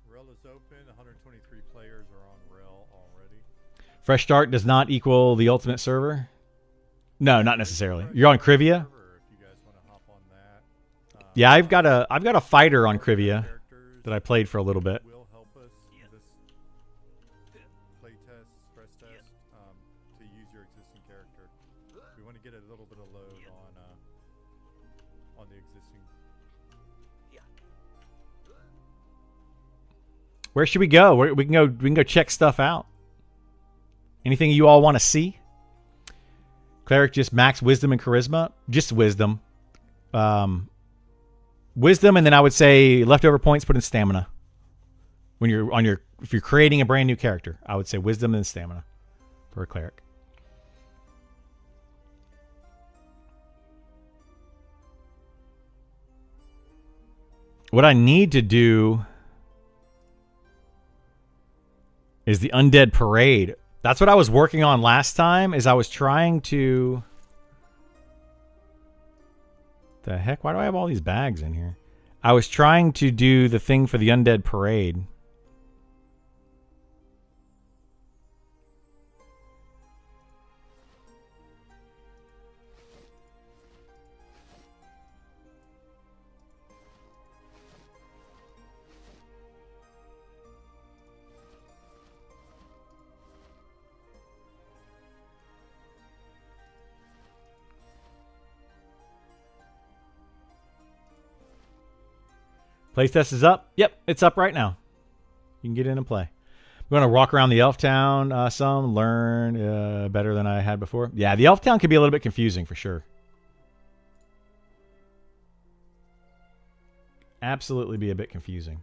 Rel is open. 123 players are on Rel already. Fresh start does not equal the ultimate server? No, not necessarily. You're on Krivia? If you guys want to hop on that. Yeah, I've got a fighter on Krivia that I played for a little bit. Will help us in this play test, stress test, to use your existing character. We want to get a little bit of load on the existing. Where should we go? We can go check stuff out. Anything you all want to see? Cleric just max wisdom and charisma. Just wisdom. Wisdom, and then I would say leftover points put in stamina. When you're on if you're creating a brand new character, I would say wisdom and stamina for a cleric. What I need to do is the Undead Parade. That's what I was working on last time, is I was trying to... The heck? Why do I have all these bags in here? I was trying to do the thing for the Undead Parade. Playtest is up. Yep, it's up right now. You can get in and play. I'm going to walk around the Elf Town some, learn better than I had before. Yeah, the Elf Town can be a little bit confusing for sure. Absolutely be a bit confusing.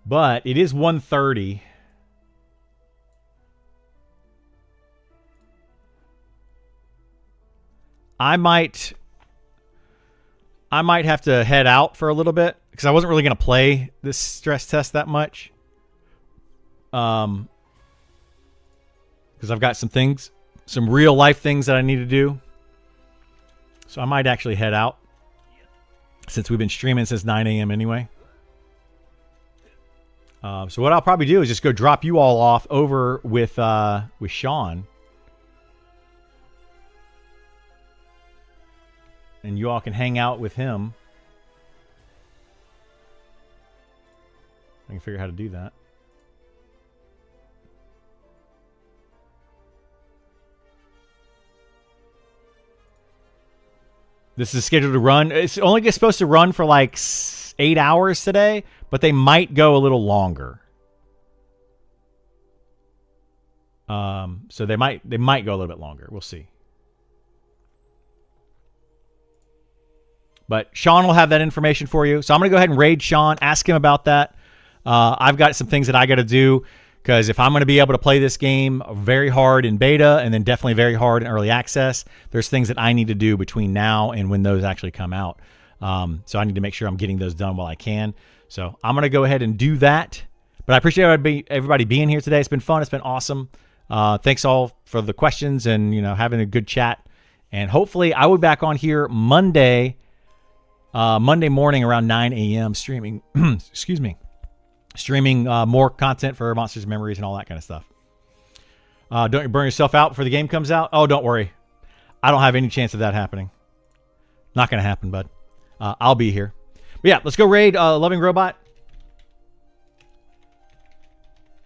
But it is 1:30. I might have to head out for a little bit because I wasn't really going to play this stress test that much. Because I've got some real life things that I need to do. So I might actually head out since we've been streaming since 9 a.m. anyway. So what I'll probably do is just go drop you all off over with Sean. And you all can hang out with him. I can figure out how to do that. This is scheduled to run. It's only supposed to run for like 8 hours today, but they might go a little longer. So they might go a little bit longer. We'll see. But Sean will have that information for you. So I'm going to go ahead and raid Sean, ask him about that. I've got some things that I got to do because if I'm going to be able to play this game very hard in beta and then definitely very hard in early access, there's things that I need to do between now and when those actually come out. So I need to make sure I'm getting those done while I can. So I'm going to go ahead and do that. But I appreciate everybody being here today. It's been fun. It's been awesome. Thanks all for the questions and having a good chat. And hopefully I will be back on here Monday morning around 9 a.m. streaming. Excuse me. Streaming more content for Monsters and Memories and all that kind of stuff. Don't you burn yourself out before the game comes out? Oh, don't worry. I don't have any chance of that happening. Not going to happen, bud. I'll be here. But yeah, let's go raid Loving Robot.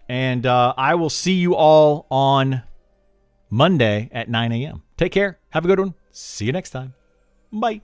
And I will see you all on Monday at 9 a.m. Take care. Have a good one. See you next time. Bye.